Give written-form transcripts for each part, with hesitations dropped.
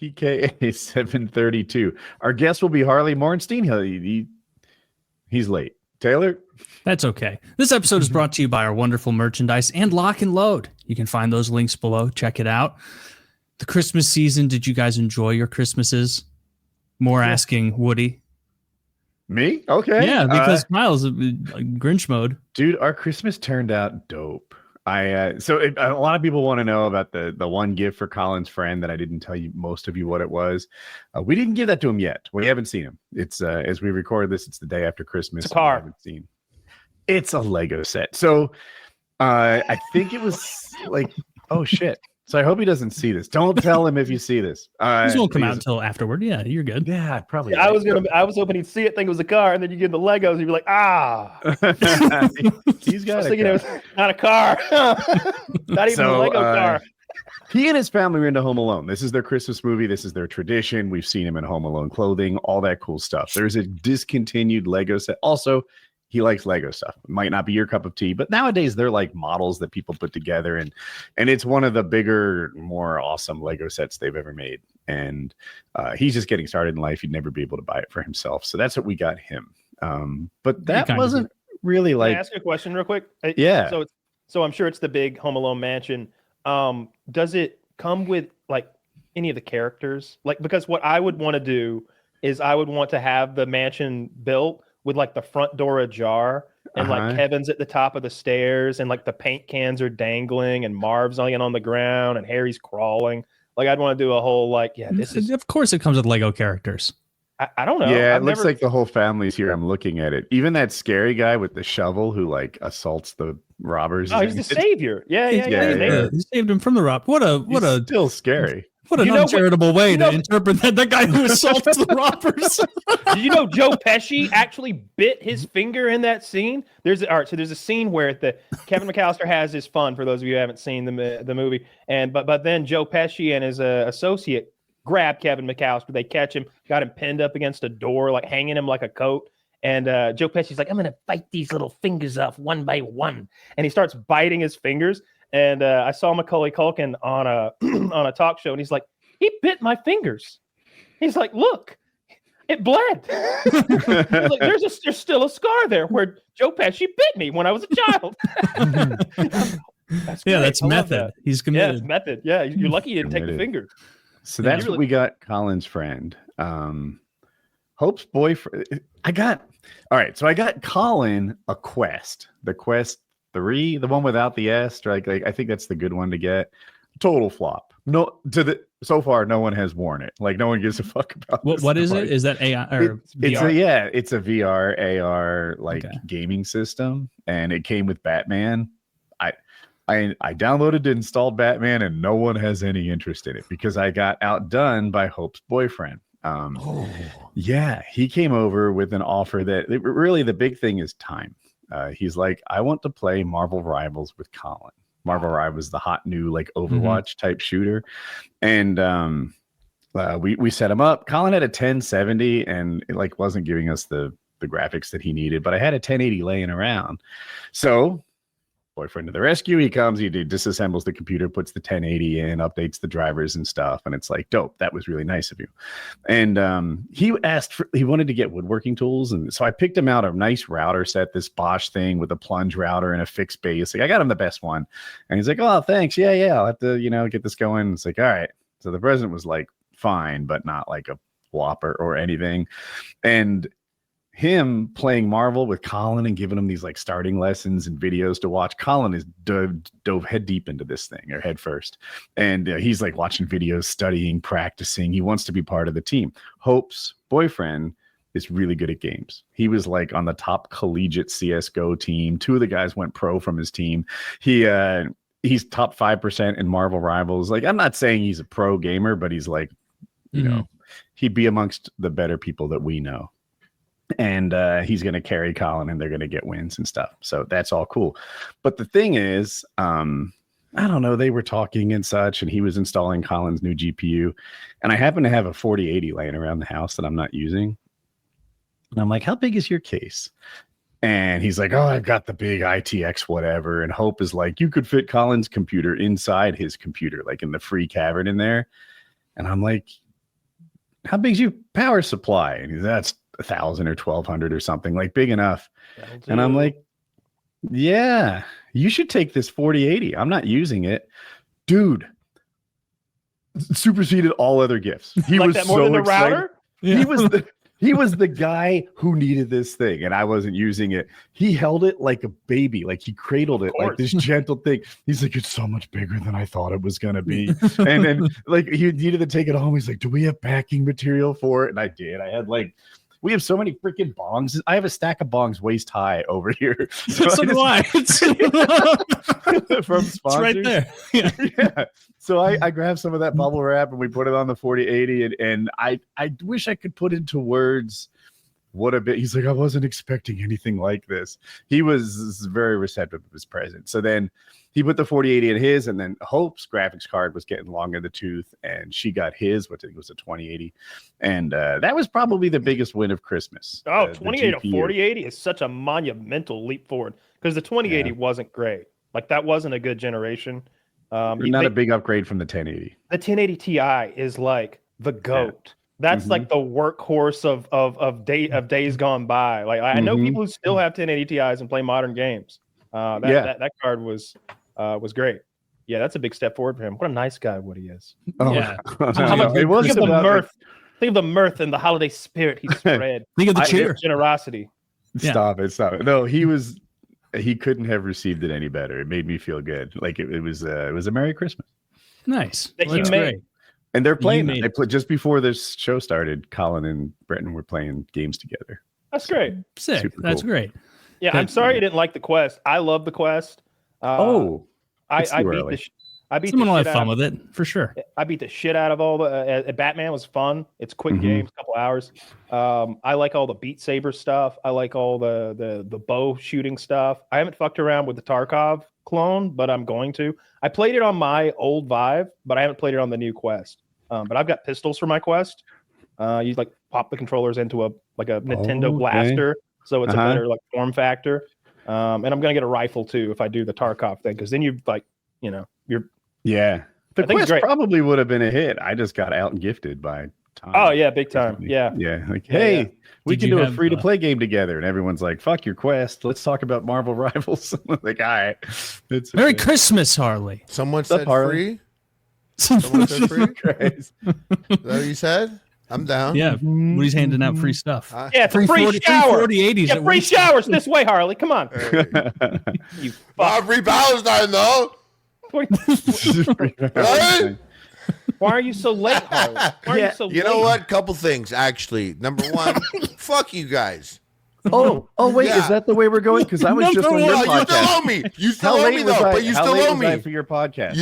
PKA 732. Our guest will be Harley Morenstein. He's late. Taylor? That's okay. This episode is brought to you by our wonderful merchandise and Lock and Load. You can find those links below. Check it out. The Christmas season, did you guys enjoy your Christmases? More asking Woody. Me? Okay. Yeah, because Miles Grinch mode. Dude, our Christmas turned out dope. A lot of people want to know about the one gift for Colin's friend that I didn't tell you most of you what it was. We didn't give that to him yet. We haven't seen him. It's as we record this, it's the day after Christmas. It's a car. We haven't seen. It's a Lego set. So I think it was like, oh shit. So I hope he doesn't see this. Don't tell him if you see this. This won't come out until afterward. Yeah, you're good. Yeah, probably. Yeah, I was hoping he'd see it, think it was a car, and then you get the Legos, you'd be like, He's got thinking it was not a car. Not even a Lego car. He and his family were into Home Alone. This is their Christmas movie. This is their tradition. We've seen him in Home Alone clothing, all that cool stuff. There's a discontinued Lego set. Also, he likes Lego stuff. It might not be your cup of tea, but nowadays they're like models that people put together, and it's one of the bigger, more awesome Lego sets they've ever made. And he's just getting started in life. He'd never be able to buy it for himself. So that's what we got him. But that wasn't really like. Can I ask you a question real quick? Yeah. So I'm sure it's the big Home Alone mansion. Does it come with like any of the characters? Like, because what I would want to do is I would want to have the mansion built with like the front door ajar and like Kevin's at the top of the stairs and like the paint cans are dangling and Marv's laying on the ground and Harry's crawling. Like I'd want to do a whole like, this is. Of course it comes with Lego characters. I don't know. Yeah, it looks like the whole family's here. I'm looking at it. Even that scary guy with the shovel who like assaults the robbers. Oh, he's the savior. Yeah. He saved him from the rob. What a still scary. What an uncharitable way to interpret that guy who assaults the robbers. Did you know Joe Pesci actually bit his finger in that scene? There's a scene where Kevin McAllister has his fun, for those of you who haven't seen the movie, but then Joe Pesci and his associate grab Kevin McAllister. They catch him, got him pinned up against a door, like hanging him like a coat. And Joe Pesci's like, I'm going to bite these little fingers off one by one. And he starts biting his fingers. And I saw Macaulay Culkin on a talk show, and he's like, he bit my fingers. He's like, look, it bled. He's like, there's still a scar there where Joe Pesci bit me when I was a child. That's method. That. He's committed. Yeah, it's method. Yeah, you're lucky you didn't take the finger. So that's what we got Colin's friend. Hope's boyfriend. I got Colin a Quest. The Quest 3, the one without the S. Like I think that's the good one to get. Total flop. So far, no one has worn it. Like no one gives a fuck about what is it? Is that AI or VR? It's a VR AR gaming system, and it came with Batman. I downloaded and installed Batman, and no one has any interest in it because I got outdone by Hope's boyfriend. Yeah, he came over with an offer that really the big thing is time. He's like, I want to play Marvel Rivals with Colin. Marvel Rivals, the hot new like Overwatch type shooter, and we set him up. Colin had a 1070, and it like wasn't giving us the graphics that he needed, but I had a 1080 laying around, so. Boyfriend to the rescue. He comes, he disassembles the computer, puts the 1080 in, updates the drivers and stuff. And it's like, dope. That was really nice of you. And he wanted to get woodworking tools. And so I picked him out a nice router set, this Bosch thing with a plunge router and a fixed base. Like I got him the best one. And he's like, oh, thanks. Yeah. I'll have to, get this going. It's like, all right. So the present was like fine, but not like a whopper or anything. And him playing Marvel with Colin and giving him these like starting lessons and videos to watch. Colin is dove head deep into this thing, or head first. And he's like watching videos, studying, practicing. He wants to be part of the team. Hope's boyfriend is really good at games. He was like on the top collegiate CSGO team. 2 of the guys went pro from his team. He's top 5% in Marvel Rivals. Like, I'm not saying he's a pro gamer, but he's like, you know, he'd be amongst the better people that we know. And he's going to carry Colin, and they're going to get wins and stuff. So that's all cool. But the thing is, I don't know, they were talking and such, and he was installing Colin's new GPU. And I happen to have a 4080 laying around the house that I'm not using. And I'm like, how big is your case? And he's like, oh, I've got the big ITX whatever. And Hope is like, you could fit Colin's computer inside his computer, like in the free cavern in there. And I'm like, how big's your power supply? And he's, that's 1,000 or 1,200 or something, like big enough. And I'm like, yeah, you should take this 4080. I'm not using it. Dude, superseded all other gifts. He like was that more so than the excited. router? Yeah. He was the guy who needed this thing, and I wasn't using it. He held it like a baby, like he cradled it like this gentle thing. He's like, it's so much bigger than I thought it was gonna be. And then like he needed to take it home. He's like, do we have backing material for it? And I did. I had like, we have so many freaking bongs. I have a stack of bongs waist high over here. So do I. From sponsors. It's right there. Yeah. Yeah. So I grabbed some of that bubble wrap and we put it on the 4080. And I wish I could put into words what a bit. He's like, I wasn't expecting anything like this. He was very receptive of his present. So then he put the 4080 in his, and then Hope's graphics card was getting long in the tooth, and she got his, which I think was a 2080. And that was probably the biggest win of Christmas. Oh, 2080 to 4080 is such a monumental leap forward, because the 2080 wasn't great. Like, that wasn't a good generation. Not a big upgrade from the 1080. The 1080 Ti is like the GOAT. Yeah. That's like the workhorse of days gone by. Like, I know people who still have 1080 Ti's and play modern games. That card was great. Yeah, that's a big step forward for him. What a nice guy Woody is. Oh, yeah. Think of the mirth. Think of the mirth and the holiday spirit he spread. Think of the cheer. Generosity. Stop it. No, he couldn't have received it any better. It made me feel good. Like it was a Merry Christmas. Nice. That you made. Great. And they're playing. They played just before this show started. Colin and Bretton were playing games together. That's great. Sick. Super That's cool. great. Yeah, I'm sorry you didn't like the quest. I love the quest. I beat Someone will the have shit fun out with it for sure. I beat the shit out of all the Batman was fun. It's quick games, couple hours. I like all the Beat Saber stuff. I like all the bow shooting stuff. I haven't fucked around with the Tarkov clone, but I'm going to. I played it on my old Vive, but I haven't played it on the new Quest. But I've got pistols for my Quest. You like pop the controllers into a Nintendo blaster, so it's a better like form factor. And I'm gonna get a rifle too if I do the Tarkov thing, because then you're the Quest probably would have been a hit. I just got out and gifted by Tom. Oh yeah, big time. Yeah. Like, hey, we can do a free to play game together, and everyone's like, "Fuck your Quest. Let's talk about Marvel Rivals." I'm like, all right, it's Merry Christmas, Harley. Someone said free. Someone said free. Is that what you said? I'm down. Yeah, Woody's handing out free stuff. Free shower. Yeah, free showers this way, Harley. Come on. You free Palestine though. Right? Why are you so late, Harley? Why are you so late? You know what? Couple things actually. Number one, fuck you guys. Oh wait, is that the way we're going? Because I was just on your podcast. You still owe me. You still owe me though, but you still owe me for your podcast.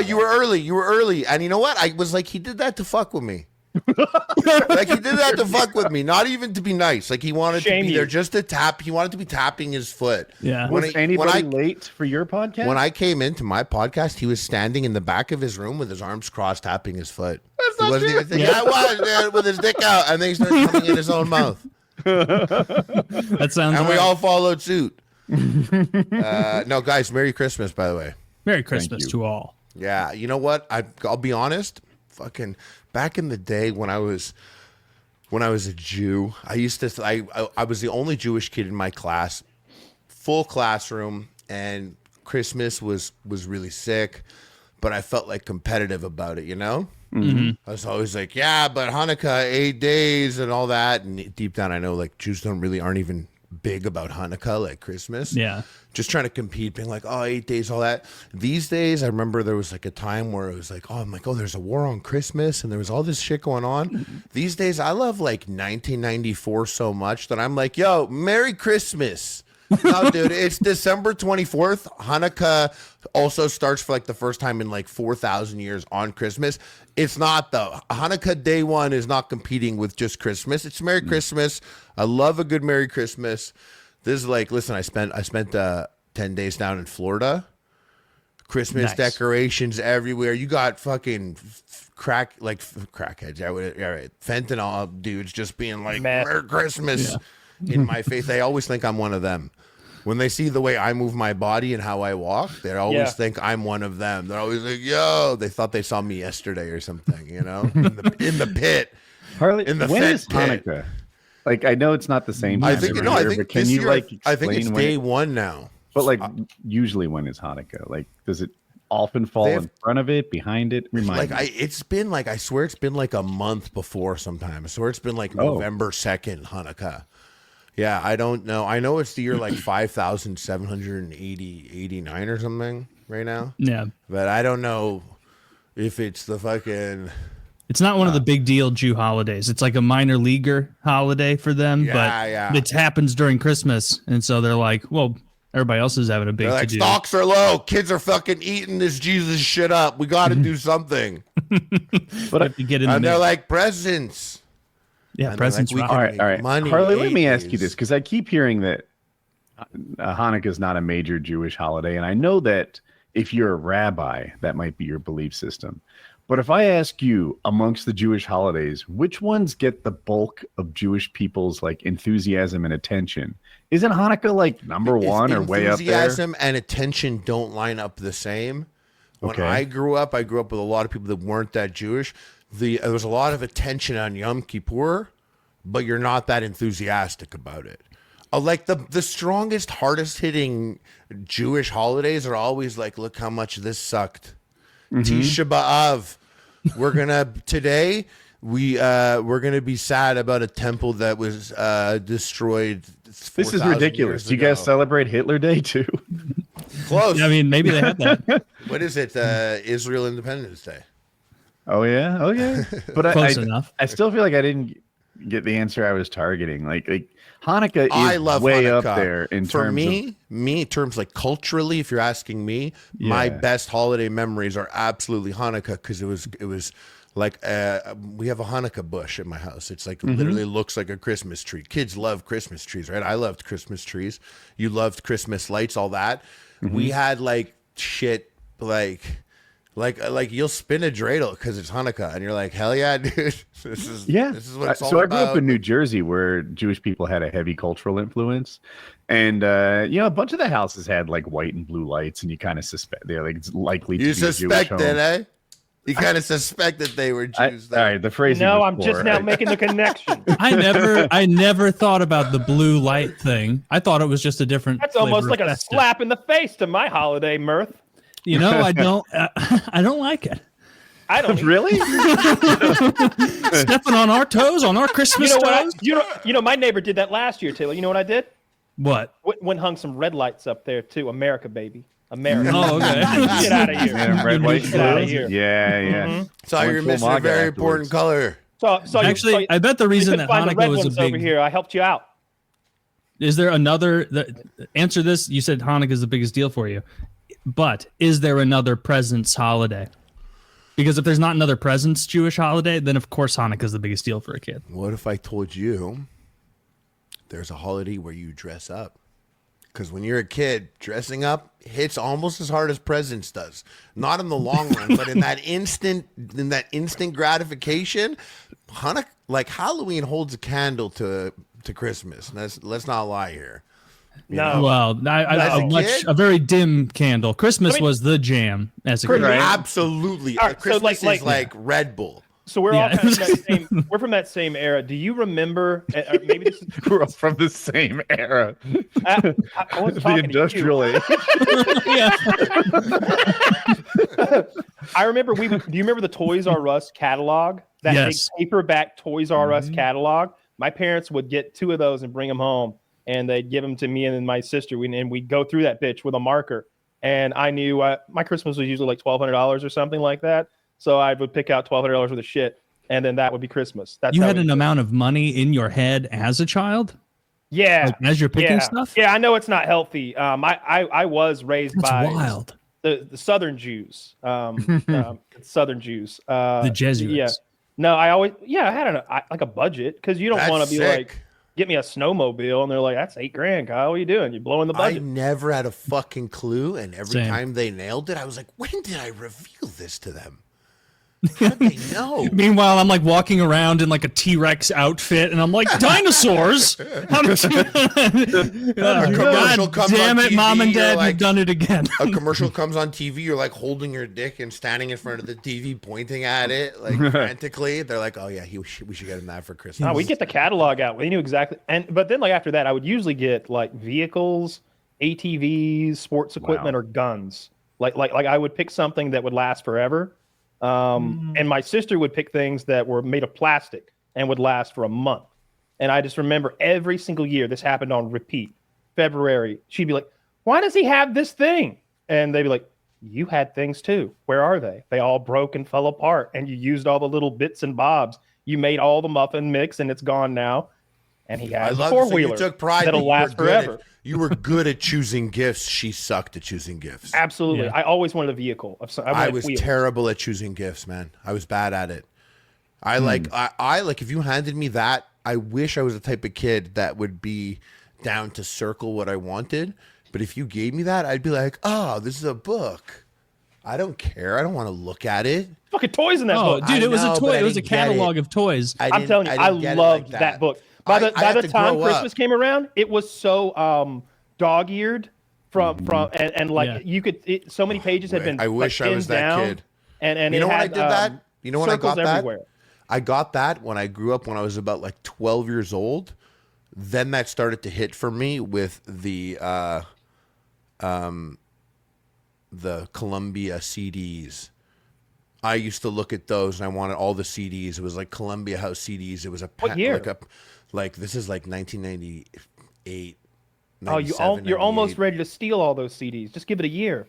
You were early. You were early, and you know what? I was like, he did that to fuck with me. Like he did that to fuck with me, not even to be nice. Like he wanted to be there just to tap. He wanted to be tapping his foot. Yeah. Was anybody late for your podcast? When I came into my podcast, he was standing in the back of his room with his arms crossed, tapping his foot. That's not true. I was with his dick out, and then he started coming in his own mouth. That sounds. And we all followed suit. No, guys, Merry Christmas, by the way. Merry Christmas to all. Yeah, you know what? I'll be honest. Fucking back in the day when I was a Jew, I used to. I was the only Jewish kid in my class, full classroom, and Christmas was really sick, but I felt like competitive about it. You know. Mm-hmm. I was always like, yeah, but Hanukkah 8 days and all that, and deep down I know like Jews aren't even big about Hanukkah like Christmas. Yeah, just trying to compete, being like, 8 days, all that. These days, I remember there was like a time where it was like, there's a war on Christmas, and there was all this shit going on. These days, I love like 1994 so much that I'm like, yo, Merry Christmas. No, dude, it's December 24th. Hanukkah also starts for like the first time in like 4,000 years on Christmas. It's not though. Hanukkah day one is not competing with just Christmas. It's Merry Christmas. I love a good Merry Christmas. This is like, listen, I spent 10 days down in Florida. Christmas decorations everywhere. You got fucking crackheads. Yeah, right. Fentanyl dudes just being like, Merry Christmas in my face. They always think I'm one of them. When they see the way I move my body and how I walk, they always think I'm one of them. They're always like, yo, they thought they saw me yesterday or something, you know, in the pit. Harley, in the when Fed is pit. Hanukkah? Like, I know it's not the same. I time think every no. I year, think but can this you year, like I think it's explain when day one now. But like, usually when is Hanukkah? Like, does it often fall in front of it, behind it? Remind me. It's been like, I swear it's been like a month before sometimes. I swear it's been like November 2nd, Hanukkah. Yeah, I don't know. I know it's the year like 5,789 or something right now. Yeah. But I don't know if it's the fucking... It's not one of the big deal Jew holidays. It's like a minor leaguer holiday for them, but it happens during Christmas. And so they're like, well, everybody else is having a big like, stocks are low. Kids are fucking eating this Jesus shit up. We got to do something. But to get in and they're like, presents. Yeah, and presents. like, all right. Money Harley, let me ask you this, because I keep hearing that Hanukkah is not a major Jewish holiday. And I know that if you're a rabbi, that might be your belief system. But if I ask you, amongst the Jewish holidays, which ones get the bulk of Jewish people's like enthusiasm and attention? Isn't Hanukkah like number one or way up there? Enthusiasm and attention don't line up the same. When I grew up with a lot of people that weren't that Jewish. There was a lot of attention on Yom Kippur, but you're not that enthusiastic about it. Like the strongest, hardest hitting Jewish holidays are always like, look how much this sucked. Tisha B'Av. We're gonna be sad about a temple that was destroyed. This is ridiculous. Do you guys celebrate Hitler Day too? Close. I mean, maybe they have that. What is it? Israel Independence Day. Oh yeah. But Close enough. I still feel like I didn't get the answer I was targeting. Like Hanukkah is I love way Hanukkah. up there in terms of in terms like culturally. If you're asking me, my best holiday memories are absolutely Hanukkah, because it was like we have a Hanukkah bush at my house. It's like literally looks like a Christmas tree. Kids love Christmas trees, right? I loved Christmas trees. You loved Christmas lights, all that. We had like shit like you'll spin a dreidel because it's Hanukkah, and you're like, hell yeah, dude. This is what it's all so I about. grew up in New Jersey, where Jewish people had a heavy cultural influence, and a bunch of the houses had like white and blue lights, and you kind of suspect they're like likely to be suspected, Jewish eh? You kind of suspected they were Jews. All right, the phrase. No, I'm just now making the connection. I never thought about the blue light thing. I thought it was just a different. That's almost like a festive. slap in the face to my holiday mirth. You know, I don't like it. I don't really stepping on our toes, on our Christmas toes. You know, my neighbor did that last year, Taylor. You know what I did? What? Went hung some red lights up there too. America, baby. America. Oh, okay. Get out of here. Red, white, Get out of here. Yeah. So you're missing a very important color. So actually, I bet the reason that Hanukkah was a big. Over here, I helped you out. Is there another? Answer this. You said Hanukkah is the biggest deal for you, but is there another presents holiday? Because if there's not another presents Jewish holiday, then of course Hanukkah is the biggest deal for a kid. What if I told you there's a holiday where you dress up? Because when you're a kid, dressing up hits almost as hard as presents does. Not in the long run, but in that instant gratification, Hanukkah, like Halloween, holds a candle to Christmas. Let's not lie here. No. Well, a very dim candle. Christmas was the jam as a kid. Right? Absolutely. Right, Christmas is like Red Bull. So we're all kind of we're from that same era. Do you remember? Maybe this is we're all from the same era. I wasn't the industrial age. I remember. Do you remember the Toys R Us catalog? That big paperback Toys R Us catalog. My parents would get 2 of those and bring them home, and they'd give them to me and then my sister. And we'd go through that bitch with a marker. And I knew my Christmas was usually like $1,200 or something like that. So I would pick out $1,200 worth of shit, and then that would be Christmas. That's you had an amount of money in your head as a child? Yeah. Like, as you're picking stuff? Yeah, I know it's not healthy. I was raised by wild. The Southern Jews. Southern Jews. The Jesuits. Yeah. No, I had like a budget, because you don't want to be like, get me a snowmobile, and they're like, that's $8,000, Kyle. What are you doing? You're blowing the budget. I never had a fucking clue, and every time they nailed it, I was like, when did I reveal this to them? How did they know? Meanwhile, I'm like walking around in like a T-Rex outfit, and I'm like, dinosaurs. How did you? commercial God comes damn on it, TV, Mom and you're Dad, like- you've done it again. A commercial comes on TV, you're like holding your dick and standing in front of the TV, pointing at it like frantically. They're like, "Oh yeah, we should get him that for Christmas." No, we get the catalog out. We knew exactly. But then like after that, I would usually get like vehicles, ATVs, sports equipment, or guns. Like I would pick something that would last forever. And my sister would pick things that were made of plastic and would last for a month. And I just remember every single year this happened on repeat. February, she'd be like, "Why does he have this thing?" And they'd be like, "You had things too. Where are they? They all broke and fell apart, and you used all the little bits and bobs. You made all the muffin mix, and it's gone now." And he has a four-wheeler that'll last forever. You were good at choosing gifts. She sucked at choosing gifts. Absolutely. Yeah. I always wanted a vehicle. I was terrible at choosing gifts, man. I was bad at it. I like if you handed me that, I wish I was the type of kid that would be down to circle what I wanted. But if you gave me that, I'd be like, "Oh, this is a book. I don't care. I don't want to look at it." Fucking toys in that book. Dude, it was know, a but toy. I It was a didn't get catalog it. of toys. I'm telling you, I loved that book. By the time Christmas came around, it was so dog-eared from like you could so many pages had been. I wish like, I was pinned that down, kid. And You know it when I had, did that? You know when I got circles that? everywhere. I got that when I grew up when I was about like 12 years old. Then that started to hit for me with the Columbia CDs. I used to look at those and I wanted all the CDs. It was like Columbia House CDs. It was a What year? Like this is like 1998. Oh, you're almost ready to steal all those CDs. Just give it a year.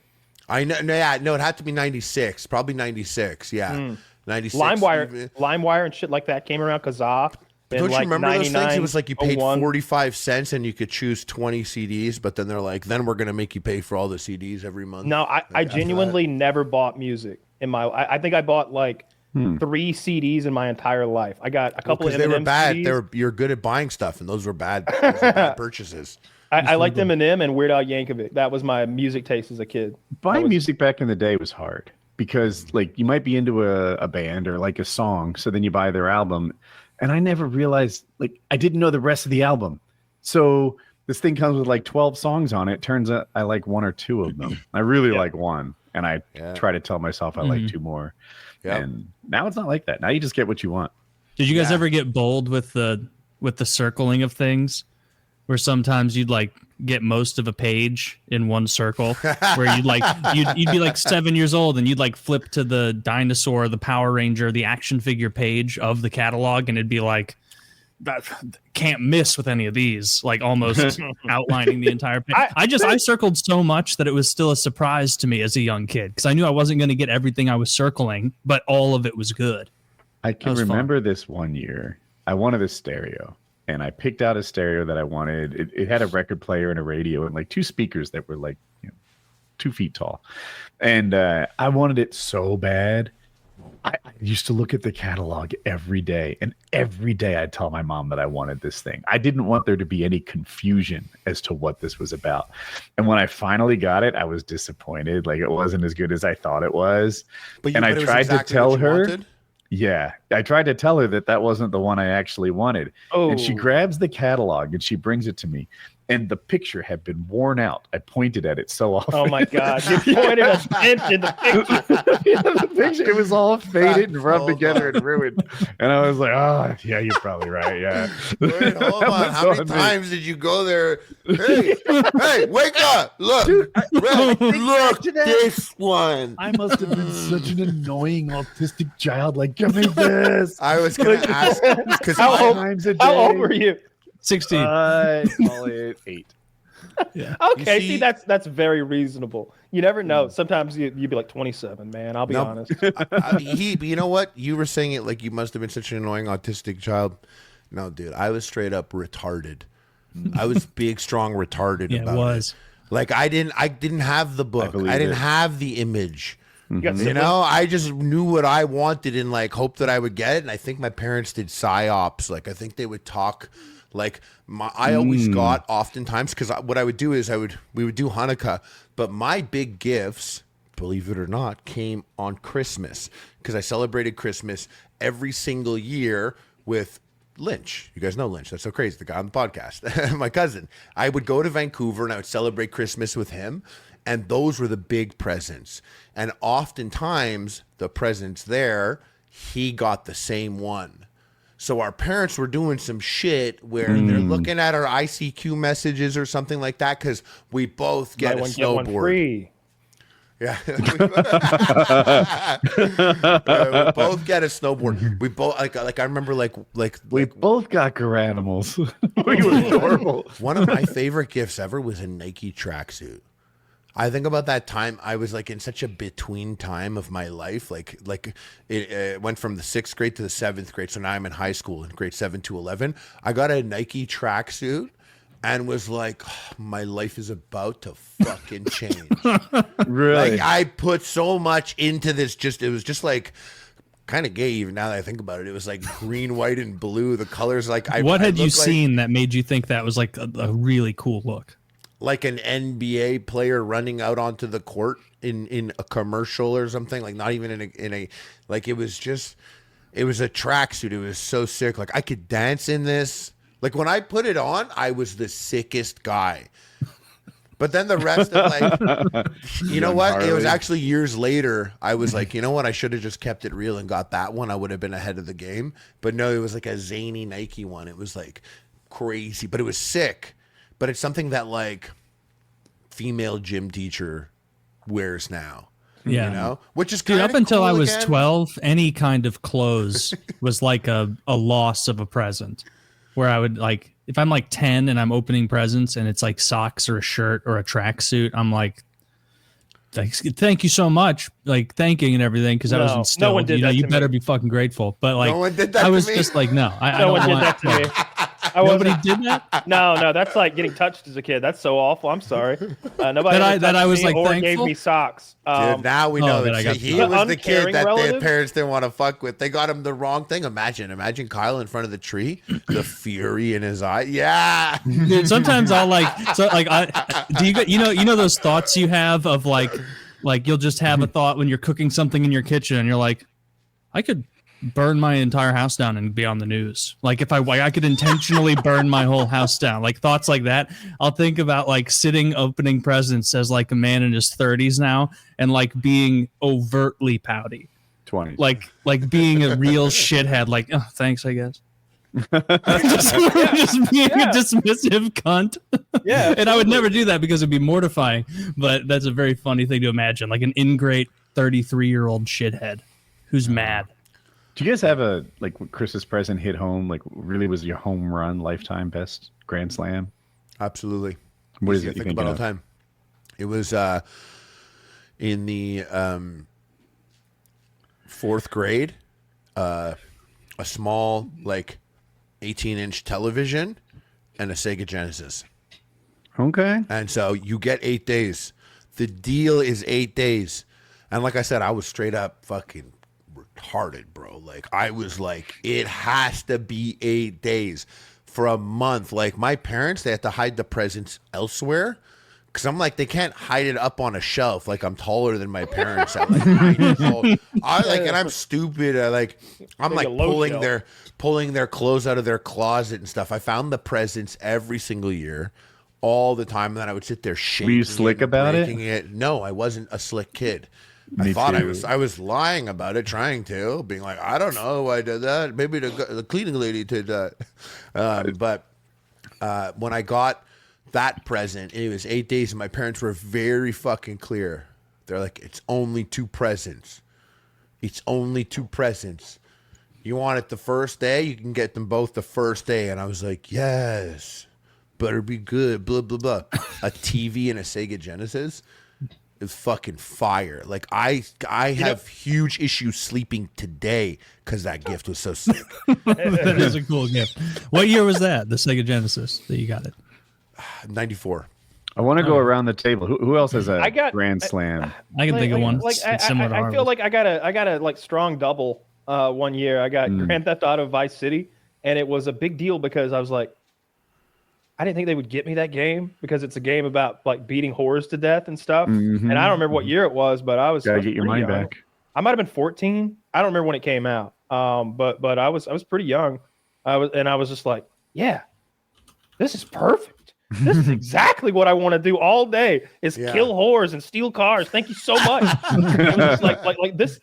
I know. No, it had to be 96. Probably 96. Yeah, 96. LimeWire and shit like that came around. Kazaa. Don't you remember those things? It was like you paid 01. 45 cents and you could choose 20 CDs, but then they're like, then we're going to make you pay for all the CDs every month. No, I genuinely never bought music in my. I think I bought like 3 CDs in my entire life. I got a couple of Eminem they were bad. CDs. You're good at buying stuff, and those were bad, bad purchases. I liked Eminem and Weird Al Yankovic. That was my music taste as a kid. Buying music back in the day was hard because like you might be into a band or like a song, so then you buy their album. And I never realized, like, I didn't know the rest of the album. So this thing comes with like 12 songs on it. Turns out I like 1 or 2 of them. I really like one. And I try to tell myself I like 2 more. Yep. And now it's not like that. Now you just get what you want. Did you guys ever get bold with the circling of things? Where sometimes you'd like get most of a page in one circle where you'd be like 7 years old and you'd like flip to the dinosaur, the Power Ranger, the action figure page of the catalog. And it'd be like, that can't miss with any of these, like almost outlining the entire page. I circled so much that it was still a surprise to me as a young kid. Cause I knew I wasn't going to get everything I was circling, but all of it was good. I can remember this one year. I wanted a stereo. And I picked out a stereo that I wanted. It had a record player and a radio and like 2 speakers that were like 2 feet tall. And I wanted it so bad. I used to look at the catalog every day. And every day I'd tell my mom that I wanted this thing. I didn't want there to be any confusion as to what this was about. And when I finally got it, I was disappointed. Like it wasn't as good as I thought it was. I tried to tell her. Wanted? Yeah, I tried to tell her that wasn't the one I actually wanted. Oh. And she grabs the catalog and she brings it to me. And the picture had been worn out. I pointed at it so often. Oh my God. You pointed a dent in the picture. The picture, it was all faded and rubbed together and ruined. And I was like, oh, yeah, you're probably right. Yeah. Wait, hold on. How many times did you go there? Hey, wake up. Look. Dude, look, this one. I must have been such an annoying autistic child. Like, give me this. I was going to ask. How old were you? 16. Probably 8. Yeah. Okay. See, that's very reasonable. You never know. Sometimes you'd be like 27, man. I'll be honest. But you know what? You were saying it like you must have been such an annoying autistic child. No, dude. I was straight up retarded. I was big, strong, retarded about it. Like I didn't have the book. I didn't have the image. You know, I just knew what I wanted and like hoped that I would get it. And I think my parents did psyops. Like I think they would talk. Like I always got oftentimes because what I would do is we would do Hanukkah, but my big gifts believe it or not, came on Christmas because I celebrated Christmas every single year with Lynch. You guys know Lynch. That's so crazy. The guy on the podcast, my cousin. I would go to Vancouver and I would celebrate Christmas with him. And those were the big presents. And oftentimes the presents there, he got the same one. So our parents were doing some shit where they're looking at our ICQ messages or something like that because we both get a snowboard. Get one free. Yeah. We both get a snowboard. We both like I remember like we both got garanimals. We were adorable. One of my favorite gifts ever was a Nike tracksuit. I think about that time. I was like in such a between time of my life. Like it went from the 6th grade to the 7th grade. So now I'm in high school in grade 7 to 11. I got a Nike tracksuit and was like, oh, my life is about to fucking change. Really? Like I put so much into this. It was just like kind of gay. Even now that I think about it, it was like green, white, and blue. The colors like What had you seen that made you think that was like a really cool look? Like an NBA player running out onto the court in a commercial or something, like not even in a like it was a tracksuit. It was so sick. Like I could dance in this. Like when I put it on, I was the sickest guy. But then the rest of like, you know what? Harley. It was actually years later. I was like, you know what? I should have just kept it real and got that one. I would have been ahead of the game. But no, it was like a zany Nike one. It was like crazy, but it was sick. But it's something that like female gym teacher wears now. Yeah. You know? Which is Dude, kind up of until cool I was again. 12, any kind of clothes was like a loss of a present. Where I would like, if I'm like 10 and I'm opening presents and it's like socks or a shirt or a tracksuit, I'm like, thank you so much. Like thanking and everything because I was instilled. No one did that you to better me. be fucking grateful. But like, No one did that I was to me. just like, no, I No don't one did want that to me. Nobody did that? No, that's like getting touched as a kid. That's so awful. I'm sorry. Nobody That I was me like or thankful? gave me socks. Dude, now we know that I got he the was the kid uncaring that their relative? parents didn't want to fuck with. They got him the wrong thing. Imagine Kyle in front of the tree, the fury in his eye. Yeah. Dude, sometimes I'll do you get, you know those thoughts you have of like you'll just have a thought when you're cooking something in your kitchen and you're like, I could burn my entire house down and be on the news. Like if I could intentionally burn my whole house down. Like thoughts like that. I'll think about like sitting opening presents as like a man in his 30s now and like being overtly pouty. 20. Like being a real shithead. Like, oh, thanks, I guess. just being a dismissive cunt. Yeah. And I would never do that because it'd be mortifying. But that's a very funny thing to imagine. Like an ingrate 33-year-old shithead who's mad. Do you guys have a like Christmas present hit home? Like really was your home run lifetime best grand slam? Absolutely. What is I it you think about all of? the time? It was in the 4th grade, a small like 18-inch television and a Sega Genesis. Okay. And so you get 8 days. The deal is 8 days. And like I said, I was straight up fucking retarded, bro. Like I was like, it has to be 8 days for a month. Like my parents, they had to hide the presents elsewhere because I'm like, they can't hide it up on a shelf. Like I'm taller than my parents at like 9 years old. And I'm stupid. I'm like pulling their clothes out of their closet and stuff. I found the presents every single year, all the time. And then I would sit there shaking. Were you slick about it? No, I wasn't a slick kid. Me I thought too. I was lying about it, trying to, being like, I don't know why I did that. Maybe the cleaning lady did that. But when I got that present, it was 8 days, and my parents were very fucking clear. They're like, it's only 2 presents. It's only 2 presents. You want it the first day? You can get them both the first day. And I was like, yes, better be good, blah, blah, blah. A TV and a Sega Genesis. Is fucking fire. Like I have huge issues sleeping today because that gift was so sick. That is a cool gift. What year was that? The Sega Genesis that you got it? 94. I want to go around the table. Who else has a grand slam? I can think of one. I feel like I got a like strong double one year. I got Grand Theft Auto Vice City, and it was a big deal because I was like, I didn't think they would get me that game because it's a game about like beating whores to death and stuff. Mhm. And I don't remember what year it was, but I was Gotta get your pretty money young. back. I might have been 14. I don't remember when it came out. But I was pretty young. I was just like, yeah, this is perfect. This is exactly what I want to do all day is kill whores and steal cars. Thank you so much. It was just like this.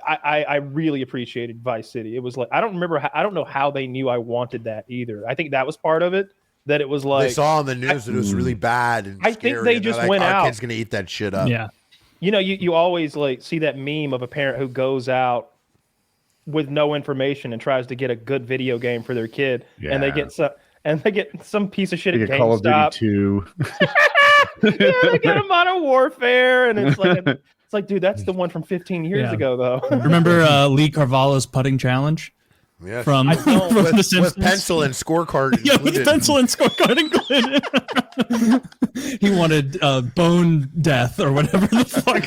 I really appreciated Vice City. It was like I don't know how they knew I wanted that either. I think that was part of it. That it was like they saw on the news that it was really bad. And I think they just went out. Our kid's gonna eat that shit up. Yeah. You know, you always like see that meme of a parent who goes out with no information and tries to get a good video game for their kid, and they get some piece of shit at GameStop. Call of Duty 2. They get a Modern Warfare, and it's like, dude, that's the one from 15 years ago, though. Remember Lee Carvalho's putting challenge? Yes. From with The Simpsons? With pencil and scorecard Yeah, included. with pencil and scorecard included. He wanted bone death or whatever the fuck.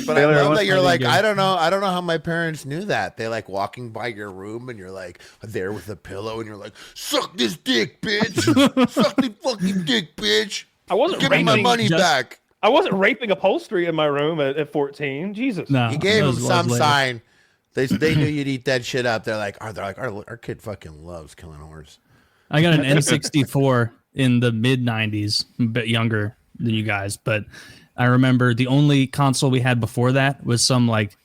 But I love that you're like, I don't know how my parents knew that. They like walking by your room and you're like there with a pillow and you're like, suck this dick, bitch. Suck the fucking dick, bitch. I wasn't Give me my money back. I wasn't raping upholstery in my room at 14. Jesus. No, you gave them some sign. They knew you'd eat that shit up. They're like, our kid fucking loves killing whores. I got an N64 in the mid 90s, a bit younger than you guys, but I remember the only console we had before that was some like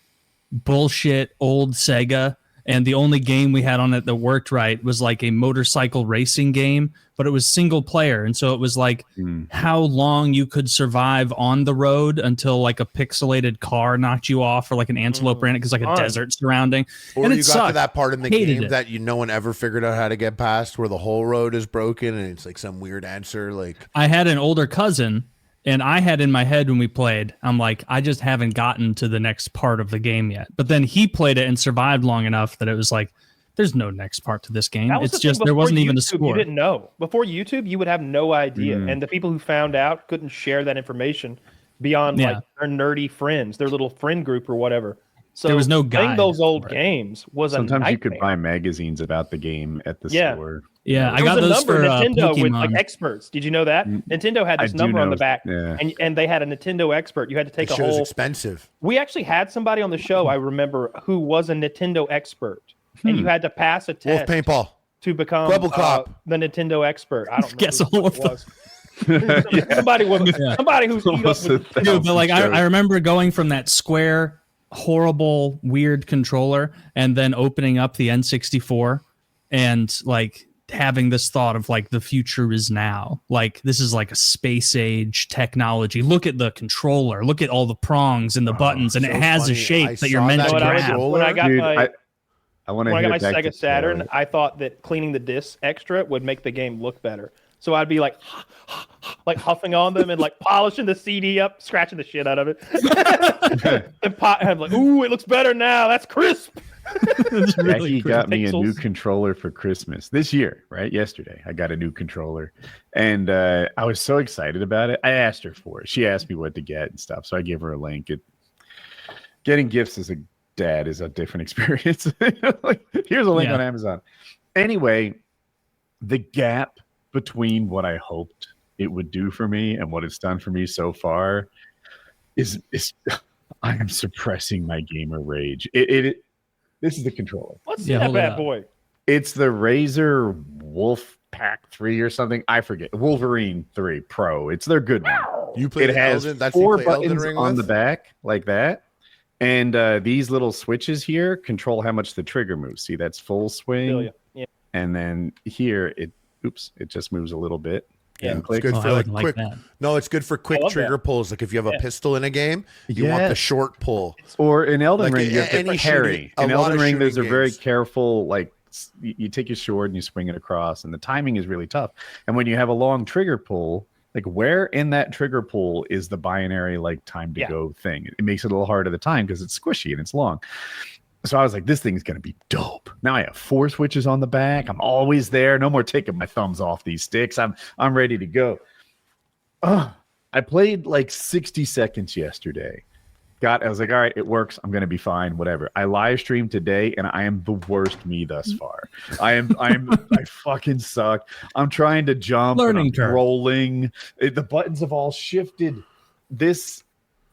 bullshit old Sega. And the only game we had on it that worked right was like a motorcycle racing game, but it was single player. And so it was like how long you could survive on the road until like a pixelated car knocked you off or like an antelope ran it because like a desert surrounding. Or and you got to that part in the Hated game it. that no one ever figured out how to get past where the whole road is broken and it's like some weird answer. Like I had an older cousin. And I had in my head when we played, I'm like, I just haven't gotten to the next part of the game yet. But then he played it and survived long enough that it was like, there's no next part to this game. It's just there wasn't even a score. You didn't know. Before YouTube, you would have no idea. And the people who found out couldn't share that information beyond like their nerdy friends, their little friend group or whatever. So there was no guide. Playing those old games was sometimes you could buy magazines about the game at the store. Yeah, I got those for Nintendo Pokemon. with like experts. Did you know that? Nintendo had this number on the back, and they had a Nintendo expert. You had to take a whole. It was expensive. We actually had somebody on the show, I remember, who was a Nintendo expert, and you had to pass a test. Wolf paintball to become Rebel Cop. The Nintendo expert. I don't know. Guess who it was. Somebody who's Dude, but like I remember going from that square, horrible, weird controller, and then opening up the N64, and like having this thought of like the future is now. Like this is like a space age technology. Look at the controller. Look at all the prongs and the buttons, and it has a shape that you're meant to grab. When I got my my Sega Saturn, I thought that cleaning the discs extra would make the game look better. So I'd be like huffing on them and like polishing the CD up, scratching the shit out of it. and I'm like, ooh, it looks better now. That's crisp. Jackie got me a new controller for Christmas this year, right? Yesterday, I got a new controller, and I was so excited about it. I asked her for it. She asked me what to get and stuff, so I gave her a link. Getting gifts as a dad is a different experience. Like, here's a link on Amazon. Anyway, the gap between what I hoped it would do for me and what it's done for me so far is I am suppressing my gamer rage. This is the controller. What's that bad boy? It's the Razer Wolf Pack 3 or something. I forget. Wolverine 3 Pro. It's their good one. You play it has Elden, 4 buttons on the back like that. And these little switches here control how much the trigger moves. See, that's full swing. Yeah. And then here, it just moves a little bit. Yeah, it's good for like quick. No, it's good for quick trigger pulls. Like if you have a pistol in a game, you want the short pull. Or in Elden Ring, you have to parry. In Elden Ring, there's a very careful, like you take your sword and you swing it across, and the timing is really tough. And when you have a long trigger pull, like where in that trigger pull is the binary like time to go thing? It makes it a little harder to time because it's squishy and it's long. So I was like, this thing's going to be dope. Now I have 4 switches on the back. I'm always there. No more taking my thumbs off these sticks. I'm ready to go. I played like 60 seconds yesterday, I was like, all right, it works. I'm gonna be fine. Whatever. I live streamed today, and I am the worst me thus far. I fucking suck. I'm trying to jump. Learning and curve. I'm rolling. The buttons have all shifted. This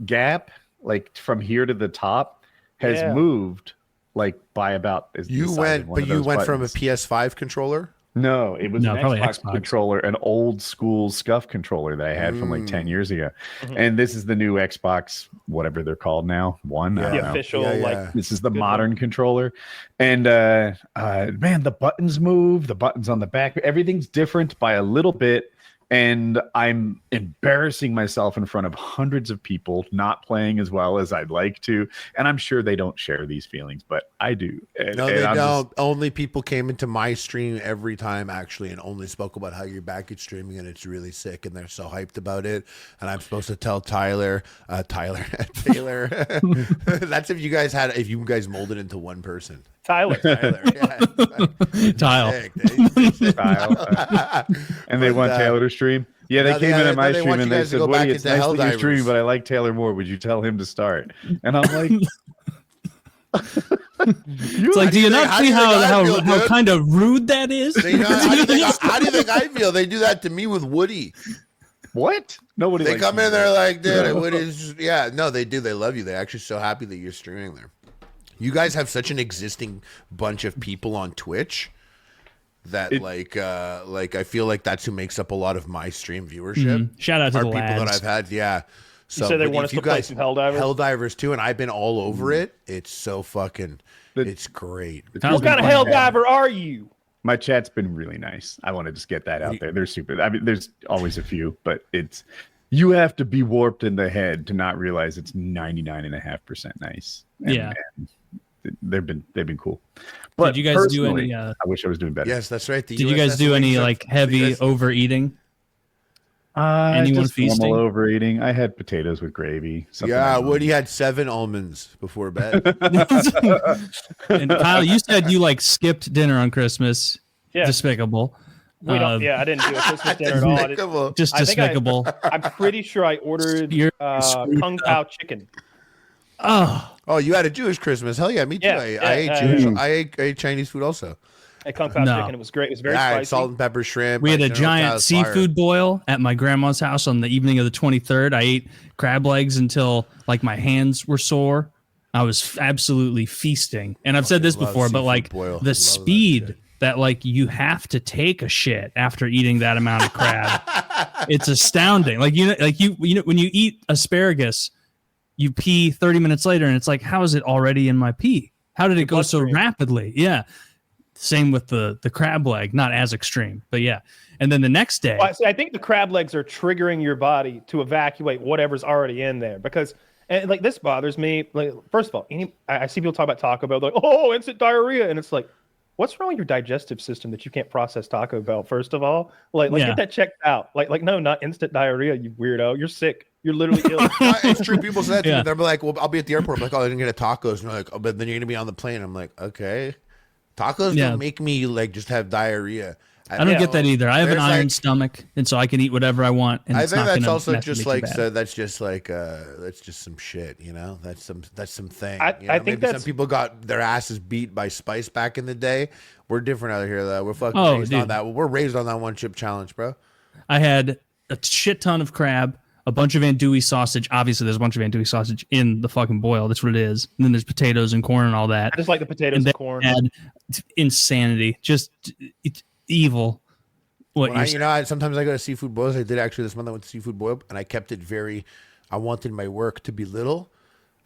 gap, like from here to the top, has moved like by about. You went from a PS5 controller. No, it was an probably Xbox controller, an old school SCUF controller that I had from like 10 years ago. And this is the new Xbox, whatever they're called now. One, I don't know. Official, like This is the modern controller. And man, the buttons move, the buttons on the back, everything's different by a little bit. And I'm embarrassing myself in front of hundreds of people, not playing as well as I'd like to. And I'm sure they don't share these feelings, but I do. No, they don't. Only people came into my stream every time, actually, and only spoke about how you're back at streaming, and it's really sick, and they're so hyped about it. And I'm supposed to tell Taylor. That's if you guys molded into one person. Tyler. Yeah. Tile. And they want Taylor to stream. Yeah, they came in at my stream and they said, Woody, it's nice that you're streaming, but I like Taylor more. Would you tell him to start? And I'm like... It's like, do you not see how kind of rude that is? How do you think I feel? They do that to me with Woody. What? Nobody. They come in, they're like, dude, Woody's... Yeah, no, they do. They love you. They're actually so happy that you're streaming there. You guys have such an existing bunch of people on Twitch that I feel like that's who makes up a lot of my stream viewership. Shout out to the people lads. that I've had. Yeah. So they want us to play some Helldivers. Helldivers too, and I've been all over it. It's so fucking. It's great. What kind of Helldiver are you? My chat's been really nice. I want to just get that out there. They're super. I mean, there's always a few, but it's. You have to be warped in the head to not realize it's 99.5% nice. And they've been cool. But did you guys do any? I wish I was doing better. Yes, that's right. Did you guys do any like heavy overeating? Anyone just feasting? Normal overeating. I had potatoes with gravy. Yeah, Woody had 7 almonds before bed. And Kyle, you said you like skipped dinner on Christmas. Yeah. Despicable. I didn't do a Christmas dinner at all. Just despicable. I'm pretty sure I ordered Kung Pao chicken. Oh, you had a Jewish Christmas? Hell yeah, me too. I ate Jewish. I ate Chinese food also. I Kung Pao chicken. It was great. It was very spicy. Salt and pepper shrimp. We had a giant seafood boil at my grandma's house on the evening of the 23rd. I ate crab legs until like my hands were sore. I was absolutely feasting. And I've said this before, but like the speed that like you have to take a shit after eating that amount of crab, it's astounding. Like you know when you eat asparagus, you pee 30 minutes later, and it's like, how is it already in my pee? How did it go so rapidly? Yeah. Same with the crab leg, not as extreme, but yeah. And then the next day, I think the crab legs are triggering your body to evacuate whatever's already in there, because and like this bothers me. Like, first of all, I see people talk about Taco Bell, like, oh, instant diarrhea, and it's like, what's wrong with your digestive system that you can't process Taco Bell? First of all, get that checked out. Like no, not instant diarrhea, you weirdo. You're sick. You're literally ill. It's true. People say that to me. They're like, well, I'll be at the airport. I'm like, oh, I didn't get a tacos. And they're like, oh, but then you're gonna be on the plane. I'm like, okay. Tacos don't make me like just have diarrhea. I don't get that either. I have an iron stomach, and so I can eat whatever I want. And I think that's also just like that's just some shit, you know. That's some thing. I think maybe some people got their asses beat by spice back in the day. We're different out here, though. We're fucking raised on that. We're raised on that one chip challenge, bro. I had a shit ton of crab, a bunch of andouille sausage. Obviously, there's a bunch of andouille sausage in the fucking boil. That's what it is. And then there's potatoes and corn and all that. I just like the potatoes and corn. Insanity. Just evil. Sometimes I go to seafood boils. I did actually this month. I went to seafood boil, and I kept it I wanted my work to be little.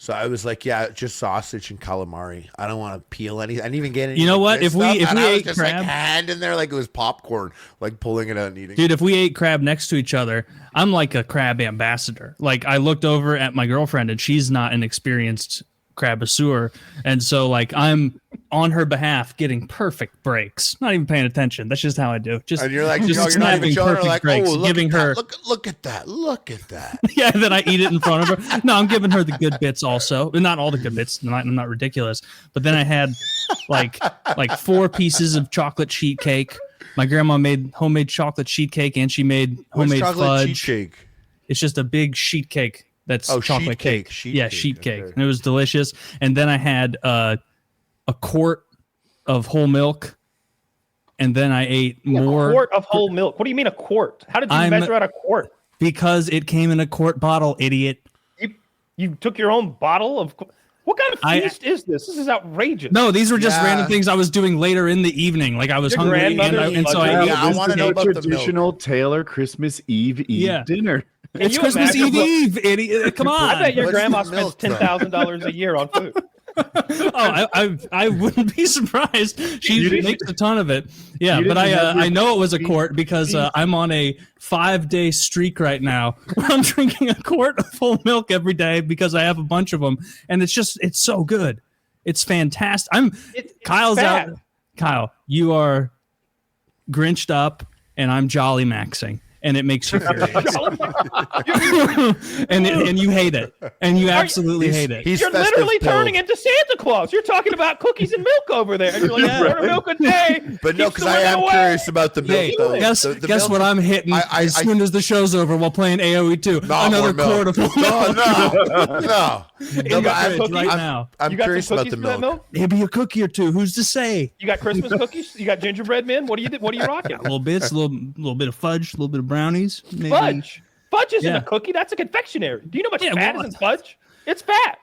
So I was like, yeah, just sausage and calamari. I don't want to peel anything. I didn't even get any. You know what? If we ate just crab, like hand in there like it was popcorn, like pulling it out and eating. Dude, if we ate crab next to each other, I'm like a crab ambassador. Like I looked over at my girlfriend, and she's not an experienced crabasseur, and so like I'm on her behalf getting perfect breaks, not even paying attention. That's just how I do. And you're like, you're not even showing her like, breaks, oh, giving her look at that. Yeah, then I eat it in front of her. No, I'm giving her the good bits also, not all the good bits. I'm not ridiculous, but then I had like 4 pieces of chocolate sheet cake. My grandma made homemade chocolate sheet cake, and she made homemade fudge. Sheet cake? It's just a big sheet cake That's Oh, chocolate sheet cake. cake, sheet Yeah, cake, sheet cake. okay. And it was delicious. And then I had a quart of whole milk. And then I ate more. A quart of whole milk. What do you mean a quart? How did you measure out a quart? Because it came in a quart bottle, idiot. You took your own bottle of. What kind of feast is this? This is outrageous. No, these were just random things I was doing later in the evening. Like I was Your hungry, grandmother and so I ate. I want to know about the milk. Traditional Taylor Christmas Eve dinner. It's you Christmas imagine Eve, idiot. Come on. I bet your What's grandma the spends milk, $10,000 a year on food. I wouldn't be surprised. She makes a ton of it. Yeah, but I know it was a quart because I'm on a 5-day streak right now where I'm drinking a quart of full milk every day because I have a bunch of them, and it's so good. It's fantastic. Kyle's fat. out. Kyle, you are grinched up, and I'm jolly maxing. And it makes you furious. and you hate it. And you absolutely hate it. You're literally turning into Santa Claus. You're talking about cookies and milk over there. And you're like, order milk a day. But no, because I am curious about the milk. Hey, though. guess milk, what I'm hitting as soon as the show's over while playing AoE 2. Another quart of milk. No. Now. I'm you got curious some about cookies the for that milk. Maybe a cookie or two. Who's to say? You got Christmas cookies? You got gingerbread men? What are you rocking? A little bit, a little bit of fudge, a little bit of brownies. Maybe. Fudge isn't a cookie. That's a confectionery. Do you know how much fat is in fudge? It's fat.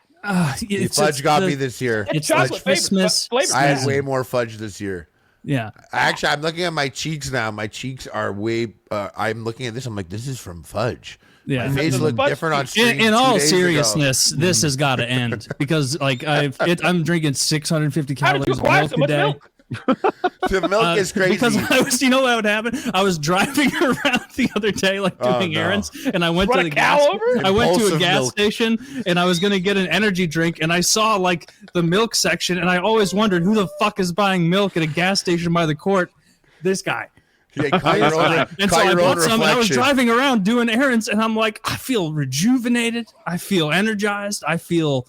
Fudge got me this year. It's chocolate Christmas flavor. I had way more fudge this year. Yeah. Actually, I'm looking at my cheeks now. My cheeks are way. I'm looking at this. I'm like, this is from fudge. Yeah. My face looked different on stream. In all 2 days seriousness, this has got to end because I'm drinking 650 calories of milk a day. The milk is crazy. Because you know what would happen? I was driving around the other day, doing errands, and I went to the gas. I went to a gas station, and I was gonna get an energy drink, and I saw the milk section, and I always wondered who the fuck is buying milk at a gas station by the quart. This guy. Yeah, and so I bought some, and I was driving around doing errands, and I'm like, I feel rejuvenated. I feel energized. I feel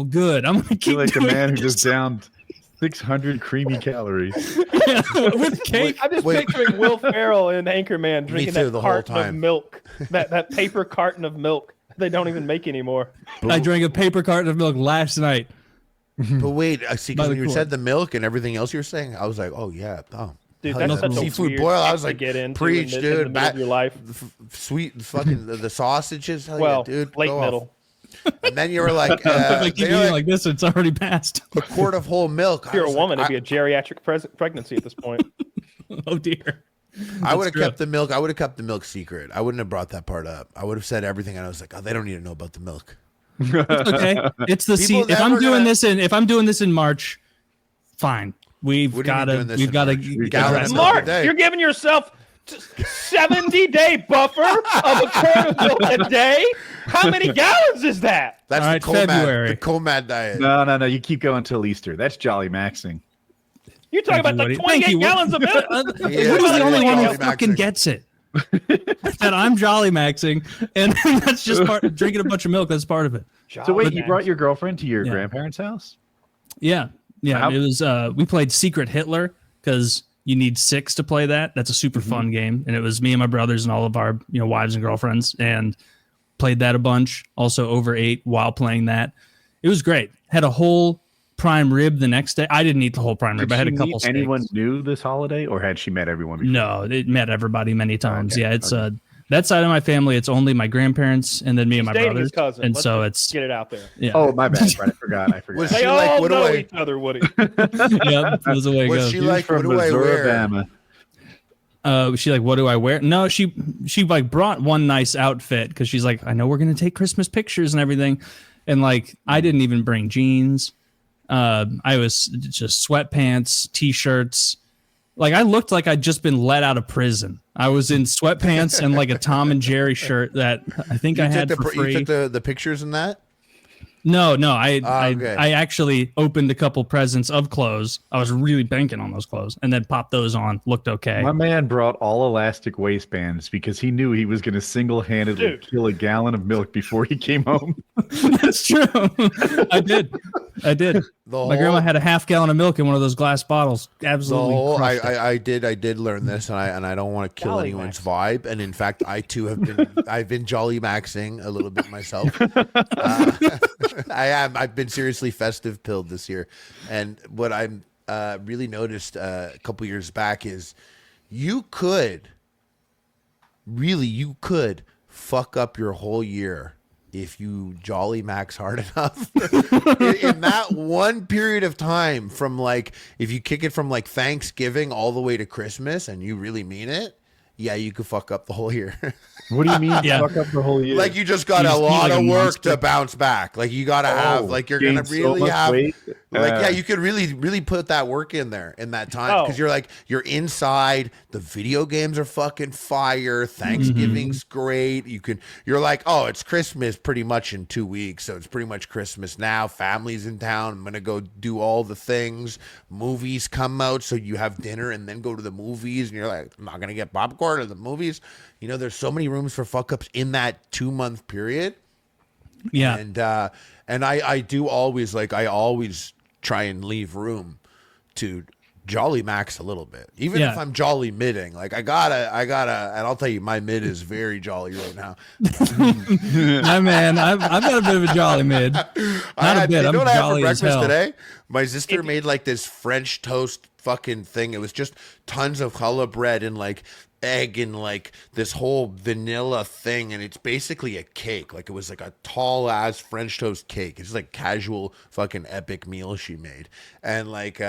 good. I'm gonna keep like doing a man who this. just downed 600 creamy calories. With cake. I'm just picturing Will Ferrell in Anchorman drinking that carton of milk, that paper carton of milk they don't even make anymore. I drank a paper carton of milk last night. But wait, I see, because when you said the milk and everything else you're saying, I was like, oh yeah, dude, that's such a seafood weird boil. I was like, get into preach, in dude. the your life. Sweet, fucking the sausages. Hell Well, yeah, dude, late middle. And then you were like, like this, it's already passed. A quart of whole milk. If you're a woman, it'd be a geriatric pregnancy at this point. Oh dear. I would have kept the milk. I would have kept the milk secret. I wouldn't have brought that part up. I would have said everything, and I was like, oh, they don't need to know about the milk. It's okay. It's the season. If I'm doing this in March, fine. We've got to. March, you're giving yourself 70-day buffer of a quart of milk a day. How many gallons is that? That's right, February. The Comad diet. No. You keep going till Easter. That's Jolly Maxing. You're talking about the 28 gallons of milk. Woody's the only one who fucking gets it. That I'm Jolly Maxing, and that's just drinking a bunch of milk. That's part of it. So wait, you brought your girlfriend to your grandparents' house? Yeah. It was. We played Secret Hitler because you need 6 to play that. That's a super fun game, and it was me and my brothers and all of our wives and girlfriends, and played that a bunch. Also over 8 while playing that. It was great. Had a whole prime rib the next day. I didn't eat the whole prime rib. I had a couple steaks. Anyone new this holiday, or had she met everyone before? No, it met everybody many times. Okay. Yeah, it's that side of my family. It's only my grandparents and then me and my brothers. His cousin. And Let's so it's get it out there. Yeah. Oh, my bad. Right, I forgot. Was they she all like, what know do each other, Woody. Yeah, that's the way it goes. Was she like, from what do I wear? Bama. She like, what do I wear? No, she like brought one nice outfit because she's like, I know we're gonna take Christmas pictures and everything, and like I didn't even bring jeans. I was just sweatpants, t-shirts. Like I looked like I'd just been let out of prison. I was in sweatpants and like a Tom and Jerry shirt that I think I had for free. You took the pictures in that? No. I actually opened a couple presents of clothes. I was really banking on those clothes and then popped those on. Looked okay. My man brought all elastic waistbands because he knew he was going to single-handedly kill a gallon of milk before he came home. That's true. I did. I did. My grandma had a half gallon of milk in one of those glass bottles. Absolutely. I did learn this, and I don't want to kill Jolly anyone's Max. vibe. And in fact, I too I've been jolly maxing a little bit myself. I've been seriously festive pilled this year, and what I'm really noticed a couple years back is you could fuck up your whole year if you jolly max hard enough. in that one period of time, from like, if you kick it from like Thanksgiving all the way to Christmas and you really mean it, yeah, you could fuck up the whole year. What do you mean fuck up the whole year? Like you just got a lot of work to bounce back. Like you got to have, like you're going to really have, weight. like, you could really put that work in there in that time. Because you're inside, the video games are fucking fire. Thanksgiving's great. You're like, oh, it's Christmas pretty much in 2 weeks. So it's pretty much Christmas now. Family's in town. I'm going to go do all the things. Movies come out. So you have dinner and then go to the movies. And you're like, I'm not going to get popcorn or the movies. You know, there's so many rooms for fuck ups in that 2 month period. Yeah. And I do always, like, I always try and leave room to jolly max a little bit, even if I'm jolly midding. Like I gotta, and I'll tell you, my mid is very jolly right now. Man, I've got a bit of a jolly mid. Not a bit. I'm jolly as hell. Today, my sister made like this French toast fucking thing. It was just tons of challah bread and like egg and like this whole vanilla thing, and it's basically a cake. Like it was like a tall ass French toast cake. It's like casual fucking epic meal she made, and like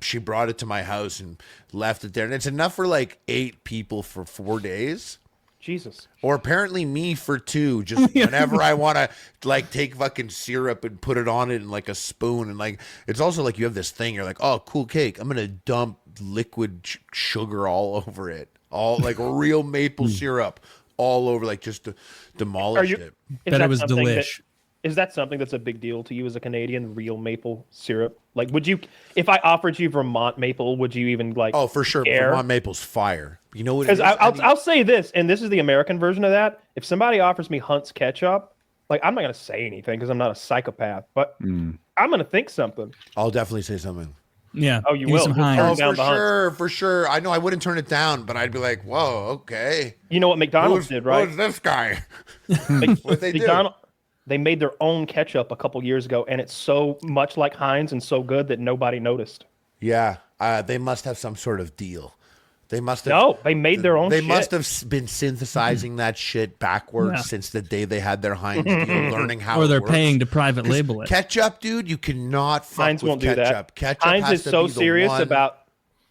she brought it to my house and left it there, and it's enough for like 8 people for 4 days. Jesus. Or apparently me for 2, just whenever I want to like take fucking syrup and put it on it in like a spoon. And like, it's also like you have this thing, you're like, oh, cool cake, I'm going to dump liquid sugar all over it. All like real maple syrup all over, like just to demolish it. Bet it was delish. Is that something that's a big deal to you as a Canadian, real maple syrup? Like, would you, if I offered you Vermont maple, would you even like? Oh, for sure. Care? Vermont maple's fire. You know what? Because I'll say this, and this is the American version of that. If somebody offers me Hunt's ketchup, like I'm not gonna say anything because I'm not a psychopath, but I'm gonna think something. I'll definitely say something. Yeah. Oh, you will. Some oh, for sure. I know I wouldn't turn it down, but I'd be like, whoa, okay. You know what McDonald's did, right? Who's this guy? What they do? They made their own ketchup a couple years ago, and it's so much like Heinz and so good that nobody noticed. Yeah, they must have some sort of deal. They must have. No, they made their own. They shit. must have been synthesizing that shit backwards since the day they had their Heinz deal, learning how. Or they're it works. paying to private label it. Ketchup, dude, you cannot fuck Heinz with won't ketchup. do that. Ketchup Heinz has is to so be the serious one. about.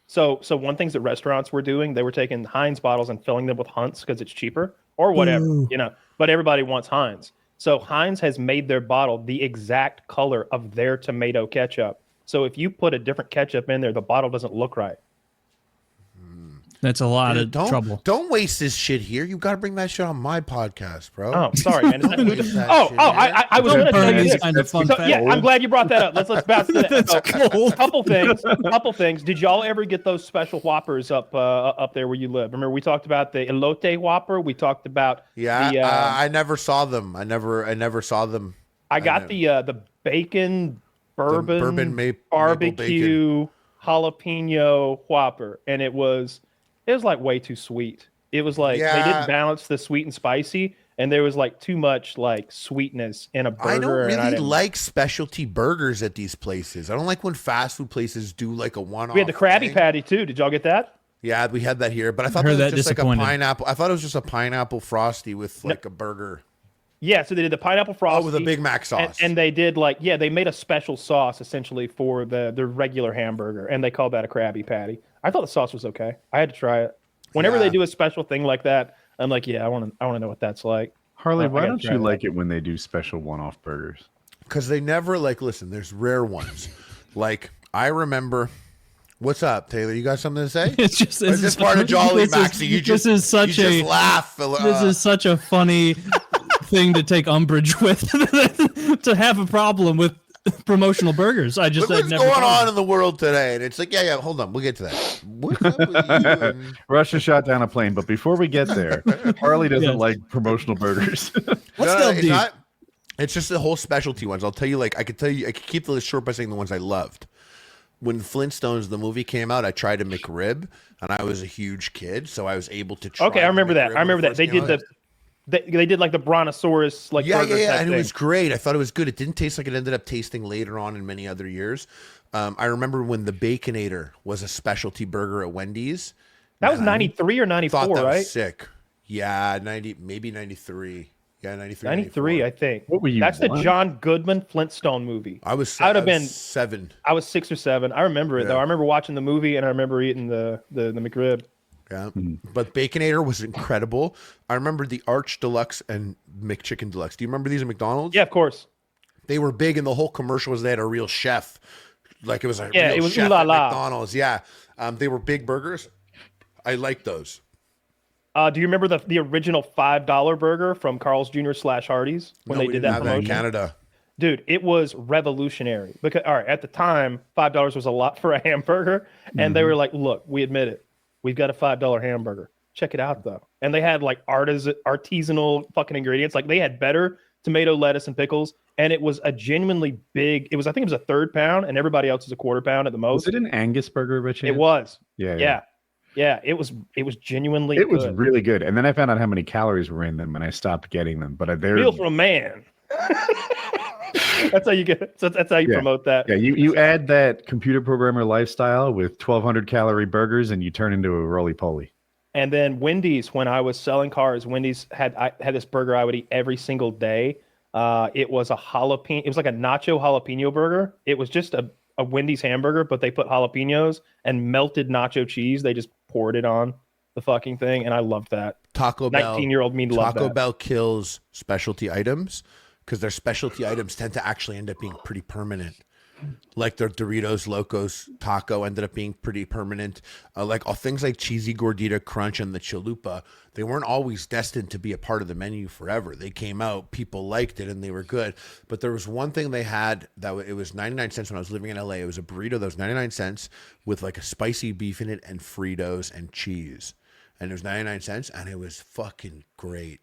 So one things that restaurants were doing, they were taking Heinz bottles and filling them with Hunt's because it's cheaper or whatever, you know. But everybody wants Heinz. So Heinz has made their bottle the exact color of their tomato ketchup. So if you put a different ketchup in there, the bottle doesn't look right. That's a lot of trouble. Don't waste this shit here. You got to bring that shit on my podcast, bro. Oh, sorry, man. I was going to tell you this. Kind of fun fact. Yeah, I'm glad you brought that up. Let's bounce to that. So, couple things. Did y'all ever get those special Whoppers up there where you live? Remember, we talked about the elote Whopper. We talked about I never saw them. I never saw them. I got the bacon bourbon barbecue jalapeno Whopper, and it was like way too sweet. It was like they didn't balance the sweet and spicy, and there was like too much like sweetness in a burger. I don't really like specialty burgers at these places. I don't like when fast food places do like a one-off. We had the Krabby Patty too. Did y'all get that? Yeah, we had that here, but I thought it was just like a pineapple. I thought it was just a pineapple frosty with like a burger. Yeah, so they did the pineapple frosty with a Big Mac sauce, and they did like they made a special sauce essentially for the regular hamburger, and they called that a Krabby Patty. I thought the sauce was okay. I had to try it. Whenever they do a special thing like that, I'm like, I want to know what that's like. Harley, why don't you like it when they do special one-off burgers? Because they never listen. There's rare ones. Like I remember. What's up, Taylor? You got something to say? It's just this part of Jolly Maxie. You just laugh. This is such a funny thing to take umbrage with. To have a problem with promotional burgers. I just what's going on in the world today, and it's like, hold on, we'll get to that. What's up with you? Russia shot down a plane, but before we get there, Harley doesn't like promotional burgers. What's still deep? It's just the whole specialty ones. I'll tell you, like, I could keep the list short by saying the ones I loved. When Flintstones, the movie came out, I tried a McRib, and I was a huge kid, so I was able to try. Okay, I remember that. They did like the brontosaurus, like yeah, burger type and thing. it was great. I thought it was good. It didn't taste like it ended up tasting later on in many other years. I remember when the Baconator was a specialty burger at Wendy's. That was 93 or 94, Thought that right? was sick. Yeah, 90, maybe 93. Yeah, 93. 93, 94. I think. What were you? That's the John Goodman Flintstone movie. I was 7. I was 6 or 7. I remember it though. I remember watching the movie and I remember eating the McRib. Yeah, but Baconator was incredible. I remember the Arch Deluxe and McChicken Deluxe. Do you remember these at McDonald's? Yeah, of course. They were big, and the whole commercial was they had a real chef. Like it was a it real was chef ooh la at la. McDonald's. Yeah, they were big burgers. I liked those. Do you remember the original $5 burger from Carl's Jr. / Hardee's when they did that promotion? In Canada. Dude, it was revolutionary because at the time, $5 was a lot for a hamburger, and they were like, "Look, we admit it, we've got a $5 hamburger. Check it out, though." And they had like artisanal fucking ingredients. Like they had better tomato, lettuce, and pickles, and it was a genuinely big. I think it was a 1/3 pound, and everybody else is a 1/4 pound at the most. Was it an Angus burger, Rich? It was. Yeah. Yeah, it was genuinely It was good. really good. And then I found out how many calories were in them and I stopped getting them. But they're Meal for a man. That's how you get. That's how you promote that. Yeah, you add that computer programmer lifestyle with 1,200 calorie burgers and you turn into a roly-poly. And then Wendy's, when I was selling cars, Wendy's had this burger I would eat every single day. It was a jalapeno. It was like a nacho jalapeno burger. It was just a Wendy's hamburger, but they put jalapenos and melted nacho cheese. They just poured it on the fucking thing, and I loved that. Taco Bell. 19-year-old me loved that. Taco Bell kills specialty items because their specialty items tend to actually end up being pretty permanent. Like their Doritos Locos Taco ended up being pretty permanent. Like all things like Cheesy Gordita Crunch and the Chalupa, they weren't always destined to be a part of the menu forever. They came out, people liked it, and they were good. But there was one thing they had that it was 99 cents when I was living in LA. It was a burrito that was 99 cents with like a spicy beef in it and Fritos and cheese. And it was 99 cents, and it was fucking great.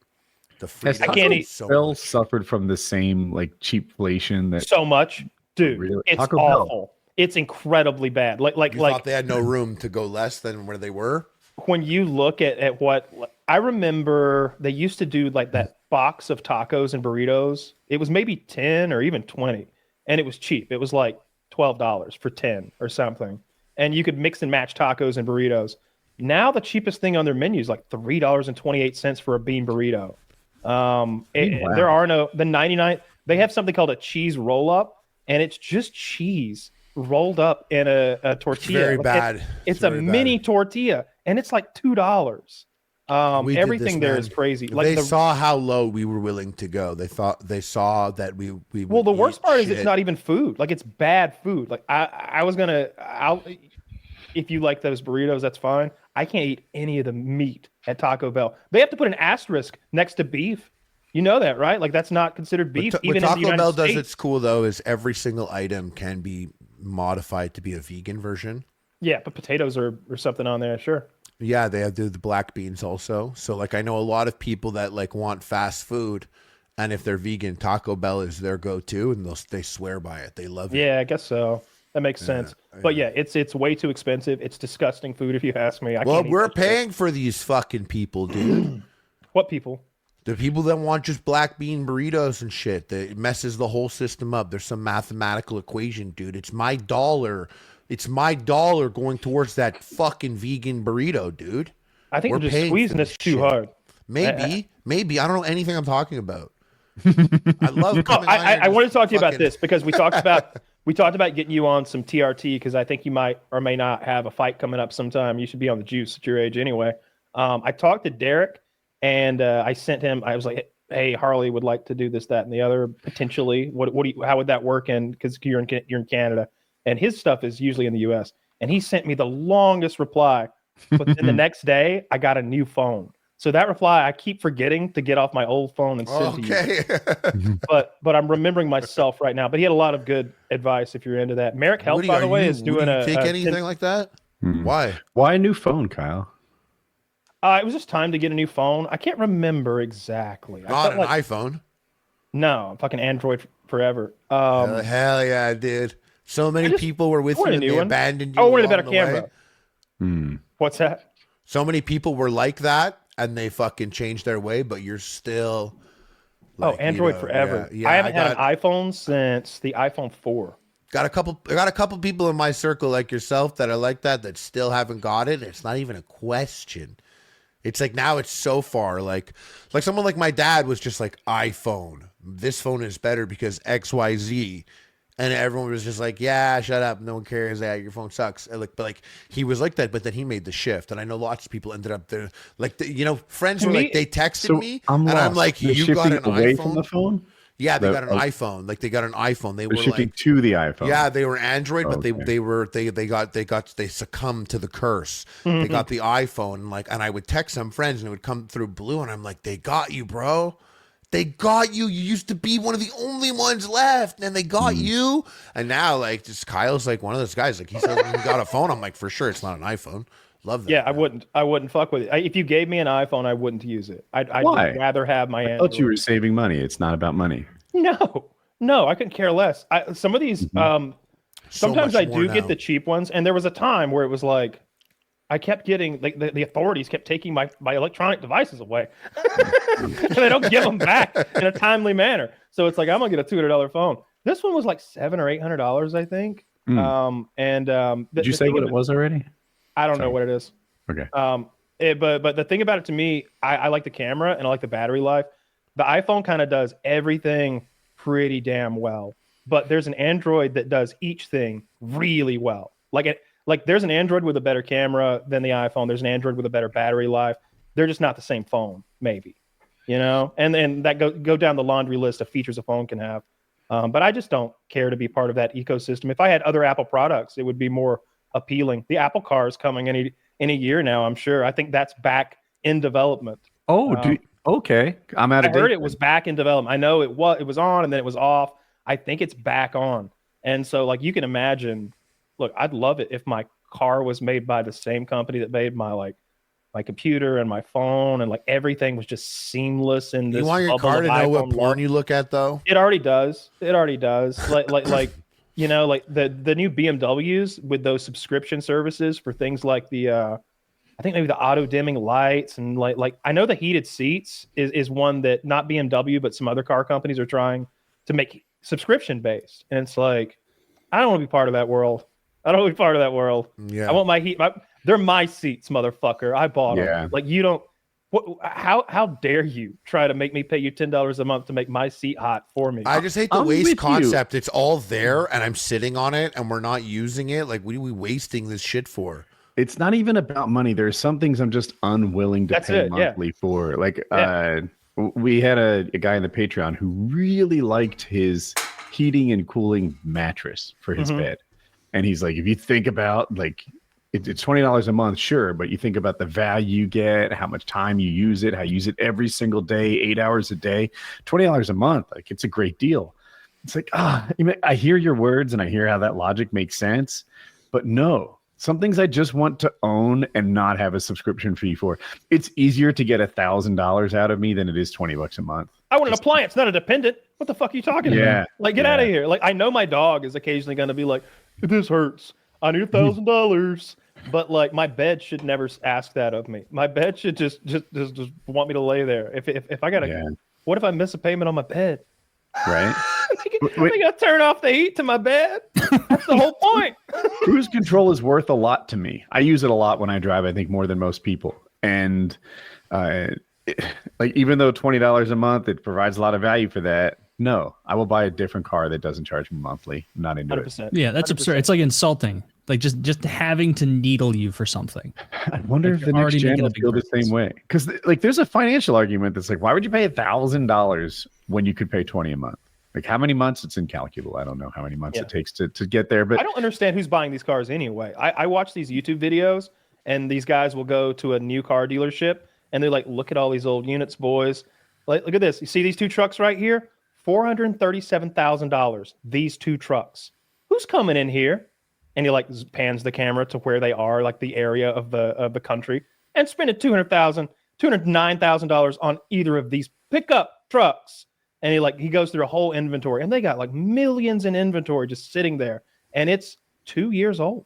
The Fritos I can't eat. Bell suffered from the same like cheapflation that So much. Dude, Really? it's Taco awful. Bell. It's incredibly bad. You thought they had no room to go less than where they were? When you look at what I remember, they used to do like that box of tacos and burritos. It was maybe 10 or even 20, and it was cheap. It was like $12 for 10 or something, and you could mix and match tacos and burritos. Now the cheapest thing on their menu is like $3.28 for a bean burrito. Wow. There are the 99. They have something called a cheese roll up. And it's just cheese rolled up in a tortilla. Very bad. It's a mini tortilla, and it's like $2. Everything there is crazy. Like they saw how low we were willing to go. They saw that we. Well, the worst part is it's not even food. Like it's bad food. Like if you like those burritos, that's fine. I can't eat any of the meat at Taco Bell. They have to put an asterisk next to beef. You know that, right? Like that's not considered beef. Even what in the Taco United Bell States. does it's cool though is every single item can be modified to be a vegan version. Yeah, but potatoes or something on there, sure. Yeah, they have the black beans also. So like I know a lot of people that like want fast food, and if they're vegan, Taco Bell is their go-to, and they swear by it. They love it. Yeah, I guess so. That makes sense. But yeah, it's way too expensive. It's disgusting food if you ask me. Well, we're paying for these fucking people, dude. What people? The people that want just black bean burritos and shit, that messes the whole system up. There's some mathematical equation, dude. It's my dollar. It's my dollar going towards that fucking vegan burrito, dude. I think we're just squeezing this too hard. Maybe. I don't know anything I'm talking about. I love. I want to talk to you about this because we talked about getting you on some TRT because I think you might or may not have a fight coming up sometime. You should be on the juice at your age anyway. I talked to Derek. And I sent him. I was like, "Hey, Harley would like to do this, that, and the other potentially. How would that work? And because you're in Canada, and his stuff is usually in the U.S. And he sent me the longest reply. But then the next day, I got a new phone. So that reply, I keep forgetting to get off my old phone and send to you. But I'm remembering myself right now. But he had a lot of good advice if you're into that. Merrick Health, by the way, is doing anything like that. Why? Why a new phone, Kyle? It was just time to get a new phone. I can't remember exactly. Not an iPhone. No, I'm fucking Android forever. Hell yeah, dude. So many people were with you and they abandoned you. Oh, wanted a better camera. What's that? So many people were like that and they fucking changed their way, but you're still like, Android forever. Yeah, I haven't had an iPhone since the iPhone 4. I got a couple people in my circle like yourself that are like that still haven't got it. It's not even a question. It's like now it's so far like someone like my dad was just like iPhone. This phone is better because XYZ. And everyone was just like, yeah, shut up. No one cares. Yeah, your phone sucks. But he was like that, but then he made the shift. And I know lots of people ended up there. Like, friends were like, they texted me. I'm like, they're you got an away iPhone? From the phone? Yeah, they got an iPhone. Like they got an iPhone. They were shifting like to the iPhone. Yeah, they were Android, but they succumbed to the curse. They got the iPhone, and I would text some friends and it would come through blue, and I'm like, they got you, bro. They got you. You used to be one of the only ones left, and they got you. And now, just Kyle's like one of those guys. Like he said, he got a phone. I'm like, for sure, it's not an iPhone. Love that. Yeah, I wouldn't fuck with it. If you gave me an iPhone, I wouldn't use it. I'd rather have my Android. I thought you were saving money. It's not about money. No, I couldn't care less. Some of these, sometimes I do get the cheap ones, and there was a time where it was like, I kept getting the authorities kept taking my electronic devices away, and they don't give them back in a timely manner. So it's like I'm gonna get a $200 phone. This one was like $700 or $800, I think. Did you say what it was already? I don't know what it is. Okay. But the thing about it to me, I like the camera and I like the battery life. The iPhone kind of does everything pretty damn well, but there's an Android that does each thing really well. Like there's an Android with a better camera than the iPhone. There's an Android with a better battery life. They're just not the same phone, maybe, and that go down the laundry list of features a phone can have. But I just don't care to be part of that ecosystem. If I had other Apple products, it would be more appealing. The Apple Car is coming in a year now, I'm sure. I think that's back in development. Okay. I'm out of date. I heard it was back in development. I know it was on and then it was off. I think it's back on. And so you can imagine, look, I'd love it if my car was made by the same company that made my computer and my phone, and everything was just seamless in this. You want your car to know what porn you look at though? It already does. Like the new BMWs with those subscription services for things like the I think maybe the auto dimming lights and I know the heated seats is one that not BMW but some other car companies are trying to make subscription based, and it's like I don't want to be part of that world. I don't want to be part of that world. Yeah, I want my heat. They're my seats, motherfucker. I bought them. You don't. How dare you try to make me pay you $10 a month to make my seat hot for me? I just hate the waste concept. It's all there, and I'm sitting on it, and we're not using it. What are we wasting this shit for? It's not even about money. There's some things I'm just unwilling to pay monthly for. We had a guy in the Patreon who really liked his heating and cooling mattress for his bed. And he's like, if you think about it's $20 a month, sure, but you think about the value you get, how much time you use it, how you use it every single day, 8 hours a day, $20 a month, it's a great deal. It's I hear your words and I hear how that logic makes sense, but no, some things I just want to own and not have a subscription fee for. It's easier to get $1,000 out of me than it is $20 a month. I want an appliance, not a dependent. What the fuck are you talking about? Get out of here. I know my dog is occasionally going to be like, this hurts. I need $1,000. But my bed should never ask that of me. My bed should just want me to lay there. If I gotta, what if I miss a payment on my bed? Right. I gotta turn off the heat to my bed. That's the whole point. Cruise control is worth a lot to me. I use it a lot when I drive. I think more than most people. And even though $20 a month, it provides a lot of value for that. No, I will buy a different car that doesn't charge me monthly. I'm not into 100%. it. Yeah, that's 100%. Absurd. It's insulting. Just having to needle you for something. I wonder if the next gen will feel the same way. Because there's a financial argument that's why would you pay $1,000 when you could pay $20 a month? How many months? It's incalculable. I don't know how many months it takes to get there. But I don't understand who's buying these cars anyway. I watch these YouTube videos, and these guys will go to a new car dealership, and they're like, look at all these old units, boys. Look at this. You see these two trucks right here? $437,000. These two trucks. Who's coming in here? And he pans the camera to where they are, the area of the country, and spending $209,000 on either of these pickup trucks. and he goes through a whole inventory, and they got like millions in inventory just sitting there, and it's 2 years old.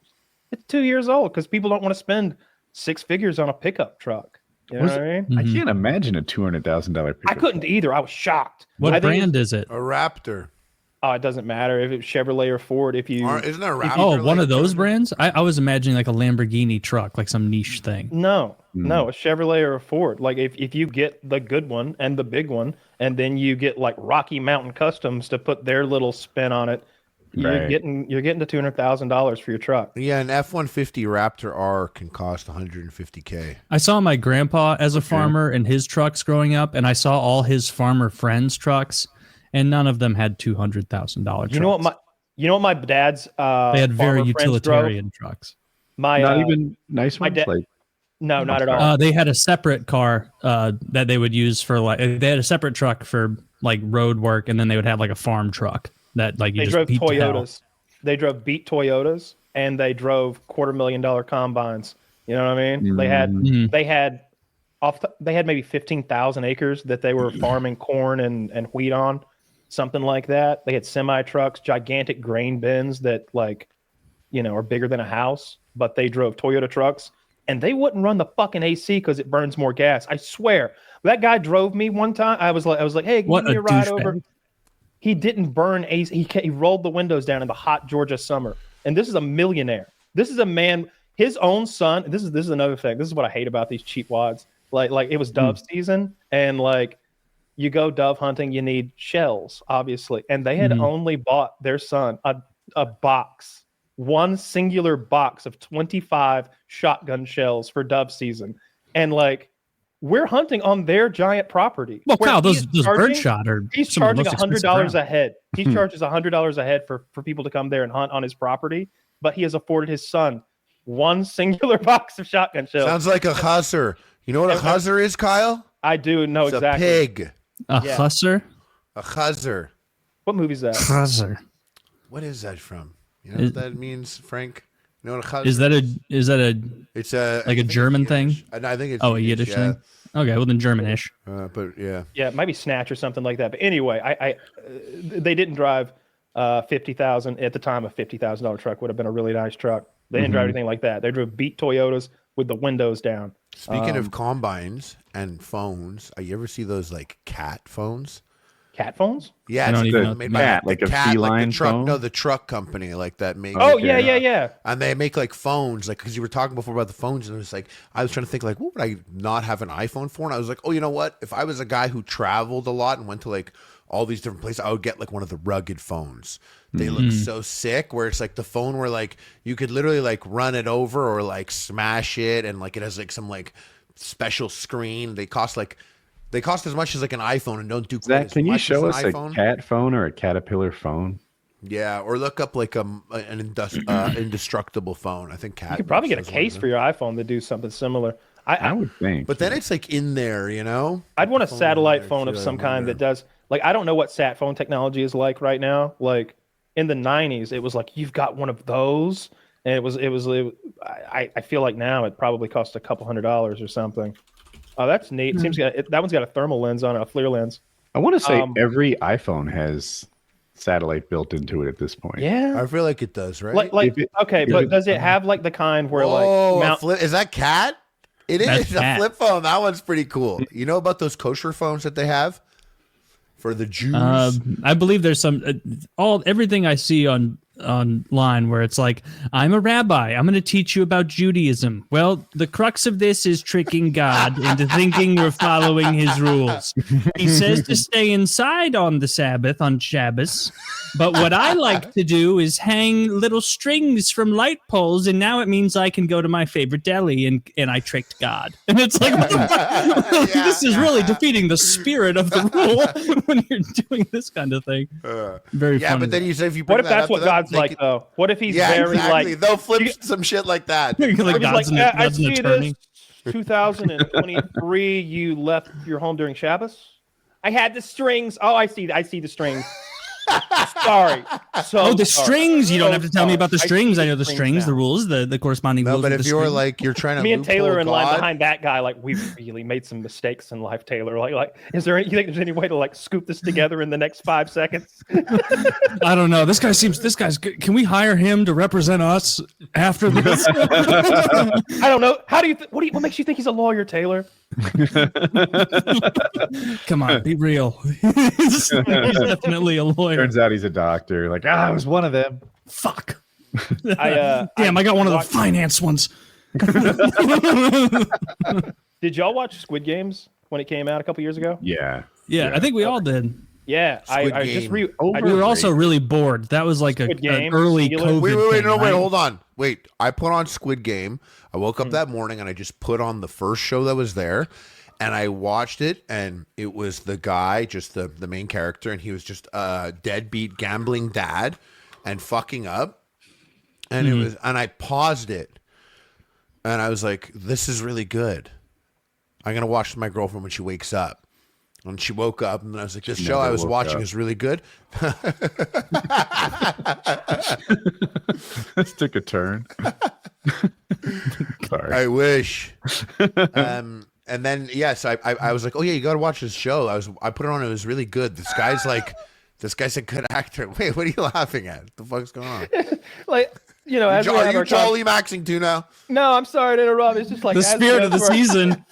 It's 2 years old because people don't want to spend 6 figures on a pickup truck. You know what I mean? I can't imagine a $200,000 pickup. I couldn't either. I was shocked. What brand is it? A Raptor. Oh, it doesn't matter if it's Chevrolet or Ford. If you Isn't there a Raptor? One of those brands? I was imagining like a Lamborghini truck, like some niche thing. No, a Chevrolet or a Ford. Like if you get the good one and the big one, and then you get like Rocky Mountain Customs to put their little spin on it, you're getting to $200,000 for your truck. Yeah, an F-150 Raptor R can cost $150K. I saw my grandpa as a farmer in his trucks growing up, and I saw all his farmer friends' trucks, and none of them had $200,000 trucks. You know what my dad's they had very utilitarian trucks. Not even nice ones. No, not at all. They had a separate car that they would use for they had a separate truck for like road work, and then they would have like a farm truck that like they drove Toyotas. They drove beat Toyotas, and they drove $250,000 combines. You know what I mean? They had maybe 15,000 acres that they were farming corn and wheat on, something like that. They had semi trucks, gigantic grain bins that are bigger than a house, but they drove Toyota trucks, and they wouldn't run the fucking AC because it burns more gas. I swear. That guy drove me one time. I was like, hey, give me a ride over. He didn't burn AC. He rolled the windows down in the hot Georgia summer. And this is a millionaire. This is a man, his own son. This is another thing. This is what I hate about these cheap wads. Like it was dove season, and like you go dove hunting, you need shells, obviously. And they had only bought their son a box, one singular box of 25 shotgun shells for dove season. And like, we're hunting on their giant property. Well, Kyle, those birdshot are. He's charging $100 a head. He charges $100 a head for people to come there and hunt on his property. But he has afforded his son one singular box of shotgun shells. Sounds like a husser. You know what a huzzer is, Kyle? I do know it's exactly. A pig. A husser? A huzzer. What movie is that? Huzzer. What is that from? You know what that means, Frank? You know what a huzzer is that a? It's like a German thing. I think it's a Yiddish thing. Okay, well then Germanish. But yeah, it might be Snatch or something like that. But anyway, they didn't drive 50,000 at the time. A $50,000 truck would have been a really nice truck. They didn't drive anything like that. They drove beat Toyotas with the windows down. Speaking of combines and phones, you ever see those like cat phones? Cat phones? Yeah, it's like a feline truck. phone? No, the truck company like that makes. Oh yeah. And they make like phones, like because you were talking before about the phones, and it was like I was trying to think like, what would I not have an iPhone for? And I was like, oh, you know what? If I was a guy who traveled a lot and went to like all these different places, I would get like one of the rugged phones. They look so sick, where it's like the phone where like you could literally like run it over or like smash it, and like it has like some like special screen. They cost as much as like an iPhone and don't do quite Zach, as can you much show as us an a iPhone. cat phone or a caterpillar phone? Yeah, or look up like an indestructible phone. I think cat. You could probably get a case for your iPhone to do something similar. I would think. But then it's like in there, you know? I'd want a satellite phone of some kind that does, like, I don't know what sat phone technology is like right now. Like in the 90s, it was like, you've got one of those. And I feel like now it probably costs a couple $100 or something. Oh, that's neat. Seems that one's got a thermal lens on it, a FLIR lens. I want to say every iPhone has satellite built into it at this point. Yeah. I feel like it does, right? But does it have like the kind where is that cat? It is. It's a flip phone. That one's pretty cool. You know about those kosher phones that they have for the Jews? I believe there's some everything I see online where it's like, I'm a rabbi, I'm going to teach you about Judaism. Well, the crux of this is tricking God into thinking you're following his rules. He says to stay inside on the Sabbath, on Shabbos, but what I like to do is hang little strings from light poles, and now it means I can go to my favorite deli, and I tricked God. And it's like, this is really defeating the spirit of the rule when you're doing this kind of thing. Very funny. But then you say if you what if that's what God's like, though? What if he's very like... They'll flip some shit like that. Like God's I see this 2023, you left your home during Shabbos? I had the strings. Oh, I see the strings. sorry. So the sorry. strings. You don't So have to tell me about the sorry. strings. I know the strings strings, now. the rules, the corresponding No, rules. but with if the you're string. like you're trying to Me and Taylor are in line God, behind that guy. Like, we've really made some mistakes in life, Taylor. Like, you think there's any way to like scoop this together in the next 5 seconds? I don't know. This guy's good. Can we hire him to represent us after this? I don't know. How do you? What makes you think he's a lawyer, Taylor? Come on, be real. He's definitely a lawyer. Turns out he's a doctor. Like, I was one of them. Fuck. I got one of the watched- finance ones. Did y'all watch Squid Games when it came out a couple years ago? Yeah. Yeah, I think we all did. Yeah, Squid I just Game. We were also really bored. That was like an Squid Game, early Singular. COVID wait, thing, no, wait, right? hold on. Wait, I put on Squid Game. I woke up that morning and I just put on the first show that was there. And I watched it, and it was the guy, just the main character, and he was just a deadbeat gambling dad and fucking up. And it was, and I paused it, and I was like, "This is really good. I'm gonna watch with my girlfriend when she wakes up." And she woke up, and I was like, "This show I was watching is really good." This took a turn. Sorry. I wish. And then yes, I was like, oh yeah, you got to watch this show. I put it on. It was really good. This guy's a good actor. Wait, what are you laughing at? What the fuck's going on? Like, you know, as we Are have you our Jolly Maxing too now? No, I'm sorry to interrupt. It's just like The as we spirit go of the through our- season.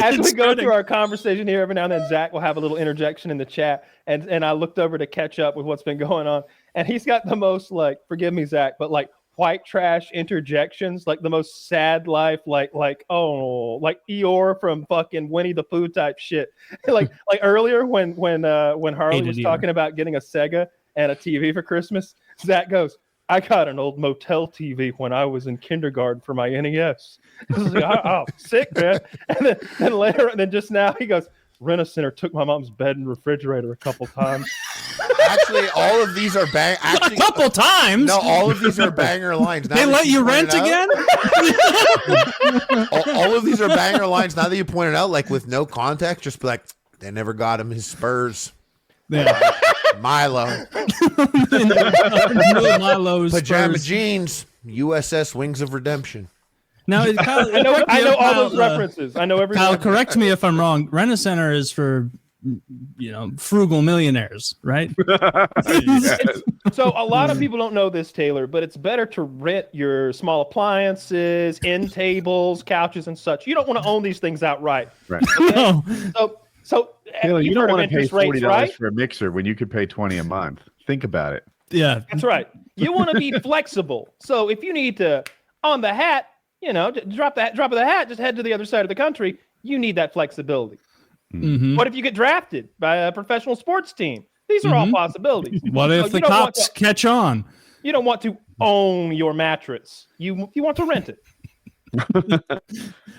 As we go through our conversation here, every now and then Zach will have a little interjection in the chat, and I looked over to catch up with what's been going on, and he's got the most, like, forgive me, Zach, but like white trash interjections, like the most sad life, like Eeyore from fucking Winnie the Pooh type shit. like earlier when Harley was talking about getting a Sega and a TV for Christmas, Zach goes, I got an old motel TV when I was in kindergarten for my NES. I was like, oh, sick, man. And then just now he goes, Rent-A-Center took my mom's bed and refrigerator a couple times. Actually, all of these are A couple times. No, all of these are banger lines. Now They that let you rent pointed again? all of these are banger lines. Now that you pointed out, like with no context, just be like, they never got him his Spurs. Yeah. Milo. Milo's Pajama Spurs. jeans. USS Wings of Redemption. Now, Kyle, I know all those references. I know every Kyle, reference. correct me if I'm wrong. Rent-A-Center is for, frugal millionaires, right? So a lot of people don't know this, Taylor, but it's better to rent your small appliances, end tables, couches, and such. You don't want to own these things outright. Right. No. So Taylor, you you've don't heard of want to pay interest rates, $40 right? for a mixer when you could pay $20 a month. Think about it. Yeah. That's right. You want to be flexible. So if you need to, on the hat, drop of the hat, just head to the other side of the country. You need that flexibility. Mhm. What if you get drafted by a professional sports team? These are all possibilities. What if the cops catch on? You don't want to own your mattress. You want to rent it.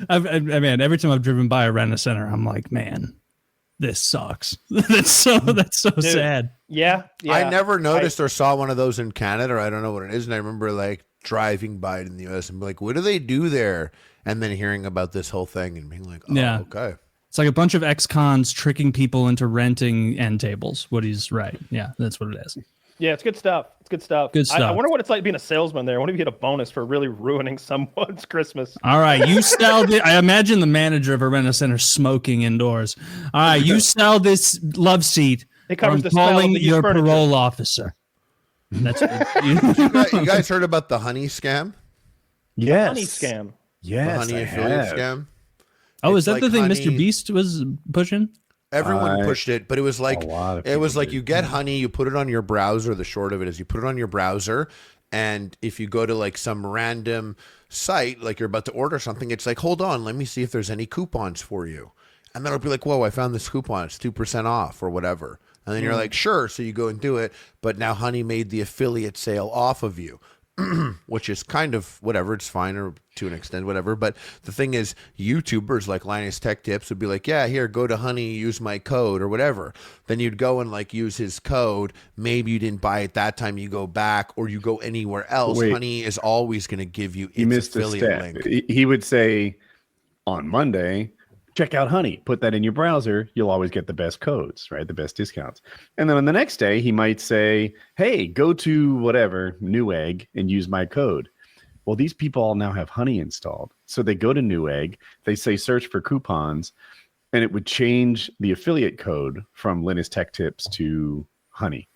I mean, every time I've driven by a Rent-A-Center, I'm like, man, this sucks. that's so sad. Yeah. I never noticed or saw one of those in Canada, or I don't know what it is. And I remember like driving by it in the US and be like, what do they do there? And then hearing about this whole thing and being like, oh, Yeah. okay. It's like a bunch of ex-cons tricking people into renting end tables. Woody's right. Yeah, that's what it is. Yeah, it's good stuff. Good I stuff. wonder what it's like being a salesman there. I wonder if you get a bonus for really ruining someone's Christmas. All right, you sell the. I imagine the manager of a Rent-A-Center smoking indoors. All right, you sell this love seat. It covers from the smell of calling the used your furniture. parole officer. That's You guys heard about the honey scam? Yes. Honey scam. Yes. The honey I affiliate have. scam? Oh, It's is that like the thing honey- Mr. Beast was pushing? Everyone pushed it, but it was like A lot of it was people like did. you get honey, you put it on your browser. The short of it is you put it on your browser, and if you go to like some random site, like you're about to order something, it's like, hold on, let me see if there's any coupons for you. And then it'll be like, whoa, I found this coupon, it's 2% off or whatever. And then you're like, sure, so you go and do it, but now honey made the affiliate sale off of you. Which is kind of whatever, it's fine, or to an extent, whatever. But the thing is, YouTubers like Linus Tech Tips would be like, yeah, here, go to Honey, use my code or whatever. Then you'd go and like use his code. Maybe you didn't buy it that time, you go back or you go anywhere else. Wait. Honey is always going to give you You its missed a affiliate step. link. He would say on Monday, check out honey, put that in your browser. You'll always get the best codes, right? The best discounts. And then on the next day, he might say, hey, go to whatever, Newegg, and use my code. Well, these people all now have honey installed. So they go to Newegg, they say search for coupons, and it would change the affiliate code from Linus Tech Tips to honey.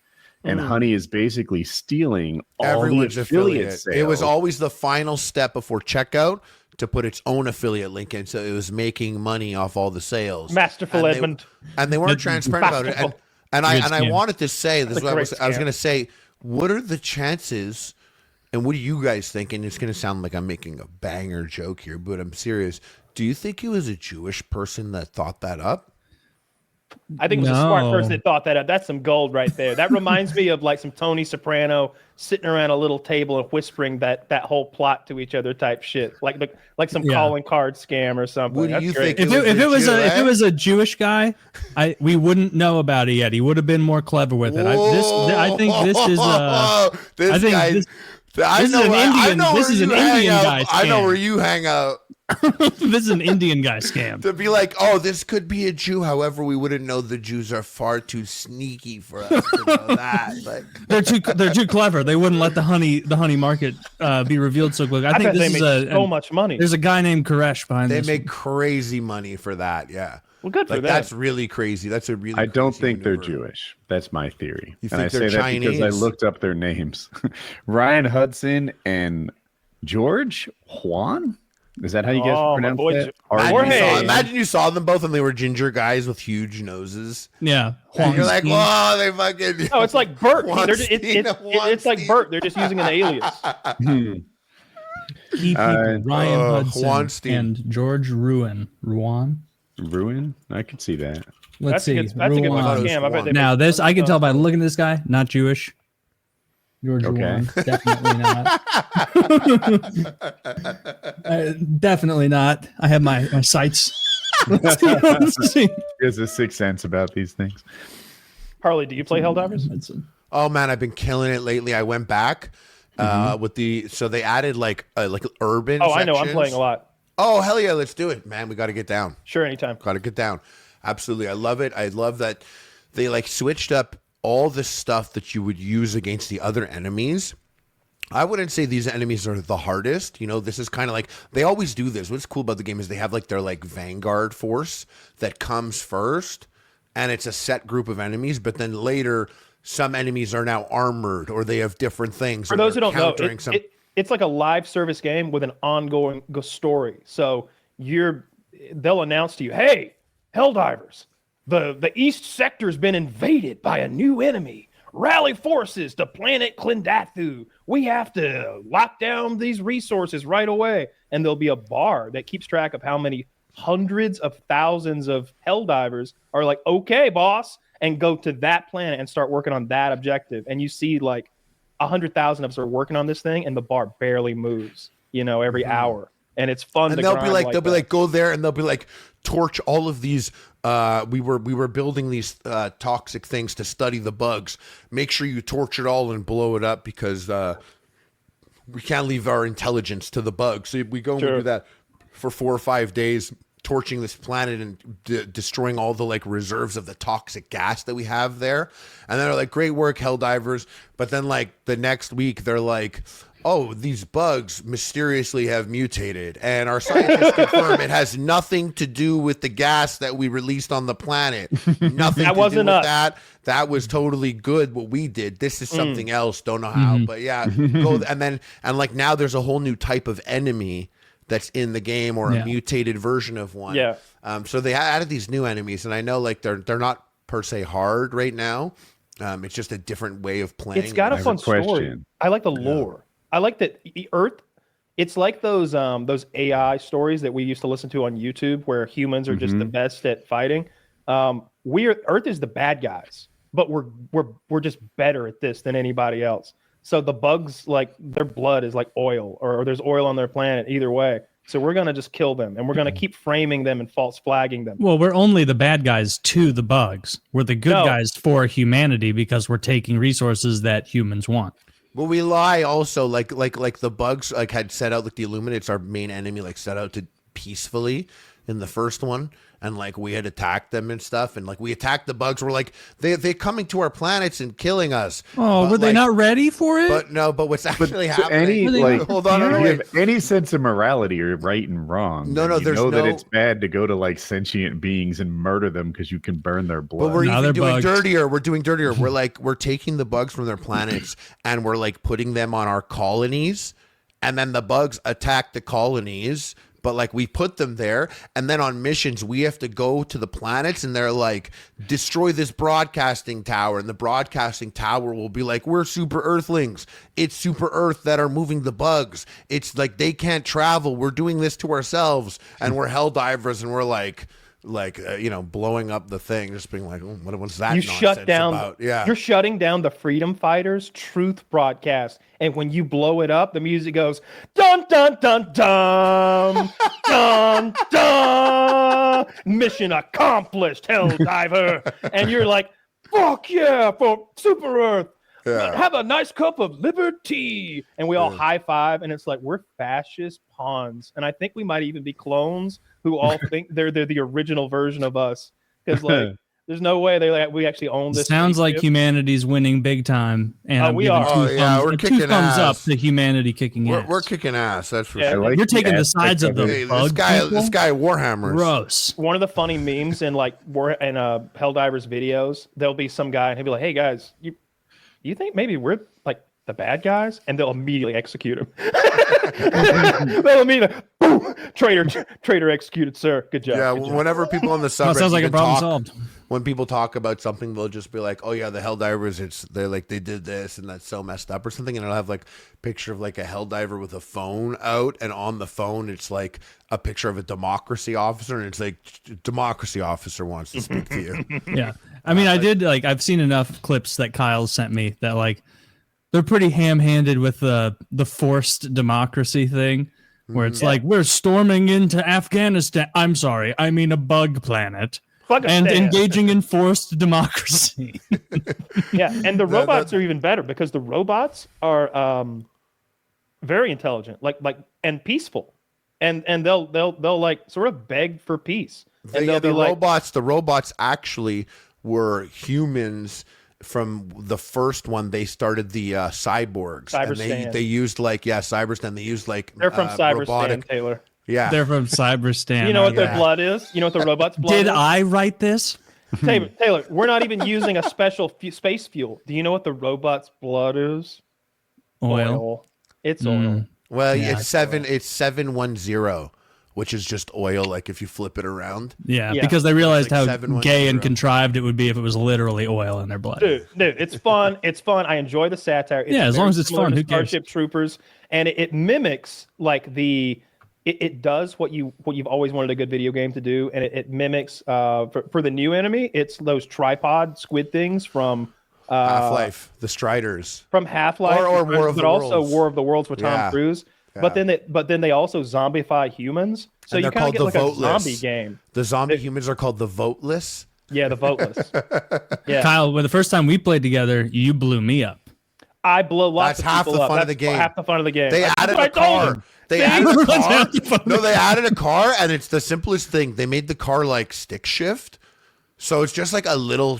And honey is basically stealing all Everyone's the affiliate sales. It was always the final step before checkout to put its own affiliate link in, so it was making money off all the sales. Masterful, Edmund. And they weren't transparent about it. And I wanted to say, this is what I was going to say, what are the chances, and what do you guys think, and it's going to sound like I'm making a banger joke here, but I'm serious. Do you think it was a Jewish person that thought that up? I think it was a smart person that thought that up. That's some gold right there. That reminds me of like some Tony Soprano sitting around a little table and whispering that whole plot to each other type shit, like some calling card scam or something. What do you think? If it was a Jewish guy, we wouldn't know about it yet. He would have been more clever with it. I think this is an Indian guy scam. I know where you hang out. This is an Indian guy scam. To be like, oh, this could be a Jew. However, we wouldn't know the Jews are far too sneaky for us to know that. But they're too clever. They wouldn't let the honey market be revealed so quick. I think this is so much money. There's a guy named Koresh behind this. They make crazy money for that. Yeah. Well, good for them. That's really crazy. That's a really. I don't think they're Jewish. That's my theory. You and think they're Chinese? That because I looked up their names. Ryan Hudson and George Juan. Is that how you guys pronounce that? Imagine you saw them both and they were ginger guys with huge noses. Yeah. And you're like, whoa, they fucking. No, it's like Bert. It's like Bert. They're just using an alias. Key people, Ryan Hudson and George Ruin. I could see that. Let's see. That's a good one. Scam. I bet now this, I can tell by looking at this guy, not Jewish. George Ruin, definitely not. Definitely not. I have my sights. Let's see. He has a sixth sense about these things. Harley, do you play Helldivers? Oh man, I've been killing it lately. I went back so they added like urban. Oh, I know. I'm playing a lot. Oh hell yeah, let's do it, man. We got to get down. Sure, anytime. Got to get down. Absolutely, I love it. I love that they like switched up all the stuff that you would use against the other enemies. I wouldn't say these enemies are the hardest. You know, this is kind of like, they always do this. What's cool about the game is they have like their like vanguard force that comes first, and it's a set group of enemies, but then later some enemies are now armored or they have different things. For those who don't know, it's like a live service game with an ongoing story. So they'll announce to you, hey, Helldivers, the east sector's been invaded by a new enemy. Rally forces to planet Klindathu. We have to lock down these resources right away. And there'll be a bar that keeps track of how many hundreds of thousands of Helldivers are like, okay, boss, and go to that planet and start working on that objective. And you see like 100,000 of us are working on this thing, and the bar barely moves, every hour. And it's fun. And they'll be like, go there, and they'll be like, torch all of these. We were building these toxic things to study the bugs. Make sure you torch it all and blow it up because we can't leave our intelligence to the bugs. So we go and we do that for 4 or 5 days, torching this planet and destroying all the like reserves of the toxic gas that we have there. And then they're like, great work, Helldivers. But then like the next week, they're like, oh, these bugs mysteriously have mutated, and our scientists confirm it has nothing to do with the gas that we released on the planet. Nothing that wasn't do with us. that. That was totally good what we did. This is something else. Don't know how, but yeah. Go and like now there's a whole new type of enemy that's in the game, or a mutated version of one. Yeah. So they added these new enemies, and I know like they're not per se hard right now. It's just a different way of playing. It's got a fun story. I like the lore. I like that Earth. It's like those AI stories that we used to listen to on YouTube, where humans are just the best at fighting. Earth is the bad guys, but we're just better at this than anybody else. So the bugs, like their blood is like oil, or there's oil on their planet. Either way, so we're gonna just kill them, and we're gonna keep framing them and false flagging them. Well, we're only the bad guys to the bugs. We're the good guys for humanity because we're taking resources that humans want. Well, we lie also, like the bugs like had set out, like the Illuminates, our main enemy, like set out to peacefully in the first one, and like we had attacked them and stuff, and like we attacked the bugs. We're like they're coming to our planets and killing us. Oh, were they not ready for it? But what's actually happening? Hold on, do you have any sense of morality or right and wrong? No, there's that it's bad to go to like sentient beings and murder them because you can burn their blood. But we're even doing dirtier. We're doing dirtier. We're taking the bugs from their planets and we're like putting them on our colonies, and then the bugs attack the colonies. But like we put them there, and then on missions we have to go to the planets, and they're like, destroy this broadcasting tower, and the broadcasting tower will be like, we're super earthlings. It's super Earth that are moving the bugs. It's like they can't travel. We're doing this to ourselves, and we're Helldivers, and we're like blowing up the thing, just being like, what's that? You shut down. About? Yeah, you're shutting down the Freedom Fighters truth broadcast, and when you blow it up, the music goes dun dun dun dun dun dun. Mission accomplished, Helldiver, and you're like, fuck yeah, for Super Earth. Yeah. Have a nice cup of liberty, and we all high five, and it's like we're fascist pawns, and I think we might even be clones who all think they're the original version of us, because like there's no way we actually own this. Sounds like humanity's winning big time, and we are. We're kicking two thumbs ass. up to humanity kicking ass. We're kicking ass. That's for sure. Like you're taking the sides of the this guy Warhammers. Gross. One of the funny memes in like Helldivers videos, there'll be some guy and he'll be like, "Hey guys, you think maybe we're like the bad guys?" And they'll immediately execute him. They'll immediately, boom, traitor executed, sir. Good job. Yeah, good job. whenever people on the subreddit sounds like a problem solved. When people talk about something, they'll just be like, "Oh yeah, the Helldivers. They did this, and that's so messed up," or something, and it'll have like a picture of like a Helldiver with a phone out, and on the phone it's like a picture of a democracy officer, and it's like, democracy officer wants to speak to you. Yeah. I mean, I've seen enough clips that Kyle sent me that like they're pretty ham-handed with the forced democracy thing, where it's like, we're storming into Afghanistan. I'm sorry, I mean a bug planet. And engaging in forced democracy. Yeah, and the robots are even better because the robots are very intelligent, like and peaceful, and they'll like sort of beg for peace. And the robots actually were humans from the first one. They started the cyborgs, and they used like Cyberstan. They used like they're from Cyberstan, Taylor. Yeah, they're from Cyberstan. You know what their blood is? You know what the robot's blood is? Did I write this? Taylor, we're not even using a special space fuel. Do you know what the robot's blood is? Oil. It's oil. Well, it's 710, which is just oil. Like if you flip it around. Yeah, because they realized how gay and contrived it would be if it was literally oil in their blood. Dude, it's fun. It's fun. I enjoy the satire. It's as long as it's fun. Who cares? Starship Troopers, and it mimics like the. It does what you've always wanted a good video game to do, and it mimics for the new enemy. It's those tripod squid things from Half-Life, the Striders from Half-Life, or War of the Worlds. But also War of the Worlds with Tom Cruise. Yeah. But then they also zombify humans, so you kind of get like a zombie game. The zombie humans are called the voteless. Yeah, the voteless. Yeah, Kyle, when the first time we played together, you blew me up. I blow lots of people up. That's half the fun of the game. Half the fun of the game. They added a car. They added a car. No, they added a car, and it's the simplest thing. They made the car like stick shift, so it's just like a little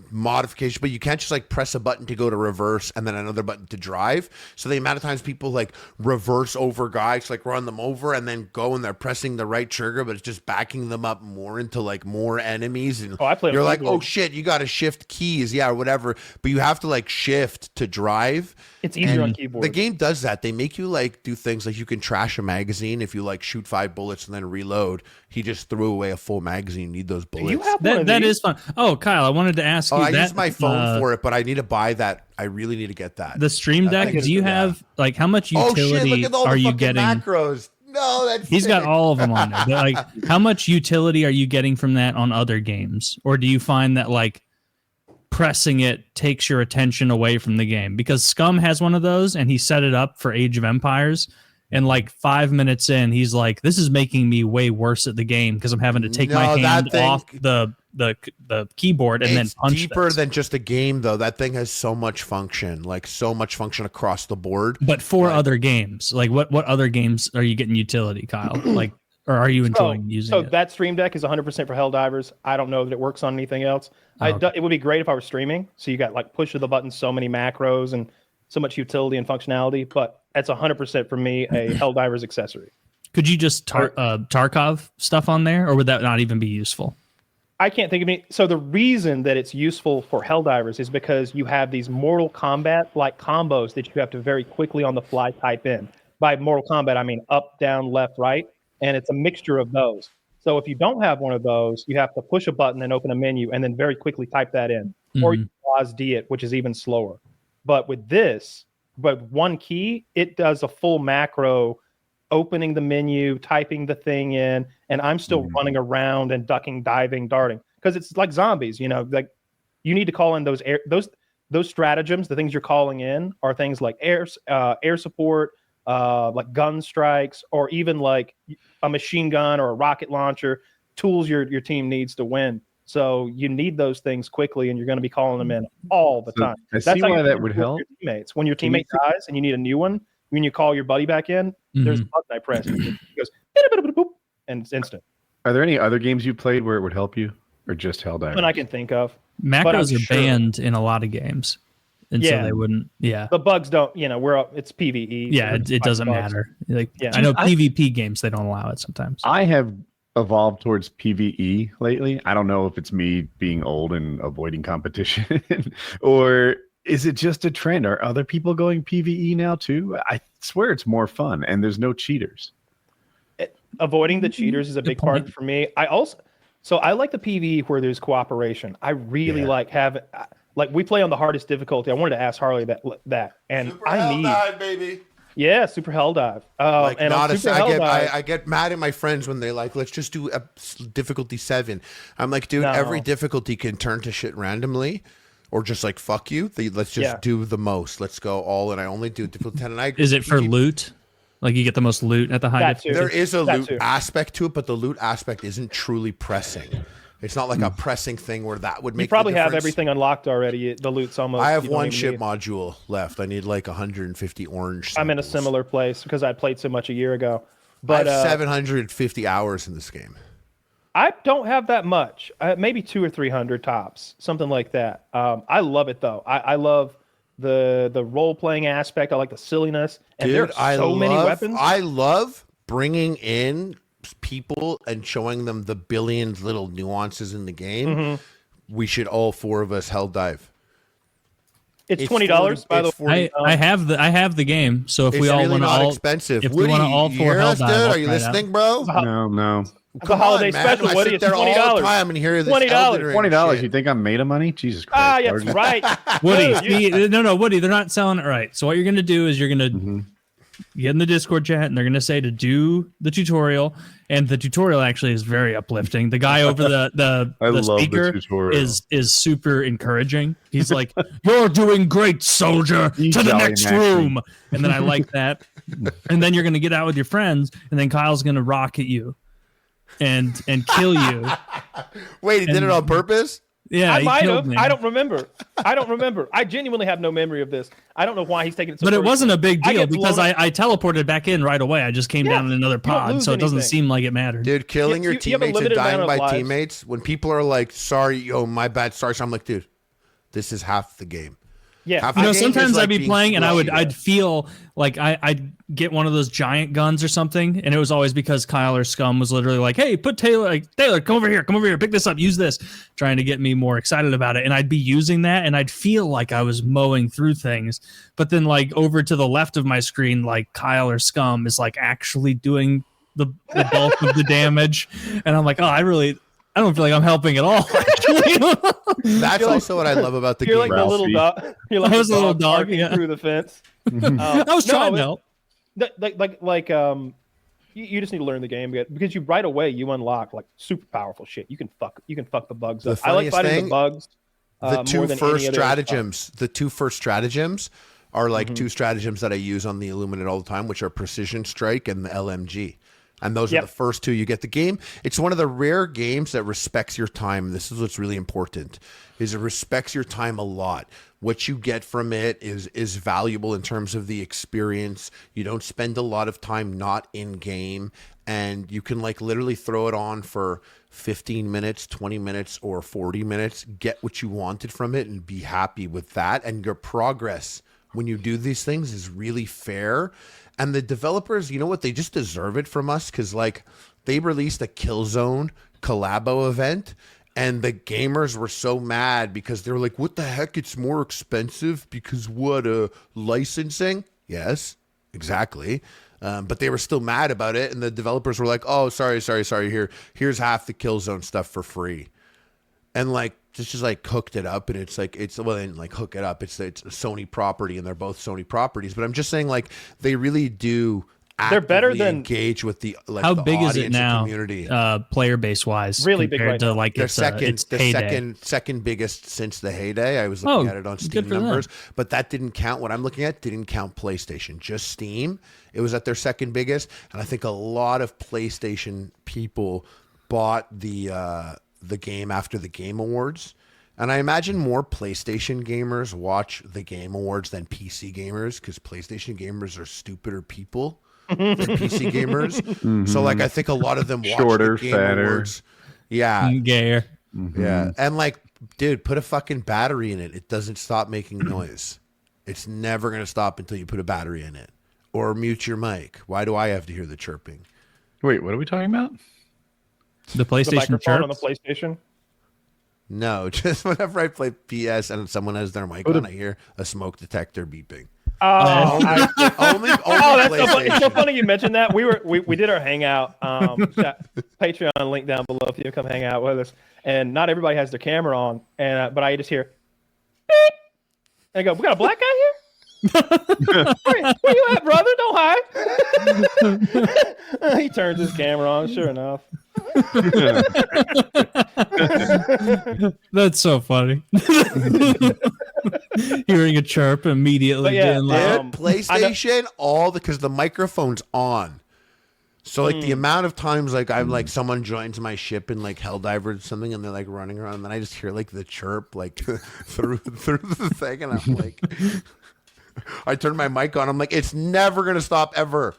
modification, but you can't just like press a button to go to reverse and then another button to drive. So the amount of times people like reverse over guys, like run them over and then go, and they're pressing the right trigger, but it's just backing them up more into like more enemies. And you're like, oh shit, you got to shift keys, or whatever, but you have to like shift to drive. It's easier on keyboard. The game does that. They make you like do things like you can trash a magazine if you like shoot 5 bullets and then reload. He just threw away a full magazine. You need those bullets. You have that is fun. Oh, Kyle, I wanted to ask you. I use my phone for it, but I need to buy that. I really need to get that. The Stream Deck. Do you have like how much utility are you getting? Macros. No, he's got all of them on there. But, like, how much utility are you getting from that on other games, or do you find that like pressing it takes your attention away from the game? Because Scum has one of those, and he set it up for Age of Empires. And like 5 minutes in, he's like, "This is making me way worse at the game because I'm having to take my hand off the keyboard and then punch." It's deeper than just a game, though. That thing has so much function, across the board. But for other games, like what other games are you getting utility, Kyle? Like or are you enjoying using so it? that Stream Deck is 100% for Helldivers. I don't know that it works on anything else. It would be great if I were streaming. So you got like push of the button, so many macros and so much utility and functionality. But that's 100% for me a Helldivers accessory. Could you just Tarkov stuff on there, or would that not even be useful? I can't think of any. So the reason that it's useful for Helldivers is because you have these Mortal Kombat like combos that you have to very quickly on the fly type in. By Mortal Kombat, I mean up, down, left, right, and it's a mixture of those. So if you don't have one of those, you have to push a button and open a menu and then very quickly type that in, or you pause D it, which is even slower. But with this, one key, it does a full macro, opening the menu, typing the thing in, and I'm still running around and ducking, diving, darting, because it's like zombies. You know, like you need to call in those stratagems. The things you're calling in are things like air support, like gun strikes, or even like a machine gun or a rocket launcher, tools your team needs to win. So you need those things quickly, and you're going to be calling them in all the time. I see why that would help. Your teammates. When your teammate dies and you need a new one, when you call your buddy back in, there's a button I press. And it goes, and it's instant. Are there any other games you played where it would help you, or just Helldivers? One I can think of. Macros are banned in a lot of games, and so they wouldn't. Yeah, the bugs don't. You know, it's PVE. Yeah, it doesn't matter. Like I know PvP games they don't allow it sometimes. I have evolved towards PvE lately. I don't know if it's me being old and avoiding competition, or is it just a trend? Are other people going PvE now too? I swear it's more fun, and there's no cheaters. Avoiding the cheaters is a big part for me. I like the PvE where there's cooperation. I really like we play on the hardest difficulty. I wanted to ask Harley that, and Super I need Helldive, baby. Yeah, Super Helldive. And I get mad at my friends when they like, let's just do a difficulty 7. I'm like, dude, every difficulty can turn to shit randomly, or just like fuck you. Let's just do the most. Let's go all in. I only do difficulty 10, and is it for loot? Like you get the most loot at the high difficulty? There is a loot aspect to it, but the loot aspect isn't truly pressing. It's not like a pressing thing where that would make. You probably have everything unlocked already. The loot's almost. I have one ship module left. I need like 150 orange. Samples. I'm in a similar place because I played so much a year ago. But I have 750 hours in this game. I don't have that much. Maybe 200 or 300 tops, something like that. I love it though. I love the role playing aspect. I like the silliness. And there are so many weapons. I love bringing in people and showing them the billions little nuances in the game. We should all 4 of us Helldive. It's $20 by the way. I have the game. So if we all want to all expensive. If we want to all 4 Helldive, are you listening, bro? No. It's a holiday special. Woody, it's $20. All the time and hear this $20. You think I'm made of money? Jesus Christ! Yeah, that's right. Woody, no, Woody. They're not selling it right. So what you're gonna do is you're gonna get in the Discord chat, and they're gonna say to do the tutorial, and the tutorial actually is very uplifting. The guy over the speaker is super encouraging. He's like, "You're doing great, soldier. To the next room." And then I like that. And then you're gonna get out with your friends, and then Kyle's gonna rocket you and kill you. Wait, he did it on purpose? Yeah, I might have. I don't remember. I genuinely have no memory of this. I don't know why he's taking it so But it personally. wasn't a big deal because I teleported back in right away. I just came down in another pod, so it doesn't seem like it mattered. Dude, killing your teammates and dying by teammates, when people are like, sorry, yo, my bad, sorry. So I'm like, dude, this is half the game. Yeah, sometimes I'd be playing and I'd feel like I'd get one of those giant guns or something, and it was always because Kyle or Scum was literally like, "Hey, Taylor, come over here, pick this up, use this," trying to get me more excited about it. And I'd be using that, and I'd feel like I was mowing through things. But then, like over to the left of my screen, like Kyle or Scum is like actually doing the bulk of the damage, and I'm like, I don't feel like I'm helping at all. That's also what I love about the game. You're like the little dog. You're like I was a little dog through the fence. I was trying to help. You just need to learn the game because you right away you unlock like super powerful shit. You can fuck the bugs up. I like fighting the bugs. The two first stratagems are like 2 stratagems that I use on the Illuminate all the time, which are Precision Strike and the LMG. And those are the first 2 you get the game. It's one of the rare games that respects your time. This is what's really important, is it respects your time a lot. What you get from it is valuable in terms of the experience. You don't spend a lot of time not in game. and you can like literally throw it on for 15 minutes, 20 minutes, or 40 minutes, get what you wanted from it and be happy with that. And your progress when you do these things is really fair. And the developers, you know what? They just deserve it from us, because like they released a Killzone collabo event, and the gamers were so mad because they were like, what the heck? It's more expensive because what, licensing? Yes, exactly. But they were still mad about it, and the developers were like, "Oh, sorry. Here's half the Killzone stuff for free," and like just like hooked it up, and it's like they didn't like hook it up. It's a Sony property, and they're both Sony properties. But I'm just saying, like they really do. They're better than engage with the like. How the big is it now? Community. Player base wise, really big right to now. like They're heyday. second biggest since the heyday. I was looking at it on Steam numbers, but that didn't count. What I'm looking at didn't count PlayStation, just Steam. It was at their second biggest, and I think a lot of PlayStation people bought the game after the Game Awards. And I imagine more PlayStation gamers watch the Game Awards than PC gamers, because PlayStation gamers are stupider people than PC gamers. Mm-hmm. So like I think a lot of them watch Shorter, the Game fatter. Awards. Yeah. Gayer. Mm-hmm. Yeah. And like, dude, put a fucking battery in it. It doesn't stop making noise. It's never going to stop until you put a battery in it. Or mute your mic. Why do I have to hear the chirping? Wait, what are we talking about? The PlayStation The microphone on the chirps? PlayStation. No, just whenever I play PS and someone has their mic on, I hear a smoke detector beeping. Oh, Only that's so funny. It's so PlayStation. funny you mentioned that. We did our hangout. Patreon link down below if you come hang out with us. And not everybody has their camera on. And but I just hear beep, and I go, "We got a black guy here? where you at, brother? Don't hide." He turns his camera on. Sure enough. That's so funny. Hearing a chirp immediately. But yeah, being like, PlayStation, because the microphone's on. So like the amount of times like I'm like someone joins my ship in like Helldivers or something, and they're like running around, and then I just hear like the chirp like through the thing, and I'm like, I turn my mic on. I'm like, it's never gonna stop ever.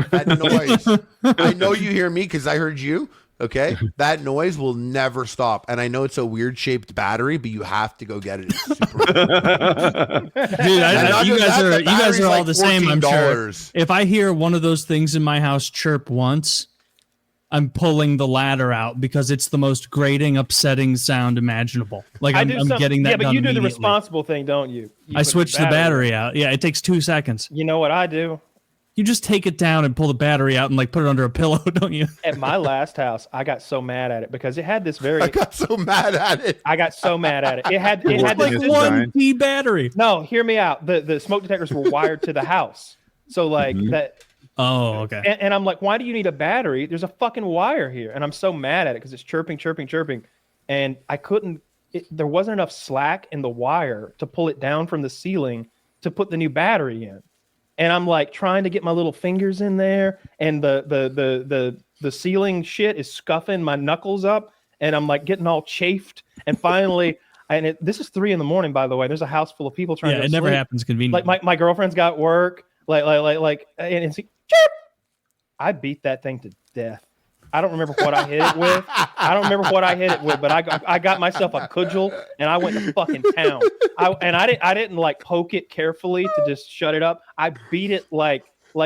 That noise. I know you hear me because I heard you. Okay, that noise will never stop, and I know it's a weird shaped battery, but you have to go get it. It's super dude, you guys are all like the same. I'm sure. $14. If I hear one of those things in my house chirp once, I'm pulling the ladder out because it's the most grating, upsetting sound imaginable. Like I'm getting that. Yeah, but done you do the immediately. responsible thing, don't you? I switch the battery out. Yeah, it takes 2 seconds. You know what I do? You just take it down and pull the battery out and like put it under a pillow, don't you? At my last house, I got so mad at it because it had this very. I got so mad at it. It had Like this, one T battery. no, hear me out. The smoke detectors were wired to the house, so like that. Oh, okay. And I'm like, why do you need a battery? There's a fucking wire here, and I'm so mad at it because it's chirping, and I couldn't. There wasn't enough slack in the wire to pull it down from the ceiling to put the new battery in. And I'm like trying to get my little fingers in there, and the ceiling shit is scuffing my knuckles up, and I'm like getting all chafed. And finally, this is 3 a.m, by the way. There's a house full of people trying to Yeah, it sleep. never happens conveniently. Like my girlfriend's got work, and it's chirp. I beat that thing to death. I don't remember what I hit it with. But I got myself a cudgel and I went to fucking town. I didn't like poke it carefully to just shut it up. I beat it like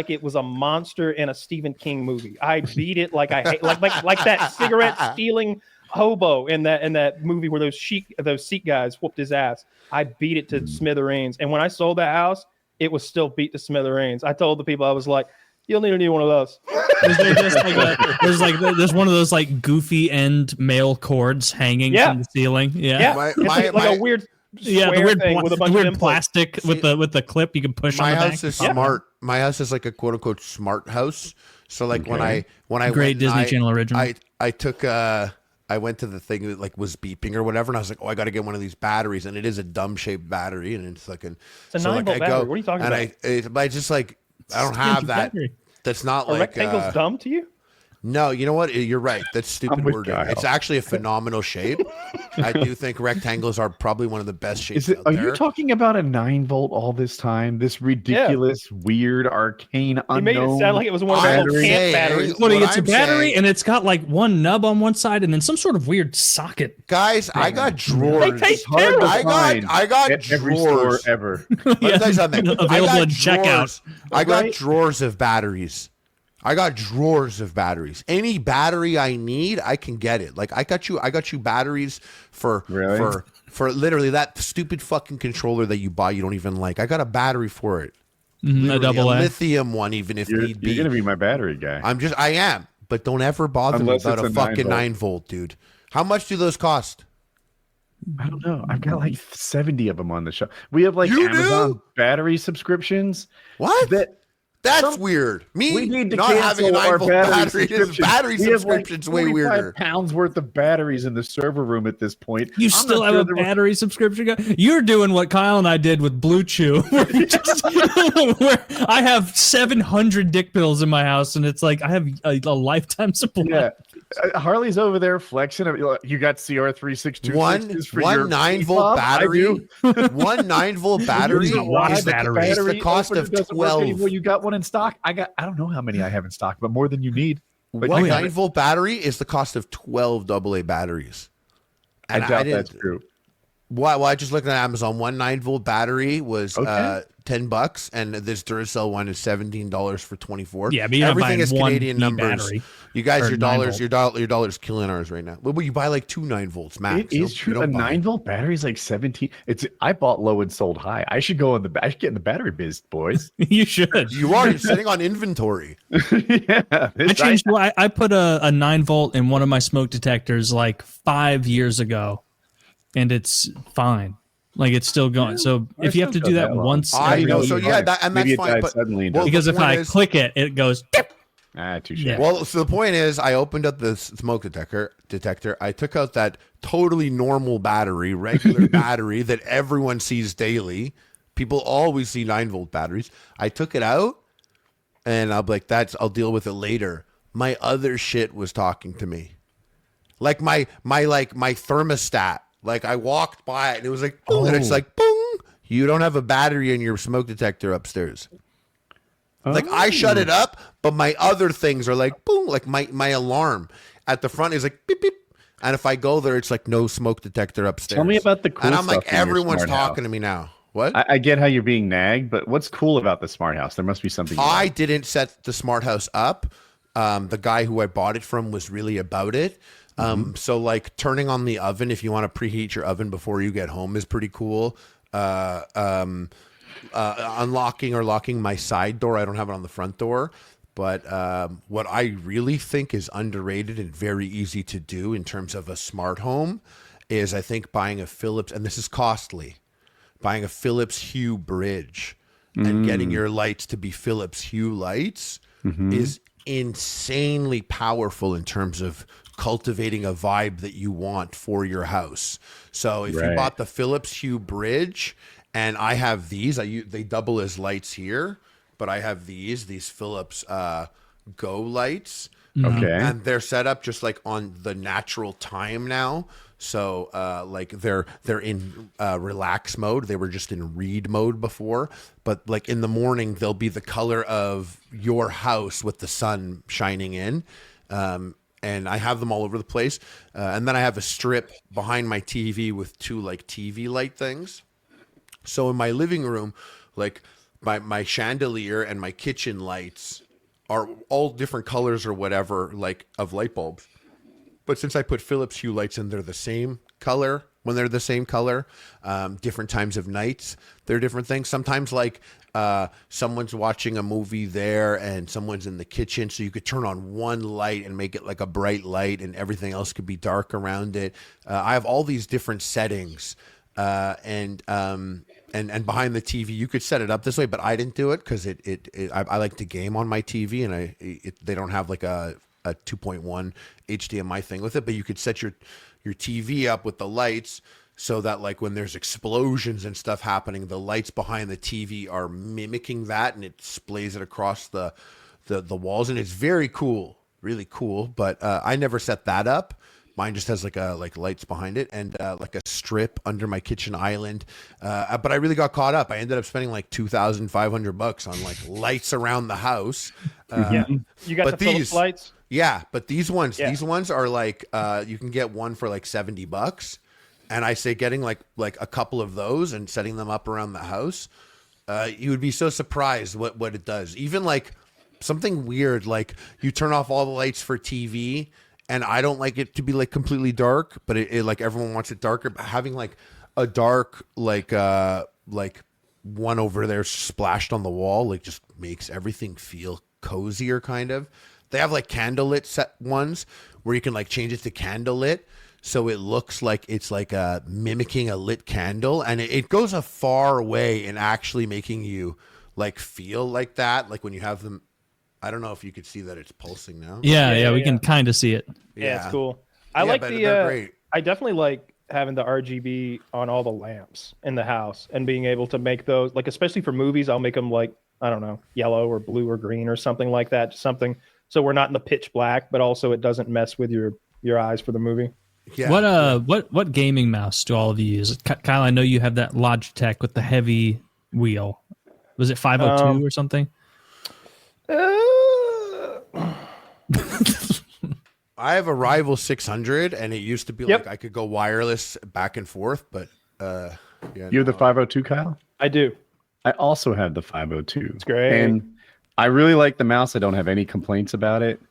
it was a monster in a Stephen King movie. I beat it like I hate like that cigarette stealing hobo in that movie where those seat guys whooped his ass. I beat it to smithereens. And when I sold that house, it was still beat to smithereens. I told the people, I was like, you'll need a new one of those. There's one of those like goofy end male cords hanging from the ceiling. Yeah. It's like a weird the weird thing with a bunch of implants. plastic with the clip you can push on the back. My house is smart. My house is like a quote unquote smart house. So like when I Great Disney Channel original. I took I went to the thing that like was beeping or whatever, and I was like, oh, I got to get one of these batteries, and it is a dumb shaped battery, and it's like it's a 9-volt battery. What are you talking about? I just like I don't have that. Battery. That's not a like rectangle's dumb to you. No, you know what? You're right. That's stupid with wording. Kyle. It's actually a phenomenal shape. I do think rectangles are probably one of the best shapes out Are there. you talking about a 9-volt all this time? This ridiculous, weird, arcane, He made it unknown sound like it was one of the old battery. camp batteries. Woody, it's a I'm battery, saying- and it's got like one nub on one side, and then some sort of weird socket. Guys, I got drawers. They taste hard to terrible. I got at every store drawers. ever. Let me tell you something. Available I got in checkout. I got Right? drawers of batteries. I got drawers of batteries. Any battery I need, I can get it. Like I got you batteries for Really? for literally that stupid fucking controller that you buy you don't even like. I got a battery for it. A Literally, double A. lithium one, even if You're need be. gonna be my battery guy. I am, but don't ever bother Unless me about it's a a fucking 9-volt, dude. How much do those cost? I don't know. I've got like 70 of them on the shelf. We have like You Amazon do? battery subscriptions. What? That That's weird. Me we need to not having a cancel our 9-volt battery battery. Battery We have, subscription's like, way 45 weirder. pounds worth of batteries in the server room at this point. You I'm still not have sure a there was- battery subscription guy? You're doing what Kyle and I did with Blue Chew, where, where I have 700 dick pills in my house, and it's like I have a lifetime supply. Yeah. Harley's over there flexing. You got CR362 One for your 9-volt battery. One 9-volt battery Use a lot of is the, batteries. is the cost of 12. Well, you got one in stock. I don't know how many I have in stock, but more than you need. But One you have it. 9-volt battery is the cost of 12 AA batteries. I And doubt didn't- that's true. Well, I just looked at Amazon. One 9-volt battery was Okay. $10, and this Duracell one is $17 for 24. Yeah, but you're not everything buying is one Canadian E numbers. battery You guys, or your 9-volt. dollars killing ours right now. Well, you buy like 2 9-volts max. It is true. A 9-volt battery is like 17. I bought low and sold high. I should get in the battery biz, boys. You should. You are. You're sitting on inventory. Yeah, I changed. I put a 9-volt in one of my smoke detectors like 5 years ago, and it's fine. Like it's still going. So I if you have to still do go that that long. once, I every know. year- So yeah, that's Maybe it fine. died But suddenly and well, because the if point I is- click it, it goes. "Dip." touche. Yeah. Well, so the point is, I opened up the smoke detector. I took out that totally normal battery, regular battery that everyone sees daily. People always see 9-volt batteries. I took it out, and I'm like, I'll deal with it later. My other shit was talking to me, like my thermostat. Like I walked by it, and it was like, boom, and it's like, boom. You don't have a battery in your smoke detector upstairs. Like I shut it up, but my other things are like boom, like my alarm at the front is like beep beep, and if I go there, it's like no smoke detector upstairs. Tell me about the cool and I'm stuff like in your everyone's smart talking house. to me now. What? I get how you're being nagged, but what's cool about the smart house? There must be something. I didn't set the smart house up. The guy who I bought it from was really about it. So like turning on the oven if you want to preheat your oven before you get home is pretty cool. Unlocking or locking my side door. I don't have it on the front door. But what I really think is underrated and very easy to do in terms of a smart home is I think buying a Philips, and this is costly, buying a Philips Hue bridge and getting your lights to be Philips Hue lights is insanely powerful in terms of cultivating a vibe that you want for your house. So if you bought the Philips Hue bridge, and I have these, they double as lights here, but I have these Philips Go lights. Okay. And they're set up just like on the natural time now. So like they're in relax mode. They were just in read mode before, but like in the morning they'll be the color of your house with the sun shining in. And I have them all over the place. And then I have a strip behind my TV with 2 like TV light things. So in my living room, like my chandelier and my kitchen lights are all different colors or whatever, like of light bulbs. But since I put Philips Hue lights in, they're the same color. When they're the same color, different times of nights, they're different things. Sometimes like someone's watching a movie there and someone's in the kitchen, so you could turn on one light and make it like a bright light and everything else could be dark around it. I have all these different settings. And behind the TV, you could set it up this way, but I didn't do it because I like to game on my TV, and they don't have like a 2.1 HDMI thing with it, but you could set your TV up with the lights so that like when there's explosions and stuff happening, the lights behind the TV are mimicking that, and it displays it across the walls, and it's very cool. really cool. But I never set that up. Mine just has like lights behind it and like a strip under my kitchen island. But I really got caught up. I ended up spending like $2,500 on like lights around the house. Yeah, you got the Philips lights. Yeah, but these ones are like you can get one for like $70, and I say getting like a couple of those and setting them up around the house. You would be so surprised what it does. Even like something weird, like you turn off all the lights for TV. And I don't like it to be like completely dark, but it like everyone wants it darker. But having like a dark like one over there splashed on the wall like just makes everything feel cozier kind of. They have like candlelit set ones where you can like change it to candlelit, so it looks like it's like mimicking a lit candle, and it goes a far way in actually making you like feel like that, like when you have them. I don't know if you could see that it's pulsing now. Yeah, we can kind of see it. Yeah, it's cool. I like the. Great. I definitely like having the RGB on all the lamps in the house and being able to make those, like especially for movies, I'll make them like, I don't know, yellow or blue or green or something like that. Something so we're not in the pitch black, but also it doesn't mess with your eyes for the movie. Yeah. What gaming mouse do all of you use? Kyle, I know you have that Logitech with the heavy wheel. Was it 502 or something? I have a Rival 600, and it used to be like I could go wireless back and forth, but you have the 502, Kyle? I do. I also have the 502. It's great. And I really like the mouse. I don't have any complaints about it.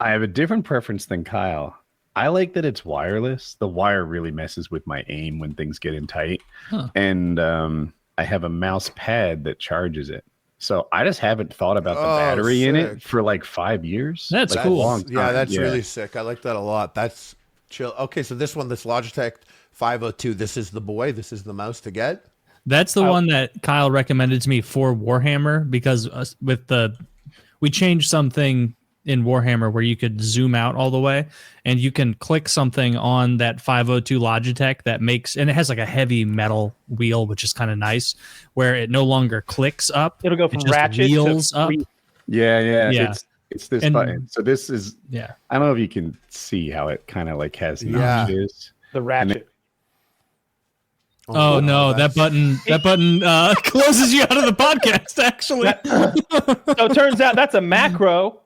I have a different preference than Kyle. I like that it's wireless. The wire really messes with my aim when things get in tight. Huh. And I have a mouse pad that charges it. So I just haven't thought about the battery in it for like 5 years. That's like cool. A long time. Yeah, that's really sick. I like that a lot. That's chill. Okay, so this Logitech 502, this is the boy. This is the mouse to get. That's the one that Kyle recommended to me for Warhammer, because we changed something in Warhammer where you could zoom out all the way, and you can click something on that 502 Logitech that makes, and it has like a heavy metal wheel, which is kind of nice, where it no longer clicks up. It'll go from ratchet wheels up. Yeah. It's this button. So this is, I don't know if you can see how it kind of like has notches. The ratchet. Oh no, that button closes you out of the podcast, actually. So it turns out that's a macro.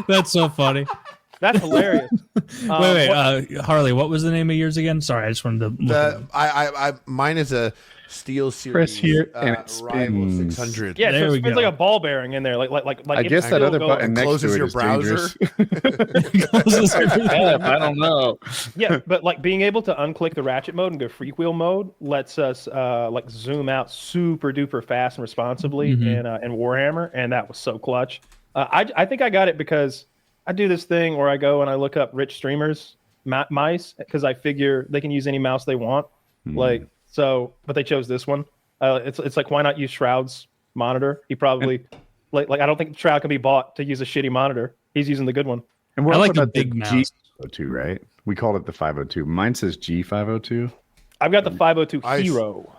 That's so funny. That's hilarious. Wait, Harley, what was the name of yours again? Sorry, I just wanted to mine is a Steel Series. Press here and it Rival spins. 600. Yeah, so it's like a ball bearing in there. Like I guess that other button next closes to it your is browser. dangerous. I don't know. Yeah, but like being able to unclick the ratchet mode and go freewheel mode lets us like zoom out super duper fast and responsibly in Warhammer, and that was so clutch. I think I got it because I do this thing where I go and I look up rich streamers mice, because I figure they can use any mouse they want. But they chose this one. It's like, why not use Shroud's monitor? He probably like I don't think Shroud can be bought to use a shitty monitor. He's using the good one. And we're I like the about big the G502, right? We called it the 502. Mine says G502. I've got the 502 Hero.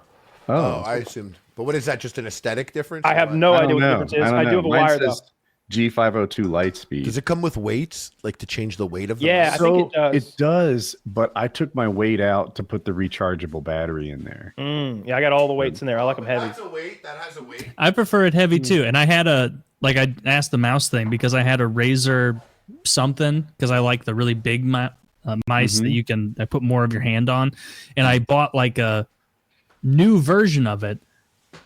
Oh, I assumed. But what is that? Just an aesthetic difference? I have no idea what the difference is. I do have a wire though. G502 Lightspeed. Does it come with weights, like to change the weight of the mouse? mouse? I think it does. It does, but I took my weight out to put the rechargeable battery in there. Yeah, I got all the weights in there. I like them heavy. That's a weight. That has a weight. I prefer it heavy too. And I had I asked the mouse thing because I had a Razer something, because I like the really big mice that you can put more of your hand on. And I bought like a new version of it,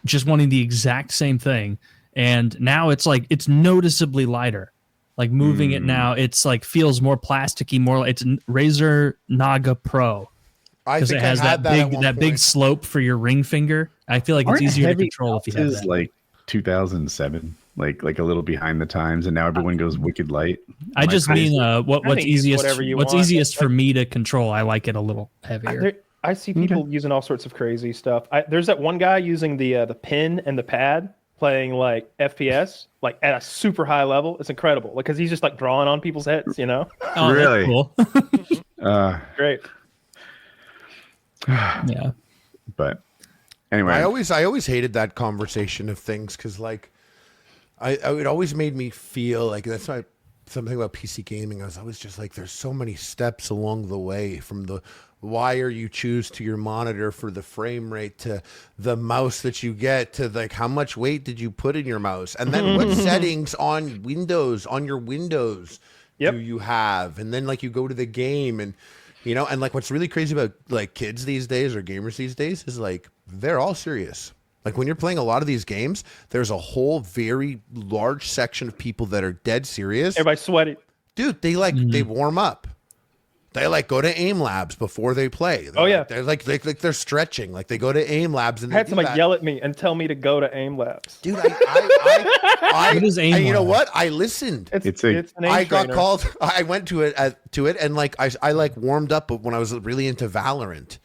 just wanting the exact same thing. And now it's like, it's noticeably lighter. Like moving it now, it's like feels more plasticky, more. It's Razer Naga Pro, because it has that big slope for your ring finger. I feel like it's easier to control if you have that. Like 2007, like a little behind the times, and now everyone goes wicked light. I just mean what's easiest for me to control. I like it a little heavier. I see people using all sorts of crazy stuff. There's that one guy using the pin and the pad, playing like FPS, like at a super high level. It's incredible, like, because he's just like drawing on people's heads, you know. Oh, really? Cool. Great. Yeah. But anyway, I always hated that conversation of things, because like it always made me feel like that's why something about PC gaming. I was always just like, there's so many steps along the way, from the wire you choose to your monitor for the frame rate to the mouse that you get to like how much weight did you put in your mouse, and then what settings on your Windows do you have, and then like you go to the game, and and like what's really crazy about like kids these days or gamers these days is like they're all serious. Like when you're playing a lot of these games, there's a whole very large section of people that are dead serious. Everybody's sweaty. Dude, they like they warm up. They like go to aim labs before they play. They're they're stretching. Like they go to aim labs and I had somebody yell at me and tell me to go to aim labs. Dude, I What is aim you know lab? what? I listened. It's an aim I got trainer. called. I went to it, and like I like warmed up when I was really into Valorant.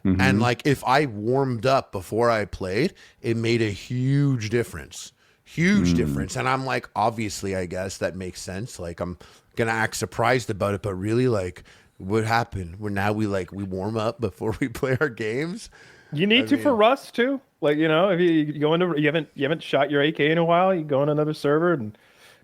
And like if I warmed up before I played, it made a huge difference. Huge difference. And I'm like, obviously, I guess that makes sense. Like I'm gonna act surprised about it, but really, like, what happened? Where now we warm up before we play our games. You need for Rust too. Like if you go into you haven't shot your AK in a while, you go on another server and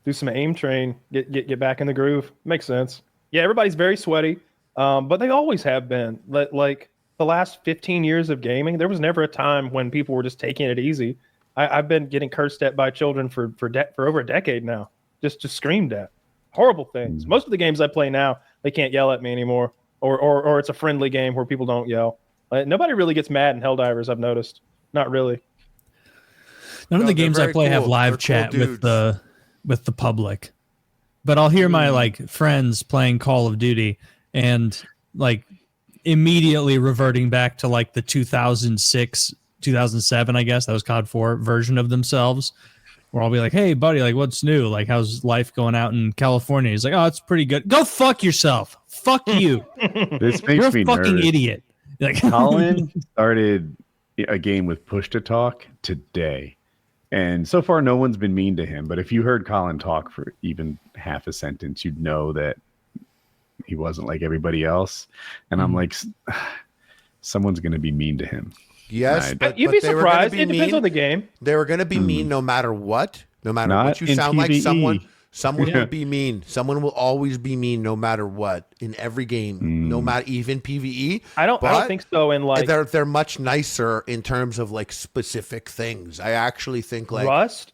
do some aim train, get back in the groove. Makes sense. Yeah, everybody's very sweaty, but they always have been. Like the last 15 years of gaming, there was never a time when people were just taking it easy. I've been getting cursed at by children for over a decade now. Just screamed at. Horrible things. Most of the games I play now, they can't yell at me anymore, or it's a friendly game where people don't yell. Nobody really gets mad in Helldivers, I've noticed. Not really. None of the games I play have live They're chat cool with the public, but I'll hear my like friends playing Call of Duty and like immediately reverting back to like the 2006, 2007, I guess that was COD 4 version of themselves. Where I'll be like, "Hey, buddy, like, what's new? Like, how's life going out in California?" He's like, "Oh, it's pretty good." Go fuck yourself. Fuck you. This makes You're me a fucking nervous. idiot. Like, Colin started a game with push to talk today, and so far no one's been mean to him. But if you heard Colin talk for even half a sentence, you'd know that he wasn't like everybody else. And I'm like, someone's going to be mean to him. Yes, but You'd be they were gonna surprised. be It depends mean. on the game. They were going to be mean no matter what. No matter Not what you in sound like, PvE. someone will be mean. Someone will always be mean no matter what in every game, no matter even PvE. I don't But think so. In like they're much nicer in terms of like specific things. I actually think like Rust.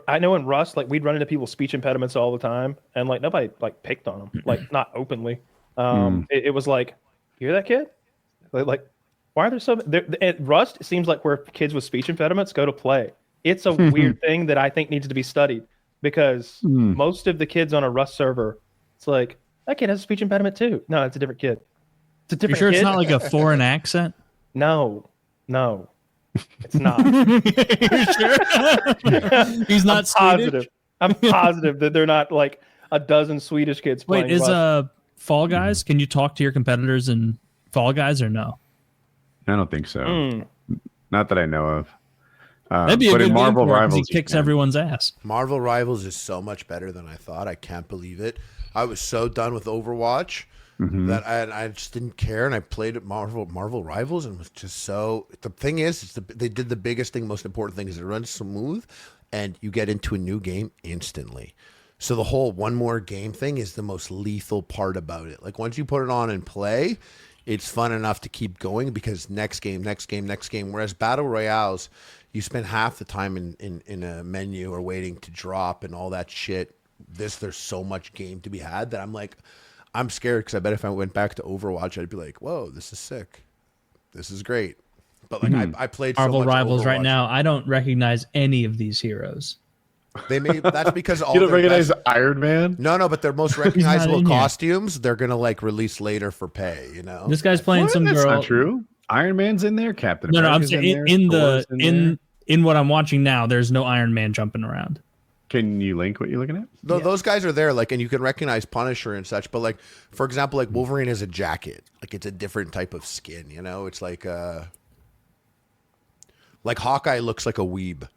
I know in Rust, like we'd run into people's speech impediments all the time, and like nobody like picked on them, like not openly. It was like, you hear that kid? Like, why are there so? At Rust, it seems like where kids with speech impediments go to play. It's a weird thing that I think needs to be studied because most of the kids on a Rust server, it's like that kid has a speech impediment too. No, it's a different kid. It's a you different. sure kid. it's not like a foreign accent? No, it's not. You sure? He's not Swedish? I'm positive that they're not like a dozen Swedish kids playing. Wait, is Rust. Fall Guys? Can you talk to your competitors in Fall Guys or no? I don't think so. Not that I know of. That'd be a but good in game Marvel for it 'cause Rivals, he you kicks can. everyone's ass. Marvel Rivals is so much better than I thought. I can't believe it. I was so done with Overwatch that I just didn't care, and I played at Marvel Rivals and was just so. The thing is, they did the biggest thing, most important thing is it runs smooth, and you get into a new game instantly. So the whole one more game thing is the most lethal part about it. Like once you put it on and play, it's fun enough to keep going because next game. Whereas Battle Royales, you spend half the time in a menu or waiting to drop and all that shit. There's so much game to be had that I'm like, I'm scared because I bet if I went back to Overwatch, I'd be like, whoa, this is sick. This is great. But like I played Marvel so much Rivals right Overwatch. now. I don't recognize any of these heroes. That's because all You don't their recognize best- Iron Man? No, but their most recognizable in here. costumes, they're gonna like release later for pay, you know? This guy's playing What? some That's girl. not true. Iron Man's in there. Captain No, I'm America's saying in there. in Thor's there. in what I'm watching now, there's no Iron Man jumping around. Can you link what you're looking at? Those guys are there, like, and you can recognize Punisher and such. But like, for example, like Wolverine has a jacket, like it's a different type of skin. You know, it's like Hawkeye looks like a weeb,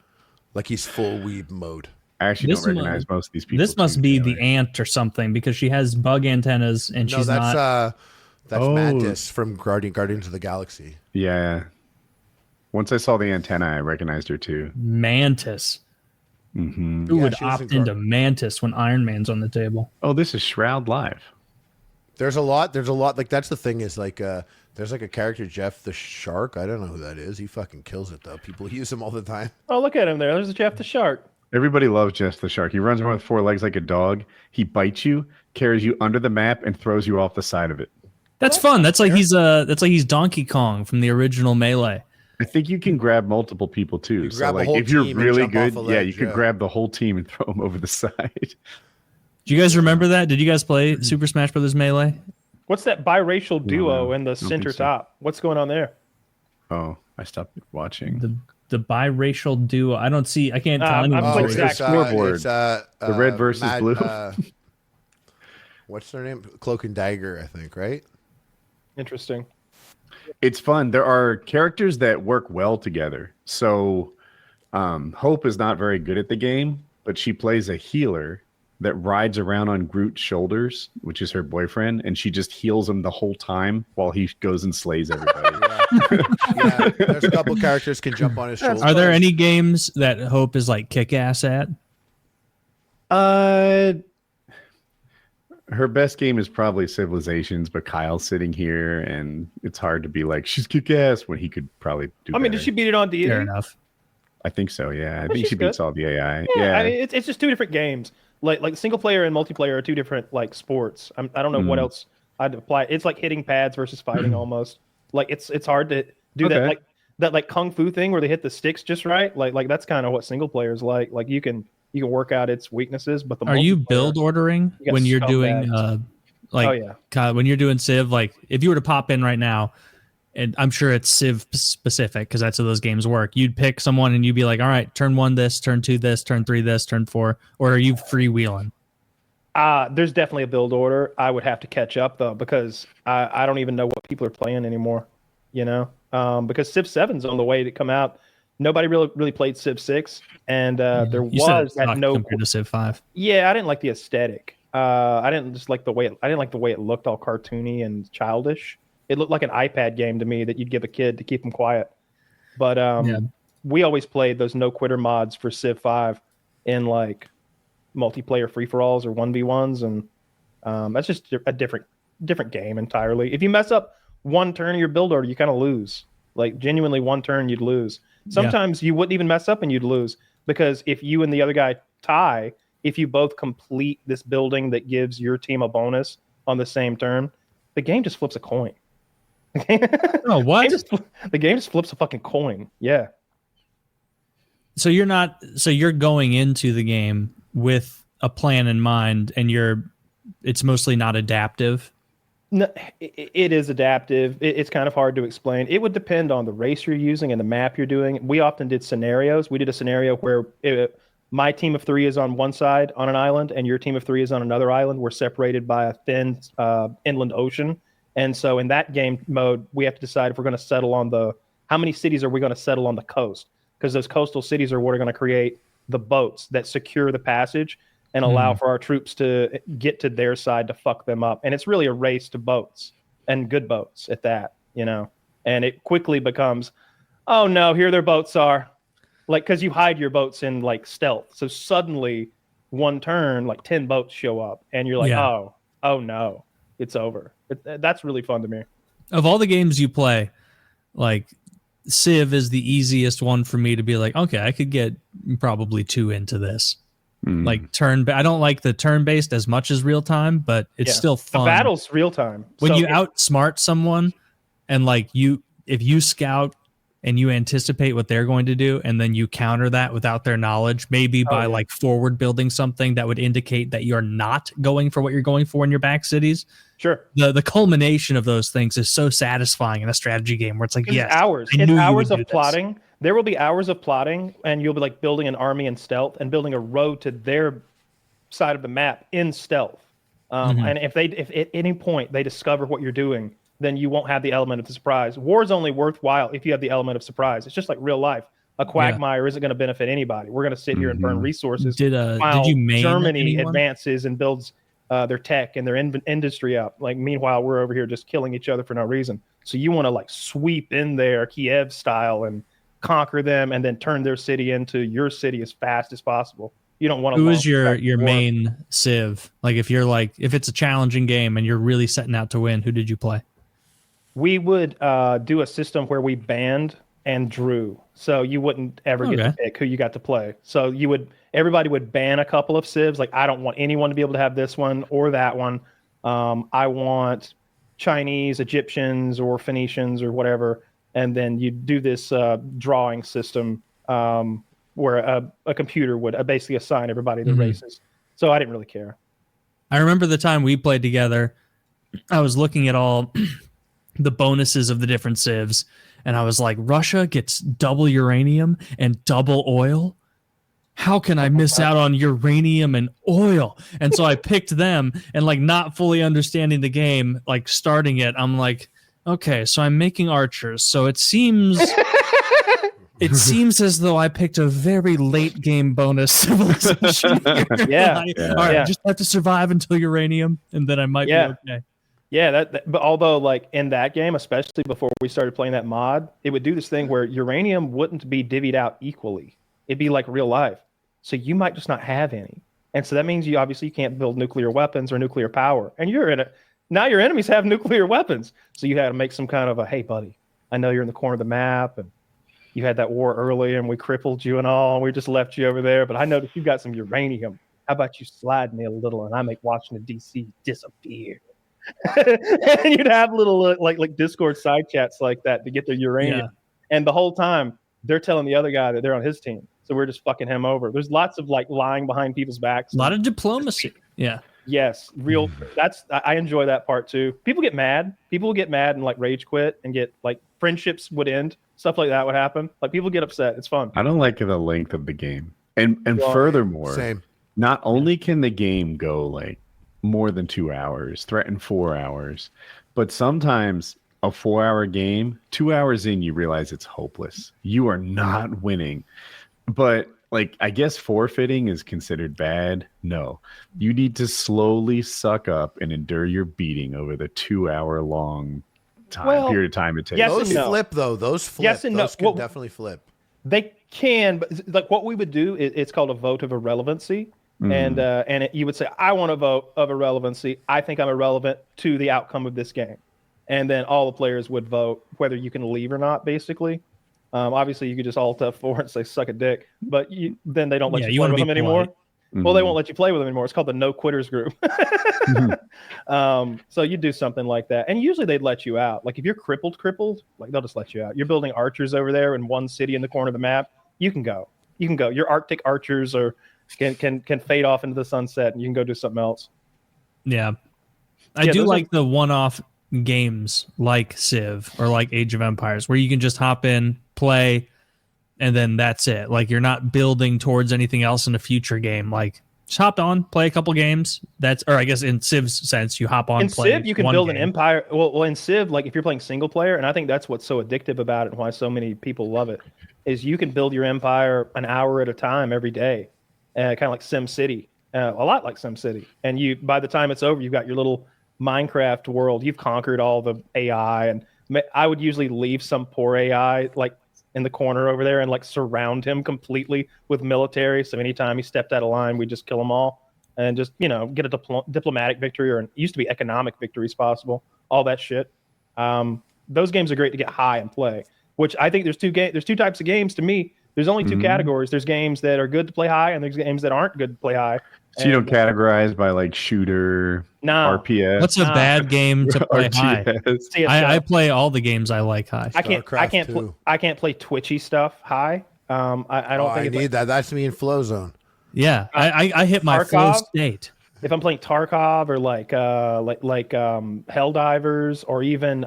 like he's full weeb mode. I actually This don't recognize most of these people. This must too, be Taylor. the ant or something because she has bug antennas and No, she's not. that's Oh. Mantis from Guardians of the Galaxy. Yeah. Once I saw the antenna, I recognized her too. Mantis. Mm-hmm. Who Yeah, would she was opt into Mantis when Iron Man's on the table? Oh, this is Shroud Live. There's a lot. Like, that's the thing is, like, there's like a character, Jeff the Shark. I don't know who that is. He fucking kills it, though. People use him all the time. Oh, look at him there. There's Jeff the Shark. Everybody loves Jess the Shark. He runs around with 4 legs like a dog. He bites you, carries you under the map, and throws you off the side of it. That's fun. That's like he's Donkey Kong from the original Melee. I think you can grab multiple people too. So, grab a like, whole if you're team and really jump off good, a yeah, ledge, you could yeah. grab the whole team and throw them over the side. Do you guys remember that? Did you guys play Super Smash Brothers Melee? What's that biracial duo in the think center so. top? What's going on there? Oh, I stopped watching. The biracial duo. I can't tell I'm anyone. playing it's Zach. scoreboard. It's, The red versus blue. What's their name? Cloak and Dagger, I think, right? Interesting. It's fun. There are characters that work well together. So Hope is not very good at the game, but she plays a healer that rides around on Groot's shoulders, which is her boyfriend, and she just heals him the whole time while he goes and slays everybody. Yeah, there's a couple characters can jump on his shoulder. Are there any games that Hope is like kick ass at? Her best game is probably Civilizations, but Kyle's sitting here, and it's hard to be like, she's kick ass when he could probably do I mean, better. did she beat it on deity? Fair enough. I think so, yeah. I Well, think she's she beats good. all the AI. Yeah, Yeah. I mean, it's just two different games. Like single player and multiplayer are two different like sports. I don't know what else I'd apply. It's like hitting pads versus fighting almost. Like it's hard to do that like kung fu thing where they hit the sticks just right. Like that's kind of what single player is like. Like you can work out its weaknesses, but the Are you multiplayer- build ordering You got when you're doing scumbags. like Oh, yeah. Kyle, when you're doing Civ? Like if you were to pop in right now, and I'm sure it's Civ specific because that's how those games work. You'd pick someone and you'd be like, all right, turn 1 this, turn 2 this, turn 3 this, turn 4, or are you freewheeling? There's definitely a build order. I would have to catch up though because I don't even know what people are playing anymore. You know, because Civ 7's on the way to come out. Nobody really played Civ 6, and there You said was it that sucked no. compared to Civ 5. Yeah, I didn't like the aesthetic. I didn't like the way it looked all cartoony and childish. It looked like an iPad game to me that you'd give a kid to keep him quiet. But we always played those no quitter mods for Civ 5 in like multiplayer free for alls or 1v1s, and that's just a different game entirely. If you mess up one turn of your build order, you kind of lose. Like genuinely, one turn you'd lose. Sometimes you wouldn't even mess up and you'd lose because if you and the other guy tie, if you both complete this building that gives your team a bonus on the same turn, the game just flips a coin. Oh, what? The game just flips a fucking coin. Yeah. So you're going into the game with a plan in mind, and it's mostly not adaptive. No, it is adaptive. It's kind of hard to explain. It would depend on the race you're using and the map you're doing. We often did scenarios. We did a scenario where my team of 3 is on one side on an island, and your team of 3 is on another island. We're separated by a thin inland ocean. And so in that game mode, we have to decide if we're going to settle on how many cities are we going to settle on the coast? Because those coastal cities are what are going to create the boats that secure the passage and allow for our troops to get to their side to fuck them up. And it's really a race to boats and good boats at that, you know. And it quickly becomes, oh no, here their boats are. Like, because you hide your boats in like stealth. So suddenly one turn, like 10 boats show up and you're like, oh no, it's over. That's really fun to me. Of all the games you play, like Civ is the easiest one for me to be like, okay, I could get probably 2 into this. Like I don't like the turn-based as much as real time, but it's still fun. The battle's real time. When you outsmart someone and like if you scout and you anticipate what they're going to do and then you counter that without their knowledge, maybe by like forward building something that would indicate that you're not going for what you're going for in your back cities. Sure. The culmination of those things is so satisfying in a strategy game where it's like, yes, hours. I It's knew you hours would do of this. plotting. There will be hours of plotting, and you'll be like building an army in stealth and building a road to their side of the map in stealth. And if at any point they discover what you're doing, then you won't have the element of the surprise. War is only worthwhile if you have the element of surprise. It's just like real life. A quagmire isn't going to benefit anybody. We're going to sit here and burn resources. Did you main Germany anyone? advances and builds their tech and their industry up? Like meanwhile, we're over here just killing each other for no reason. So you want to like sweep in there Kiev style and conquer them, and then turn their city into your city as fast as possible. You don't want to. Who is your main Civ? Like if it's a challenging game and you're really setting out to win, who did you play? We would do a system where we banned and drew, so you wouldn't ever get to pick who you got to play. So everybody would ban a couple of Civs. Like, I don't want anyone to be able to have this one or that one. I want Chinese, Egyptians, or Phoenicians or whatever. And then you do this drawing system where a computer would basically assign everybody the races. So I didn't really care. I remember the time we played together, I was looking at all the bonuses of the different Civs, and I was like, Russia gets double uranium and double oil? How can I miss out on uranium and oil? And so I picked them, and like not fully understanding the game, like starting it, I'm like, okay, so I'm making archers. So it seems as though I picked a very late game bonus civilization here. Yeah. All right, just have to survive until uranium, and then I might be okay. Yeah, but although like in that game, especially before we started playing that mod, it would do this thing where uranium wouldn't be divvied out equally. It'd be like real life. So you might just not have any. And so that means you obviously can't build nuclear weapons or nuclear power. And you're in it. Now your enemies have nuclear weapons. So you had to make some kind of a, hey, buddy, I know you're in the corner of the map and you had that war early and we crippled you and all, and we just left you over there. But I noticed you got some uranium. How about you slide me a little and I make Washington, D.C. disappear? And you'd have little like Discord side chats like that to get their uranium. Yeah. And the whole time they're telling the other guy that they're on his team. So we're just fucking him over. There's lots of like lying behind people's backs. A lot of diplomacy. Yeah. Yes. Real. I enjoy that part too. People get mad. People will get mad and like rage quit and get like friendships would end. Stuff like that would happen. Like people get upset. It's fun. I don't like the length of the game. And furthermore, same. Not only can the game go like more than 2 hours, threaten 4 hours, but sometimes a 4-hour game, 2 hours in, you realize it's hopeless. You are not winning. But like, I guess forfeiting is considered bad. No, you need to slowly suck up and endure your beating over the 2 hour long period of time it takes. Yes, those flip though. Those flip. Yes and those no. can definitely flip. They can, but like what we would do, it's called a vote of irrelevancy. And you would say, I want a vote of irrelevancy. I think I'm irrelevant to the outcome of this game. And then all the players would vote whether you can leave or not, basically. Obviously, you could just alt F4 and say, suck a dick. But then they don't let you play with them anymore. Mm-hmm. Well, they won't let you play with them anymore. It's called the no quitters group. So you do something like that. And usually they'd let you out. Like if you're crippled, like they'll just let you out. You're building archers over there in one city in the corner of the map. You can go. Your Arctic archers can fade off into the sunset and you can go do something else. Yeah. I do like the one-off games like Civ or like Age of Empires where you can just hop in, play, and then that's it. Like you're not building towards anything else in a future game. Like just hop on, play a couple games. Or I guess in Civ's sense, you hop on, in play. Civ, you can build an empire. Well, in Civ, like if you're playing single player, and I think that's what's so addictive about it and why so many people love it, is you can build your empire an hour at a time every day, kind of like Sim City, a lot like Sim City. And by the time it's over, you've got your little Minecraft world. You've conquered all the AI, and I would usually leave some poor AI like in the corner over there and like surround him completely with military. So anytime he stepped out of line, we just kill them all and just get a diplomatic victory, or it used to be economic victories possible. All that shit. Those games are great to get high and play. Which I think there's two types of games to me. There's only two categories. There's games that are good to play high, and there's games that aren't good to play high. So you don't categorize by like shooter, RPS. What's a bad game to play high? I play all the games I like high. I can't play twitchy stuff high. I don't think I need that. That's me in flow zone. Yeah, I hit my flow state. If I'm playing Tarkov or like Helldivers or even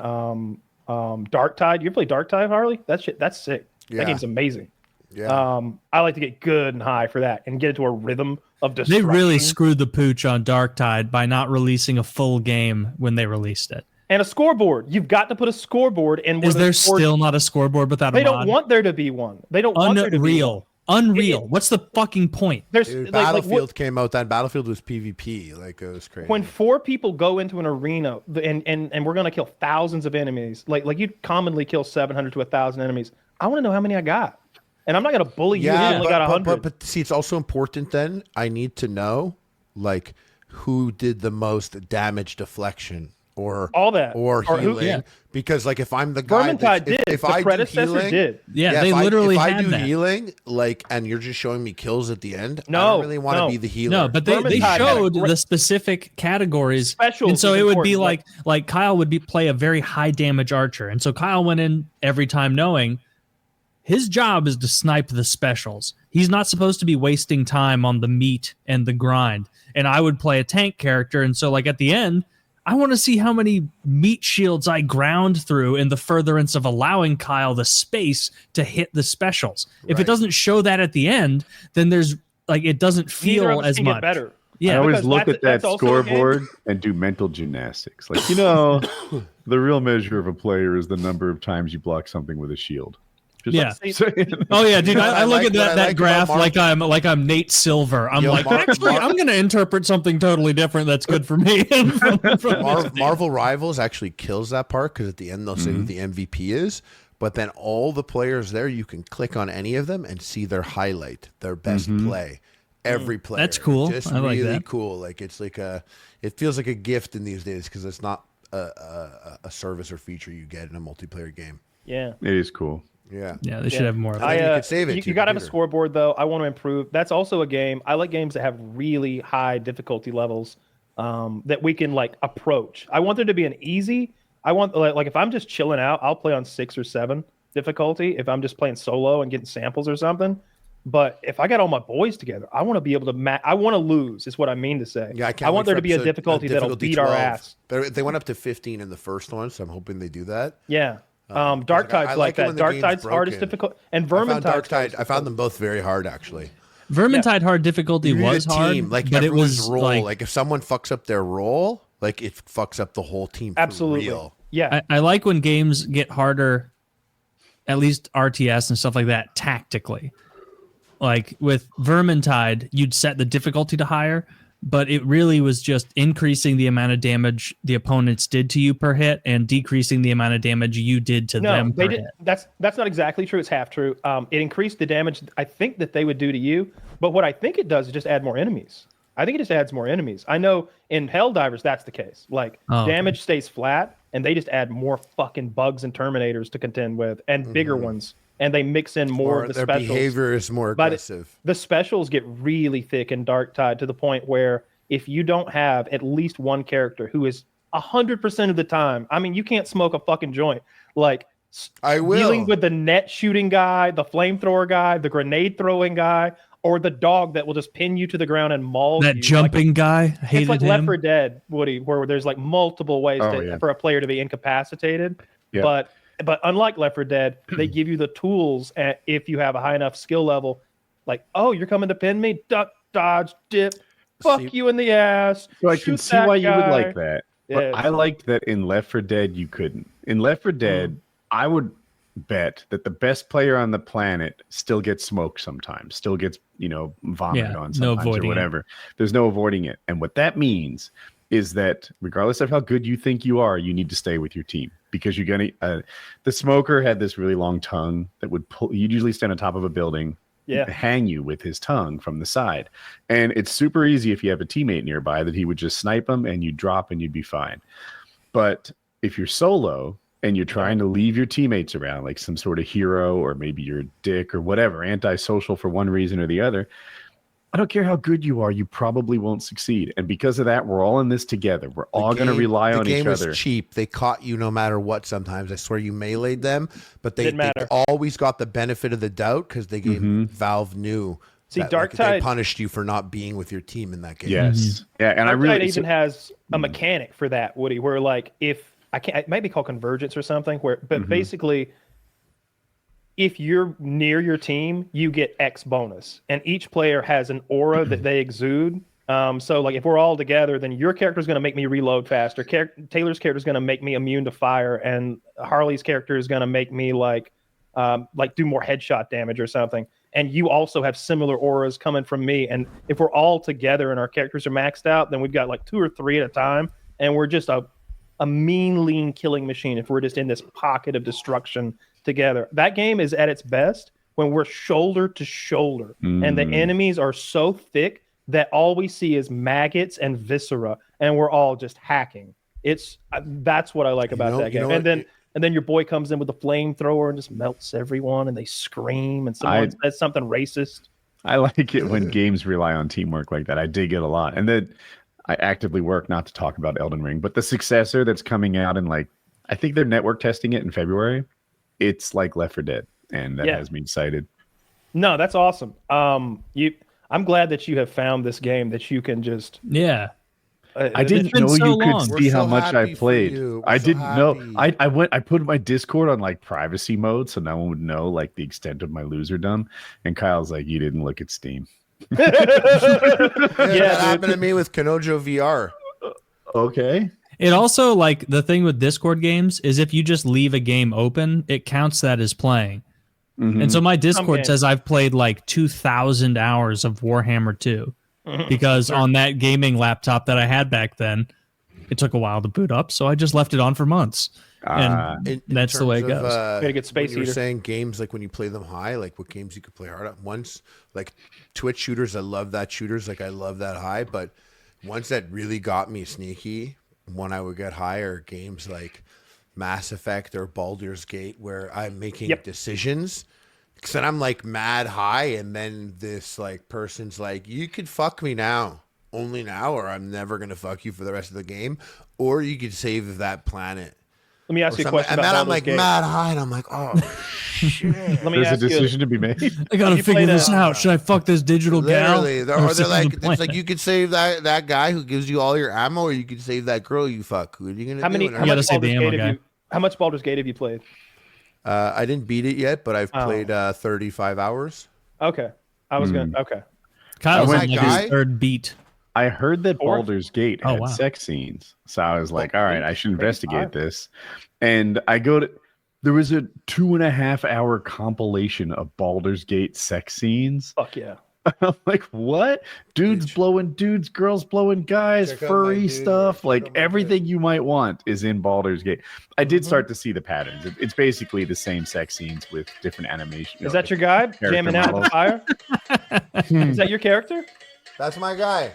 Darktide, you play Darktide, Harley? That's sick. Yeah. That game's amazing. Yeah. I like to get good and high for that and get into a rhythm of destruction. They really screwed the pooch on Darktide by not releasing a full game when they released it. And a scoreboard. You've got to put a scoreboard in. Is there still not a scoreboard without a mod? They don't want there to be one. They don't want there to be one. Unreal. What's the fucking point? Dude, Battlefield came out. That Battlefield was PvP. Like, it was crazy. When 4 people go into an arena and we're gonna kill thousands of enemies, like you'd commonly kill 700 to 1,000 enemies. I want to know how many I got. And I'm not going to bully you if you only got 100. But see, it's also important then. I need to know, like, who did the most damage deflection or all that or healing. Because, like, if I'm the guy Vermintide did. If the I predecessor do healing, did. Yeah, they literally if had I do that. healing, like, and you're just showing me kills at the end, I No, don't really want to no. be the healer. No, but they Vermintide had a showed great- the specific categories, Specials and so is it would be important, like Kyle would play a very high damage archer, and so Kyle went in every time knowing his job is to snipe the specials. He's not supposed to be wasting time on the meat and the grind. And I would play a tank character, and so like at the end, I want to see how many meat shields I ground through in the furtherance of allowing Kyle the space to hit the specials. If it doesn't show that at the end, then there's like it doesn't Neither feel of us as can much. get better. Yeah, I always because look at that that's also a game. scoreboard and do mental gymnastics. Like, the real measure of a player is the number of times you block something with a shield. Just Yeah. saying. Oh yeah, dude. I look like- at what I that like graph about like I'm Nate Silver. I'm Yo, like, actually, I'm gonna interpret something totally different that's good for me. Marvel Rivals actually kills that part because at the end they'll say who the MVP is, but then all the players there, you can click on any of them and see their highlight, their best play. Every player. That's cool. Just I like really that. cool. Like it feels like a gift in these days because it's not a service or feature you get in a multiplayer game. Yeah. It is cool. Yeah. Yeah, they should have more of that. you can save it to You your got to have a computer. scoreboard, though. I want to improve. That's also a game. I like games that have really high difficulty levels that we can like approach. I want there to be an easy. I want like if I'm just chilling out, I'll play on 6 or 7 difficulty. If I'm just playing solo and getting samples or something. But if I got all my boys together, I want to be able to I want to lose. Is what I mean to say. Yeah, I can't. I want wait there for to be a episode- difficulty that'll beat 12. our ass. They went up to 15 in the first one, so I'm hoping they do that. Yeah. I Darktide's like it that. when the game's Darktide's hardest broken. difficult, and I found Vermintide's Darktide. I found them both very hard, actually. Vermintide hard difficulty You need was a hard, team, like but it everyone's was role. like, Like if someone fucks up their role, like it fucks up the whole team. For Absolutely. real. Yeah. I like when games get harder, at least RTS and stuff like that, tactically. Like with Vermintide, you'd set the difficulty to higher, but it really was just increasing the amount of damage the opponents did to you per hit and decreasing the amount of damage you did to No, them they per did. hit. That's not exactly true. It's half true. It increased the damage I think that they would do to you, but what I think it does is just add more enemies. I think it just adds more enemies. I know in Helldivers that's the case. Like damage stays flat, and they just add more fucking bugs and Terminators to contend with, and bigger ones, and they mix in more of the their specials. behavior is more But aggressive. the specials get really thick in Darktide to the point where if you don't have at least one character who is 100% of the time, I mean, you can't smoke a fucking joint. Like I will. dealing with the net shooting guy, the flamethrower guy, the grenade throwing guy, or the dog that will just pin you to the ground and maul That you. jumping guy, I hated It's like him. Left 4 Dead, Woody, where there's like multiple ways yeah. for a player to be incapacitated. Yeah. But unlike Left 4 Dead, they give you the tools if you have a high enough skill level. Like, oh, you're coming to pin me? Duck, dodge, dip, fuck See- you in the ass. So I can shoot see that why you would guy. like that. But Yeah. I liked that in Left 4 Dead you couldn't. In Left 4 Dead, I would bet that the best player on the planet still gets smoked sometimes, still gets, vomited Yeah, on no sometimes avoiding or it. whatever. There's no avoiding it. And what that means is that regardless of how good you think you are, you need to stay with your team because you're going to, the smoker had this really long tongue that would pull, you'd usually stand on top of a building, hang you with his tongue from the side. And it's super easy if you have a teammate nearby that he would just snipe him and you'd drop and you'd be fine. But if you're solo and you're trying to leave your teammates around like some sort of hero, or maybe you're a dick or whatever, antisocial for one reason or the other, I don't care how good you are, you probably won't succeed. And because of that, we're all in this together. We're all going to rely on each The game other. was cheap. They caught you no matter what sometimes. I swear you mlayed them, but they Didn't matter. always got the benefit of the doubt because they gave Valve knew See, that, like, they Darktide- punished you for not being with your team in that game. Yes. Yeah. And I Darktide really even has a mechanic for that, Woody, where like if I can't, it might be called convergence or something, but basically, if you're near your team, you get X bonus, and each player has an aura that they exude. So like if we're all together, then your character is going to make me reload faster. Taylor's character is going to make me immune to fire, and Harley's character is going to make me like do more headshot damage or something. And you also have similar auras coming from me. And if we're all together and our characters are maxed out, then we've got like 2 or 3 at a time, and we're just a mean, lean killing machine if we're just in this pocket of destruction together. That game is at its best when we're shoulder to shoulder, and the enemies are so thick that all we see is maggots and viscera, and we're all just hacking. That's what I like about that game. And then your boy comes in with a flamethrower and just melts everyone, and they scream, and someone says something racist. I like it when games rely on teamwork like that. I dig it a lot. And then I actively work not to talk about Elden Ring, but the successor that's coming out in I think they're network testing it in February. It's like Left 4 Dead, and that has me excited. No, that's awesome. I'm glad that you have found this game that you can just I didn't know you could see how much I played. I didn't know. I put my Discord on privacy mode so no one would know the extent of my loserdom. And Kyle's like, you didn't look at Steam. That happened to me with Kanojo VR. Okay. It also the thing with Discord games is if you just leave a game open, it counts that as playing. Mm-hmm. And so my Discord says I've played 2,000 hours of Warhammer 2. Because on that gaming laptop that I had back then, it took a while to boot up, so I just left it on for months. And that's the way it goes. Gotta get space heater. You're saying games when you play them high, what games you could play hard at. Once Twitch shooters, I love that shooters, I love that high. But ones that really got me sneaky when I would get higher, games like Mass Effect or Baldur's Gate, where I'm making decisions. Because then I'm mad high, and then this person's you could fuck me now, only now, or I'm never gonna fuck you for the rest of the game, or you could save that planet. Let me ask you a question. And then I'm mad high, and I'm oh shit. There's a decision to be made. I gotta figure this out. Should I fuck this digital gal? Or they're it's you could save that guy who gives you all your ammo, or you could save that girl you fuck. Who are you gonna do? You gotta save the ammo guy. How much Baldur's Gate have you played? I didn't beat it yet, but I've played 35 hours. Okay. I was going to, okay. Kyle's on his third beat. I heard that Baldur's Gate had sex scenes. So I was all right, I should investigate this. And I there was a 2.5 hour compilation of Baldur's Gate sex scenes. Fuck yeah. I'm what? Dudes blowing dudes, girls blowing guys, furry stuff. Everything you might want is in Baldur's Gate. I did start to see the patterns. It's basically the same sex scenes with different animation. Is that your guy jamming out the fire? Is that your character? That's my guy.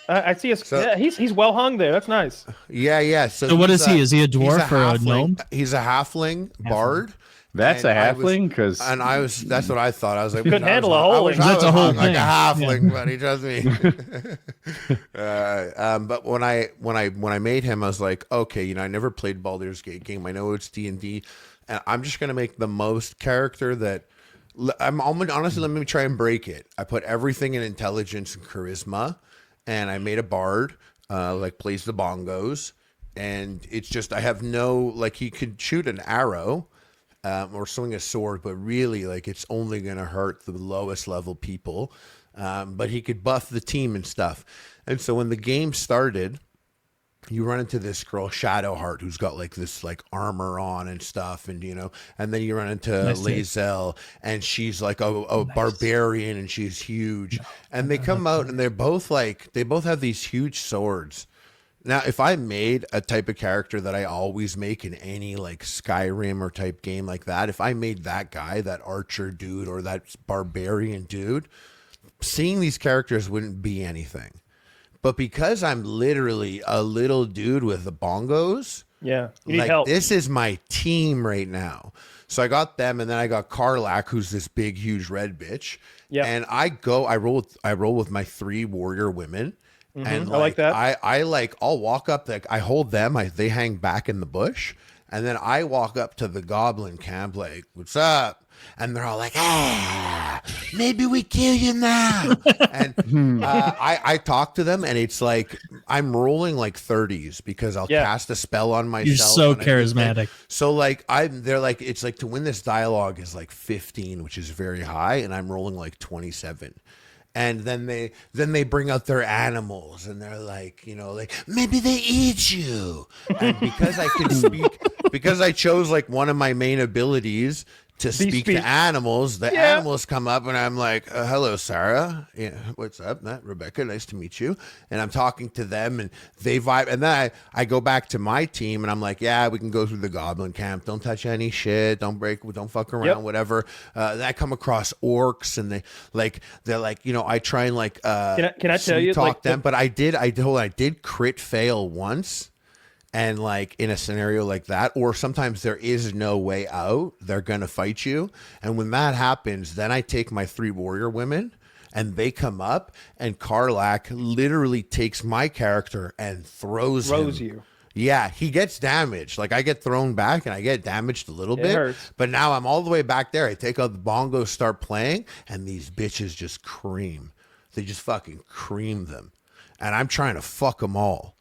I see he's well hung there. That's nice. Yeah. So what is he? Is he a dwarf or a gnome? He's a halfling bard. That's a halfling, that's what I thought. I was couldn't handle a whole. That's a whole thing. A halfling, buddy. Trust me. But when I made him, I was okay, I never played Baldur's Gate game. I know it's D&D, and I'm just gonna make the most character that. Honestly, let me try and break it. I put everything in intelligence and charisma, and I made a bard, plays the bongos, and it's just I have no he could shoot an arrow. Or swing a sword, but really, it's only going to hurt the lowest level people. But he could buff the team and stuff. And so when the game started, you run into this girl, Shadowheart, who's got this armor on and stuff, and and then you run into Lae'zel, and she's a barbarian, and she's huge. And they come out, and they're both they both have these huge swords. Now, if I made a type of character that I always make in any Skyrim or type game like that, if I made that guy, that archer dude or that barbarian dude, seeing these characters wouldn't be anything. But because I'm literally a little dude with the bongos, you need help. This is my team right now. So I got them, and then I got Karlach, who's this big, huge red bitch. Yeah. And I roll with my 3 warrior women. Mm-hmm. And I like that. I'll walk up, I hold them, they hang back in the bush, and then I walk up to the goblin camp, what's up? And they're all maybe we kill you now. And I talk to them, and it's I'm rolling 30s because I'll cast a spell on myself. You're so charismatic. So they're it's to win this dialogue is 15, which is very high, and I'm rolling 27. And then they bring out their animals, and they're maybe they eat you. And because I can speak, because I chose one of my main abilities to speak to animals. The animals come up and I'm like, hello, Sarah. Yeah, what's up, Matt? Rebecca, nice to meet you. And I'm talking to them and they vibe. And then I go back to my team and I'm like, yeah, we can go through the goblin camp. Don't touch any shit. Don't fuck around, whatever. Then I come across orcs and they're like, you know, I try and like, can I tell you, talk like, them, but I did crit fail once. And like in a scenario like that, or sometimes there is no way out, they're going to fight you. And when that happens, then I take my 3 warrior women and they come up and Karlak literally takes my character and throws you. Yeah, he gets damaged. Like I get thrown back and I get damaged a little bit. Hurts. But now I'm all the way back there. I take out the bongos, start playing, and these bitches just cream. They just fucking cream them. And I'm trying to fuck them all.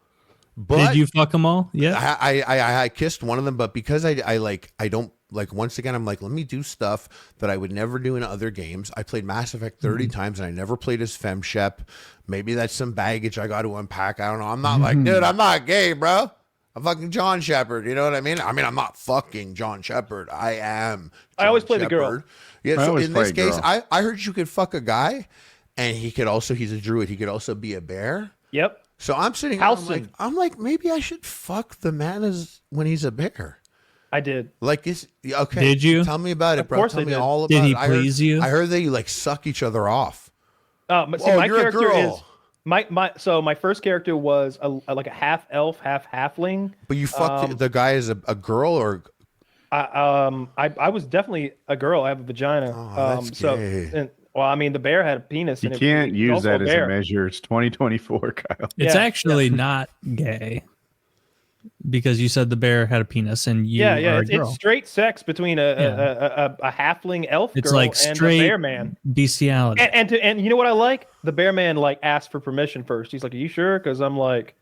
But did you fuck them all? Yeah. I kissed one of them, but because I don't like, once again, I'm like, let me do stuff that I would never do in other games. I played Mass Effect 30 times and I never played as FemShep. Maybe that's some baggage I got to unpack. I don't know. I'm not like, dude, I'm not gay, bro. I'm fucking John Shepard. You know what I mean? I mean, I'm not fucking John Shepard. I am. I always play Shepard. the girl. Yeah. So in this case, I heard you could fuck a guy and he's a druid. He could also be a bear. Yep. So I'm sitting here, I'm like, maybe I should fuck the man when he's a bear. I did. Like, okay. Did you? Tell me about it, bro. Of course Tell me did. all about it. Did he it. please you? I heard that you like suck each other off. But see, my you're character a girl. is my first character was like a half elf, half halfling. But you fucked the guy as a girl, or I was definitely a girl. I have a vagina. That's gay. Well, I mean, the bear had a penis. You can't use that as a measure. It's 2024, Kyle. It's actually not gay because you said the bear had a penis and you are a girl. It's straight sex between a halfling elf it's girl like and a bear man. Bestiality. And you know what I like? The bear man like asked for permission first. He's like, "Are you sure?" Because I'm like,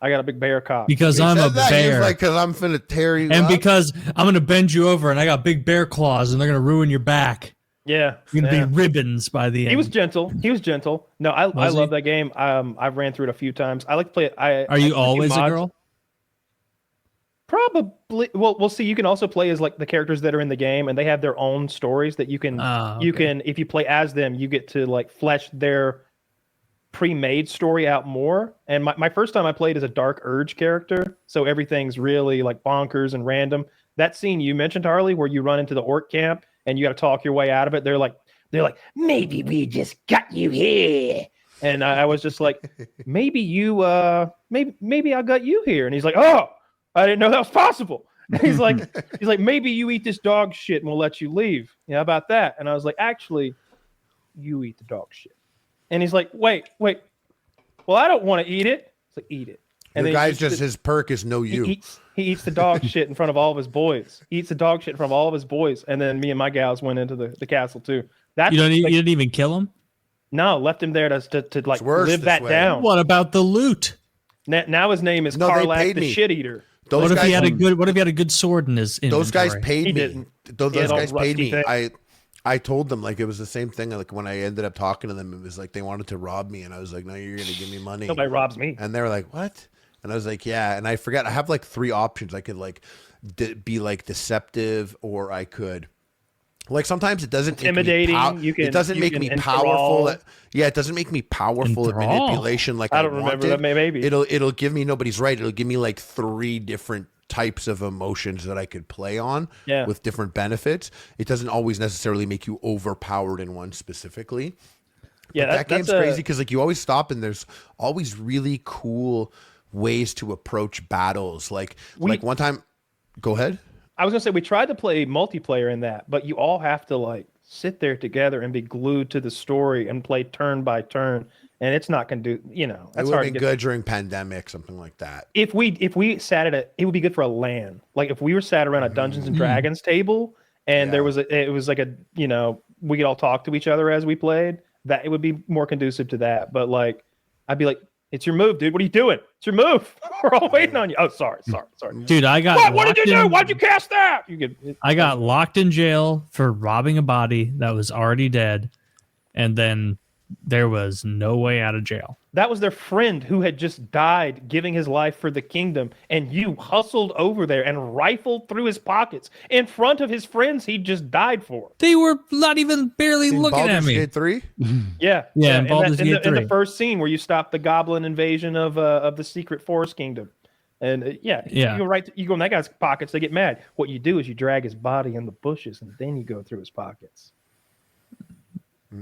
I got a big bear cock. Because I'm a bear. He's like, because I'm finna tear you and up. because I'm gonna bend you over and I got big bear claws and they're gonna ruin your back. Yeah, you're gonna be ribbons by the end. He was gentle. No, I love that game. I've ran through it a few times. I like to play it. Are you always a girl? Probably. Well, we'll see. You can also play as like the characters that are in the game, and they have their own stories that you can. You can, if you play as them, you get to like flesh their pre-made story out more. And my first time I played as a Dark Urge character, so everything's really like bonkers and random. That scene you mentioned, Harley, where you run into the orc camp and you got to talk your way out of it. They're like, maybe we just got you here. And I was just like, maybe I got you here. And he's like, oh, I didn't know that was possible. And he's like, maybe you eat this dog shit and we'll let you leave. You know, how about that? And I was like, actually, you eat the dog shit. And he's like, wait. Well, I don't want to eat it. It's like, eat it. And the guy's just his perk is no you. He eats the dog shit in front of all of his boys. He eats the dog shit in front of all of his boys. And then me and my gals went into the castle too. You didn't even kill him? No, left him there to like live that down. What about the loot? Now his name is Karlak the Shit Eater. What if he had a good sword in his inventory? Those guys paid me. Those guys paid me. Thing. I told them like it was the same thing. Like when I ended up talking to them, it was like they wanted to rob me, and I was like, "No, you're gonna give me money." Nobody robs me. And they were like, "What?" And I was like, "Yeah." And I forgot. I have like 3 options. I could like be like deceptive, or I could like sometimes it doesn't intimidating. It doesn't make me powerful. It doesn't make me powerful at manipulation. Like I don't remember that. Maybe it'll give me nobody's right. It'll give me like 3 different types of emotions that I could play on with different benefits. It doesn't always necessarily make you overpowered in one specifically. Yeah, that game's crazy because like you always stop and there's always really cool ways to approach battles. Like one time, go ahead. I was gonna say we tried to play multiplayer in that, but you all have to like sit there together and be glued to the story and play turn by turn. And it's not going to do, that's hard to get. It would be good during pandemic, something like that. If we sat it would be good for a LAN. Like if we were sat around a Dungeons and Dragons table and it was like we could all talk to each other as we played, that it would be more conducive to that. But like, I'd be like, it's your move, dude. What are you doing? It's your move. We're all waiting on you. Oh, sorry. Dude, I got what did you do? Why'd you cast that? I got locked in jail for robbing a body that was already dead. And then there was no way out of jail. That was their friend who had just died giving his life for the kingdom. And you hustled over there and rifled through his pockets in front of his friends he just died for. They were not even barely looking Baldur's at me. Gate 3? Yeah. In Baldur's Gate 3. In the first scene where you stop the goblin invasion of the secret forest kingdom. And you go in that guy's pockets, they get mad. What you do is you drag his body in the bushes and then you go through his pockets.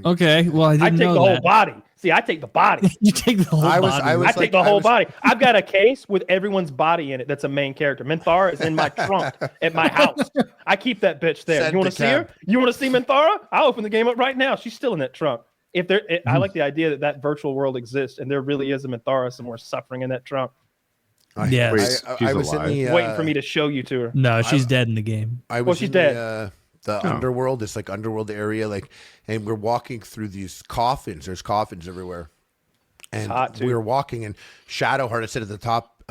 Okay, well, I take didn't know the that. whole body. See, I take the body. You take the whole body. I take the whole body. I've got a case with everyone's body in it. That's a main character. Minthara is in my trunk at my house. I keep that bitch there. You want to see her? You want to see Minthara? I'll open the game up right now. She's still in that trunk. I like the idea that virtual world exists and there really is a Minthara somewhere suffering in that trunk. Yes. I was waiting for me to show you to her. No, she's dead in the game. She's dead. The underworld, this like underworld area, and we're walking through these coffins. There's coffins everywhere, and we were walking, and Shadowheart. I said at the top,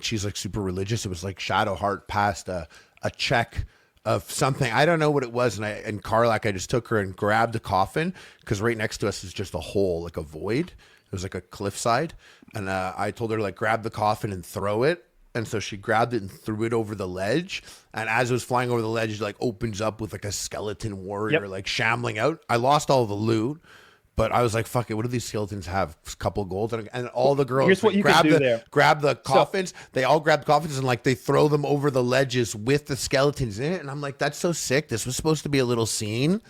she's like super religious. It was like Shadowheart passed a check of something. I don't know what it was, and Karlak, I just took her and grabbed the coffin because right next to us is just a hole, like a void. It was like a cliffside, and I told her like grab the coffin and throw it. And so she grabbed it and threw it over the ledge. And as it was flying over the ledge, it like opens up with like a skeleton warrior like shambling out. I lost all the loot, but I was like, fuck it. What do these skeletons have? A couple of gold. And all the girls grab the coffins. They all grab coffins and like they throw them over the ledges with the skeletons in it. And I'm like, that's so sick. This was supposed to be a little scene,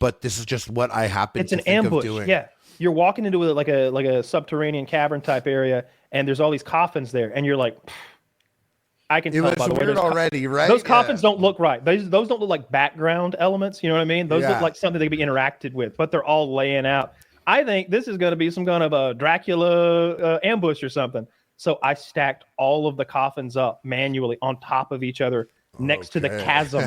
but this is just what I happened to think ambush. of doing. Yeah. You're walking into like a subterranean cavern type area and there's all these coffins there. And you're like, I can tell by the way already, right? Those coffins don't look right. Those don't look like background elements. You know what I mean? Those look like something that can be interacted with, but they're all laying out. I think this is going to be some kind of a Dracula ambush or something. So I stacked all of the coffins up manually on top of each other next to the chasm,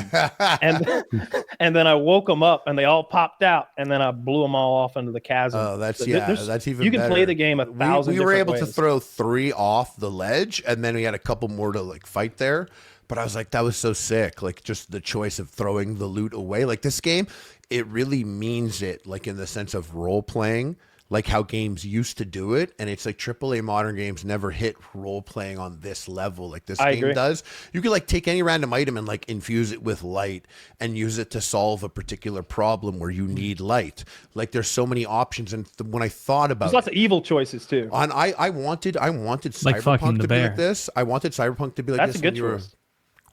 and then I woke them up and they all popped out, and then I blew them all off into the chasm. Oh, that's even. You can better. play the game 1,000. We were able ways. to throw 3 off the ledge, and then we had a couple more to like fight there. But I was like, that was so sick. Like just the choice of throwing the loot away. Like this game, it really means it. Like in the sense of role playing. Like how games used to do it, and it's like AAA modern games never hit role playing on this level like this game does. You could like take any random item and like infuse it with light and use it to solve a particular problem where you need light. Like there's so many options, and when I thought about there's lots of evil choices too. I wanted Cyberpunk to be like this. I wanted Cyberpunk to be like this. That's a good choice.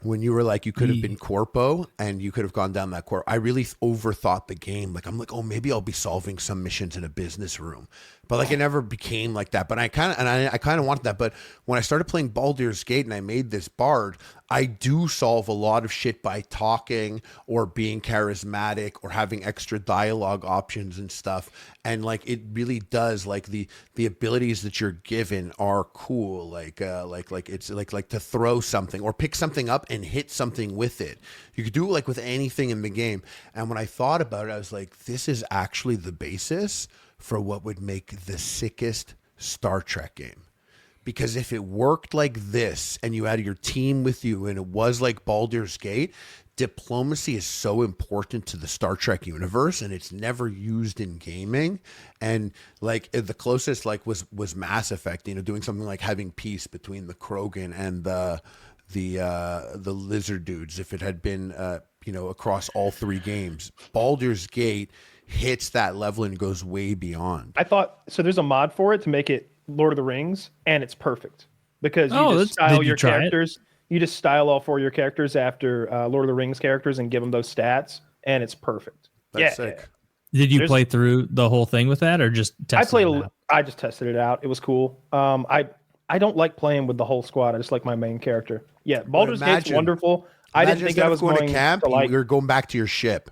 When you were like, you could have been Corpo and you could have gone down that I really overthought the game. Like, I'm like, oh, maybe I'll be solving some missions in a business room. But like, it never became like that. But I kind of wanted that. But when I started playing Baldur's Gate and I made this bard, I do solve a lot of shit by talking or being charismatic or having extra dialogue options and stuff. And like, it really does, like the abilities that you're given are cool. Like it's like to throw something or pick something up and hit something with it. You could do it like with anything in the game. And when I thought about it, I was like, this is actually the basis for what would make the sickest Star Trek game. Because if it worked like this and you had your team with you and it was like Baldur's Gate, diplomacy is so important to the Star Trek universe and it's never used in gaming. And like the closest like was Mass Effect, you know, doing something like having peace between the Krogan and the lizard dudes. If it had been, you know, across all 3 games, Baldur's Gate hits that level and goes way beyond. I thought so. There's a mod for it to make it Lord of the Rings, and it's perfect because you just style your characters. You just style all 4 of your characters after Lord of the Rings characters and give them those stats, and it's perfect. That's sick. Did you play through the whole thing with that, or just test it out? I just tested it out. It was cool. I don't like playing with the whole squad. I just like my main character. Yeah, Baldur's Gate's wonderful. I didn't think I was going to camp. You were going back to your ship.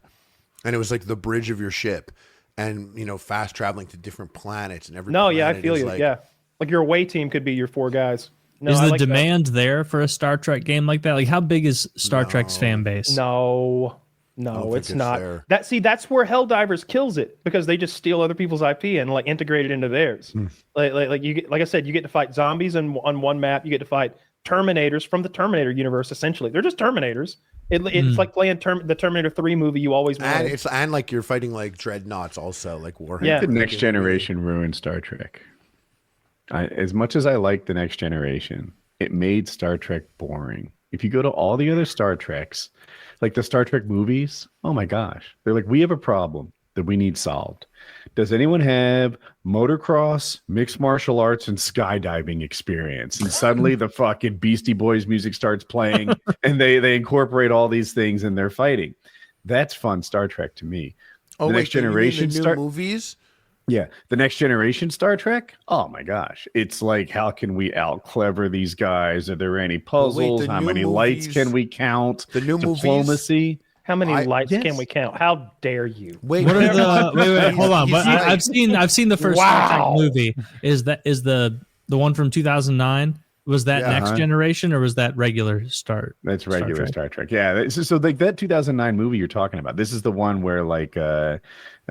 And it was like the bridge of your ship and, you know, fast traveling to different planets and everything. No, yeah, I feel you. Like, yeah. Like your away team could be your 4 guys. No, is the demand there for a Star Trek game like that? Like how big is Star Trek's fan base? No, it's not. There. That's where Helldivers kills it because they just steal other people's IP and like integrate it into theirs. Like you get, like I said, you get to fight zombies on one map. You get to fight Terminators from the Terminator universe. Essentially, they're just Terminators It's like playing the Terminator 3 movie you always wanted. And like you're fighting like dreadnoughts also, like Warhammer. Yeah. The Next Generation ruined Star Trek. As much as I like the Next Generation, it made Star Trek boring. If you go to all the other Star Treks, like the Star Trek movies, oh my gosh, they're like, we have a problem that we need solved. Does anyone have motocross, mixed martial arts, and skydiving experience? And suddenly the fucking Beastie Boys music starts playing and they incorporate all these things and they're fighting. That's fun Star Trek to me. Oh, the Next Generation the new movies? Yeah, the Next Generation Star Trek. Oh my gosh, it's like, how can we out clever these guys? Are there any puzzles? How many lights can we count? The new diplomacy. How many lights can we count? How dare you? Wait, what are the wait, hold on. But I've seen the first Star Trek movie. Is the one from 2009? Was that Next Generation or was that regular Star? That's regular Star Trek. Yeah. So like that 2009 movie you're talking about. This is the one where like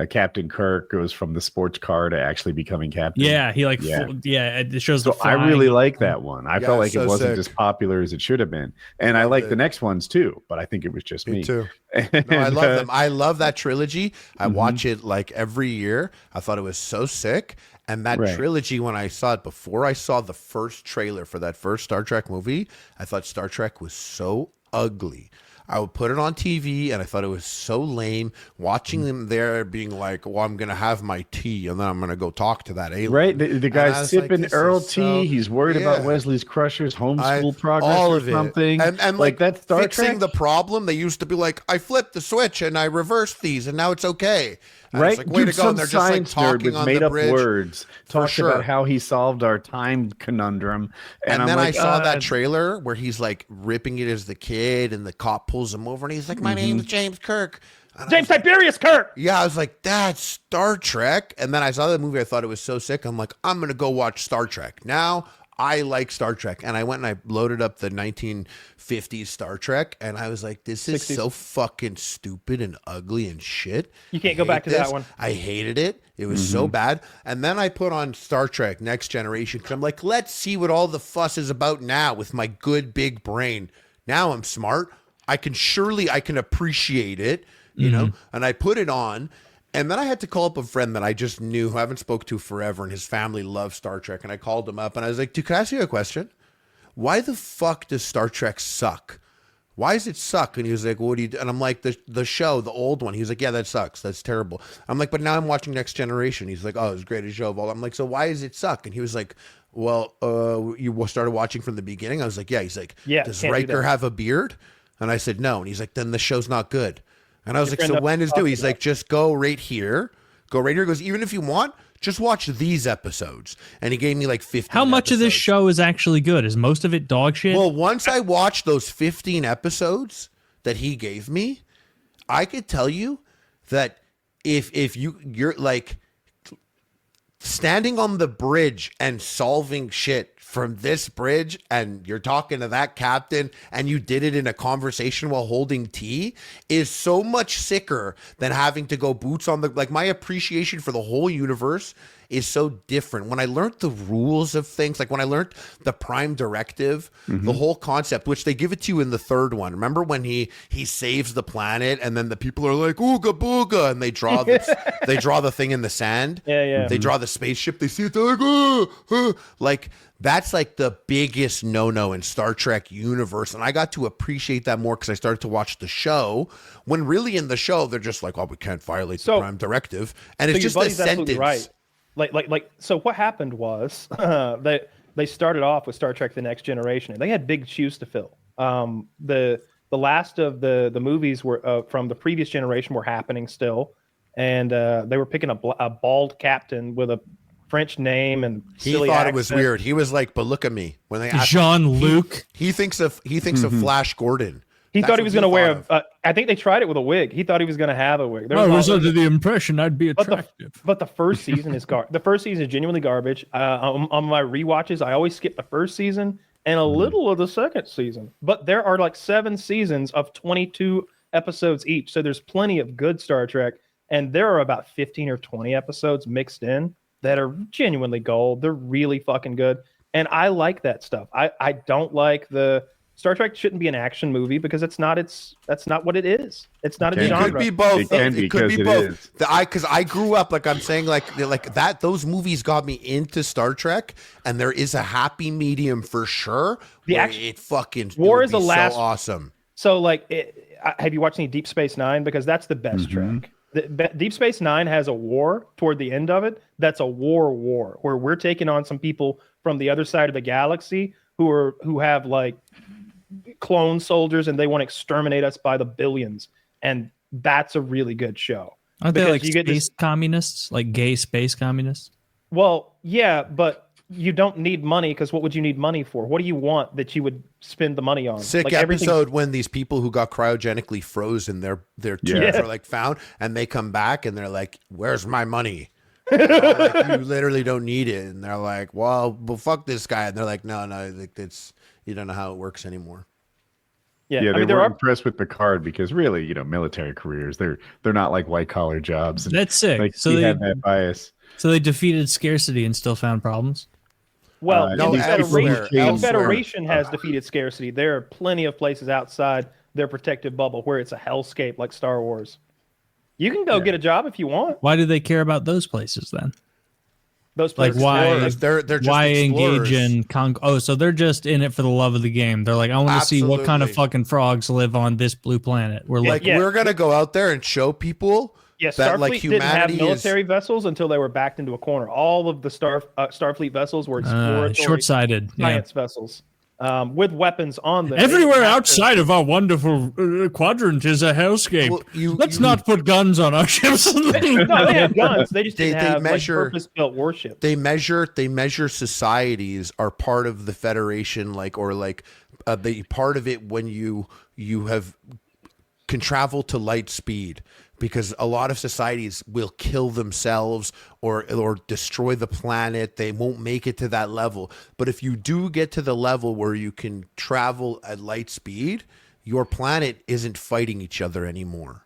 Captain Kirk goes from the sports car to actually becoming captain. Yeah, he it shows. So I really like that one. I felt like it wasn't as popular as it should have been, and I like the next ones too. But I think it was just me. Too. No, I love them. I love that trilogy. I watch it like every year. I thought it was so sick. And that trilogy, when I saw it, before I saw the first trailer for that first Star Trek movie, I thought Star Trek was so ugly. I would put it on TV, and I thought it was so lame. Watching them there being like, well, I'm going to have my tea, and then I'm going to go talk to that alien. Right? The guy's sipping like, Earl tea. He's worried about Wesley's Crusher's homeschool progress all or of it. something. And like that Star fixing Trek? the problem, they used to be like, I flipped the switch, and I reversed these, and now it's okay. And Right? it's like, way to go. And they're just like talking with on made the up bridge. words, talked about how he solved our time conundrum. And then I saw that trailer where he's like ripping it as the kid, and the cop pulls him over, and he's like, my name's James Kirk. And James Tiberius Kirk. Yeah, I was like, that's Star Trek. And then I saw the movie. I thought it was so sick. I'm like, I'm going to go watch Star Trek. Now I like Star Trek. And I went and I loaded up the 1950s Star Trek. And I was like, this is 60s. So fucking stupid and ugly and shit. You can't go back to that one. I hated it. It was so bad. And then I put on Star Trek Next Generation because I'm like, let's see what all the fuss is about now with my good big brain. Now I'm smart. I can appreciate it, you know, and I put it on. And then I had to call up a friend that I just knew, who I haven't spoke to forever, and his family loves Star Trek. And I called him up and I was like, dude, can I ask you a question? Why the fuck does Star Trek suck? Why does it suck? And he was like, what do you do? And I'm like, the show, the old one. He was like, yeah, that sucks. That's terrible. I'm like, but now I'm watching Next Generation. He's like, oh, it's the greatest show of all. I'm like, so why does it suck? And he was like, well, you started watching from the beginning? I was like, yeah. He's like, does Riker have a beard? And I said, no. And he's like, then the show's not good. And I was like, so when is due? He's like, just go right here. Go right here. He goes, even if you want, just watch these episodes. And he gave me like 15 How much episodes. of this show is actually good? Is most of it dog shit? Well, once I watched those 15 episodes that he gave me, I could tell you that if you're like standing on the bridge and solving shit from this bridge, and you're talking to that captain, and you did it in a conversation while holding tea, is so much sicker than having to go boots on the, like, my appreciation for the whole universe is so different. When I learned the rules of things, like when I learned the prime directive, the whole concept, which they give it to you in the third one. Remember when he saves the planet, and then the people are like, ooga booga, and they draw the thing in the sand. Yeah. They draw the spaceship, they see it, they're like, like, that's like the biggest no-no in Star Trek universe. And I got to appreciate that more because I started to watch the show, when really in the show, they're just like, oh, we can't violate the prime directive. And it's just a sentence. Right. Like, so what happened was that they started off with Star Trek: The Next Generation, and they had big shoes to fill. The last of the movies were from the previous generation were happening still, and they were picking a bald captain with a French name and he thought accent. It was weird. He was like, but look at me. When they asked Jean-Luc. He thinks of Flash Gordon. He thought he was going to wear I think they tried it with a wig. He thought he was going to have a wig. I was under the impression I'd be attractive. But the first season is the first season is genuinely garbage. On my rewatches, I always skip the first season and a little of the second season. But there are like 7 seasons of 22 episodes each. So there's plenty of good Star Trek. And there are about 15 or 20 episodes mixed in that are genuinely gold. They're really fucking good. And I like that stuff. I don't like the Star Trek shouldn't be an action movie because that's not what it is. It's not a It genre. It could be both. It could be both. Because I grew up, like I'm saying, like that. Those movies got me into Star Trek, and there is a happy medium for sure. It fucking War is the last so awesome. So like, have you watched any Deep Space Nine? Because that's the best Trek. Deep Space Nine has a war toward the end of it. That's a war where we're taking on some people from the other side of the galaxy who have like clone soldiers, and they want to exterminate us by the billions. And that's a really good show. Aren't they like space communists, like gay space communists? Well, yeah, but you don't need money, because what would you need money for? What do you want that you would spend the money on? Sick like episode when these people who got cryogenically frozen, their tombs are like found, and they come back and they're like, "Where's my money?" Like, you literally don't need it, and they're like, "Well, fuck this guy," and they're like, "No, like it's you don't know how it works anymore." Yeah, they were impressed with Picard because really, military careers, they're not like white collar jobs. That's sick. Like, so they had that bias. So they defeated scarcity and still found problems. Well, no, the Federation has defeated scarcity. There are plenty of places outside their protective bubble where it's a hellscape, like Star Wars. You can go get a job if you want. Why do they care about those places then? Those places, like they're just why explorers. engage in so they're just in it for the love of the game. They're like, I want to see what kind of fucking frogs live on this blue planet. We're gonna go out there and show people. Yes, that Starfleet like humanity didn't have military vessels until they were backed into a corner. All of the Starfleet vessels were exploratory, short-sighted science vessels with weapons on them. Everywhere outside of our wonderful quadrant is a hellscape. Well, Let's not put guns on our ships. No, they have guns. They just didn't have purpose-built warships. They measure societies are part of the Federation, the part of it when you can travel to light speed. Because a lot of societies will kill themselves or destroy the planet. They won't make it to that level. But if you do get to the level where you can travel at light speed, your planet isn't fighting each other anymore.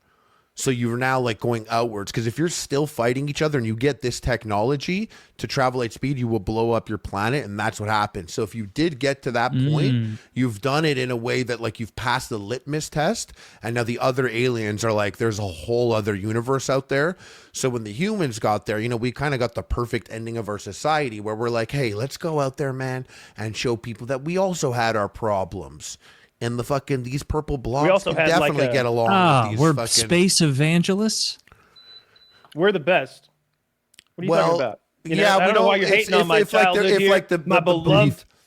So you're now like going outwards, because if you're still fighting each other and you get this technology to travel at speed, you will blow up your planet, and that's what happens. So if you did get to that point, you've done it in a way that like you've passed the litmus test, and now the other aliens are like, there's a whole other universe out there. So when the humans got there, we kind of got the perfect ending of our society where we're like, hey, let's go out there, man, and show people that we also had our problems. And these purple blobs can definitely get along with these we're space evangelists. We're the best. What are you talking about? I don't know why you're hating on my childhood here.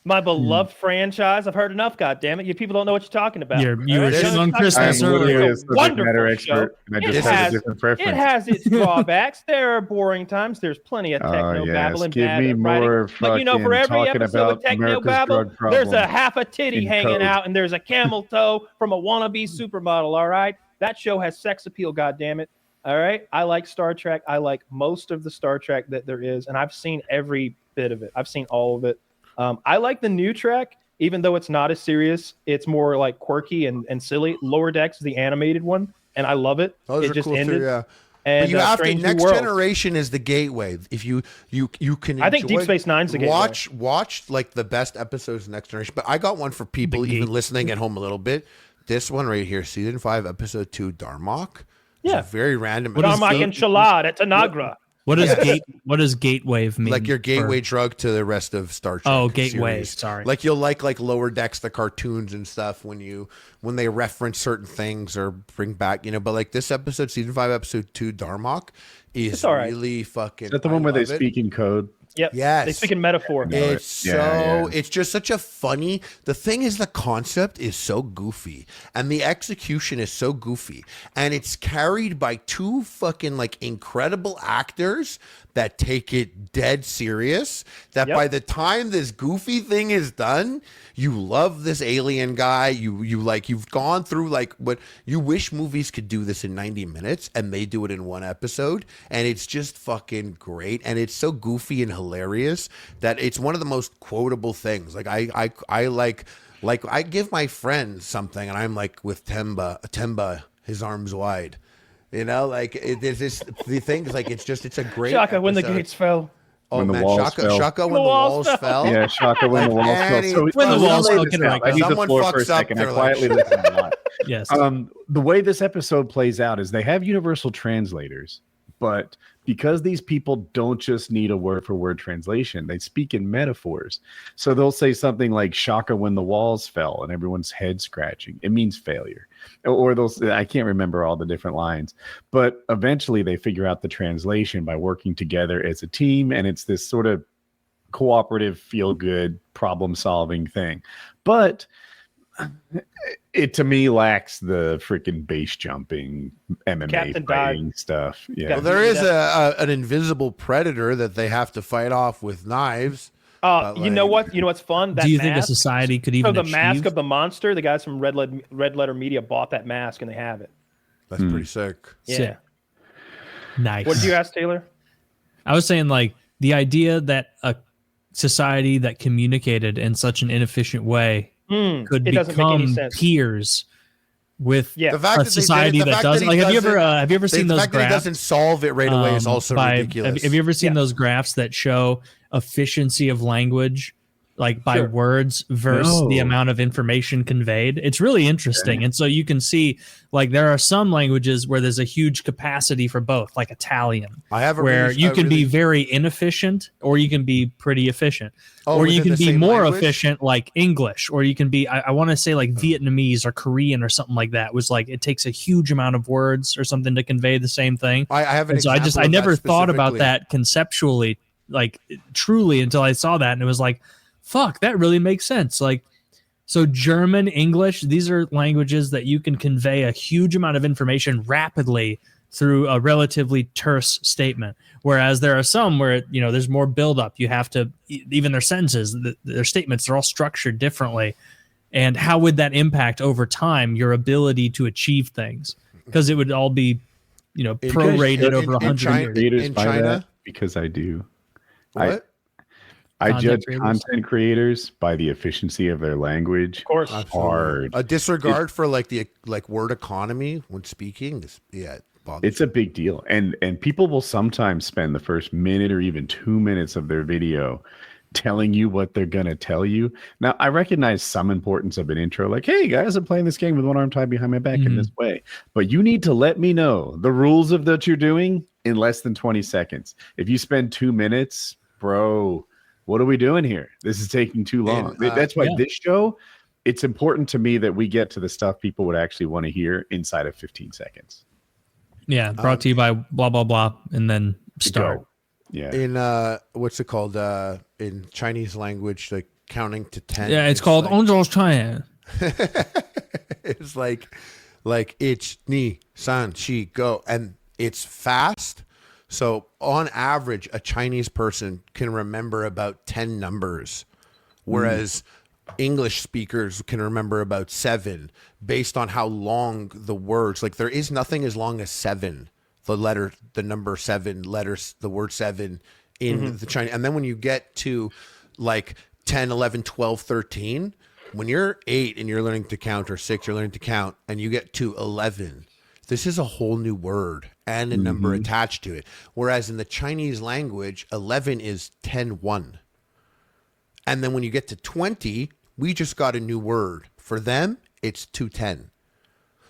My beloved franchise. I've heard enough, goddammit. You people don't know what you're talking about. You were shitting on Christmas earlier. Wonderful show. It has its drawbacks. There are boring times. There's plenty of techno babble and bad writing. But for every episode of techno babble, there's a half a titty hanging out, and there's a camel toe from a wannabe supermodel. All right, that show has sex appeal. Goddammit. All right, I like Star Trek. I like most of the Star Trek that there is, and I've seen every bit of it. I've seen all of it. I like the new Trek, even though it's not as serious. It's more like quirky and silly. Lower Decks is the animated one, and I love it. Those it just cool ended. Too, yeah. And but you have to. Next Generation is the gateway. If you can, I think Deep Space Nine's the gateway. Watch like the best episodes of Next Generation. But I got one for people even listening at home a little bit. This one right here, season 5, episode 2, Darmok. Yeah, very random. Darmok enchilada at Tanagra. What does gateway mean? Like your gateway drug to the rest of Star Trek. Oh, gateway. Series. Sorry. Like you'll like Lower Decks, the cartoons and stuff when they reference certain things or bring back, But like this episode, season 5, episode 2, Darmok is really fucking. Is that the one where they speak in code? Yep. Yes. They speak in metaphor. It's it's just such a funny. The thing is, the concept is so goofy, and the execution is so goofy, and it's carried by 2 fucking incredible actors that take it dead serious. That by the time this goofy thing is done, you love this alien guy. You've gone through what you wish movies could do this in 90 minutes, and they do it in 1 episode, and it's just fucking great, and it's so goofy and hilarious that it's one of the most quotable things. I give my friend something, and I'm like with Temba, his arms wide. There's this the things it's a great Shaka episode. when the gates fell. when the man, walls fell. Shaka when the walls fell. Yeah, Shaka when the walls fell. So When the walls fell, get it right. I need the Someone floor for a fucks up, second. I they're quietly like- listen a lot. Yes. The way this episode plays out is they have universal translators, but because these people don't just need a word for word translation, they speak in metaphors. So they'll say something like Shaka when the walls fell and everyone's head scratching. It means failure. Or they'll say, I can't remember all the different lines, but eventually they figure out the translation by working together as a team. And it's this sort of cooperative, feel good, problem solving thing. But it to me lacks the freaking base jumping MMA Captain fighting stuff. Yeah. Well, there is an invisible predator that they have to fight off with knives. You know what? You know what's fun? That Do you think a mask- society could So even the mask achieve? of the monster, the guys from Red Letter Media bought that mask and they have it. That's pretty sick. Yeah. Sick. Nice. What did you ask, Taylor? I was saying, like, the idea that a society that communicated in such an inefficient way could it doesn't make any become sense. peers with Yeah. The fact a that they did it- society the that fact doesn't. that he Like, have you doesn't- ever seen the those fact that he graphs? doesn't solve it right away is also ridiculous. Have you ever seen Yeah. those graphs that show efficiency of language, like by Sure. words versus the No. amount of information conveyed? It's really interesting. And so you can see, like, there are some languages where there's a huge capacity for both, like Italian, I have a where really- you a can be really- very inefficient or you can be pretty efficient. Oh, Or you within can the be same more language? efficient, like English, or you can be, I want to say, like Vietnamese or Korean or something like that. It was like it takes a huge amount of words or something to convey the same thing. I have an And so I example of never that thought about specifically. that conceptually, like truly, until I saw that, and it was like, fuck, that really makes sense. Like, so German, English, these are languages that you can convey a huge amount of information rapidly through a relatively terse statement. Whereas there are some where, you know, there's more buildup. You have to, even their sentences, their statements, they're all structured differently. And how would that impact over time your ability to achieve things? Because it would all be, you know, In- prorated in- over in 100 China- years. Creators in by China? that because I do. What? I Content judge creators? content creators by the efficiency of their language. Of course. Hard. A disregard for like the word economy when speaking. It bothers It's a big deal. And people will sometimes spend the first minute or even 2 minutes of their video telling you what they're going to tell you. Now, I recognize some importance of an intro, like, hey guys, I'm playing this game with one arm tied behind my back in this way. But you need to let me know the rules of that you're doing in less than 20 seconds. If you spend 2 minutes, bro, what are we doing here? This is taking too long. That's why this show, it's important to me that we get to the stuff people would actually want to hear inside of 15 seconds. Yeah, brought to you by blah, blah, blah, and then start. Go. Yeah. In what's it called? In Chinese language, like counting to 10. Yeah, it's called like, Onzhou China. it's like ich, ni, san, shi, go, and it's fast. So on average, a Chinese person can remember about 10 numbers, whereas English speakers can remember about 7 based on how long the words, like there is nothing as long as 7, the number 7 letters, the word 7 in the Chinese. And then when you get to like 10, 11, 12, 13, when you're 8 and you're learning to count, or 6, you're learning to count, and you get to 11, this is a whole new word and a number attached to it. Whereas in the Chinese language, 11 is 10, 1. And then when you get to 20, we just got a new word. For them, it's 210.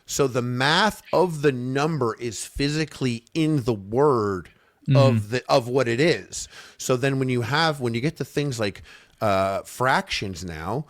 So the math of the number is physically in the word of what it is. So then when you get to things like fractions now,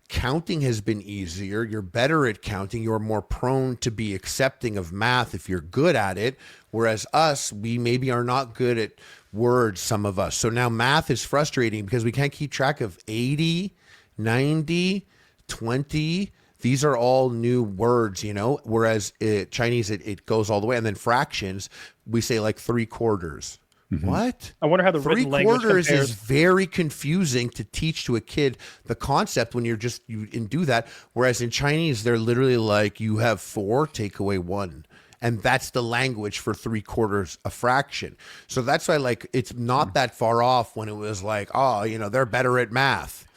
counting has been easier. You're better at counting. You're more prone to be accepting of math if you're good at it. Whereas us, we maybe are not good at words, some of us. So now math is frustrating because we can't keep track of 80, 90, 20. These are all new words, you know, whereas Chinese, it goes all the way. And then fractions, we say like 3/4. What? I wonder how the written language 3/4 compares. is very confusing to teach to a kid the concept when you do that. Whereas in Chinese, they're literally like, you have 4, take away 1. And that's the language for 3/4 a fraction. So that's why, like, it's not that far off when it was like, oh, you know, they're better at math.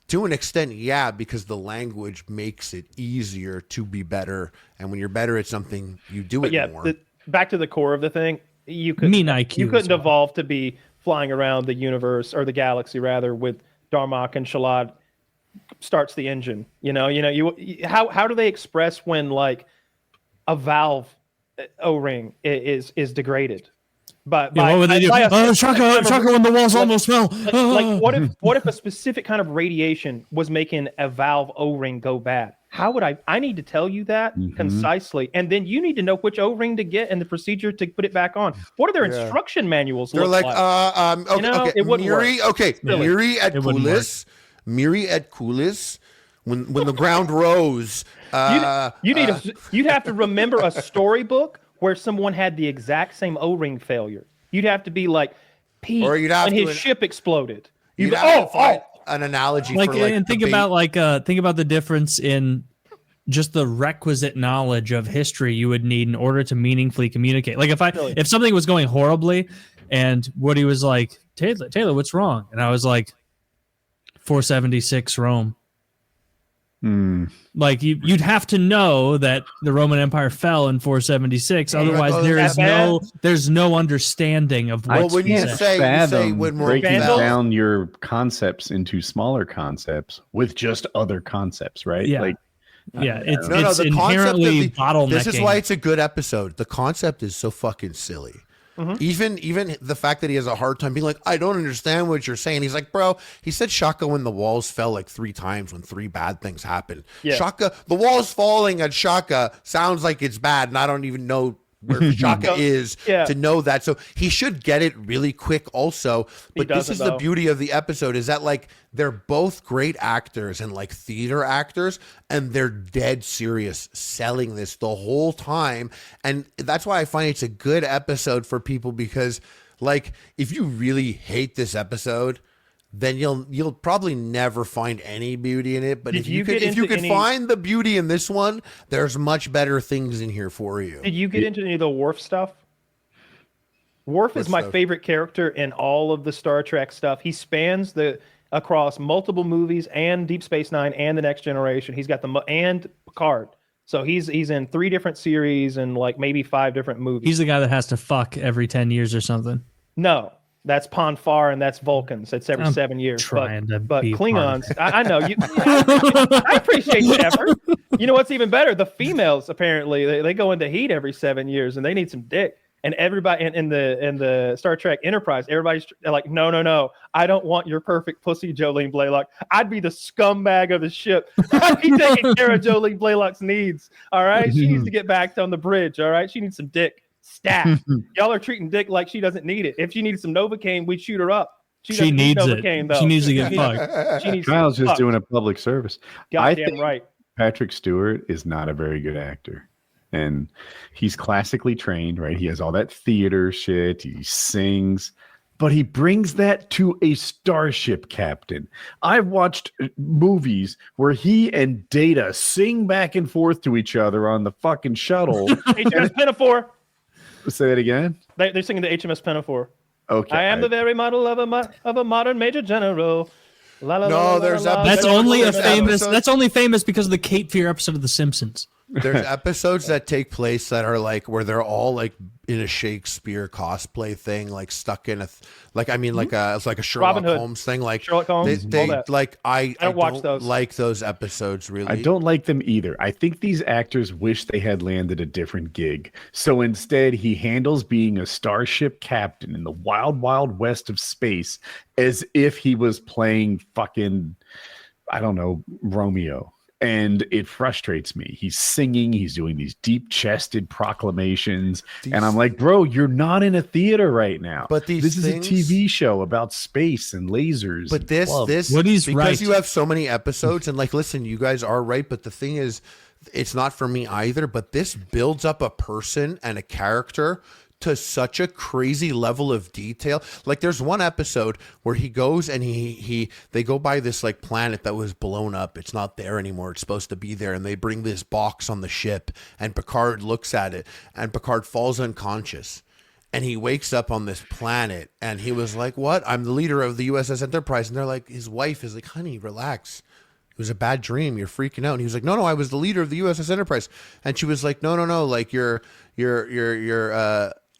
To an extent, yeah, because the language makes it easier to be better. And when you're better at something, you do it more. Back to the core of the thing. You could Mean IQ You as couldn't well. evolve to be flying around the universe or the galaxy rather with Darmok and Shalad starts the engine. How do they express when like a valve O-ring is degraded? But what would they do? Shaka when the walls almost fell. Like what if a specific kind of radiation was making a valve O-ring go bad? How would I need to tell you that concisely, and then you need to know which O-ring to get and the procedure to put it back on. What are their instruction manuals? They're look like, okay, it wouldn't Miri, work. okay, Miri at Kulis, when the ground rose. You'd have to remember a storybook where someone had the exact same O-ring failure. You'd have to be like Pete when his ship exploded. You'd have to find an analogy for like, and think about the difference in just the requisite knowledge of history you would need in order to meaningfully communicate. Like if something was going horribly and Woody was like, Taylor, what's wrong? And I was like, 476 Rome. Like you'd have to know that the Roman Empire fell in 476. Otherwise, there's no understanding of what. Well, when you say when breaking down your concepts into smaller concepts with just other concepts, right? Yeah. It's inherently bottlenecking. This is why it's a good episode. The concept is so fucking silly. Even the fact that he has a hard time being like, I don't understand what you're saying. He's like, bro, he said Shaka when the walls fell like 3 times when 3 bad things happened. Yeah. Shaka, the walls falling at Shaka sounds like it's bad, and I don't even know where Shaka is to know that. So he should get it really quick also. But this is the beauty of the episode, is that like they're both great actors and like theater actors, and they're dead serious selling this the whole time. And that's why I find it's a good episode for people, because like if you really hate this episode, then you'll probably never find any beauty in it. But if you could find the beauty in this one, there's much better things in here for you. Did you get into any of the Wharf stuff? Wharf is my favorite character in all of the Star Trek stuff. He spans across multiple movies and Deep Space Nine and The Next Generation. He's got and Picard. So he's in 3 different series and like maybe 5 different movies. He's the guy that has to fuck every 10 years or something. No. That's Ponfar and that's Vulcans. It's every 7 years. But Klingons, I know you. I appreciate the effort. You know what's even better? The females apparently they go into heat every 7 years and they need some dick. And everybody in the Star Trek Enterprise, everybody's like, no, I don't want your perfect pussy, Jolene Blaylock. I'd be the scumbag of the ship. I'd be taking care of Jolene Blaylock's needs. All right, she needs to get back on the bridge. All right, she needs some dick. Stat. Y'all are treating Dick like she doesn't need it. If she needed some Novocaine, we'd shoot her up. She needs Novocaine, though. She needs to get fucked. Kyle's just doing a public service. Goddamn right. Patrick Stewart is not a very good actor. And he's classically trained, right? He has all that theater shit. He sings. But he brings that to a starship captain. I've watched movies where he and Data sing back and forth to each other on the fucking shuttle. HMS Pinafore. Say that again. They're singing the HMS Pinafore. Okay. I am the very model of a modern major general. That's only famous because of the Cape Fear episode of The Simpsons. There's episodes that take place that are like where they're all like in a Shakespeare cosplay thing, like stuck in it's like a Sherlock Holmes thing. Like Sherlock Holmes. I don't watch those. Like those episodes really. I don't like them either. I think these actors wish they had landed a different gig. So instead, he handles being a starship captain in the wild, wild west of space as if he was playing fucking, I don't know, Romeo. And it frustrates me. He's singing, he's doing these deep-chested proclamations, and I'm like, bro, you're not in a theater right now. But this is a TV show about space and lasers. But this Woody's because right. You have so many episodes, and like, listen, you guys are right, but the thing is, it's not for me either. But this builds up a person and a character to such a crazy level of detail. Like there's one episode where he goes and they go by this like planet that was blown up. It's not there anymore. It's supposed to be there. And they bring this box on the ship and Picard looks at it and Picard falls unconscious. And he wakes up on this planet and he was like, what? I'm the leader of the USS Enterprise. And they're like, his wife is like, honey, relax. It was a bad dream. You're freaking out. And he was like, no, I was the leader of the USS Enterprise. And she was like, no. Like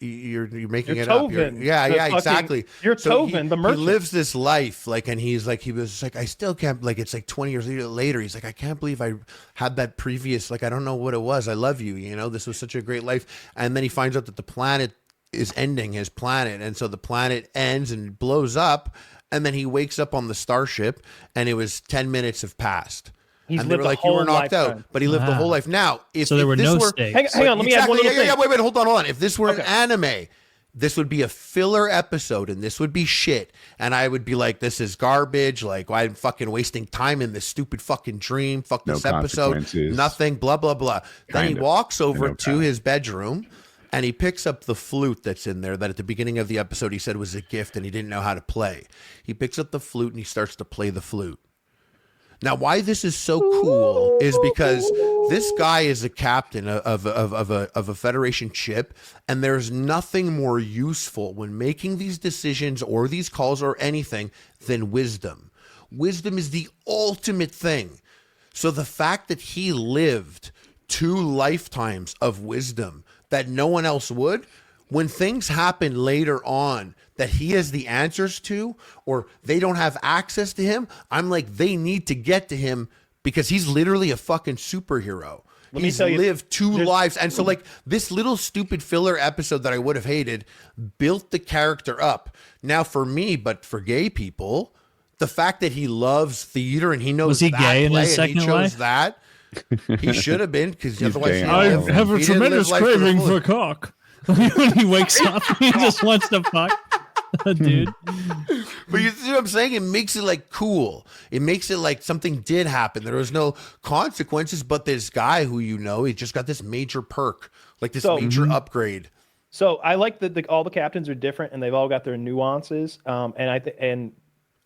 you're making You're it up. Tovin. Yeah, exactly. You're Tovin, the merchant. He lives this life, like, and he was like, I still can't, like, it's like 20 years later. He's like, I can't believe I had that previous, like, I don't know what it was. I love you. You know, this was such a great life. And then he finds out that the planet is ending his planet. And so the planet ends and blows up. And then he wakes up on the starship and it was 10 minutes have passed. He's and they lived were like, the you were whole knocked lifetime. out, but he lived the whole life. Now, if there were this no were, stakes. Hang on, let me add one little thing. Wait, hold on. If this were an anime, this would be a filler episode and this would be shit. And I would be like, this is garbage. Like, I'm fucking wasting time in this stupid fucking dream. Fuck this episode. Nothing, blah, blah, blah. Then he walks over to his bedroom and he picks up the flute that's in there that at the beginning of the episode he said was a gift and he didn't know how to play. He picks up the flute and he starts to play the flute. Now, why this is so cool is because this guy is a captain of a Federation ship, and there's nothing more useful when making these decisions or these calls or anything than wisdom. Wisdom is the ultimate thing. So the fact that he lived 2 lifetimes of wisdom that no one else would, when things happen later on that he has the answers to, or they don't have access to him, I'm like, they need to get to him because he's literally a fucking superhero. He's lived 2 lives. And so, like, this little stupid filler episode that I would have hated built the character up. Now, for me, but for gay people, the fact that he loves theater and he knows was he gay in his second life? That he should have been, because otherwise I have a tremendous craving for cock. When he wakes up, he just wants to fuck. Dude. But you see what I'm saying? It makes it like cool. It makes it like something did happen. There was no consequences, but this guy who he just got this major perk, like this major upgrade. So I like that all the captains are different and they've all got their nuances.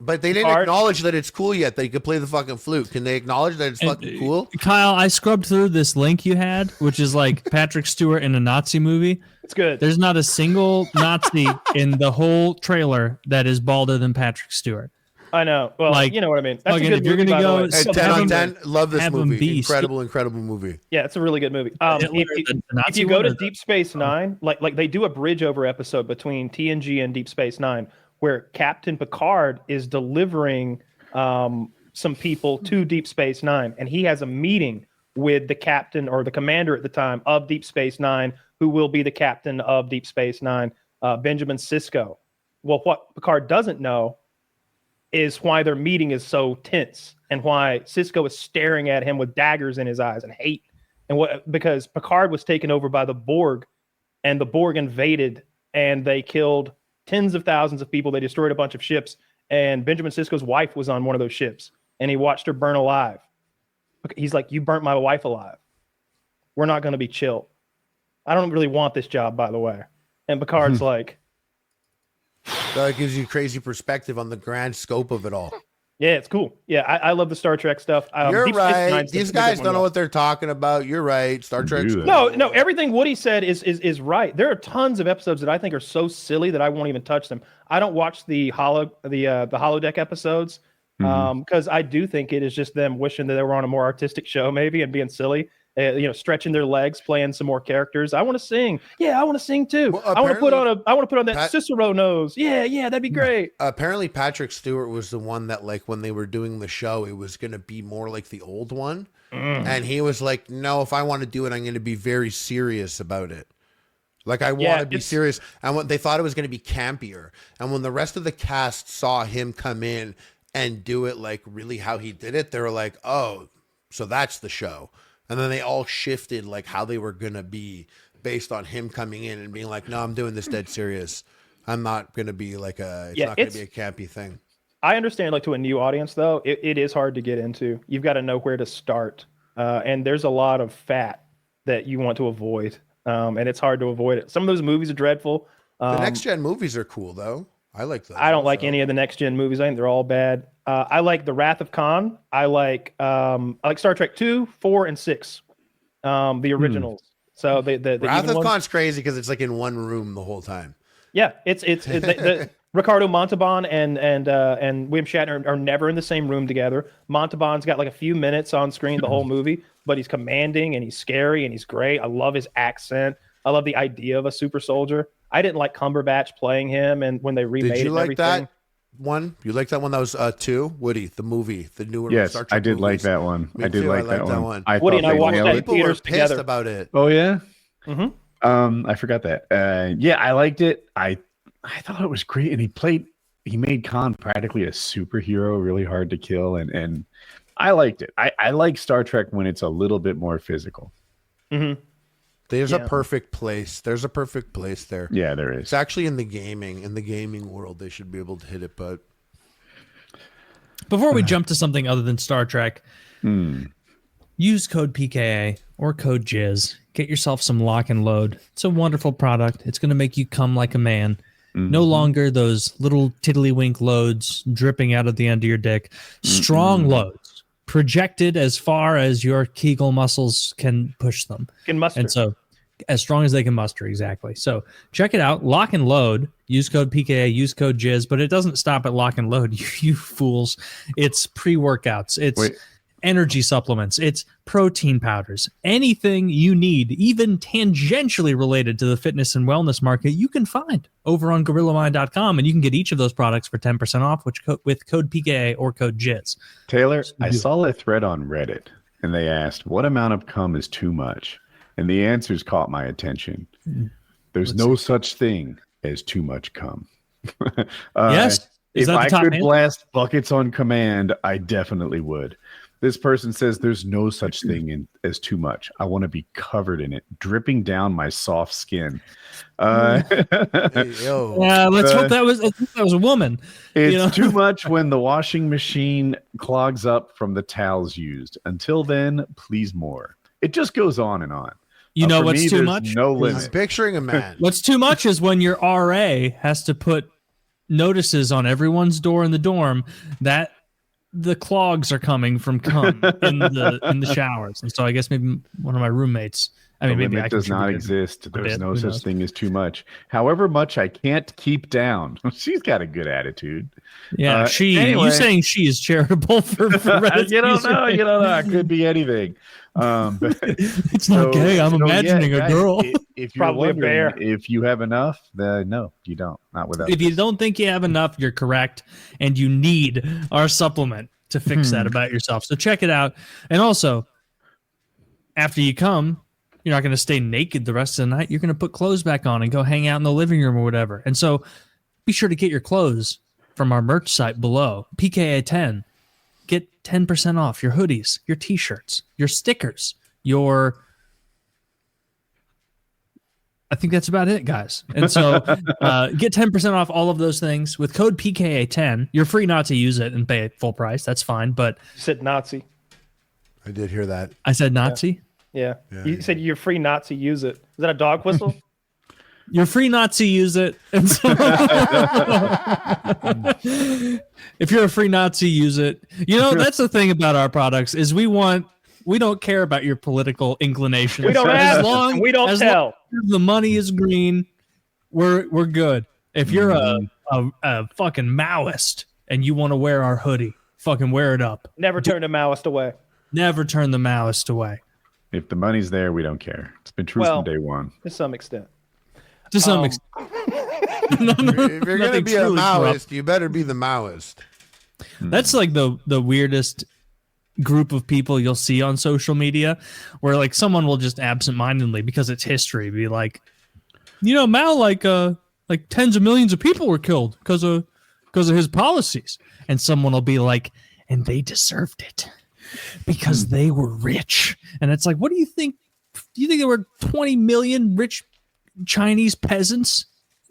But they didn't acknowledge that it's cool yet. That you could play the fucking flute. Can they acknowledge that it's fucking cool? Kyle, I scrubbed through this link you had, which is like Patrick Stewart in a Nazi movie. It's good. There's not a single Nazi in the whole trailer that is balder than Patrick Stewart. I know. Well, like, you know what I mean. That's again, a good if you're movie, gonna go 10 on 10, love this movie. Incredible movie. Yeah, it's a really good movie. If you go to Deep Space Nine, like they do a bridge over episode between TNG and Deep Space Nine, where Captain Picard is delivering some people to Deep Space Nine, and he has a meeting with the captain or the commander at the time of Deep Space Nine, who will be the captain of Deep Space Nine, Benjamin Sisko. Well, what Picard doesn't know is why their meeting is so tense and why Sisko is staring at him with daggers in his eyes and hate. Because Picard was taken over by the Borg, and the Borg invaded and they killed tens of thousands of people. They destroyed a bunch of ships, and Benjamin Sisko's wife was on one of those ships, and he watched her burn alive. He's like, you burnt my wife alive. We're not going to be chill. I don't really want this job, by the way. And Picard's like... That gives you crazy perspective on the grand scope of it all. Yeah, it's cool. Yeah, I love the Star Trek stuff. You're right. These guys don't know what they're talking about. You're right. Star Trek. No. Everything Woody said is right. There are tons of episodes that I think are so silly that I won't even touch them. I don't watch the holodeck episodes because I do think it is just them wishing that they were on a more artistic show, maybe, and being silly. Stretching their legs, playing some more characters. I want to sing. Yeah, I want to sing too. Well, I want to put on that Cicero nose. Yeah, that'd be great. Apparently, Patrick Stewart was the one that, like, when they were doing the show, it was going to be more like the old one, and he was like, "No, if I want to do it, I'm going to be very serious about it. Like, I want to be serious." And they thought it was going to be campier, and when the rest of the cast saw him come in and do it like really how he did it, they were like, "Oh, so that's the show." And then they all shifted like how they were going to be based on him coming in and being like, no, I'm doing this dead serious. I'm not going to be like it's not going to be a campy thing. I understand, like, to a new audience, though, it is hard to get into. You've got to know where to start. And there's a lot of fat that you want to avoid. And it's hard to avoid it. Some of those movies are dreadful. The next-gen movies are cool, though. I like those. I don't like any of the next-gen movies. I think they're all bad. I like The Wrath of Khan. I like Star Trek 2, 4, and 6, the originals. So the Wrath of Khan's crazy because it's like in one room the whole time. Yeah, it's Ricardo Montalban and William Shatner are never in the same room together. Montalban's got like a few minutes on screen the whole movie, but he's commanding and he's scary and he's great. I love his accent. I love the idea of a super soldier. I didn't like Cumberbatch playing him, and when they remade it, did you like everything. that one? You like that one? That was 2 Woody, the movie, the newer Yes, Star Trek I did like movies. that one. Me I did too, like liked that one. Woody and I they watched nailed that in it. People were theaters pissed together. about it. Oh yeah. Mm-hmm. I forgot that. Yeah, I liked it. I thought it was great, and he made Khan practically a superhero, really hard to kill, and I liked it. I like Star Trek when it's a little bit more physical. Mm-hmm. There's a perfect place. There's a perfect place there. Yeah, there It's is. actually in the gaming world. They should be able to hit it, but Before we jump to something other than Star Trek, use code PKA or code Jizz. Get yourself some Lock and Load. It's a wonderful product. It's going to make you come like a man. No longer those little tiddlywink loads dripping out of the end of your dick. Strong loads, projected as far as your Kegel muscles can push them. Can muster. And so, as strong as they can muster, exactly. So check it out. Lock and Load. Use code PKA. Use code Jizz. But it doesn't stop at Lock and Load. You fools. It's pre-workouts. It's energy supplements. It's protein powders. Anything you need, even tangentially related to the fitness and wellness market, you can find over on GorillaMind.com, and you can get each of those products for 10% off, with code PKA or code Jizz. Taylor, I saw a thread on Reddit, and they asked, "What amount of cum is too much?" And the answers caught my attention. There's no such thing as too much cum. Yes. Is If that the I top could answer? blast buckets on command, I definitely would. This person says there's no such thing as too much. I want to be covered in it, dripping down my soft skin. yo, Yeah, let's hope that was a woman. It's too much when the washing machine clogs up from the towels used. Until then, please more. It just goes on and on. You know For what's me, too there's much? No I'm limit. picturing a man. What's too much is when your RA has to put notices on everyone's door in the dorm that the clogs are coming from cum in the showers. And so I guess maybe one of my roommates. I mean, The maybe limit I does not contributed exist. a There's bit. no Who such knows? thing as too much. However much I can't keep down. She's got a good attitude. Yeah, Anyway. you saying she is charitable for Reddit You don't user? know. You don't know. It could be anything. But, It's not gay. I'm imagining a girl. If you're Probably a bear. wondering if you have enough, then no, you don't. Not without. If you don't think you have enough, you're correct, and you need our supplement to fix that about yourself. So check it out. And also, after you come, you're not going to stay naked the rest of the night. You're going to put clothes back on and go hang out in the living room or whatever. And so be sure to get your clothes from our merch site below, PKA 10. Get 10% off your hoodies, your t-shirts, your stickers, I think that's about it, guys. And so get 10% off all of those things with code PKA10. You're free not to use it and pay full price. That's fine. But You said Nazi. I did hear that. I said Nazi. Yeah. You said you're free not to use it. Is that a dog whistle? You're free not to use it. And so if you're a free Nazi, use it. You know, that's the thing about our products is we don't care about your political inclinations. We don't As ask. long- And we don't as tell. long as the money is green, we're good. If you're a fucking Maoist and you want to wear our hoodie, fucking wear it up. Never turn a Maoist away. Never turn the Maoist away. If the money's there, we don't care. It's been true Well, from day one. To some extent. To some extent. No, If you're gonna nothing be a truly Maoist, corrupt. you better be the Maoist. That's like the weirdest group of people you'll see on social media where like someone will just absentmindedly, because it's history, be like, Mao, like tens of millions of people were killed because of his policies. And someone will be like, and they deserved it because they were rich. And it's like, what do you think? Do you think there were 20 million rich Chinese peasants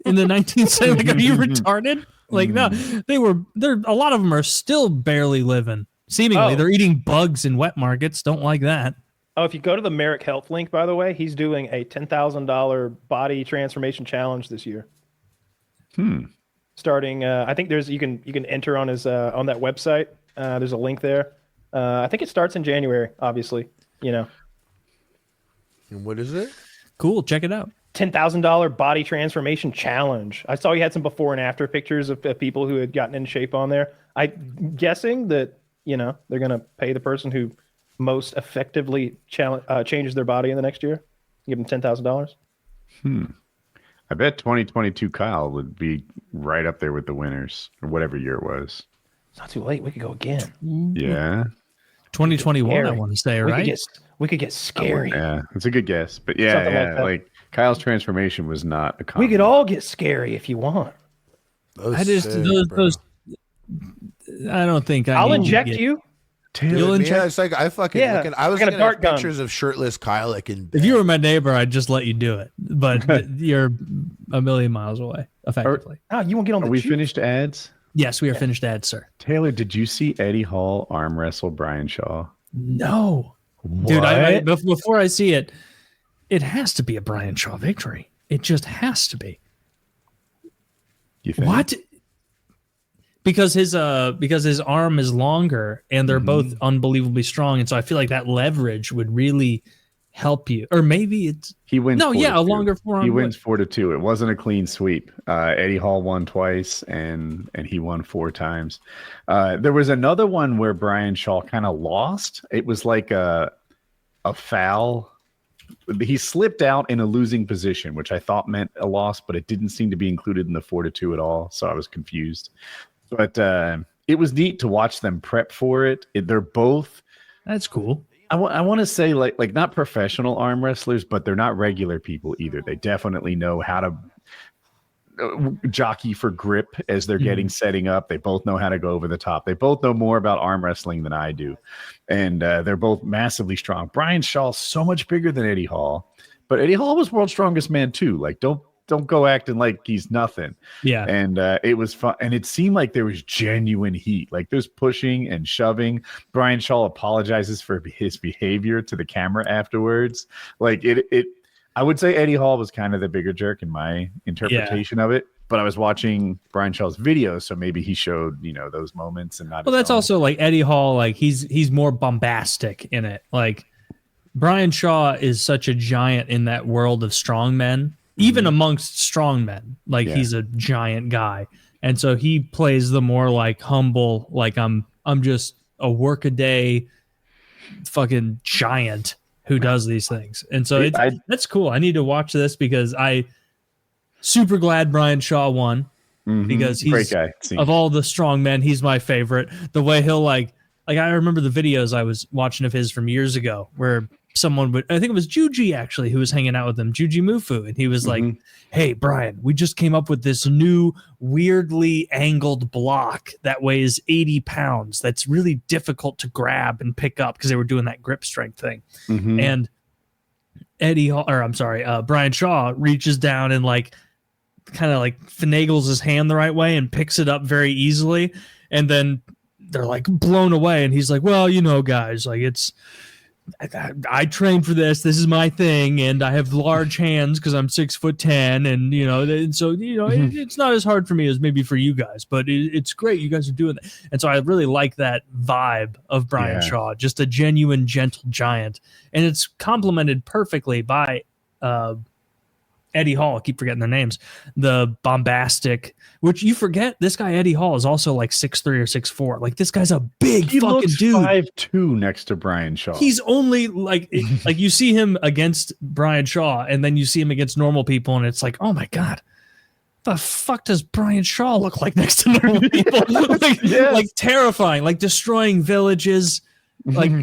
in the 19th century? Like, are you retarded? Like, no, a lot of them are still barely living. Seemingly, they're eating bugs in wet markets. Don't like that. Oh, if you go to the Merrick Health link, by the way, he's doing a $10,000 body transformation challenge this year. Starting, I think you can enter on his on that website. There's a link there. I think it starts in January. Obviously, And what is it? Cool. Check it out. $10,000 body transformation challenge. I saw you had some before and after pictures of people who had gotten in shape on there. I'm guessing that they're gonna pay the person who most effectively changes their body in the next year. Give them $10,000. I bet 2022 Kyle would be right up there with the winners or whatever year it was. It's not too late. We could go again. Yeah. 2021, I want to say, right? We could get scary. Yeah, it's a good guess. But yeah, like Kyle's transformation was not a common. We could all get scary if you want. I don't think I'll inject you. You'll inject. Yeah, it's like I fucking. I was looking at pictures of shirtless Kyle. Like if you were my neighbor, I'd just let you do it. But you're a million miles away, effectively. You won't get on. Are we finished ads? Yes, we are finished ads, sir. Taylor, did you see Eddie Hall arm wrestle Brian Shaw? No, dude. Before I see it, it has to be a Brian Shaw victory. It just has to be. You think? What? Because his arm is longer and they're both unbelievably strong, and so I feel like that leverage would really help you. Or maybe he wins. No, yeah, a longer forearm. He wins 4-2. It wasn't a clean sweep. Eddie Hall won twice, and he won 4 times. There was another one where Brian Shaw kind of lost. It was like a foul. He slipped out in a losing position, which I thought meant a loss, but it didn't seem to be included in the 4-2 at all. So I was confused. But it was neat to watch them prep for it. They're both. That's cool. I want to say like not professional arm wrestlers, but they're not regular people either. They definitely know how to jockey for grip as they're setting up. They both know how to go over the top. They both know more about arm wrestling than I do. And they're both massively strong. Brian Shaw's so much bigger than Eddie Hall, but Eddie Hall was world's strongest man too. Like don't go acting like he's nothing. Yeah. And it was fun. And it seemed like there was genuine heat. Like there's pushing and shoving. Brian Shaw apologizes for his behavior to the camera afterwards. Like I would say Eddie Hall was kind of the bigger jerk in my interpretation of it. But I was watching Brian Shaw's video, so maybe he showed, those moments and not. Well, that's also like Eddie Hall. Like he's more bombastic in it. Like Brian Shaw is such a giant in that world of strongmen. Even amongst strongmen, he's a giant guy, and so he plays the more like humble, like I'm just a workaday fucking giant who does these things, and so that's cool. I need to watch this because I super glad Brian Shaw won because he's great guy. Of all the strongmen, he's my favorite. The way he'll like I remember the videos I was watching of his from years ago where someone would, I think it was Juji actually, who was hanging out with him, Juji Mufu. And he was like, hey, Brian, we just came up with this new weirdly angled block that weighs 80 pounds. That's really difficult to grab and pick up because they were doing that grip strength thing. And Brian Shaw reaches down and kind of finagles his hand the right way and picks it up very easily. And then they're blown away. And he's like, well, guys, I trained for this. This is my thing, and I have large hands because I'm 6'10", and so it's not as hard for me as maybe for you guys, but it's great. You guys are doing that, and so I really like that vibe of Brian Shaw, just a genuine gentle giant, and it's complemented perfectly by Eddie Hall. I keep forgetting their names. The bombastic, which you forget, this guy Eddie Hall is also 6'3" or 6'4". This guy's a big fucking dude. 5'2" next to Brian Shaw. He's only you see him against Brian Shaw, and then you see him against normal people, and it's oh my god, the fuck does Brian Shaw look like next to normal people? Terrifying, destroying villages.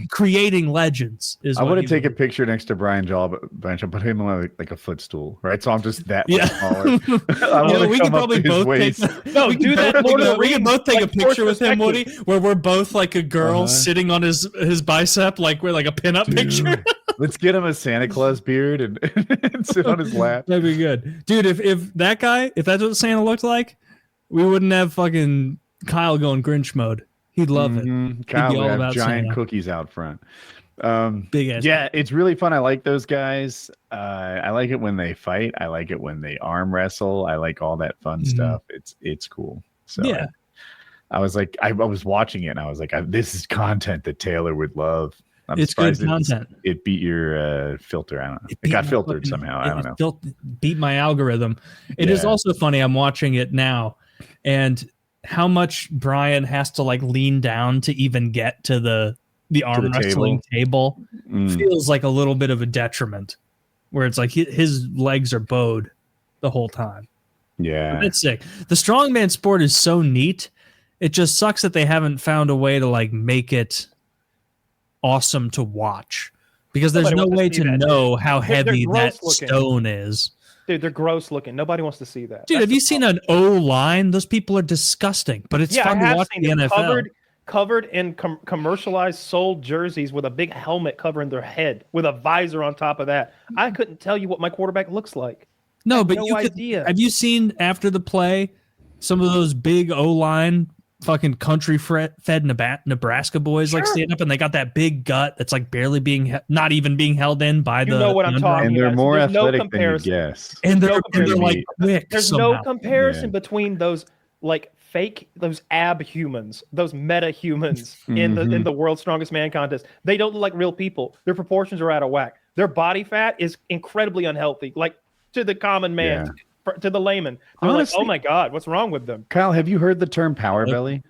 Creating legends is. I want to take a picture next to Brian Shaw, put him on a footstool, right? So I'm just that much smaller. We can probably both take. No, do that. We can both take a picture with him, Woody, where we're both a girl sitting on his bicep, we're a pinup picture. Let's get him a Santa Claus beard and sit on his lap. That'd be good, dude. If that's what Santa looked like, we wouldn't have fucking Kyle going Grinch mode. He'd love it. Kyle would have giant cookies out front. Big ass. Yeah, it's really fun. I like those guys. I like it when they fight. I like it when they arm wrestle. I like all that fun stuff. It's cool. So yeah, I was I was watching it and I was this is content that Taylor would love. It's good content. It beat your filter. I don't know. It got filtered somehow. I don't know. Beat my algorithm. It is also funny. I'm watching it now, and how much Brian has to lean down to even get to the arm wrestling table feels like a little bit of a detriment, where it's his legs are bowed the whole time. Yeah. It's sick. The strongman sport is so neat. It just sucks that they haven't found a way to like make it awesome to watch, because there's no way to know how heavy that stone is. Dude, they're gross looking. Nobody wants to see that. Dude, have you seen an O line? Those people are disgusting, but it's fun to watch the NFL. Covered in commercialized sold jerseys with a big helmet covering their head with a visor on top of that. I couldn't tell you what my quarterback looks like. No, but you could, have you seen after the play some of those big O-line fucking country-fed Nebraska boys like stand up and they got that big gut that's like barely not even being held in by the. You know what I'm talking about. And they're more athletic than you guess. And they're like quick. There's no comparison between those like those ab humans, those meta humans in the World's Strongest Man contest. They don't look like real people. Their proportions are out of whack. Their body fat is incredibly unhealthy. Like to the common man, to the layman. They're honestly, like, oh my God, what's wrong with them? Kyle, have you heard the term power belly?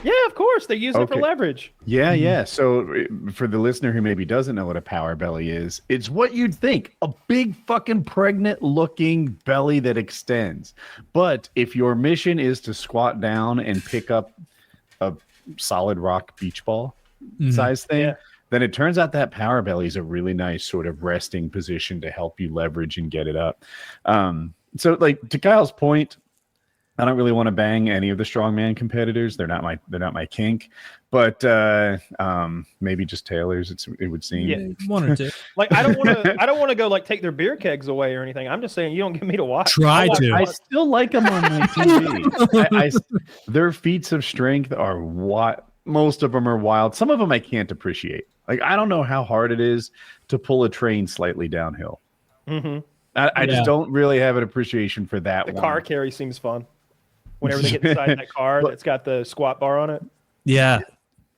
Yeah, of course. They use it for leverage. Yeah, yeah. So for the listener who maybe doesn't know what a power belly is, it's what you'd think, a big fucking pregnant looking belly that extends. But if your mission is to squat down and pick up a solid rock beach ball size thing, then it turns out that power belly is a really nice sort of resting position to help you leverage and get it up. So like to Kyle's point, I don't really want to bang any of the strongman competitors. They're not my kink, but maybe just Taylor's. It would seem. Yeah, one or two. Like I don't want to go like take their beer kegs away or anything. I'm just saying you don't get me to watch. Try to. I still like them on my TV. Their feats of strength are what most of them are wild. Some of them I can't appreciate. Like I don't know how hard it is to pull a train slightly downhill. I just don't really have an appreciation for that. The car carry seems fun. Whenever they get inside that car that's got the squat bar on it. Yeah.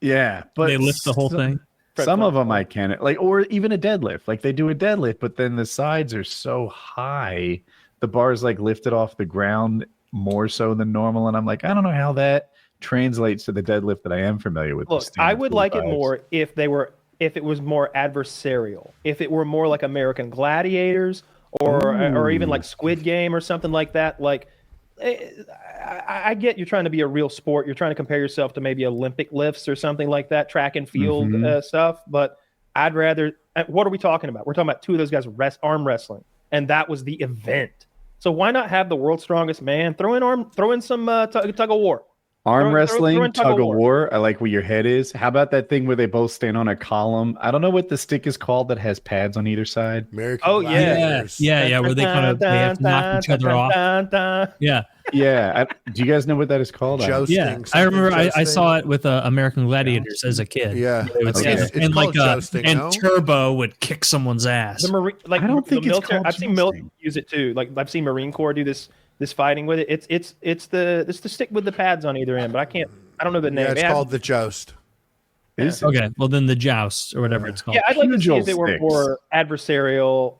Yeah. But they lift the whole thing. Some of them I can't, like, or even a deadlift. Like they do a deadlift, but then the sides are so high. The bar is like lifted off the ground more so than normal. And I'm like, I don't know how that translates to the deadlift that I am familiar with. Look, I would like it more if it was more adversarial. If it were more like American Gladiators or even like Squid Game or something like that. Like, I get you're trying to be a real sport. You're trying to compare yourself to maybe Olympic lifts or something like that, track and field stuff. But I'd rather. What are we talking about? We're talking about two of those guys arm wrestling, and that was the event. So why not have the world's strongest man throw in some tug of war? Arm wrestling, tug of war. I like where your head is. How about that thing where they both stand on a column? I don't know what the stick is called that has pads on either side. American Gladiators. Yeah, where they have to knock each other off. Yeah. Yeah. Do you guys know what that is called? Jousting. I remember I saw it with American Gladiators as a kid. Yeah. And like jousting, Turbo would kick someone's ass. I don't think it's called I've seen military use it too. Like I've seen Marine Corps do this fighting with it. It's the stick with the pads on either end, but I don't know the name. Yeah, it's called the joust. Okay, well then the joust or whatever it's called. Yeah, I'd like to see if they were more adversarial.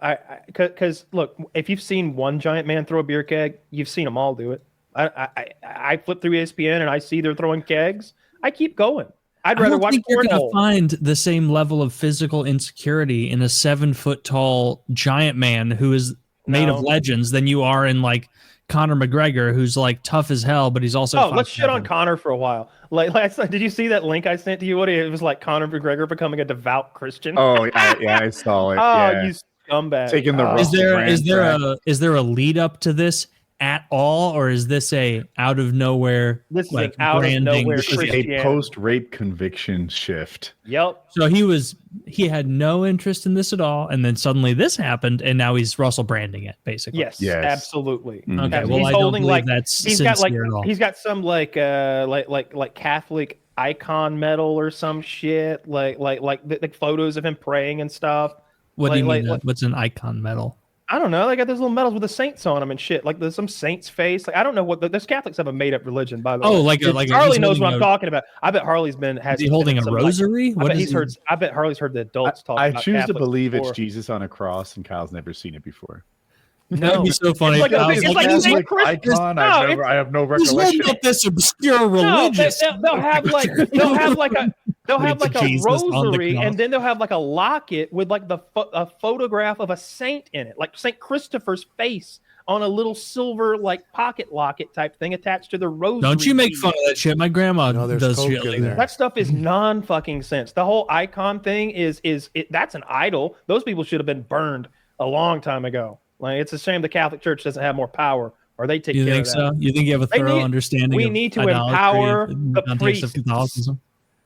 Because look, if you've seen one giant man throw a beer keg, you've seen them all do it. I flip through ESPN and I see they're throwing kegs. I keep going. I'd rather watch. You're going to find the same level of physical insecurity in a 7-foot tall giant man who is made of legends than you are in like Conor McGregor, who's like tough as hell, but he's also. Let's shit on Conor for a while. Like last night, did you see that link I sent to you, Woody? It was like Conor McGregor becoming a devout Christian. Oh yeah, I saw it. You scumbag! Taking the is there a lead up to this at all, or is this a out of nowhere? This is like out of nowhere. This is a post-rape conviction shift. Yep. So he had no interest in this at all, and then suddenly this happened, and now he's Russell branding it, basically. Yes. Absolutely. Mm-hmm. Okay. Well, I don't believe that's he's got he's got some like Catholic icon medal or some shit, like photos of him praying and stuff. What do you mean? What's an icon medal? I don't know. They got those little medals with the saints on them and shit. Like there's some saint's face. Like I don't know what those Catholics have a made up religion, by the way. Like Harley knows what I'm talking about. I bet Harley's has. Is he holding a rosary? I bet Harley's heard the adults talk. I choose to believe it's Jesus on a cross, and Kyle's never seen it before. That'd be so funny. It's like icon. I have no recollection. He's this obscure religious. They'll have like a rosary, and then they'll have like a locket with like a photograph of a saint in it, like Saint Christopher's face on a little silver like pocket locket type thing attached to the rosary. Don't you make fun of that shit. My grandma does shit like that. That stuff is non-fucking sense. The whole icon thing is that's an idol. Those people should have been burned a long time ago. Like, it's a shame the Catholic Church doesn't have more power, or they take care of that. You think so? You think you have a thorough understanding? We need to empower the priests. Of Catholicism.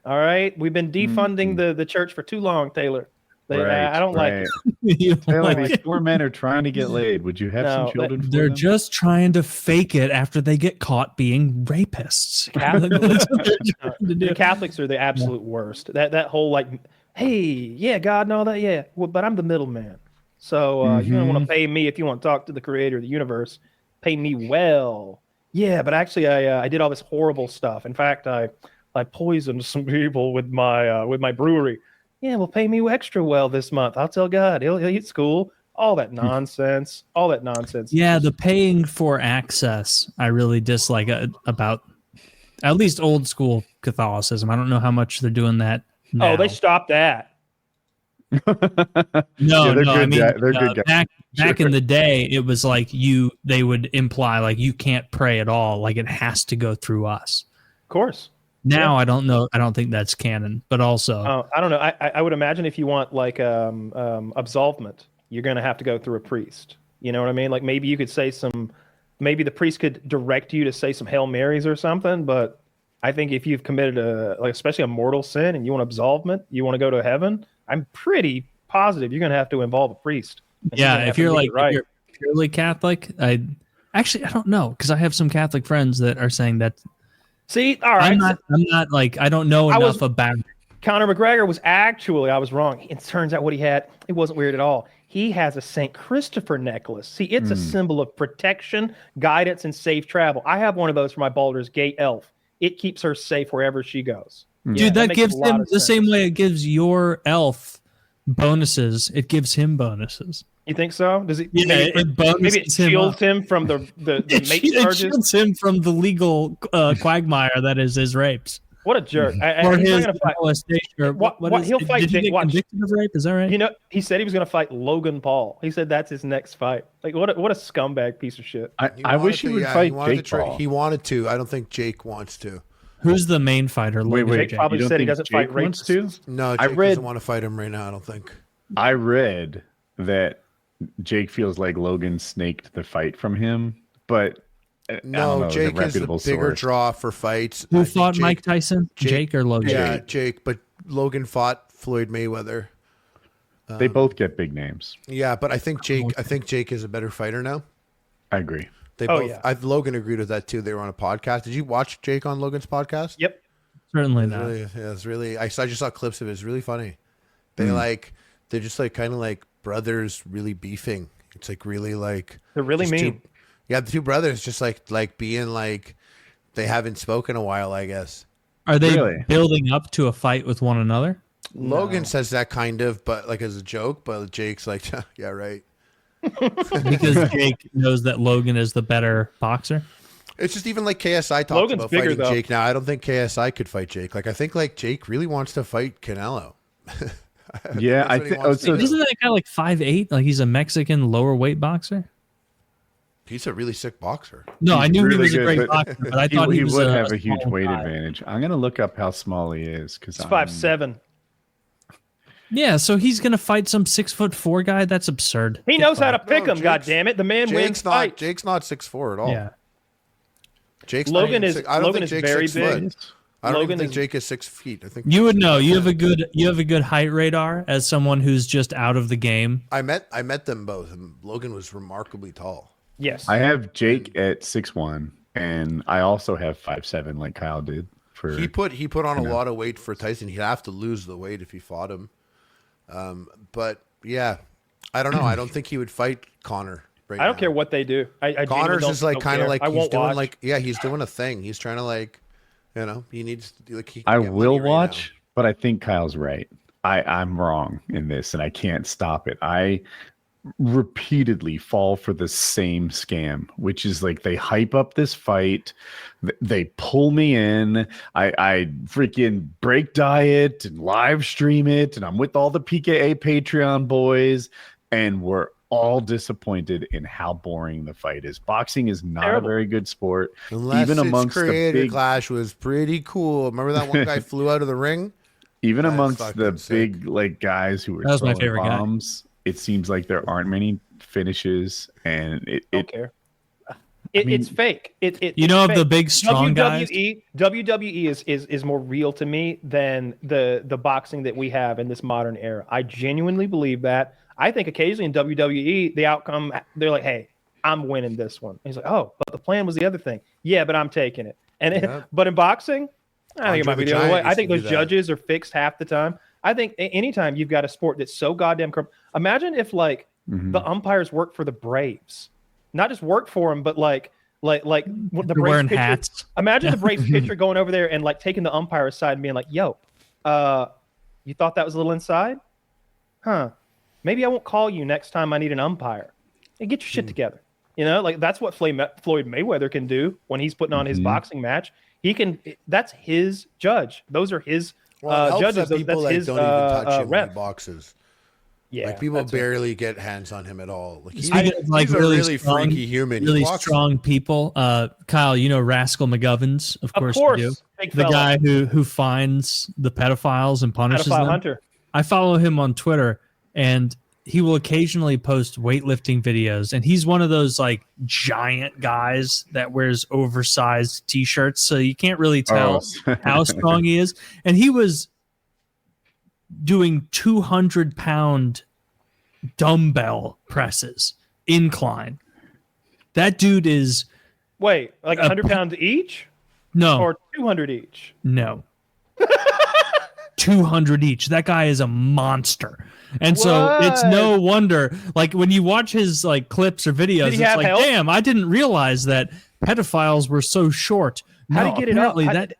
All right, we've been defunding the church for too long, Taylor. I don't like it. Taylor, these poor men are trying to get laid. Would you have some children? They're just trying to fake it after they get caught being rapists. The Catholics are the absolute worst. That whole like, hey, yeah, God and all that, yeah. Well, but I'm the middleman. So you don't want to pay me if you want to talk to the creator of the universe. Pay me well. Yeah, but actually I did all this horrible stuff. In fact, I poisoned some people with my brewery. Yeah, well, pay me extra well this month. I'll tell God. He'll eat school. All that nonsense. Yeah, the paying for access I really dislike about at least old school Catholicism. I don't know how much they're doing that now. Oh, they stopped that. No, I mean, they're good guys. Back in the day, it was like they would imply like you can't pray at all, like it has to go through us. Of course. Now I don't know. I don't think that's canon, but also I don't know. I would imagine if you want like absolvement, you're going to have to go through a priest. You know what I mean? Like maybe you could say maybe the priest could direct you to say some Hail Marys or something. But I think if you've committed especially a mortal sin and you want absolvement, you want to go to heaven, I'm pretty positive you're going to have to involve a priest. Yeah, if you're like if you're purely Catholic, I don't know, because I have some Catholic friends that are saying that. See, all right, I'm not like I don't know enough about it. Conor McGregor was actually, I was wrong. It turns out what he had, it wasn't weird at all. He has a St. Christopher necklace. See, it's a symbol of protection, guidance, and safe travel. I have one of those for my Baldur's Gate elf. It keeps her safe wherever she goes. Dude, that gives him the same way it gives your elf bonuses. It gives him bonuses. You think so? Does it? Yeah, maybe it shields him from the mate charges. It shields him from the legal quagmire that is his rapes. What a jerk! Or his molestation. He'll fight. Did he get convicted of rape? Is that right? You know, he said he was going to fight Logan Paul. He said that's his next fight. Like, what a scumbag piece of shit. I wish he would fight Jake Paul. He wanted to. I don't think Jake wants to. Who's the main fighter? Wait. Jake probably said he doesn't fight rapists. No, Jake doesn't want to fight him right now. I don't think. I read that Jake feels like Logan snaked the fight from him, but no, Jake is the bigger draw for fights. Who fought Mike Tyson? Jake or Logan? Yeah, Jake. But Logan fought Floyd Mayweather. They both get big names. Yeah, but I think Jake is a better fighter now. I agree. Logan agreed with that too. They were on a podcast. Did you watch Jake on Logan's podcast? Yep. Certainly not. It's really. I just saw clips of it. It's really funny. They're just like kind of like brothers really beefing. It's like really like they're really mean. The two brothers just like being like they haven't spoken a while, I guess. Are they building up to a fight with one another? Logan says that kind of, but like as a joke, but Jake's like, yeah, right. Because Jake knows that Logan is the better boxer. It's just even like KSI talks about fighting Jake now. I don't think KSI could fight Jake. Like I think like Jake really wants to fight Canelo. Yeah, I think. So isn't that guy like 5'8"? Like he's a Mexican lower weight boxer. He's a really sick boxer. No, I knew he was a great boxer, but I thought he would have a huge weight advantage. I'm gonna look up how small he is because he's 5'7". Yeah, so he's gonna fight some 6'4" guy. That's absurd. He knows how to pick him. God damn it, the man wins fights. Jake's not 6'4" at all. Yeah, Logan is very big. I don't even think Jake is 6 feet. I think you would know. You have a good height radar as someone who's just out of the game. I met them both, and Logan was remarkably tall. Yes, I have Jake at 6'1", and I also have 5'7", like Kyle did. He put on a lot of weight for Tyson. He'd have to lose the weight if he fought him. But yeah, I don't know. I don't think he would fight Conor. I don't care what they do. Connor's just like kind of like he's doing like he's doing a thing. He's trying to like. You know, he needs. I will watch, but I think Kyle's right. I'm wrong in this, and I can't stop it. I repeatedly fall for the same scam, which is like they hype up this fight, they pull me in, I freaking break diet and live stream it, and I'm with all the PKA Patreon boys, and we're all disappointed in how boring the fight is. Boxing is not a very good sport. Unless even amongst the big clash was pretty cool. Remember that one guy flew out of the ring? Even amongst the big like guys who were throwing bombs, it seems like there aren't many finishes, and don't care. It's fake. You know, of the big strong guys. WWE is more real to me than the boxing that we have in this modern era. I genuinely believe that. I think occasionally in WWE, the outcome, they're like, hey, I'm winning this one. And he's like, oh, but the plan was the other thing. Yeah, but I'm taking it. And but in boxing, I think it might be the other way. I think those judges are fixed half the time. I think anytime you've got a sport that's so goddamn corrupt. Imagine if like the umpires work for the Braves. Not just work for them, but like the Braves pitcher. Hats. Imagine the Braves pitcher going over there and like taking the umpire aside and being like, yo, you thought that was a little inside? Huh. Maybe I won't call you next time I need an umpire. And get your shit together. You know, like that's what Floyd Mayweather can do when he's putting on his boxing match. He can. That's his judge. Those are his judges. That people that's his don't even touch him when he rep. boxes. Yeah, like people barely get hands on him at all. Like he's like a really strong, freaky human. Really strong people. Kyle, you know Rascal McGovens, of course you do. The guy who finds the pedophiles and punishes them. Hunter. I follow him on Twitter, and he will occasionally post weightlifting videos, and he's one of those like giant guys that wears oversized t-shirts, so you can't really tell how strong he is. And he was doing 200-pound dumbbell presses, incline. That dude is... Wait, like 100 pounds each? No. Or 200 each? No. 200 each. That guy is a monster. And so it's no wonder, like when you watch his like clips or videos, it's like, damn, I didn't realize that pedophiles were so short. How did he get it up?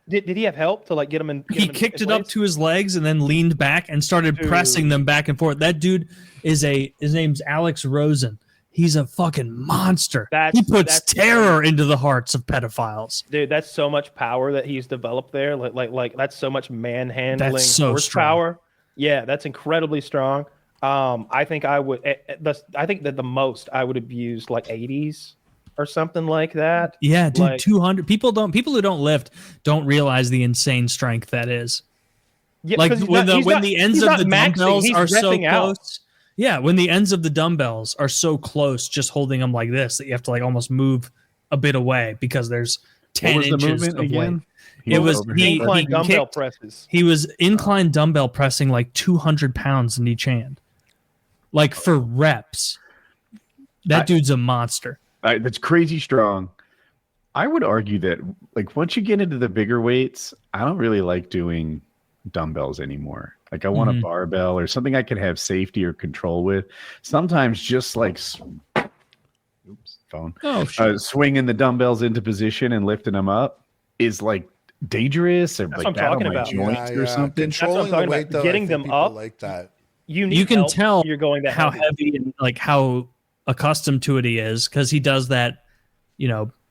Did he have help to like get him in? He kicked it up to his legs and then leaned back and started pressing them back and forth. That dude is his name's Alex Rosen. He's a fucking monster. He puts terror into the hearts of pedophiles. Dude, that's so much power that he's developed there. Like that's so much manhandling horsepower. Yeah, that's incredibly strong. I think I would. I think that the most I would have used like 80s or something like that. Yeah, dude, like, 200. People who don't lift don't realize the insane strength that is. Yeah, like when the ends of the dumbbells are so close. Yeah, when the ends of the dumbbells are so close, just holding them like this, that you have to like almost move a bit away because there's 10 inches of weight. It was incline dumbbell presses. He was incline dumbbell pressing like 200 pounds in each hand, like for reps. That dude's a monster. That's crazy strong. I would argue that like once you get into the bigger weights, I don't really like doing dumbbells anymore. Like I want a barbell or something I can have safety or control with. Sometimes just like swinging the dumbbells into position and lifting them up is like dangerous or that's like bad on my joints or something. Controlling the weight, though, getting them up like that. You can tell you're going how heavy and like how accustomed to it he is because he does that,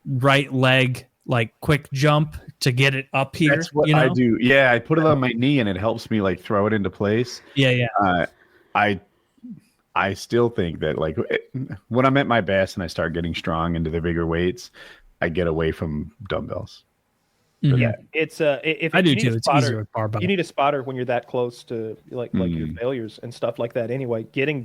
right leg like quick jump to get it up here. That's what I do. Yeah, I put it on my knee and it helps me like throw it into place. Yeah. I still think that like when I'm at my best and I start getting strong into the bigger weights, I get away from dumbbells. Mm-hmm. Yeah, it's if I do you need too. It's easier with barbell. You need a spotter when you're that close to like your failures and stuff like that. Anyway, getting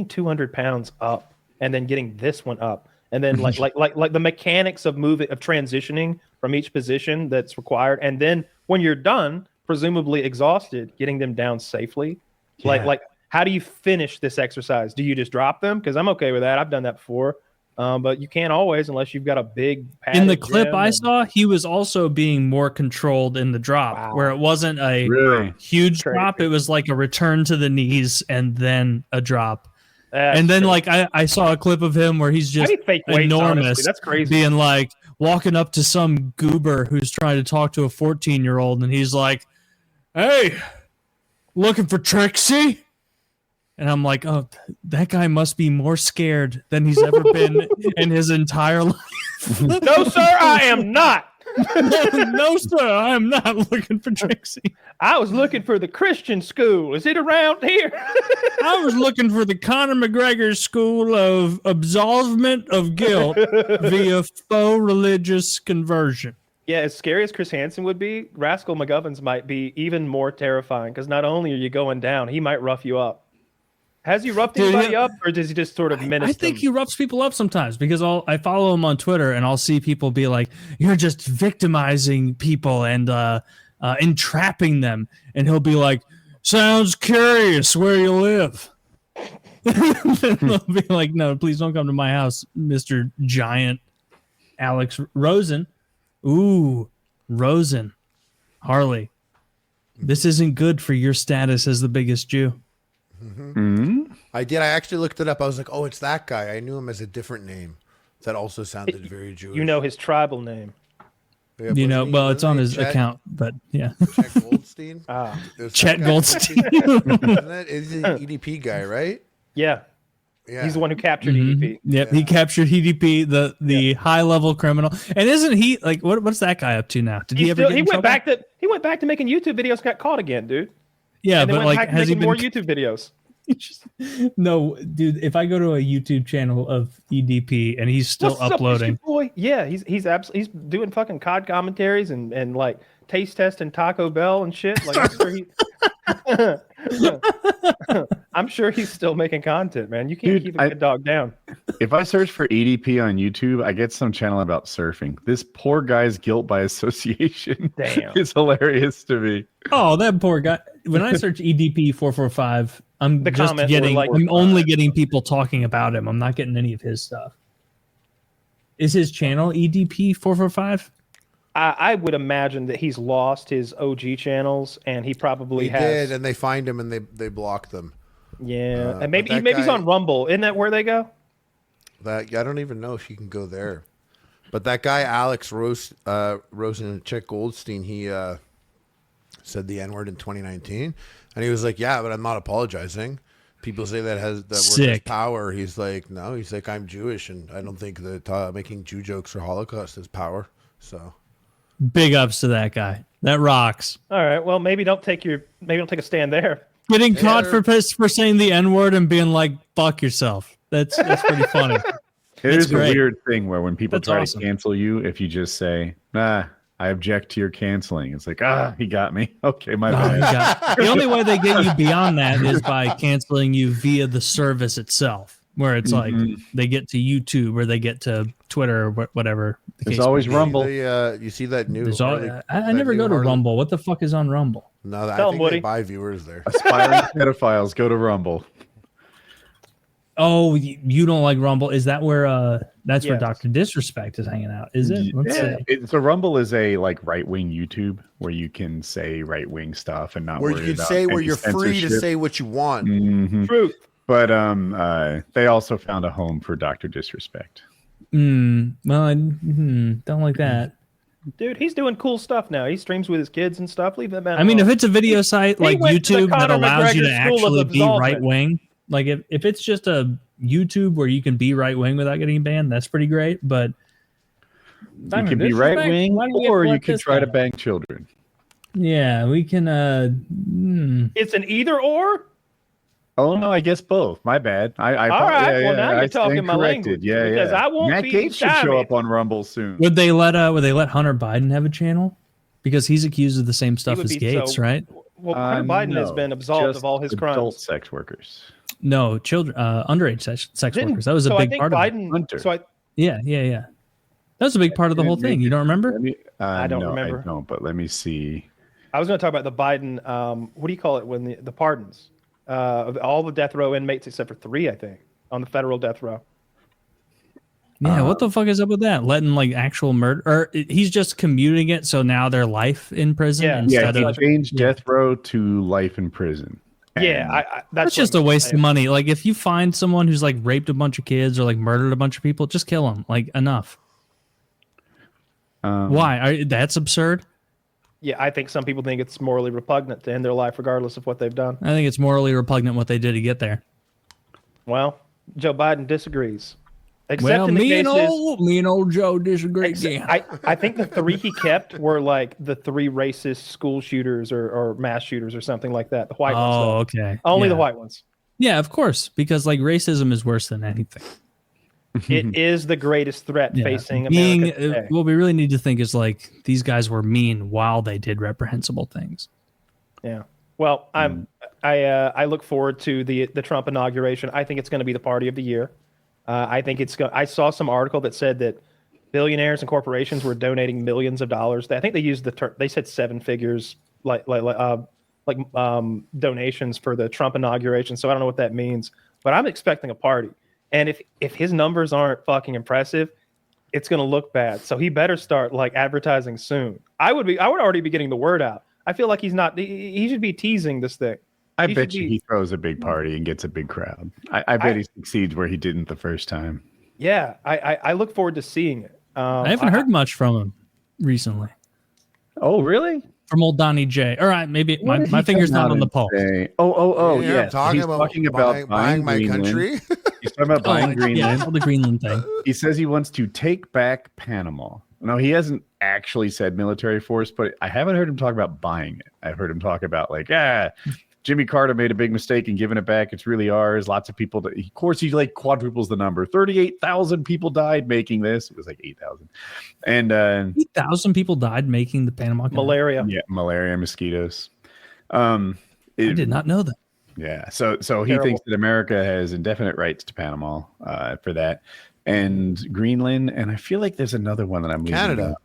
200 pounds up and then getting this one up and then like the mechanics of transitioning from each position that's required, and then when you're done, presumably exhausted, getting them down safely. Yeah. Like how do you finish this exercise? Do you just drop them? Because I'm okay with that. I've done that before. But you can't always unless you've got a big in the clip I saw, he was also being more controlled in the drop where it wasn't a huge drop. It was like a return to the knees and then a drop. And then like I saw a clip of him where he's just enormous. Honestly. That's crazy. Being like walking up to some goober who's trying to talk to a 14-year-old and he's like, "Hey, looking for Trixie?" And I'm like, oh, that guy must be more scared than he's ever been in his entire life. No, sir, I am not. No, sir, I am not looking for Trixie. I was looking for the Christian school. Is it around here? I was looking for the Conor McGregor school of absolvement of guilt via faux religious conversion. Yeah, as scary as Chris Hansen would be, Rascal McGovern's might be even more terrifying because not only are you going down, he might rough you up. Has he roughed anybody up, or does he just sort of menace I think them? he roughs people up sometimes because I follow him on Twitter and I'll see people be like, "You're just victimizing people and entrapping them," and he'll be like, "Sounds curious where you live." They'll be like, "No, please don't come to my house, Mr. Giant Alex Rosen." Ooh, Rosen, Harley. This isn't good for your status as the biggest Jew. I did. I actually looked it up. I was like, oh, it's that guy. I knew him as a different name that also sounded very Jewish. You know his tribal name. Yeah, Well, it's on his Chet, account, but yeah. Chet Goldstein. Chet Goldstein. Isn't that? Is he the EDP guy, right? Yeah. Yeah. He's the one who captured EDP. Yep, he captured EDP, the high level criminal. And isn't he like what's that guy up to now? Did he ever get in trouble? He went back to making YouTube videos, got caught again, dude. Yeah, And then but went like back to has he making been more YouTube videos? No, dude, if I go to a YouTube channel of EDP and he's still What's up, uploading. Mr. Boy? Yeah, he's absolutely he's doing fucking COD commentaries and like taste testing Taco Bell and shit. Like I'm sure he's still making content, man. You can't keep a good dog down. If I search for EDP on YouTube, I get some channel about surfing. This poor guy's guilt by association is hilarious to me. Oh, that poor guy. When I search EDP 445, I'm only getting people talking about him. I'm not getting any of his stuff. Is his channel EDP 445? I would imagine that he's lost his OG channels, and he probably has. Did, and they find him and they blocked them. Yeah, and maybe he's on Rumble. Isn't that where they go? I don't even know if you can go there. But that guy Alex Rosen and Chet Goldstein, he said the N-word in 2019, and he was like, "Yeah, but I'm not apologizing." People say that word has power. He's like, "No," he's like, "I'm Jewish, and I don't think that making Jew jokes or Holocaust has power." So. Big ups to that guy. That rocks. All right. Well, maybe don't take a stand there. Getting caught for saying the N-word and being like, "Fuck yourself." That's pretty funny. It is a weird thing where when people try to cancel you, if you just say, "Nah, I object to your canceling," it's like, he got me. Okay, my bad. The only way they get you beyond that is by canceling you via the service itself, where it's like they get to YouTube or they get to Twitter or whatever. There's always Rumble. You see that new? I never go to Rumble. What the fuck is on Rumble? No, I think they buy viewers there. Aspiring pedophiles go to Rumble. Oh, you don't like Rumble? Is that where that's where Dr. Disrespect is hanging out? Is it? Let's see. So Rumble is a right wing YouTube where you can say right wing stuff and not where worry you can about say where any you're free to say what you want. Truth. But they also found a home for Dr. Disrespect. Well, I don't like that. Dude, he's doing cool stuff now. He streams with his kids and stuff. Leave that man alone. I mean, if it's a video site like YouTube that allows you to actually be right wing, like if it's just a YouTube where you can be right wing without getting banned, that's pretty great. But you can be right wing, or you can try to bang children. Yeah, we can. It's an either or. Oh no, I guess both. My bad. All right. Well, now you're talking my language. Yeah, because I won't Matt be Gaetz should show up on Rumble soon. Would they let Hunter Biden have a channel? Because he's accused of the same stuff as Gates, right? Well, Hunter Biden has been absolved of all his crimes. Adult sex workers. No, children, underage sex workers. That was a big part of it. Hunter. Yeah. That was a big part of the whole thing. You don't remember? I don't remember. I don't, but let me see. I was going to talk about the Biden. What do you call it when the pardons? Of all the death row inmates except for 3, I think, on the federal death row. Yeah, what the fuck is up with that? Letting like actual murder, or he's just commuting it, so now they're life in prison. He changed death row to life in prison. That's just a waste of money. Like if you find someone who's like raped a bunch of kids or like murdered a bunch of people, just kill them. Like enough. Why? That's absurd. Yeah, I think some people think it's morally repugnant to end their life regardless of what they've done. I think it's morally repugnant what they did to get there. Well, Joe Biden disagrees. Except in the me cases, and old Joe disagree again. I think the 3 he kept were like the 3 racist school shooters or mass shooters or something like that. The white ones. Oh, okay. Only the white ones. Yeah, of course, because like racism is worse than anything. It is the greatest threat facing America today. What we really need to think is like these guys were mean while they did reprehensible things. Yeah. Well, I look forward to the Trump inauguration. I think it's going to be the party of the year. I think I saw some article that said that billionaires and corporations were donating millions of dollars. I think they used the term. They said 7 figures, donations for the Trump inauguration. So I don't know what that means, but I'm expecting a party. And if his numbers aren't fucking impressive, it's going to look bad. So he better start like advertising soon. I would already be getting the word out. I feel like he's not. He should be teasing this thing. I bet you he throws a big party and gets a big crowd. I bet he succeeds where he didn't the first time. Yeah, I look forward to seeing it. I haven't heard much from him recently. Oh, really? From old Donnie J. All right, maybe my finger's not on the pulse. Yeah. Talking about buying my Greenland. country. He's talking about buying Greenland. Yeah, the Greenland thing. He says he wants to take back Panama. No, he hasn't actually said military force, but I haven't heard him talk about buying it. I've heard him talk about like, Jimmy Carter made a big mistake in giving it back. It's really ours. Lots of people. Of course, he like quadruples the number. 38,000 people died making this. It was like 8,000. And 8,000 people died making the Panama Canal. Malaria. Yeah, malaria, mosquitoes. I did not know that. Yeah. So he thinks that America has indefinite rights to Panama for that. And Greenland. And I feel like there's another one that I'm leaving.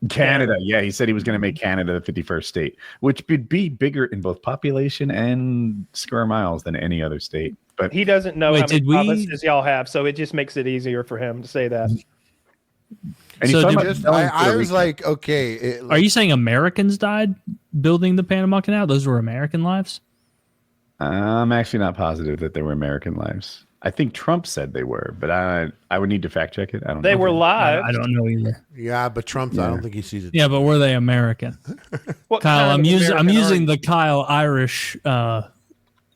Canada. Yeah, he said he was going to make Canada the 51st state, which would be bigger in both population and square miles than any other state. But he doesn't know how many provinces y'all have, so it just makes it easier for him to say that. And so I was like, okay. Are you saying Americans died building the Panama Canal? Those were American lives? I'm actually not positive that they were American lives. I think Trump said they were, but I would need to fact check it. I don't know. They were live. I don't know either. Yeah, but Trump, I don't think he sees it. Yeah, but were they American? Kyle, I'm using the Kyle Irish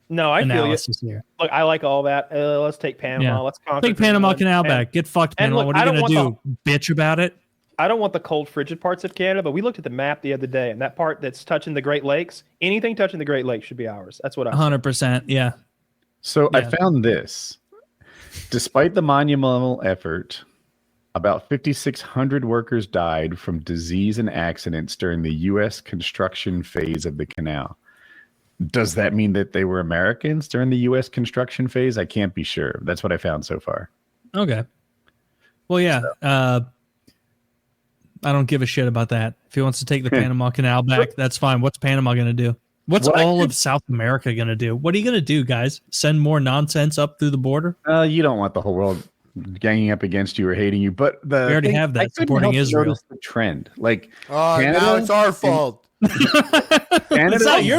no, I feel you. Here. Look, I like all that. Let's take Panama. Yeah. Let's conquer take Panama Canal back. Get fucked, Panama. Look, what are you going to do? Bitch about it? I don't want the cold, frigid parts of Canada, but we looked at the map the other day, and that part that's touching the Great Lakes, anything touching the Great Lakes should be ours. That's what 100%. Yeah. So I found this. Despite the monumental effort, about 5,600 workers died from disease and accidents during the U.S. construction phase of the canal. Does that mean that they were Americans during the U.S. construction phase? I can't be sure. That's what I found so far. Okay. Well, yeah. I don't give a shit about that. If he wants to take the Panama Canal back, that's fine. What's Panama going to do? What's all of South America going to do? What are you going to do, guys? Send more nonsense up through the border? You don't want the whole world ganging up against you or hating you, but we already have that supporting Israel. The trend, like, Canada, now it's our fault. Canada, you're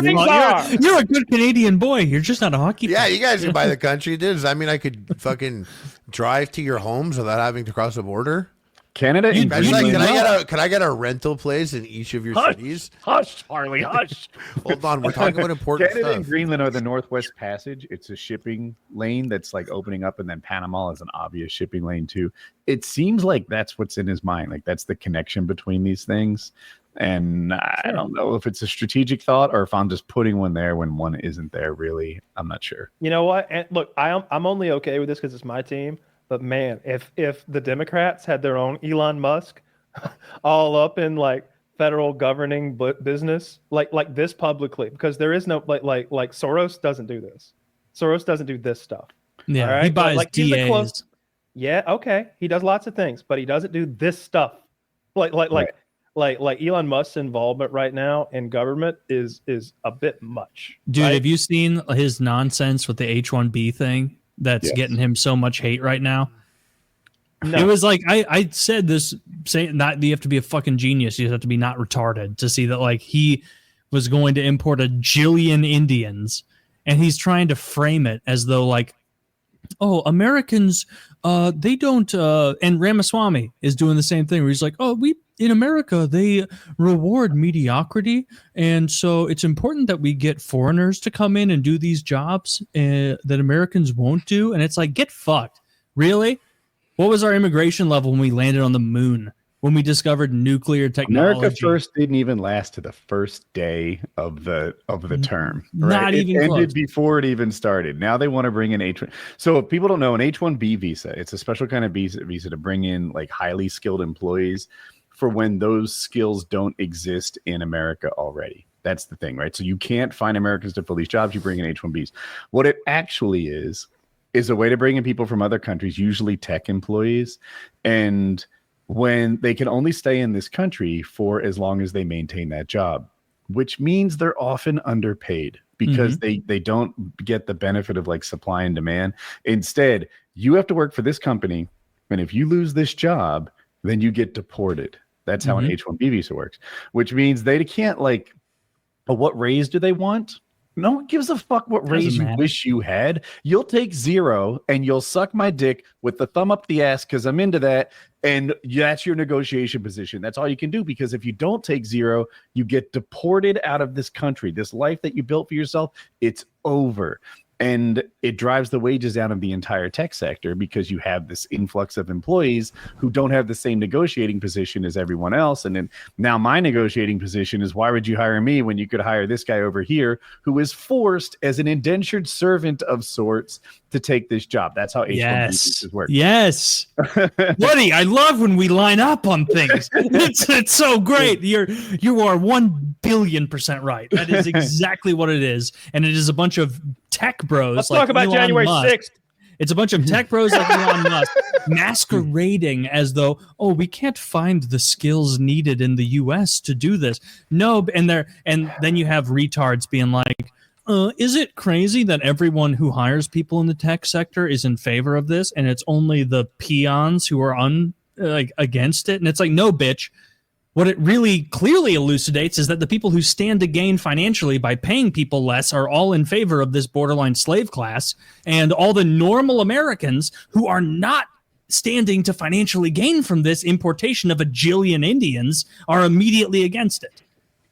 a good Canadian boy. You're just not a hockey player. Yeah, you guys can buy the country. Does that mean I could fucking drive to your homes without having to cross the border? Canada, can I get a rental place in each of your cities? Hush, Harley, hush. Hold on, we're talking about important Canada stuff. and Greenland are the Northwest Passage. It's a shipping lane that's like opening up, and then Panama is an obvious shipping lane too. It seems like that's what's in his mind. Like that's the connection between these things. And I don't know if it's a strategic thought or if I'm just putting one there when one isn't there. Really, I'm not sure. You know what? And look, I'm only okay with this because it's my team. But man, if the Democrats had their own Elon Musk all up in like federal governing business like this publicly, because there is no like Soros doesn't do this. Soros doesn't do this stuff. Yeah, right? He buys DAs. Yeah, okay, he does lots of things, but he doesn't do this stuff. Like Elon Musk's involvement right now in government is a bit much. Dude, right? Have you seen his nonsense with the H-1B thing? That's getting him so much hate right now. No. It was like I said this, saying that you have to be a fucking genius. You have to be not retarded to see that like he was going to import a jillion Indians, and he's trying to frame it as though like, oh, Americans, they don't. And Ramaswamy is doing the same thing where he's like, oh, in America, they reward mediocrity. And so it's important that we get foreigners to come in and do these jobs that Americans won't do. And it's like, get fucked. Really? What was our immigration level when we landed on the moon? When we discovered nuclear technology? America First didn't even last to the first day of the term. Right? Not even it close. ended before it even started. Now they want to bring in H1. So if people don't know, an H1B visa, it's a special kind of visa to bring in like highly skilled employees for when those skills don't exist in America already. That's the thing, right? So you can't find Americans to fill these jobs. You bring in H1Bs. What it actually is a way to bring in people from other countries, usually tech employees, and when they can only stay in this country for as long as they maintain that job, which means they're often underpaid because they don't get the benefit of like supply and demand. Instead, you have to work for this company, and if you lose this job, then you get deported. That's how an H-1B visa works, which means they can't like, oh, what raise do they want? No one gives a fuck what raise you wish you had. You'll take 0 and you'll suck my dick with the thumb up the ass because I'm into that. And that's your negotiation position. That's all you can do, because if you don't take 0, you get deported out of this country. This life that you built for yourself, it's over. And it drives the wages down of the entire tech sector because you have this influx of employees who don't have the same negotiating position as everyone else. And then now my negotiating position is, why would you hire me when you could hire this guy over here who is forced as an indentured servant of sorts to take this job? That's how H-1B visas work. Yes. Woody, I love when we line up on things. It's so great. You are 1,000,000,000% right. That is exactly what it is. And it is a bunch of tech bros. Let's like talk about Elon January Musk. 6th. It's a bunch of tech bros like Elon Musk masquerading as though, oh, we can't find the skills needed in the US to do this. No, and then you have retards being like, is it crazy that everyone who hires people in the tech sector is in favor of this, and it's only the peons who are against it? And it's like, no, bitch. What it really clearly elucidates is that the people who stand to gain financially by paying people less are all in favor of this borderline slave class, and all the normal Americans who are not standing to financially gain from this importation of a jillion Indians are immediately against it.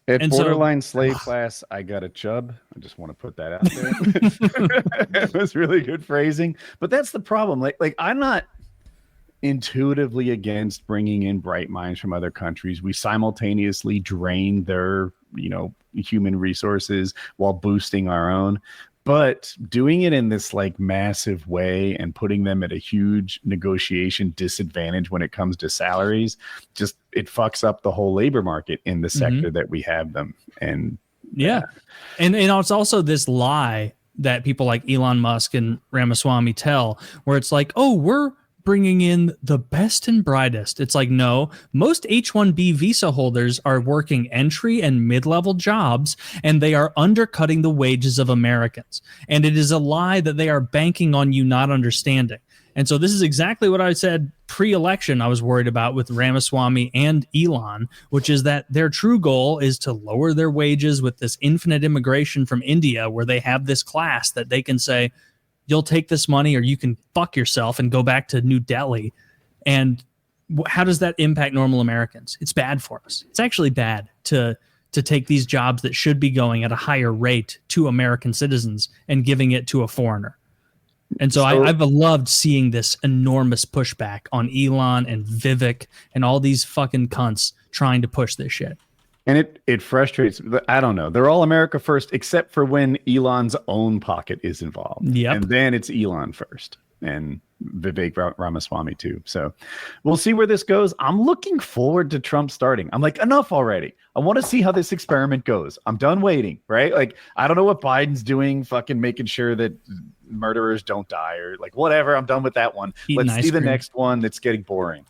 At borderline slave class, I got a chub. I just want to put that out there. It was really good phrasing, but that's the problem. Like I'm not intuitively against bringing in bright minds from other countries. We simultaneously drain their, human resources while boosting our own. But doing it in this like massive way and putting them at a huge negotiation disadvantage when it comes to salaries, just it fucks up the whole labor market in the sector that we have them. And yeah. And it's also this lie that people like Elon Musk and Ramaswamy tell, where it's like, oh, we're bringing in the best and brightest. It's like, no, most H-1B visa holders are working entry and mid-level jobs, and they are undercutting the wages of Americans. And it is a lie that they are banking on you not understanding. And so this is exactly what I said pre-election I was worried about with Ramaswamy and Elon, which is that their true goal is to lower their wages with this infinite immigration from India, where they have this class that they can say, you'll take this money or you can fuck yourself and go back to New Delhi. And how does that impact normal Americans? It's bad for us. It's actually bad to take these jobs that should be going at a higher rate to American citizens and giving it to a foreigner. And so I've loved seeing this enormous pushback on Elon and Vivek and all these fucking cunts trying to push this shit. And it frustrates. I don't know. They're all America first, except for when Elon's own pocket is involved. Yep. And then it's Elon first and Vivek Ramaswamy too. So we'll see where this goes. I'm looking forward to Trump starting. I'm like, enough already. I want to see how this experiment goes. I'm done waiting, right? Like, I don't know what Biden's doing, fucking making sure that murderers don't die or like whatever. I'm done with that one. Let's see the next one that's getting boring.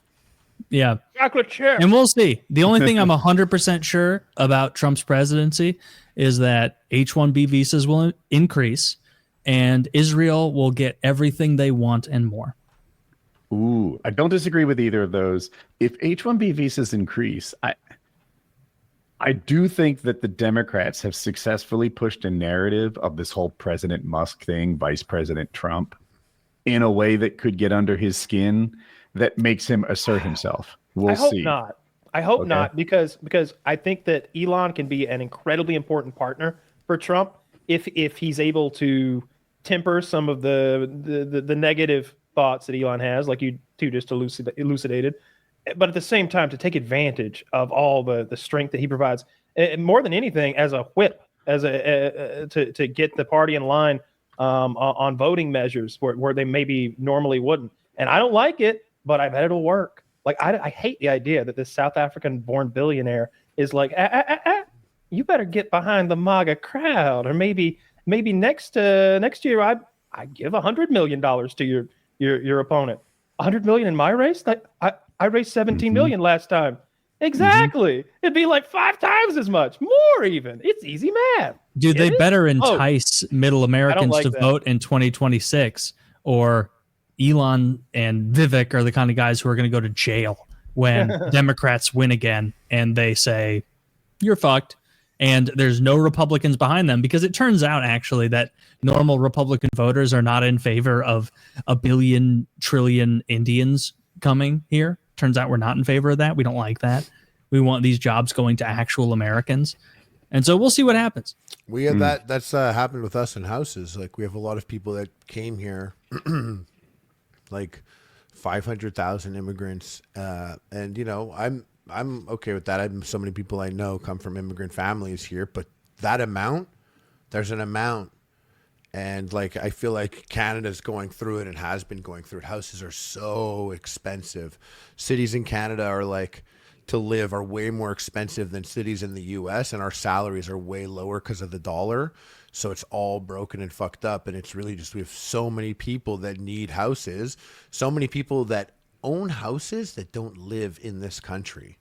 Yeah. Chocolate chip. And we'll see. The only thing I'm 100% sure about Trump's presidency is that H-1B visas will increase and Israel will get everything they want and more. Ooh, I don't disagree with either of those. If H-1B visas increase, I do think that the Democrats have successfully pushed a narrative of this whole President Musk thing, Vice President Trump, in a way that could get under his skin that makes him assert himself. We'll see. I hope not, because I think that Elon can be an incredibly important partner for Trump if he's able to temper some of the negative thoughts that Elon has, like you two just elucidated. But at the same time, to take advantage of all the strength that he provides, and more than anything, as a whip, as to get the party in line on voting measures where they maybe normally wouldn't. And I don't like it, but I bet it'll work. Like I hate the idea that this South African-born billionaire is like, you better get behind the MAGA crowd, or maybe next year I give $100 million to your opponent. $100 million in my race? I raised 17 million last time. Exactly. It'd be like 5 times as much, more even. It's easy math. Dude, they better entice middle Americans to vote in 2026, or Elon and Vivek are the kind of guys who are going to go to jail when Democrats win again and they say, you're fucked. And there's no Republicans behind them, because it turns out actually that normal Republican voters are not in favor of a billion trillion Indians coming here. Turns out we're not in favor of that. We don't like that. We want these jobs going to actual Americans. And so we'll see what happens. We have that's happened with us in houses. Like, we have a lot of people that came here, like 500,000 immigrants. And, you know, I'm okay with that. So many people I know come from immigrant families here, but that amount, there's an amount. And like, I feel like Canada's going through it and has been going through it. Houses are so expensive. Cities in Canada are like, to live are way more expensive than cities in the US, and our salaries are way lower because of the dollar. So it's all broken and fucked up. And it's really just, we have so many people that need houses, so many people that own houses that don't live in this country.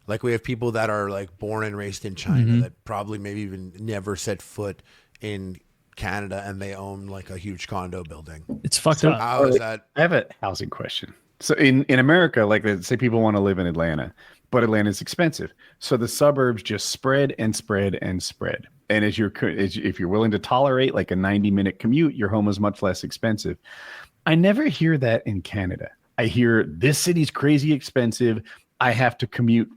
Like, we have people that are like born and raised in China that probably maybe even never set foot in Canada, and they own like a huge condo building. It's fucked up. How is that? I have a housing question. So in America, like, say people want to live in Atlanta, but Atlanta's expensive. So the suburbs just spread and spread and spread. And if you're willing to tolerate like a 90-minute commute, your home is much less expensive. I never hear that in Canada. I hear this city's crazy expensive. I have to commute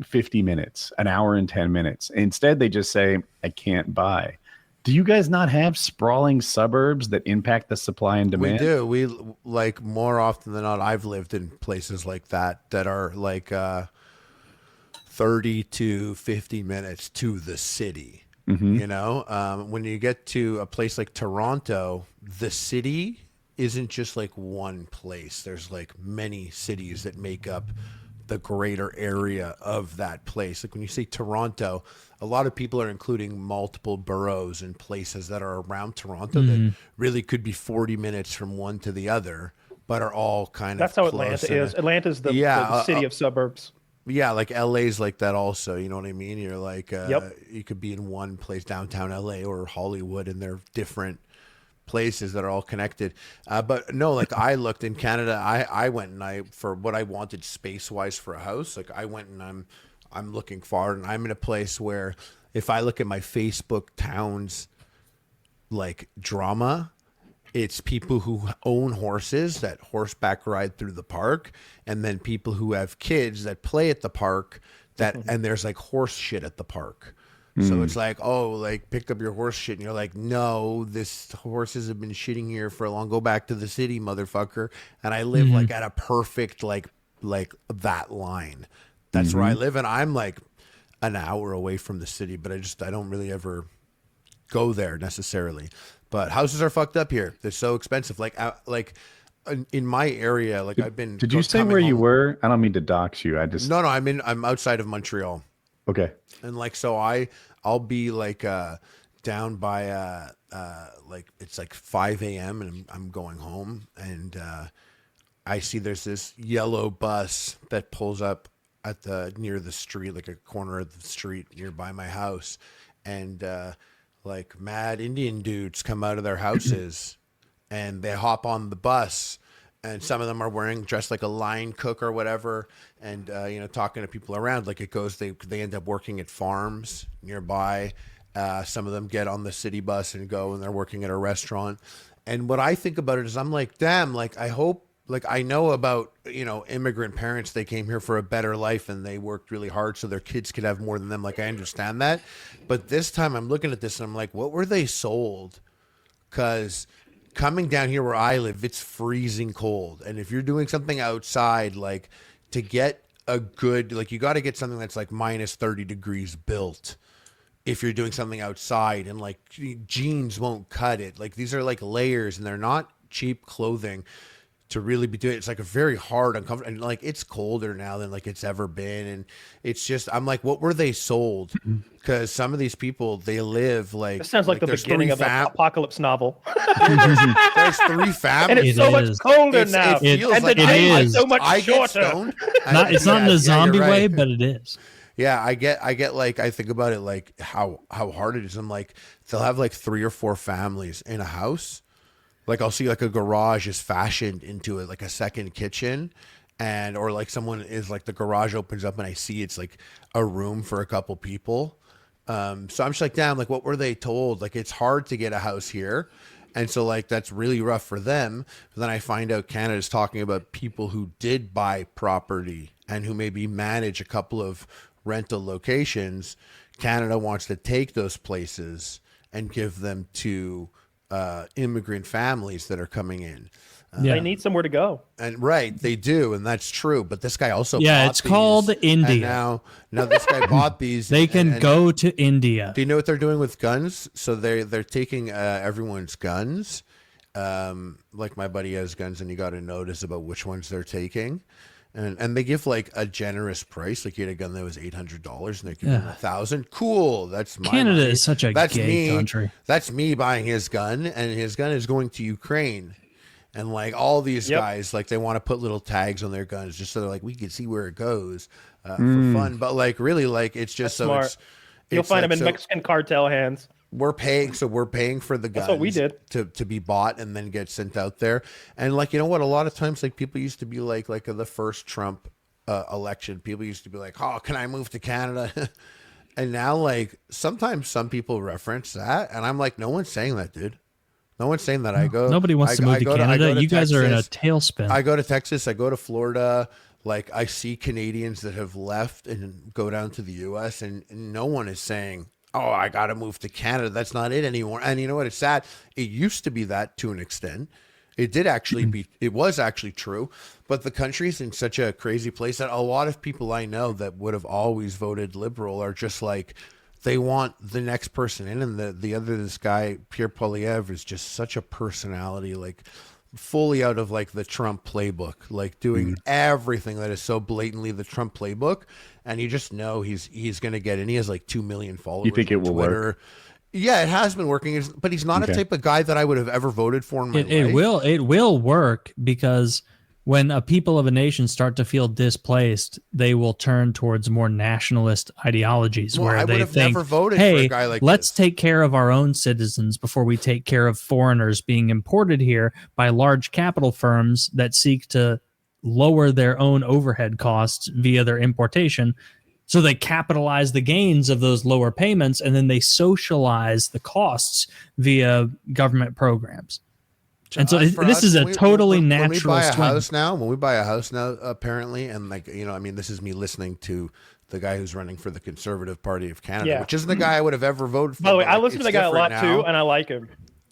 50 minutes, an hour and 10 minutes. Instead, they just say, I can't buy. Do you guys not have sprawling suburbs that impact the supply and demand? We do. We, like, more often than not, I've lived in places like that are like 30 to 50 minutes to the city. You know, when you get to a place like Toronto, the city isn't just like one place. There's like many cities that make up the greater area of that place. Like, when you say Toronto, a lot of people are including multiple boroughs and places that are around Toronto that really could be 40 minutes from one to the other, but are all kind That's of how close. Atlanta is. Atlanta's the city of suburbs. Yeah, like LA's like that also, you know what I mean? You're like, you could be in one place, downtown LA or Hollywood, and they're different places that are all connected. But no, like, I looked in Canada, I went and for what I wanted space wise for a house, like, I went and I'm looking forward, and I'm in a place where if I look at my Facebook towns, like, drama, it's people who own horses that horseback ride through the park, and then people who have kids that play at the park and there's like horse shit at the park. So it's like, oh, like, pick up your horse shit. And you're like, no, this horses have been shitting here for a long. Go back to the city, motherfucker. And I live like at a perfect, like that line. That's where I live. And I'm like an hour away from the city, but I don't really ever go there necessarily. But houses are fucked up here. They're so expensive. Like in my area, like, I've been. Did you say where you were? I don't mean to dox you. No, I'm outside of Montreal. Okay. And like, so I'll be like down by like, it's like 5 a.m. and I'm going home, and I see there's this yellow bus that pulls up at near the street, like a corner of the street nearby my house, and like, mad Indian dudes come out of their houses and they hop on the bus. And some of them are dressed like a line cook or whatever, and you know, talking to people around. Like, it goes, they end up working at farms nearby. Some of them get on the city bus and go, and they're working at a restaurant. And what I think about it is, I'm like, damn, like, I hope, like, I know about, you know, immigrant parents. They came here for a better life and they worked really hard so their kids could have more than them. Like, I understand that, but this time I'm looking at this and I'm like, what were they sold? Because coming down here where I live, it's freezing cold. And if you're doing something outside, like to get a good, like you got to get something that's like minus 30 degrees built. If you're doing something outside, and like jeans won't cut it. Like these are like layers, and they're not cheap clothing to really be doing. It's like a very hard, uncomfortable, and like it's colder now than like it's ever been. And it's just, I'm like, what were they sold? Because some of these people, they live like, This sounds like the beginning of an apocalypse novel. There's 3 families, and it's so much colder now. It feels and like the day is so much shorter. It's not in a zombie way, but it is. Yeah, I get like, I think about it like how hard it is. I'm like, they'll have like 3 or 4 families in a house. Like I'll see like a garage is fashioned into it, like a second kitchen, and or like someone is like the garage opens up and I see it's like a room for a couple people. So I'm just like, damn, like what were they told? Like it's hard to get a house here. And so like that's really rough for them. But then I find out Canada's talking about people who did buy property and who maybe manage a couple of rental locations. Canada wants to take those places and give them to immigrant families that are coming in. They need somewhere to go. And right, they do, and that's true. But this guy also bought it's these, called India. Now this guy bought these. They can go to India. Do you know what they're doing with guns? So they're taking everyone's guns. Like my buddy has guns, and you got a notice about which ones they're taking. And they give like a generous price. Like you had a gun that was $800, and they're giving $1,000. Cool. That's my Canada money. is such a gay country. That's me buying his gun, and his gun is going to Ukraine. And like all these guys, like they want to put little tags on their guns just so they're like, we can see where it goes for fun. But like really, like it's just That's so smart. You'll find like, them in Mexican cartel hands. We're paying for the guns. That's what we did. to be bought and then get sent out there. And like, you know what? A lot of times, like people used to be like the first Trump election, people used to be like, oh, can I move to Canada? And now like sometimes some people reference that, and I'm like, no one's saying that, dude. No one's saying that. Nobody wants to move to Canada. You guys are in a tailspin. I go to Texas. I go to Florida. Like I see Canadians that have left and go down to the U.S. and no one is saying, oh, I got to move to Canada. That's not it anymore. And you know what? It's sad. It used to be that to an extent. It did actually be. It was actually true. But the country's in such a crazy place that a lot of people I know that would have always voted liberal are just like, they want the next person in, and this guy Pierre Poilievre is just such a personality, like fully out of like the Trump playbook, like doing everything that is so blatantly the Trump playbook, and you just know he's going to get in. He has like 2 million followers. You think it will work? Yeah, it has been working, but he's not a type of guy that I would have ever voted for in my life. It will work because when a people of a nation start to feel displaced, they will turn towards more nationalist ideologies where they think, never voted hey, for a guy like let's this. take care of our own citizens before we take care of foreigners being imported here by large capital firms that seek to lower their own overhead costs via their importation. So they capitalize the gains of those lower payments, and then they socialize the costs via government programs. And so this is a totally natural swing. When we buy a house now, apparently, and like, you know, I mean, this is me listening to the guy who's running for the Conservative Party of Canada, which isn't the guy I would have ever voted for. By the way, I listen to the guy a lot too, and I like him.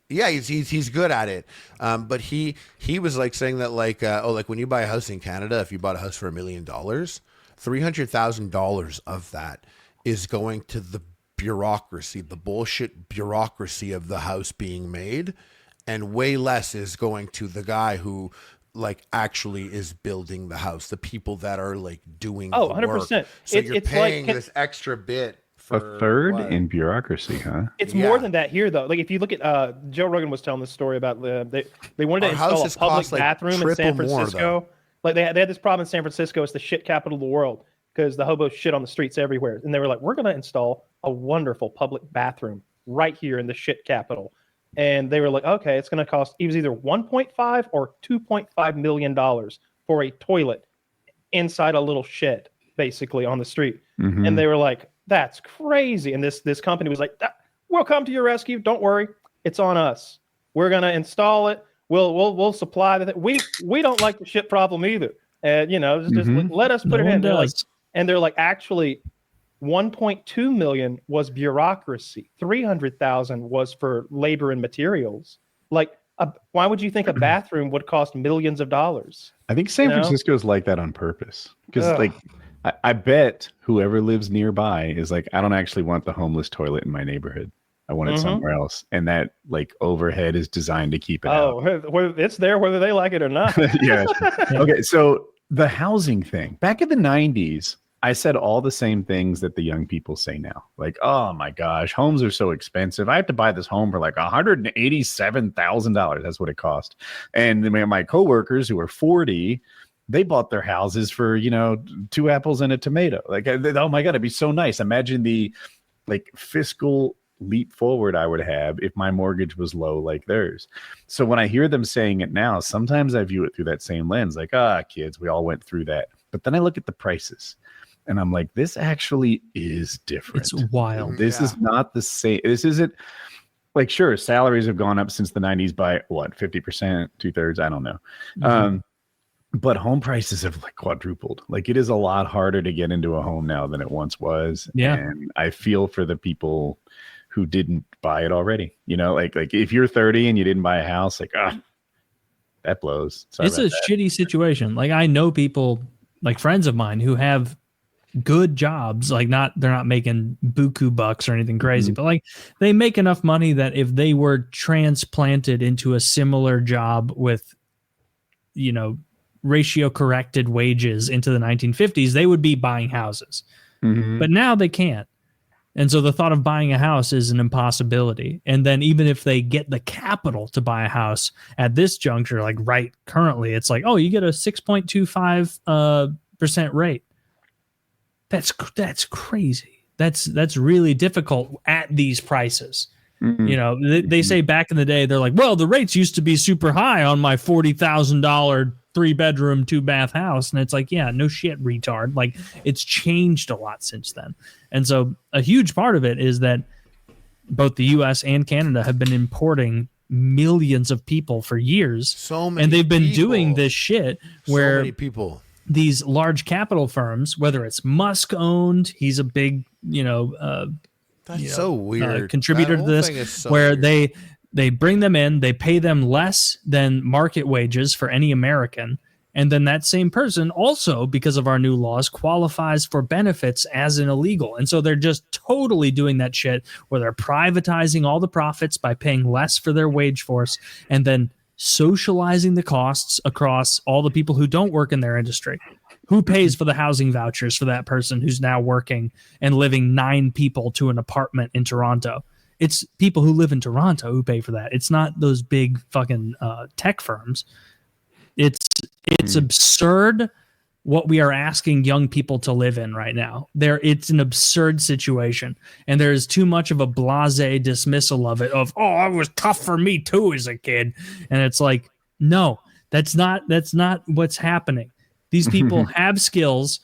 Yeah, he's good at it. But he was like saying that like, like when you buy a house in Canada, if you bought a house for $1 million, $300,000 of that is going to the bureaucracy, the bullshit bureaucracy of the house being made. And way less is going to the guy who like actually is building the house, the people that are like doing the 100%. Work. So you're paying like, this extra bit for a third in bureaucracy, huh? It's more than that here though. Like if you look at Joe Rogan was telling this story about they wanted to install a public bathroom in San Francisco. Like they had this problem in San Francisco. It's the shit capital of the world because the hobos shit on the streets everywhere. And they were like, we're going to install a wonderful public bathroom right here in the shit capital. And they were like, okay, it's going to cost, it was either 1.5 or $2.5 million for a toilet inside a little shed, basically on the street. Mm-hmm. And they were like, that's crazy. And this company was like, we'll come to your rescue. Don't worry. It's on us. We're going to install it. We'll supply the thing. We don't like the shit problem either. And, you know, just let us put it in. They're like, actually, 1.2 million was bureaucracy. 300,000 was for labor and materials. Like Why would you think a bathroom would cost millions of dollars? I think San Francisco is like that on purpose because like I bet whoever lives nearby is like, I don't actually want the homeless toilet in my neighborhood. I want it somewhere else. And that like overhead is designed to keep it out. It's there whether they like it or not. Yeah. Okay. So the housing thing back in the 90s, I said all the same things that the young people say now. Like, oh my gosh, homes are so expensive. I have to buy this home for like $187,000. That's what it cost. And my coworkers who are 40, they bought their houses for, 2 apples and a tomato. Like, oh my God, it'd be so nice. Imagine the like fiscal leap forward I would have if my mortgage was low like theirs. So when I hear them saying it now, sometimes I view it through that same lens. Like, kids, we all went through that. But then I look at the prices. And I'm like, this actually is different. It's wild. This is not the same. This isn't like, sure, salaries have gone up since the 90s by what, 50%, 2/3? I don't know. But home prices have like quadrupled. Like it is a lot harder to get into a home now than it once was. Yeah. And I feel for the people who didn't buy it already. Like if you're 30 and you didn't buy a house, like, that blows. Sorry it's a shitty situation. Like I know people, like friends of mine who have good jobs, like they're not making buku bucks or anything crazy, but like they make enough money that if they were transplanted into a similar job with, ratio corrected wages into the 1950s, they would be buying houses. But now they can't. And so the thought of buying a house is an impossibility. And then even if they get the capital to buy a house at this juncture, like right currently, it's like, oh, you get a 6.25% rate. That's crazy. That's really difficult at these prices. They say back in the day, they're like, well, the rates used to be super high on my $40,000 3-bedroom, 2-bath house. And it's like, yeah, no shit, retard. Like it's changed a lot since then. And so a huge part of it is that both the US and Canada have been importing millions of people for years. So many and they've been doing this shit where so many people. These large capital firms, whether it's Musk owned, he's a big, that's so weird. Contributor to this, so where weird. They bring them in, they pay them less than market wages for any American. And then that same person also, because of our new laws, qualifies for benefits as an illegal. And so they're just totally doing that shit where they're privatizing all the profits by paying less for their wage force and then socializing the costs across all the people who don't work in their industry. Who pays for the housing vouchers for that person who's now working and living 9 people to an apartment in Toronto? It's people who live in Toronto who pay for that. It's not those big fucking tech firms. It's absurd what we are asking young people to live in right now. It's an absurd situation, and there is too much of a blasé dismissal of it. Of it was tough for me too as a kid, and it's like, no, that's not what's happening. These people have skills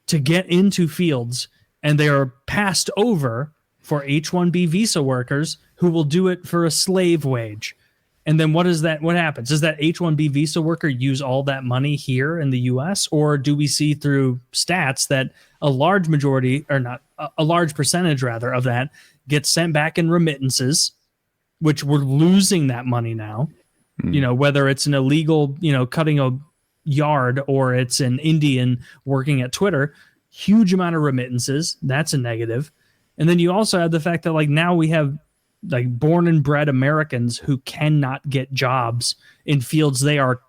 to get into fields, and they are passed over for H-1B visa workers who will do it for a slave wage. And then what happens? Does that H-1B visa worker use all that money here in the US? Or do we see through stats that a large percentage rather of that gets sent back in remittances, which we're losing that money now, whether it's an illegal, cutting a yard or it's an Indian working at Twitter, huge amount of remittances. That's a negative. And then you also have the fact that like now we have like born and bred Americans who cannot get jobs in fields they are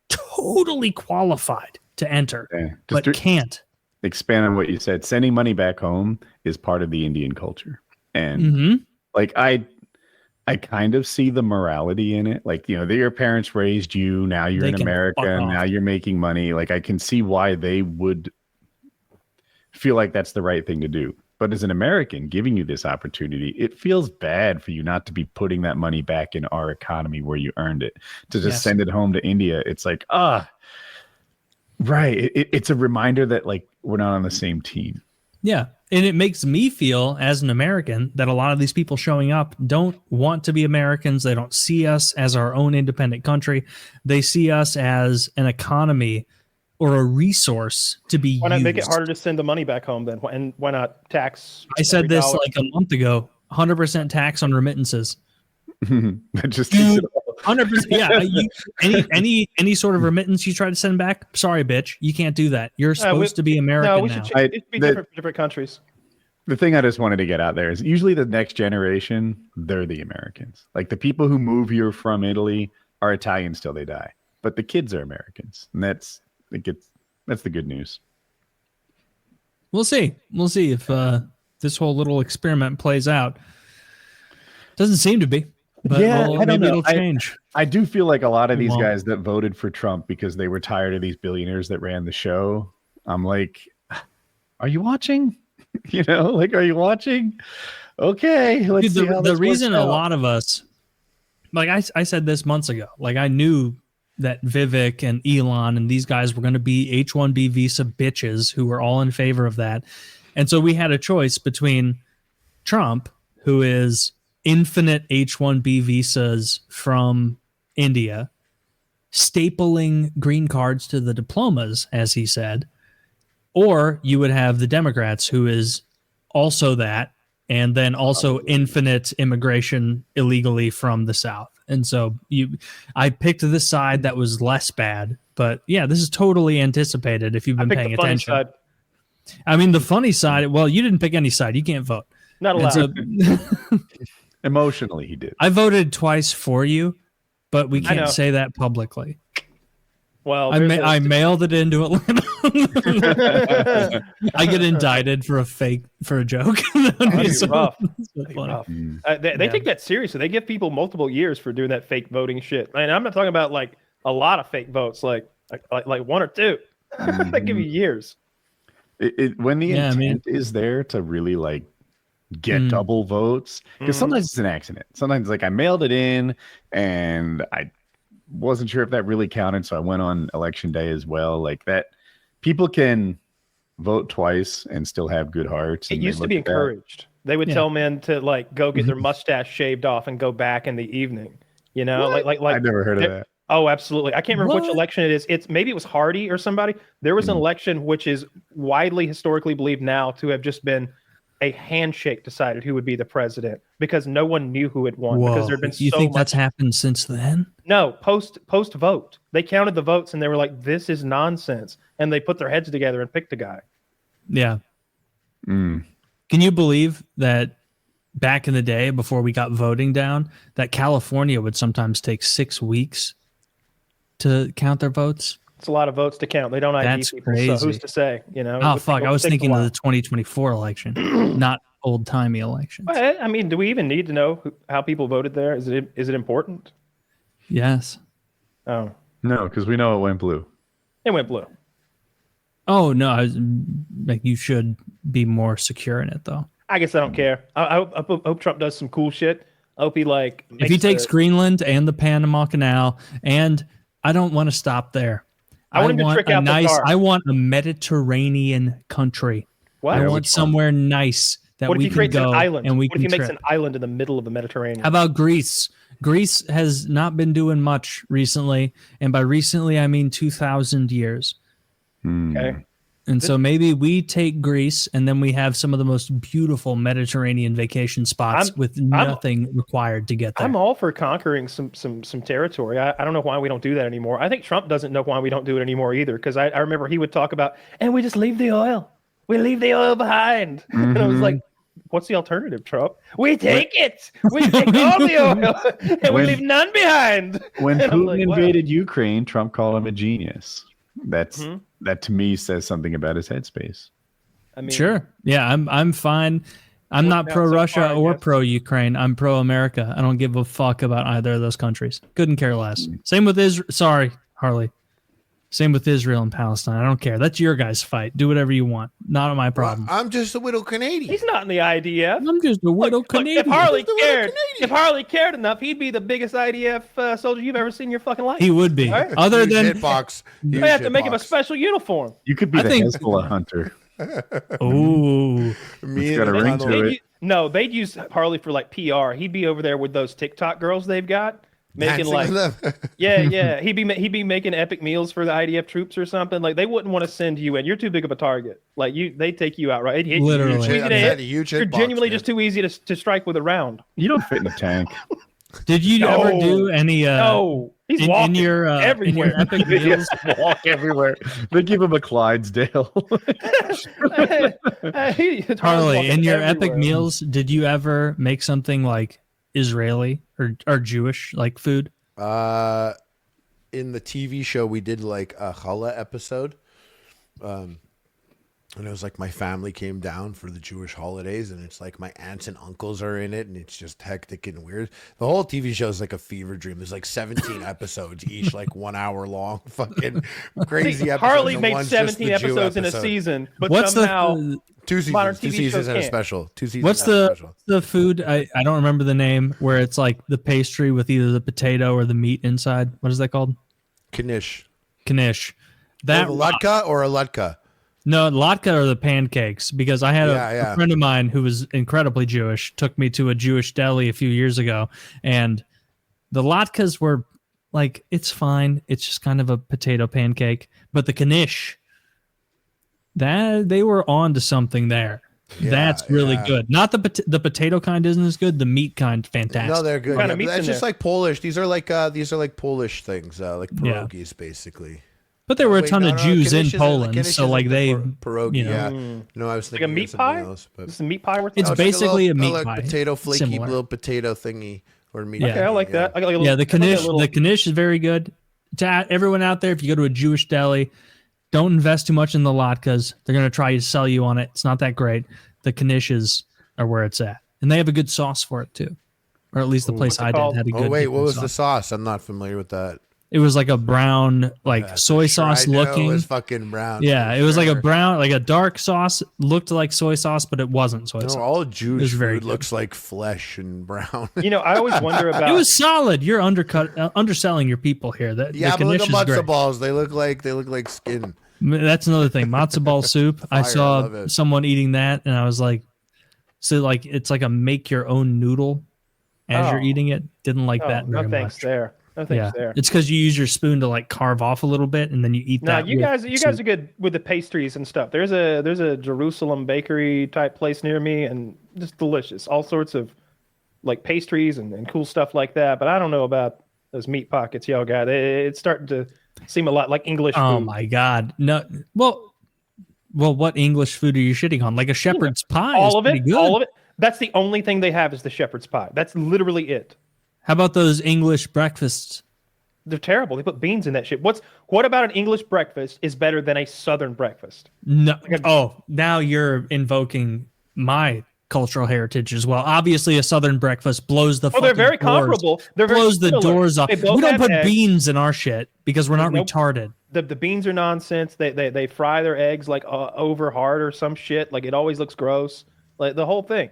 totally qualified to enter, but can't. Expand on what you said. Sending money back home is part of the Indian culture. And like, I kind of see the morality in it. Like, that your parents raised you. Now you're in America. Now you're making money. Like, I can see why they would feel like that's the right thing to do. But as an American giving you this opportunity, it feels bad for you not to be putting that money back in our economy where you earned it. To just send it home to India, it's like, right. It's a reminder that like we're not on the same team. Yeah. And it makes me feel as an American that a lot of these people showing up don't want to be Americans. They don't see us as our own independent country. They see us as an economy or a resource to be used. Why not make it harder to send the money back home then? And why not tax? I said this like a month ago, 100% tax on remittances. That just takes it all. 100%. Yeah. Any sort of remittance you try to send back, sorry, bitch, you can't do that. You're supposed to be American no, we now. should it should be different for different countries. The thing I just wanted to get out there is usually the next generation, they're the Americans. Like the people who move here from Italy are Italians till they die, but the kids are Americans, and that's the good news. We'll see. We'll see if this whole little experiment plays out. Doesn't seem to be. But maybe it'll change. I do feel like a lot of these guys that voted for Trump because they were tired of these billionaires that ran the show. I'm like, are you watching? Are you watching? Okay, let's see how the reason a lot of us, like I said this months ago, like I knew that Vivek and Elon and these guys were going to be H-1B visa bitches who were all in favor of that. And so we had a choice between Trump, who is infinite H-1B visas from India, stapling green cards to the diplomas, as he said, or you would have the Democrats, who is also that, and then also infinite immigration illegally from the South. And so I picked this side that was less bad, but yeah, this is totally anticipated if you've been paying attention. Side. I mean, the funny side, well, you didn't pick any side. You can't vote. Not allowed. So, emotionally, he did. I voted twice for you, but we can't say that publicly. Well, I mailed it into Atlanta. I get indicted for a joke. That's rough. They take that seriously. They give people multiple years for doing that fake voting shit. And I'm not talking about like a lot of fake votes, like one or two. They give you years. When the intent is there to really like get double votes, because sometimes it's an accident. Sometimes like I mailed it in and I wasn't sure if that really counted, so I went on election day as well. Like that, people can vote twice and still have good hearts. It used to be encouraged. They would tell men to like go get their mustache shaved off and go back in the evening. Like I never heard of that. Oh, absolutely. I can't remember which election it is. Maybe it was Hardy or somebody. There was an election which is widely historically believed now to have just been a handshake decided who would be the president because no one knew who had won because there'd been so much. You think that's happened since then? No, post vote. They counted the votes and they were like, this is nonsense. And they put their heads together and picked a guy. Yeah. Can you believe that back in the day before we got voting down, that California would sometimes take 6 weeks to count their votes? It's a lot of votes to count. They don't ID people, crazy. So who's to say? Oh, fuck. I was thinking of the 2024 election, not old-timey election. Well, I mean, do we even need to know how people voted there? Is it important? Yes. Oh. No, because we know it went blue. It went blue. Oh, no. You should be more secure in it, though. I guess I don't care. I hope Trump does some cool shit. I hope he if he takes Greenland and the Panama Canal, and I don't want to stop there. I want him to trick out the car. I want a Mediterranean country. What? I want somewhere nice that we can go. And what if he makes an island in the middle of the Mediterranean? How about Greece? Greece has not been doing much recently, and by recently I mean 2,000 years. Okay. And so maybe we take Greece, and then we have some of the most beautiful Mediterranean vacation spots with nothing required to get there. I'm all for conquering some territory. I don't know why we don't do that anymore. I think Trump doesn't know why we don't do it anymore either, because I remember he would talk about, and we just leave the oil. We leave the oil behind. And I was like, what's the alternative, Trump? We take it. We take all the oil, and we leave none behind. When Putin invaded Ukraine, Trump called him a genius. That to me says something about his headspace. I mean, sure. Yeah, I'm fine. I'm not pro Russia or pro Ukraine. I'm pro America. I don't give a fuck about either of those countries. Couldn't care less. Same with Israel. Sorry, Harley. Same with Israel and Palestine. I don't care. That's your guys' fight. Do whatever you want. Not my problem. Well, I'm just a widow Canadian. He's not in the IDF. I'm just a widow Canadian. If Harley cared enough, he'd be the biggest IDF soldier you've ever seen in your fucking life. He would be. Right? Other than hitbox, you have to make him a special uniform. You could be the Hezbollah hunter. Ooh, it's got a ring to it. No, they'd use Harley for like PR. He'd be over there with those TikTok girls they've got. Making yeah, he'd be making epic meals for the IDF troops or something. Like they wouldn't want to send you in. You're too big of a target. Like they take you out, right? Literally, you're genuinely just too easy to strike with a round. You don't fit in a tank. Did you ever do any? No, he's walking in your everywhere. epic meals. Walk everywhere. They give him a Clydesdale. Harley, in your epic meals, did you ever make something like Israeli or Jewish like food? In the TV show, we did like a challah episode. And it was like my family came down for the Jewish holidays, and it's like my aunts and uncles are in it, and it's just hectic and weird. The whole TV show is like a fever dream. There's like 17 episodes, each like 1 hour long. Fucking crazy episodes. Harley made 17 episodes in a season, but what's somehow two seasons, modern two TV seasons shows and a can't. special. 2 seasons. What's and a special. the food? I don't remember the name. Where it's like the pastry with either the potato or the meat inside. What is that called? Knish. Knish. That a latke or a latke? No, latke are the pancakes, because I had Yeah. a friend of mine who was incredibly Jewish, took me to a Jewish deli a few years ago, and the latkes were like, it's fine. It's just kind of a potato pancake. But the knish, that they were on to something there. Yeah, That's really yeah. good. Not the potato kind isn't as good. The meat kind, fantastic. No, they're good. What kind Yeah, of meat's that's in just there? like Polish. These are like Polish things, like pierogies, basically. But there were a Wait, ton no, of no, Jews in Knish isn't- Poland, Knish so isn't like the they, pierogi. you know. Yeah. No, I was like thinking a meat of something pie. else, but This is a meat pie. It's like basically a meat little pie. potato flaky, Similar. little potato thingy or meat. Yeah. Okay, I like that. I like a Yeah, the knish, little- the knish is very good. To everyone out there, if you go to a Jewish deli, don't invest too much in the latkes. They're going to try to sell you on it. It's not that great. The knishes are where it's at, and they have a good sauce for it too, or at least the place What's it I called? did had a good. Oh wait, what was sauce. the sauce? I'm not familiar with that. It was like a brown, like soy sauce I know looking. It was fucking brown. Yeah, for it was like a sure. brown, like a dark sauce. Looked like soy sauce, but it wasn't soy No, sauce. all It Jewish was very food good. looks like flesh and brown. You know, I always wonder about. It was solid. You're underselling your people here. That Yeah, the but look knish at is matzo great. balls. They look like skin. That's another thing. Matzo ball soup. I Fire, I saw love it. someone eating that, and I was like, so like it's like a make your own noodle as you're Oh. eating it. Didn't like Oh, that no very thanks much. there. No thanks Yeah, there. it's because you use your spoon to like carve off a little bit, and then you eat No, that. you with guys soup. are good with the pastries and stuff. There's a Jerusalem bakery type place near me, and just delicious. All sorts of like pastries and cool stuff like that. But I don't know about those meat pockets y'all got. It's starting to seem a lot like English Oh food. my god! No, well, what English food are you shitting on? Like a shepherd's pie? All is of pretty it. Good. All of it. That's the only thing they have is the shepherd's pie. That's literally it. How about those English breakfasts? They're terrible. They put beans in that shit. What about an English breakfast is better than a Southern breakfast? No. Oh, now you're invoking my cultural heritage as well. Obviously, a Southern breakfast blows the. Oh, they're fucking very doors- comparable. They're very blows the similar. doors off. They both We don't have put eggs. beans in our shit because we're not Nope. retarded. The beans are nonsense. They fry their eggs like over hard or some shit. Like it always looks gross. Like the whole thing.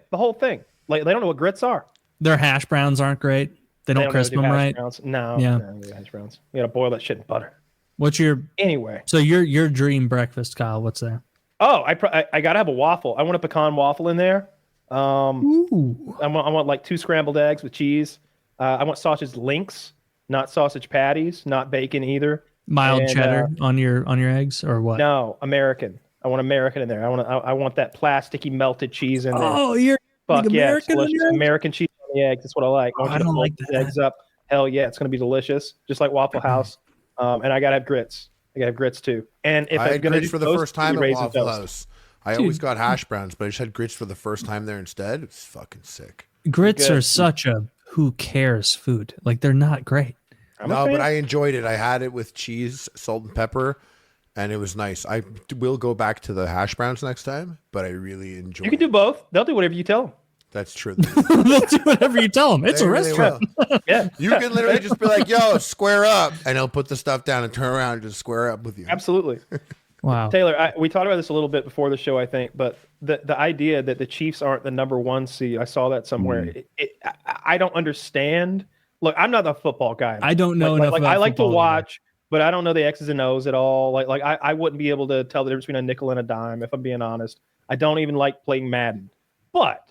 Like they don't know what grits are. Their hash browns aren't great. They don't know how crisp to do them hash right. browns. No, Yeah. no, we do hash browns. We gotta boil that shit in butter. What's your Anyway. so your dream breakfast, Kyle? What's that? Oh, I gotta have a waffle. I want a pecan waffle in there. Ooh. I want like 2 scrambled eggs with cheese. I want sausage links, not sausage patties, not bacon either. Mild And, cheddar on your eggs or what? No, American. I want American in there. I want that plasticky melted cheese in there. Oh, you're Fuck like yeah, it's American on delicious. your eggs? American cheese on the eggs. That's what I like. Oh, want I you to don't fold like these that. eggs up. Hell yeah, it's gonna be delicious, just like Waffle House. And I gotta have grits. I gotta have grits too. And if I I'm had gonna grits do for the toast, first time it'll be at Raising Waffle Toast. House. I always got hash browns, but I just had grits for the first time there instead. It's fucking sick. Grits Good. are such a who cares food. Like they're not great. I'm a No, fan. but I enjoyed it. I had it with cheese, salt, and pepper, and it was nice. I will go back to the hash browns next time, but I really enjoyed You can do both. They'll do whatever you tell them. That's true. They'll do whatever you tell them. It's They a really restaurant. will. Yeah, You can literally just be like, yo, square up. And he'll put the stuff down and turn around and just square up with you. absolutely. Wow. Taylor, we talked about this a little bit before the show, I think, but the idea that the Chiefs aren't the #1 seed, I saw that somewhere. I don't understand. Look, I'm not a football guy. I don't know enough Like about I like to football either. watch, but I don't know the X's and O's at all. Like I wouldn't be able to tell the difference between a nickel and a dime, if I'm being honest. I don't even like playing Madden. But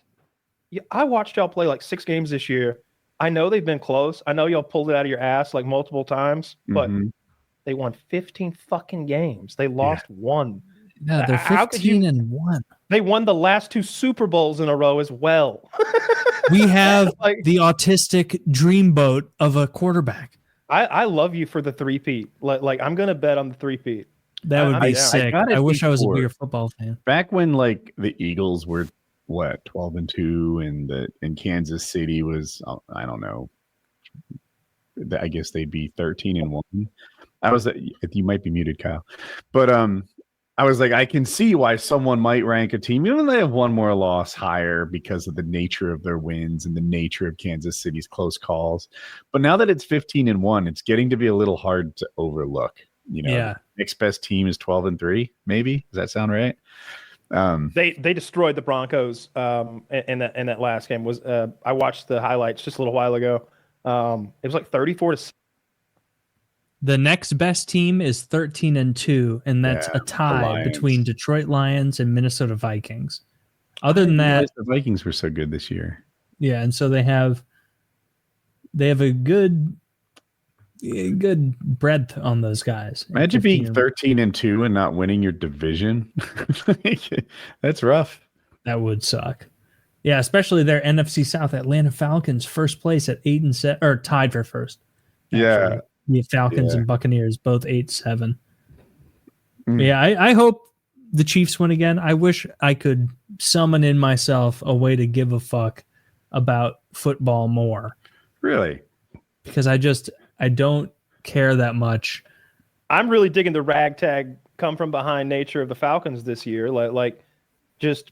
yeah, I watched y'all play like 6 games this year. I know they've been close. I know y'all pulled it out of your ass like multiple times, but Mhm. they won 15 fucking games. They lost 1. Yeah, they're How could you- 15-1. They won the last 2 Super Bowls in a row as well. We have Like- the autistic dreamboat of a quarterback. I love you for the 3-peat. Like I'm gonna bet on the 3-peat. That would be I sick. gotta I wish think I was a for- bigger football fan. Back when like the Eagles were 12-2, and Kansas City was I don't know. I guess they'd be 13-1. I was you might be muted, Kyle, but I was like, I can see why someone might rank a team, even though they have one more loss, higher because of the nature of their wins and the nature of Kansas City's close calls. But now that it's 15-1, it's getting to be a little hard to overlook. Yeah. Next best team is 12-3. Maybe, does that sound right? They destroyed the Broncos in that last game. I watched the highlights just a little while ago. It was like 34-6. The next best team is 13-2, and that's a tie Lions. between Detroit Lions and Minnesota Vikings. Other than that, the Vikings were so good this year. yeah, and so they have a good breadth on those guys. Imagine being 15 13-2 and not winning your division. That's rough. That would suck. Yeah, especially their NFC South Atlanta Falcons, first place at 8-7, or tied for first. Yeah. The Falcons Yeah. and Buccaneers both 8-7. Mm. Yeah, I hope the Chiefs win again. I wish I could summon in myself a way to give a fuck about football more, Really? because I don't care that much. I'm really digging the ragtag come from behind nature of the Falcons this year. Like just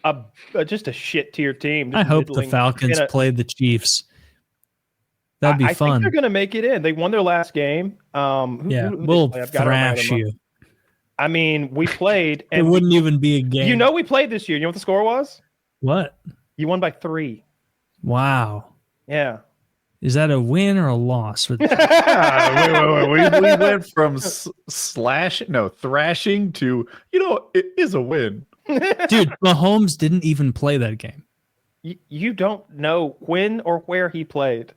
a shit tier team. I just hope the middling Falcons in a- play the Chiefs. That'd be I fun. think they're gonna make it in. They won their last game. Who We'll they play? I've got it on my thrash other you. month. I mean, we played, It and wouldn't even be a game. we played this year. You know what the score was? What? You won by 3. Wow. Yeah. Is that a win or a loss for the Chiefs? Wait. We went from thrashing to, it is a win. Dude, Mahomes didn't even play that game. You don't know when or where he played.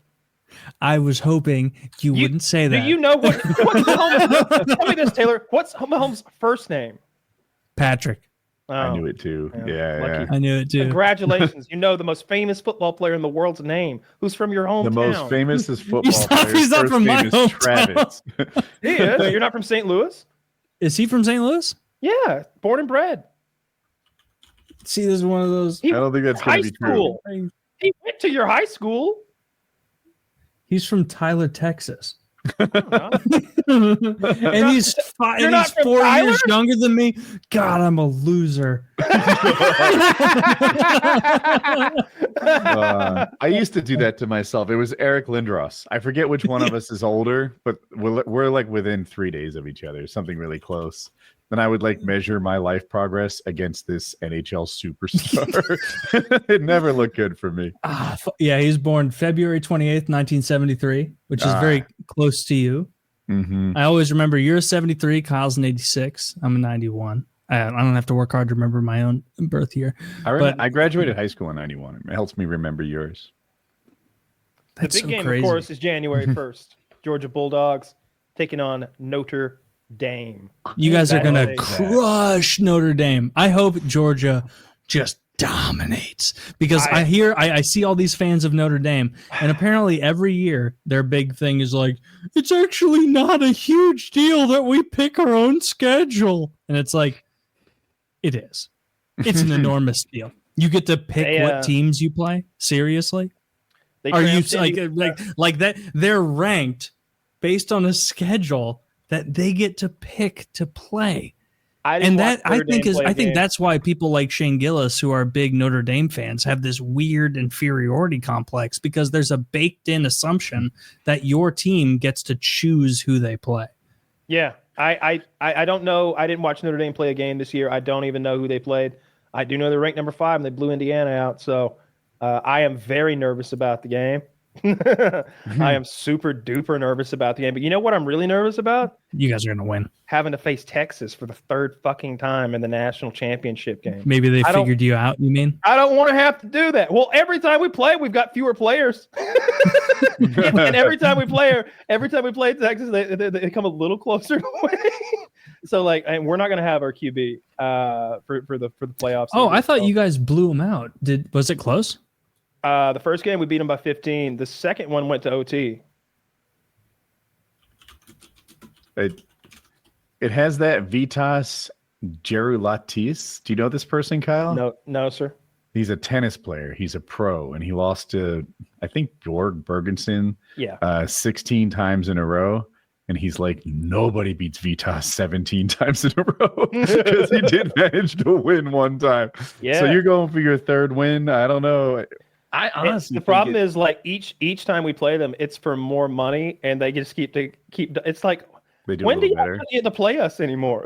I was hoping you wouldn't say that. Do you know what's Mahomes? Tell me this, Taylor. What's Mahomes' first name? Patrick. I Oh, knew it too. yeah, Yeah. lucky. I knew it too. Congratulations. You know the most famous football player in the world's name, who's from your hometown. The most famous is football player. He's not from my hometown. Travis. He is. You're not from St. Louis? Is he from St. Louis? Yeah, born and bred. See, this is one of those. I don't think that's going High to be true. school. He went to your high school. He's from Tyler, Texas. Huh? And he's You're not from 4 Tyler? years younger than me. God, I'm a loser. I used to do that to myself. It was Eric Lindros. I forget which one of us is older, but we're like within 3 days of each other, something really close. Then I would like measure my life progress against this NHL superstar. It never looked good for me. Yeah, he was born February 28th, 1973, which is very close to you. Mm-hmm. I always remember you're a 73, Kyle's an 86. I'm a 91. I don't have to work hard to remember my own birth year. I graduated high school in 91. It helps me remember yours. That's The big so game, crazy. of course, is January 1st. Georgia Bulldogs taking on Notre Dame. You guys are That going to is- crush Notre Dame. I hope Georgia just dominates, because I see all these fans of Notre Dame, and apparently every year their big thing is like, it's actually not a huge deal that we pick our own schedule. And it's like, it is. It's an enormous deal. You get to pick what teams you play? Seriously? They Are you tramped like that? They're ranked based on a schedule that they get to pick to play. I think that's why people like Shane Gillis, who are big Notre Dame fans, have this weird inferiority complex, because there's a baked in assumption that your team gets to choose who they play. Yeah, I don't know. I didn't watch Notre Dame play a game this year. I don't even know who they played. I do know they're ranked number 5 and they blew Indiana out. So I am very nervous about the game. I am super duper nervous about the game. But you know what I'm really nervous about? You guys are going to win. Having to face Texas for the 3rd fucking time in the national championship game. Maybe they figured you out, you mean? I don't want to have to do that. Well, every time we play, we've got fewer players. And every time we play Texas, they come a little closer to winning. So and we're not going to have our QB for the playoffs. Oh, I thought you guys blew them out. Was it close? The first game we beat them by 15. The second one went to OT. It has that Vitas Gerulatis. Do you know this person, Kyle? No, sir. He's a tennis player. He's a pro, and he lost to, I think, Bjorg Bergensen 16 times in a row. And he's like, nobody beats Vitas 17 times in a row because he did manage to win one time. Yeah. So you're going for your third win. I don't know. I honestly the problem is like each time we play them, it's for more money, and they just keep. It's like, when do you get to play us anymore?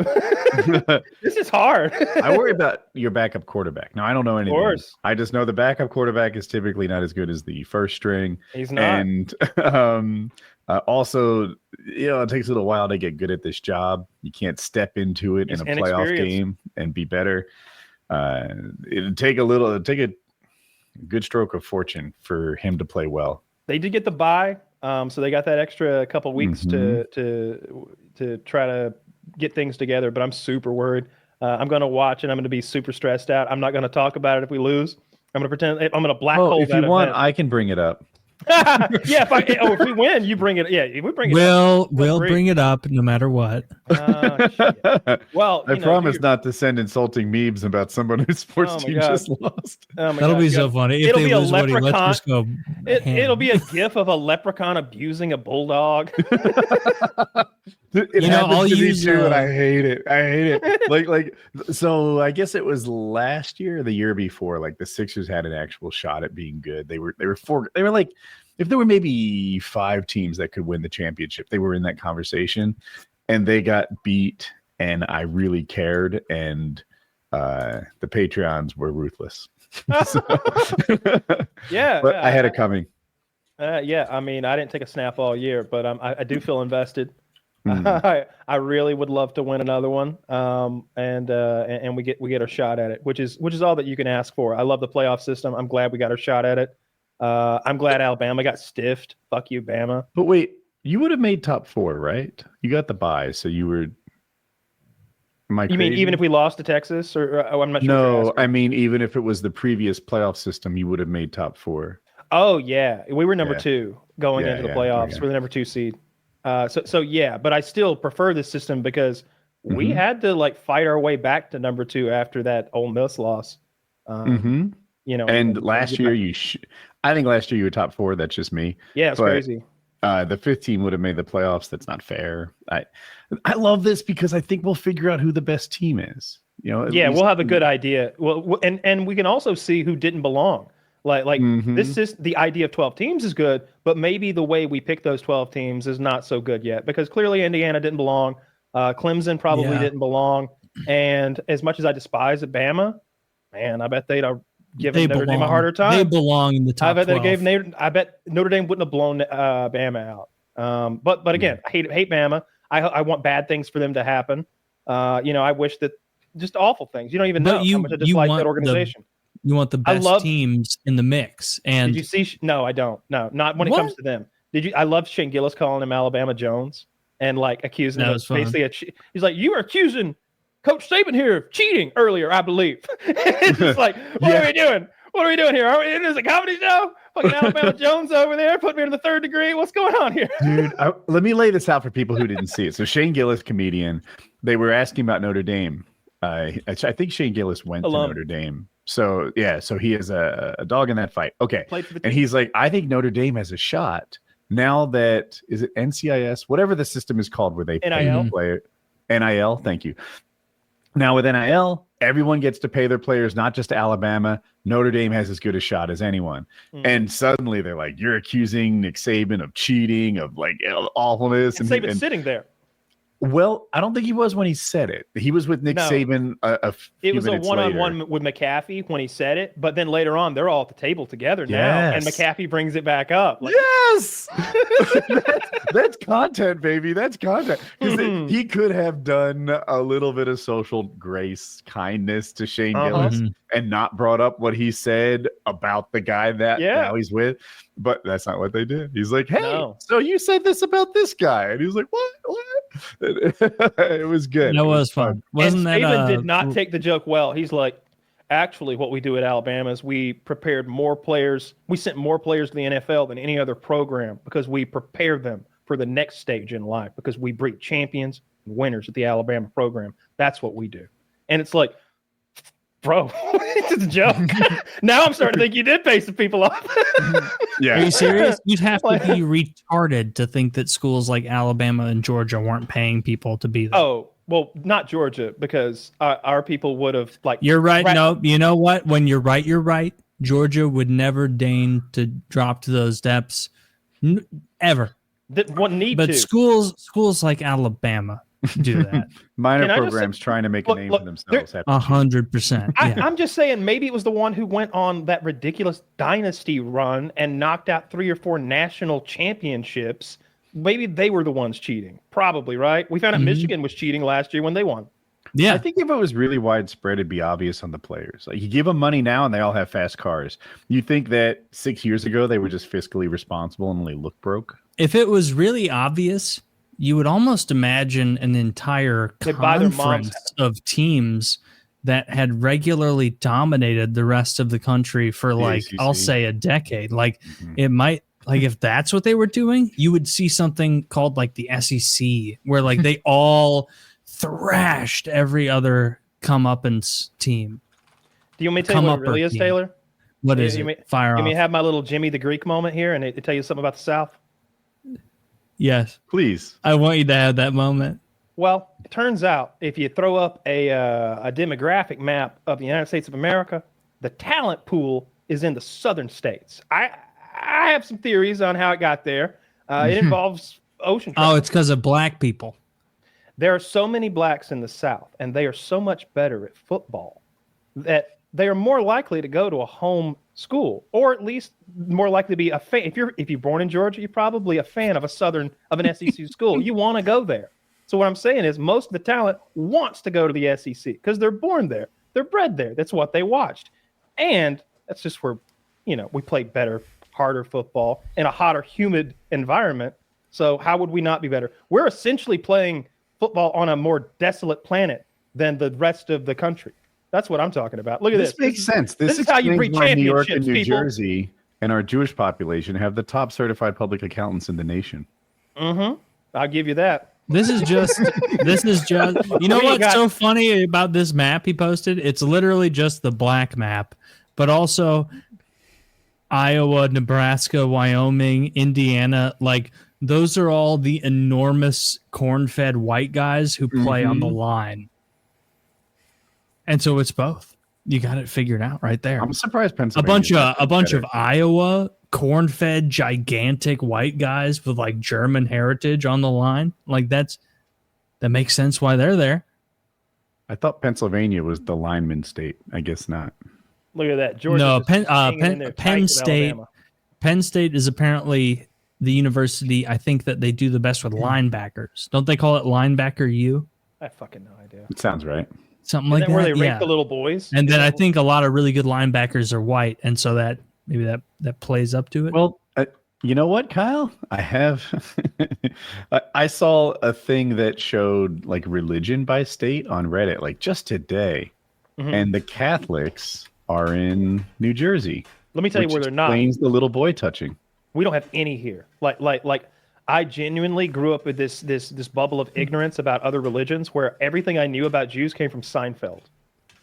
This is hard. I worry about your backup quarterback. Now, I don't know anything. Of course. I just know the backup quarterback is typically not as good as the first string. He's not. And also, it takes a little while to get good at this job. You can't step into it in a playoff game and be better. It'd take a good stroke of fortune for him to play well. They did get the bye. So they got that extra couple weeks to try to get things together, but I'm super worried. I'm going to watch and I'm going to be super stressed out. I'm not going to talk about it if we lose. I'm going to pretend I'm going to black hole. If you want, I can bring it up. Yeah, if we win, you bring it. Yeah, if we bring it. We'll bring it up no matter what. Well, I promise not to send insulting memes about someone whose sports team just lost. That'll be so funny. If they lose, Woody, let's just go. It'll be a gif of a leprechaun abusing a bulldog. I'll use it, and I hate it. like so I guess it was last year or the year before, like the Sixers had an actual shot at being good. They were like, if there were maybe 5 teams that could win the championship, they were in that conversation, and they got beat, and I really cared, and the Patreons were ruthless. Yeah, but I had it coming. Yeah, I mean, I didn't take a snap all year, but I do feel invested. I really would love to win another one, and we get our shot at it, which is all that you can ask for. I love the playoff system. I'm glad we got our shot at it. I'm glad Alabama got stiffed. Fuck you, Bama. But wait, you would have made top 4, right? You got the bye, so you were. You mean even if we lost to Texas, or I'm not sure. No, I mean even if it was the previous playoff system, you would have made top 4. Oh yeah, we were number 2 going into the playoffs. We're the number 2 seed. So yeah, but I still prefer this system because we had to like fight our way back to number 2 after that Ole Miss loss. And last year I think last year you were top 4. That's just me. Yeah, it's crazy. The 5th team would have made the playoffs. That's not fair. I love this because I think we'll figure out who the best team is. We'll have a good idea. Well, and we can also see who didn't belong. This is the idea of 12 teams is good, but maybe the way we pick those 12 teams is not so good yet because clearly Indiana didn't belong. Clemson probably didn't belong. And as much as I despise Bama, man, I bet they'd have given Notre Dame a harder time. They belong in the top 12. I bet Notre Dame wouldn't have blown Bama out. But again, I hate Bama. I want bad things for them to happen. I wish that just awful things. You don't even know how much I dislike that organization. You want the best teams in the mix. And did you see? No, I don't. No, not when it comes to them. Did you? I love Shane Gillis calling him Alabama Jones and like accusing him of basically he's like, you were accusing Coach Saban here of cheating earlier, I believe. It's just like, what are we doing? What are we doing here? Is it a comedy show? Fucking Alabama Jones over there, put me in the 3rd degree. What's going on here? Dude, let me lay this out for people who didn't see it. So Shane Gillis, comedian, they were asking about Notre Dame. I think Shane Gillis went to Notre Dame. So he is a dog in that fight. Okay. And he's like, I think Notre Dame has a shot now that, is it NCIS, whatever the system is called where they pay the player. NIL, thank you. Now with NIL, everyone gets to pay their players, not just Alabama. Notre Dame has as good a shot as anyone. And suddenly they're like, you're accusing Nick Saban of cheating, of like awfulness. And Saban's sitting there. Well, I don't think he was when he said it. He was with Nick Saban it was a one-on-one with McAfee when he said it, but then later on, they're all at the table together now, and McAfee brings it back up. Like, yes! that's content, baby. That's content. Because he could have done a little bit of social grace, kindness to Shane Gillis and not brought up what he said about the guy that now he's with. But that's not what they did. He's like, hey, so you said this about this guy. And he was like, what? It was good. That was fun. Wasn't and that Saban did not take the joke well. He's like, Actually, what we do at Alabama is we prepared more players. We sent more players to the NFL than any other program because we prepare them for the next stage in life because we breed champions and winners at the Alabama program. That's what we do. And it's like, bro, it's a joke. Now I'm starting to think you did pay some people off. Yeah. Are you serious? You'd have to be retarded to think that schools like Alabama and Georgia weren't paying people to be there. Oh, well, not Georgia, because our people would have like. You're right. No, you know what? When you're right, you're right. Georgia would never deign to drop to those depths, ever. That wouldn't need but to. schools like Alabama do that. Minor programs trying to make a name for themselves. 100%. I'm just saying, maybe it was the one who went on that ridiculous dynasty run and knocked out 3 or 4 national championships. Maybe they were the ones cheating. Probably, right? We found out Michigan was cheating last year when they won. Yeah. I think if it was really widespread, it'd be obvious on the players. Like, you give them money now and they all have fast cars. You think that 6 years ago they were just fiscally responsible and only look broke? If it was really obvious, you would almost imagine an entire conference of teams that had regularly dominated the rest of the country for I'll say a decade. Like it might, like if that's what they were doing, you would see something called like the SEC where like they all thrashed every other comeuppance team. Do you want me to tell you what it really is, Taylor? What is it? Fire off. Let me have my little Jimmy the Greek moment here and tell you something about the South. Yes. Please. I want you to have that moment. Well, it turns out if you throw up a demographic map of the United States of America, the talent pool is in the southern states. I have some theories on how it got there. It involves ocean travel. Oh, it's because of black people. There are so many blacks in the South, and they are so much better at football that they are more likely to go to a home school, or at least more likely to be a fan. If you're born in Georgia, you're probably a fan of an SEC school. You want to go there. So what I'm saying is most of the talent wants to go to the SEC because they're born there. They're bred there. That's what they watched. And that's just where, we play better, harder football in a hotter, humid environment. So how would we not be better? We're essentially playing football on a more desolate planet than the rest of the country. That's what I'm talking about. Look at this. This makes sense. This is how you breed championships, New York and New people. Jersey and our Jewish population have the top certified public accountants in the nation. Mm-hmm. I'll give you that. This is just, you know what's so funny about this map he posted? It's literally just the black map, but also Iowa, Nebraska, Wyoming, Indiana, like those are all the enormous corn-fed white guys who play on the line. And so it's both. You got it figured out right there. I'm surprised Pennsylvania. A bunch of Iowa corn-fed gigantic white guys with like German heritage on the line. Like that makes sense why they're there. I thought Pennsylvania was the lineman state. I guess not. Look at that. Georgia. No, Penn State. Penn State is apparently the university, I think, that they do the best with linebackers. Don't they call it linebacker U? I have fucking no idea. It sounds right. Something like that. Where they rank the little boys. And then I think a lot of really good linebackers are white, and so that maybe that plays up to it. Well, you know what, Kyle? I have. I saw a thing that showed like religion by state on Reddit, like just today, and the Catholics are in New Jersey. Let me tell you where they're not. Explains the little boy touching. We don't have any here. Like I genuinely grew up with this bubble of ignorance about other religions where everything I knew about Jews came from Seinfeld.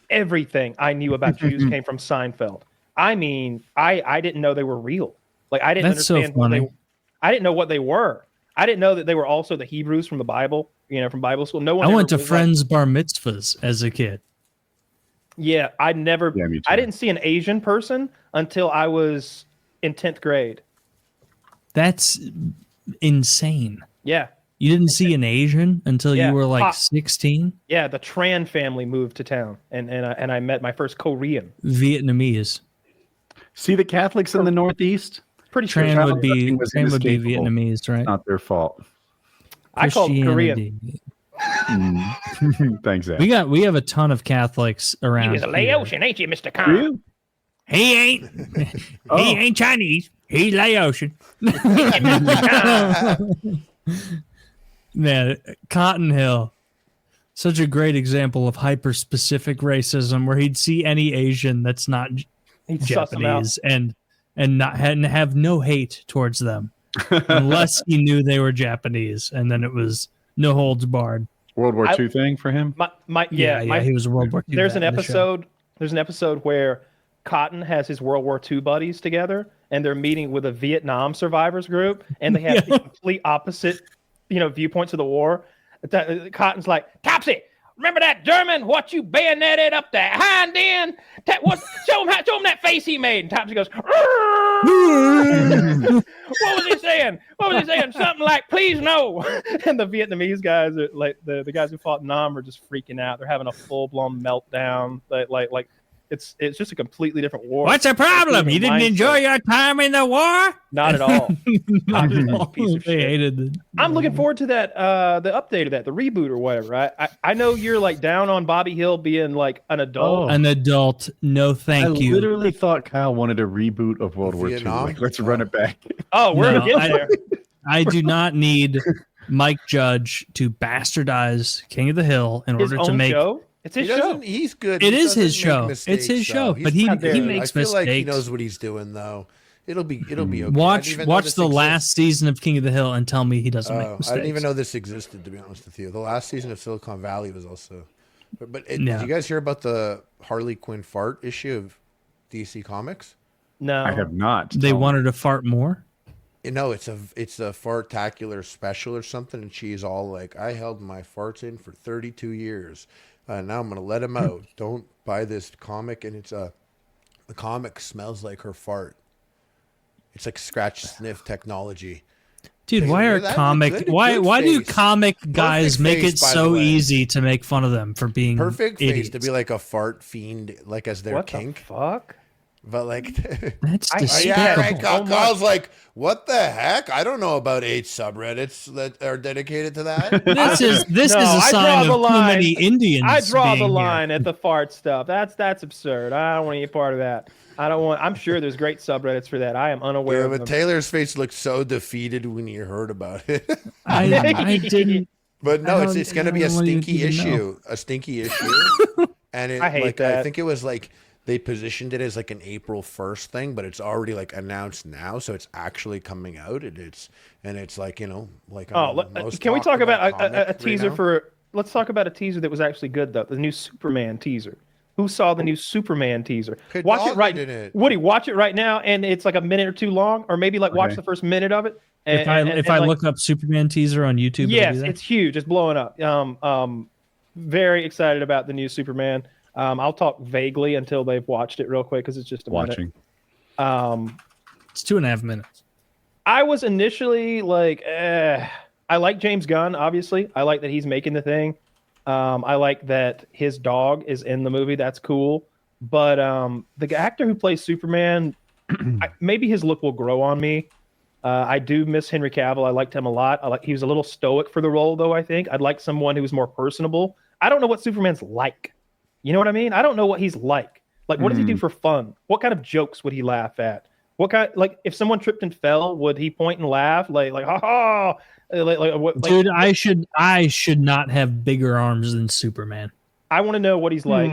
Everything I knew about Jews came from Seinfeld. I mean, I didn't know they were real. Like I didn't understand I didn't know what they were. I didn't know that they were also the Hebrews from the Bible, from Bible school. No one I went to friends' bar mitzvahs as a kid. Yeah, I didn't see an Asian person until I was in 10th grade. That's insane. Yeah. You didn't see an Asian until you were like 16? Yeah, the Tran family moved to town, and I met my first Korean. Vietnamese. See the Catholics in the Northeast? Pretty sure Tran would be Vietnamese, right? Not their fault. I call them Korean. Thanks, Zach. We have a ton of Catholics around. He was a Laotian, ain't you, Mr. Khan? He ain't. He ain't Chinese. He's Laotian. Man, Cotton Hill. such a great example of hyper-specific racism, where he'd see any Asian that's not He'd suss them out. Japanese and have no hate towards them, unless he knew they were Japanese, and then it was no holds barred. World War II thing for him. He was a World War II. There's an episode where Cotton has his World War II buddies together, and they're meeting with a Vietnam survivors group, and they have the complete opposite, viewpoints of the war. Cotton's like, Topsy, remember that German? What you bayoneted up the hind end? Show him that face he made. And Topsy goes, what was he saying? Something like, please no. And the Vietnamese guys, are like the guys who fought in Nam, are just freaking out. They're having a full blown meltdown. Like it's just a completely different war. What's the problem? You didn't enjoy your time in the war? Not at all. Piece of shit. Hated I'm looking forward to that, the update of that, the reboot or whatever. I know you're like down on Bobby Hill being like an adult. An adult, no thank you. I literally thought Kyle wanted a reboot of World War II. Like, let's run it back. Oh, we're getting there. I do not need Mike Judge to bastardize King of the Hill in order to make... Show? It's his show. He's good. It is his show. It's his show, but he makes mistakes. I feel like he knows what he's doing, though. It'll be okay. Watch the last season of King of the Hill and tell me he doesn't make mistakes. I didn't even know this existed, to be honest with you. The last season of Silicon Valley was also. Did you guys hear about the Harley Quinn fart issue of DC Comics? No, I have not. They wanted to fart more. No, it's a fartacular special or something, and she's all like, "I held my farts in for 32 years." Now I'm gonna let him out. Don't buy this comic, and the comic smells like her fart. It's like scratch sniff technology. Dude, why do comic guys make it so easy to make fun of them for being perfect idiots? Face to be like a fart fiend, like as their kink? What the fuck? But like, that's despicable. Kyle's like, what the heck? I don't know about 8 subreddits that are dedicated to that. This is a sign of too many Indians. I draw the line at the fart stuff. That's absurd. I don't want to be a part of that. I'm sure there's great subreddits for that. I am unaware of them. But Taylor's face looked so defeated when he heard about it. I didn't. But no, it's going to be a stinky issue. A stinky issue. And I hate that. I think it was like they positioned it as like an April 1st thing, but it's already like announced now, so it's actually coming out. It's like, can we talk about a teaser for? Let's talk about a teaser that was actually good though. The new Superman teaser. Who saw the new Superman teaser? Watch it right, Woody. Watch it right now, and it's like a minute or two long, or maybe like watch the first minute of it. And, if I look up Superman teaser on YouTube, yes, it's huge. It's blowing up. Very excited about the new Superman. I'll talk vaguely until they've watched it real quick because it's just a minute. It's 2.5 minutes. I was initially like, I like James Gunn. Obviously, I like that he's making the thing. I like that his dog is in the movie. That's cool. But the actor who plays Superman, maybe his look will grow on me. I do miss Henry Cavill. I liked him a lot. He was a little stoic for the role, though, I think. I'd like someone who was more personable. I don't know what Superman's like. You know what I mean? I don't know what he's like. Like, what does he do for fun? What kind of jokes would he laugh at? What kind, like, if someone tripped and fell, would he point and laugh? Like, ha ha. Dude, I should not have bigger arms than Superman. I want to know what he's like.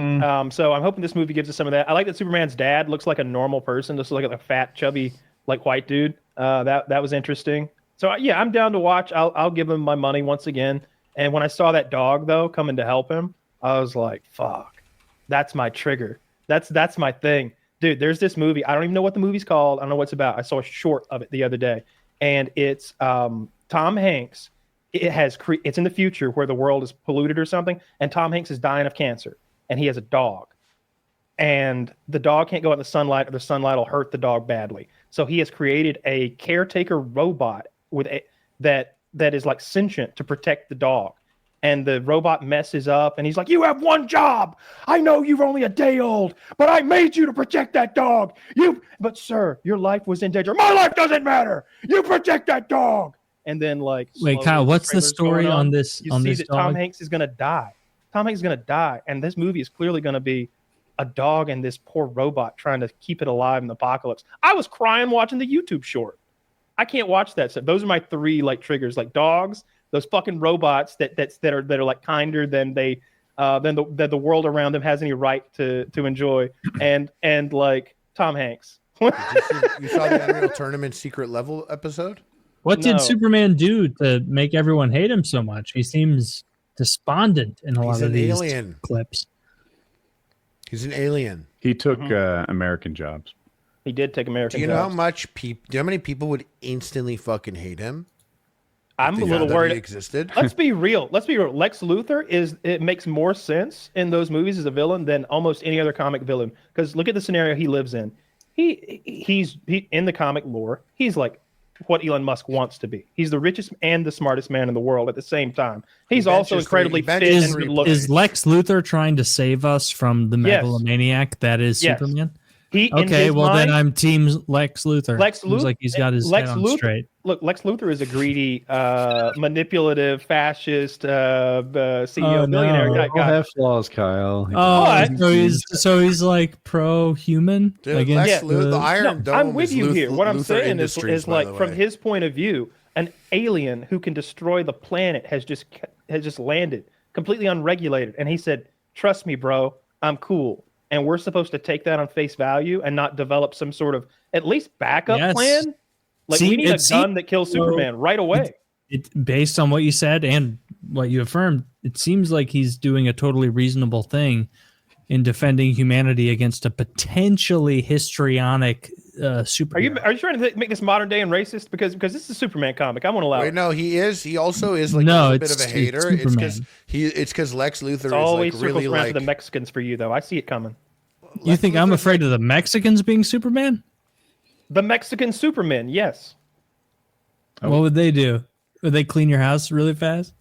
So I'm hoping this movie gives us some of that. I like that Superman's dad looks like a normal person. This looks like a fat, chubby, like white dude. That was interesting. So yeah, I'm down to watch. I'll give him my money once again. And when I saw that dog though coming to help him, I was like, fuck, that's my trigger. That's my thing, dude. There's this movie. I don't even know what the movie's called. I don't know what it's about. I saw a short of it the other day, and it's Tom Hanks. It's in the future where the world is polluted or something, and Tom Hanks is dying of cancer, and he has a dog, and the dog can't go out in the sunlight, or the sunlight will hurt the dog badly. So he has created a caretaker robot that is like sentient to protect the dog, and the robot messes up, and he's like, "You have one job. I know you're only a day old, but I made you to protect that dog. But sir, your life was in danger. My life doesn't matter. You protect that dog." And then like, wait, Kyle, what's the story on this? You see that Tom Hanks is gonna die. Tom Hanks is gonna die, and this movie is clearly gonna be a dog and this poor robot trying to keep it alive in the apocalypse. I was crying watching the YouTube short. I can't watch that stuff. Those are my 3 like triggers, like dogs, those fucking robots that are like kinder than they than the world around them has any right to enjoy, and like Tom Hanks. You saw the Unreal Tournament secret level episode? What did Superman do to make everyone hate him so much? He seems despondent in a lot of these clips. He's an alien. He took American jobs. He did take American jobs. Do you know how much do you know how many people would instantly fucking hate him? I'm a little worried. He existed. Let's be real. Lex Luthor it makes more sense in those movies as a villain than almost any other comic villain. Because look at the scenario he lives in. He's in the comic lore. He's like what Elon Musk wants to be. He's the richest and the smartest man in the world at the same time. He's also incredibly fit and good looking. Is Lex Luthor trying to save us from the megalomaniac that is Superman? Then I'm team Lex Luthor. Seems like he's got his head on straight. Look, Lex Luthor is a greedy, manipulative, fascist, CEO billionaire type guy. All have flaws, Kyle. So he's like pro-human. Lex Luthor, the Iron Dome. I'm with you here. What I'm Luthor saying is like from his point of view, an alien who can destroy the planet has just landed completely unregulated, and he said, "Trust me, bro, I'm cool." And we're supposed to take that on face value and not develop some sort of at least backup plan. Like we need a gun that kills Superman right away. Based on what you said and what you affirmed, it seems like he's doing a totally reasonable thing in defending humanity against a potentially histrionic superhero. Are you trying to make this modern day and racist? Because this is a Superman comic. I won't allow it. No, he is. He also is like a bit of a hater. It's because Lex Luthor always is like really like to the Mexicans for you, though. I see it coming. You think I'm afraid of the Mexicans being Superman? The Mexican Superman, yes. What would they do? Would they clean your house really fast?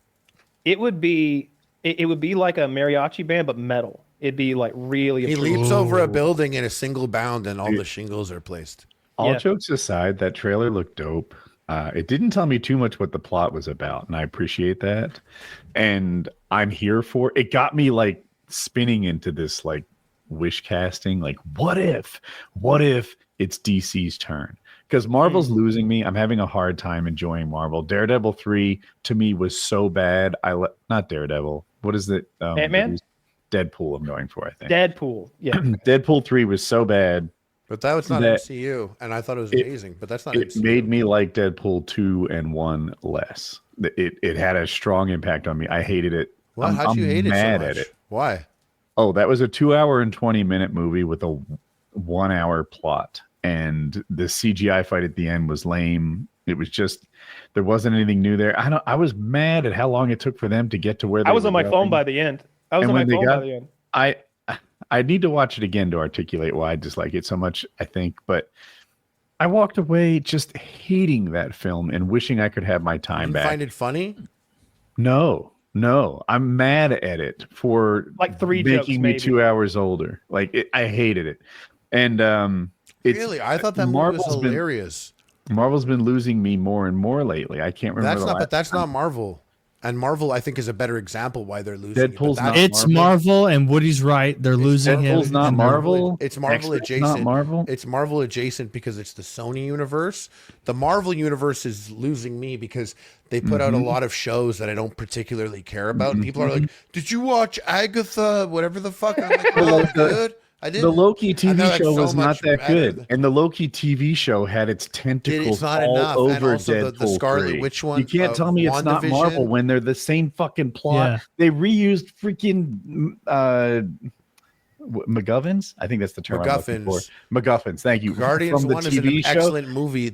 It would be like a mariachi band, but metal. It'd be like really. He leaps over a building in a single bound, and all the shingles are placed. All jokes aside, that trailer looked dope. It didn't tell me too much what the plot was about, and I appreciate that. And I'm here for it. It got me like spinning into this like wish casting. Like, what if it's DC's turn? Because Marvel's losing me. I'm having a hard time enjoying Marvel. Daredevil 3 to me was so bad. Not Daredevil. What is it? Ant-Man? Deadpool I'm going for, I think. Deadpool, yeah. Deadpool 3 was so bad. But that was not MCU, and I thought it was amazing. But that's not it MCU. Made me like Deadpool 2 and 1 less. It had a strong impact on me. I hated it. Well, how'd you hate it so mad much? at it. Why? Oh, that was a 2-hour and 20-minute movie with a 1-hour plot. And the CGI fight at the end was lame. It was just, there wasn't anything new there. I was mad at how long it took for them to get to where they were. I was on my phone by the end. I need to watch it again to articulate why I dislike it so much, I think. But I walked away just hating that film and wishing I could have my time back. You find it funny? No. I'm mad at it for like making me 2 hours older. Like I hated it. And really, I thought that movie was hilarious. Marvel's been losing me more and more lately. I can't remember. But that's not Marvel. And Marvel, I think, is a better example why they're losing. Deadpool's not It's Marvel, and Woody's right. They're losing him. Deadpool's not Marvel. It's Marvel adjacent. Not Marvel. It's Marvel adjacent because it's the Sony universe. The Marvel universe is losing me because they put out a lot of shows that I don't particularly care about. And people are like, "Did you watch Agatha? Whatever the fuck." And I'm like, "Oh, good." I didn't. The Loki TV show was not that good, and the Loki TV show had its tentacles all over Deadpool the Scarlet 3. Witch one. You can't tell me it's not Marvel when they're the same fucking plot. Yeah. They reused freaking MacGuffins. I think that's the term. MacGuffins. MacGuffins. Thank you. Guardians From the 1 TV is an show. excellent movie.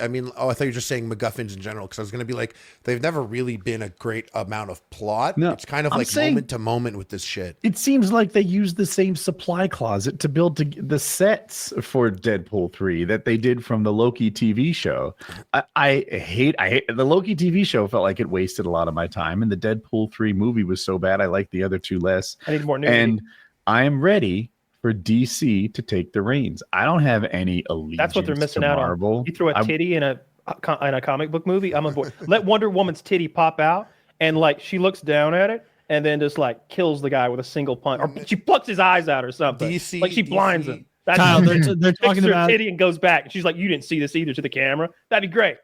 I mean, I thought you were just saying MacGuffins in general because I was going to be like, they've never really been a great amount of plot. No, it's kind of like moment to moment with this shit. It seems like they used the same supply closet to build the sets for Deadpool 3 that they did from the Loki TV show. I hate the Loki TV show. Felt like it wasted a lot of my time, and the Deadpool 3 movie was so bad I liked the other two less. I need more nudity. And I am ready for DC to take the reins. I don't have any allegiance. That's what they're missing out Marvel. on. You throw a titty in a comic book movie, I'm on board. Let Wonder Woman's titty pop out, and like she looks down at it, and then just like kills the guy with a single punch, or she plucks his eyes out or something. Like she blinds him. That's Kyle, they're talking her about titty and goes back. And she's like, "You didn't see this either to the camera. That'd be great."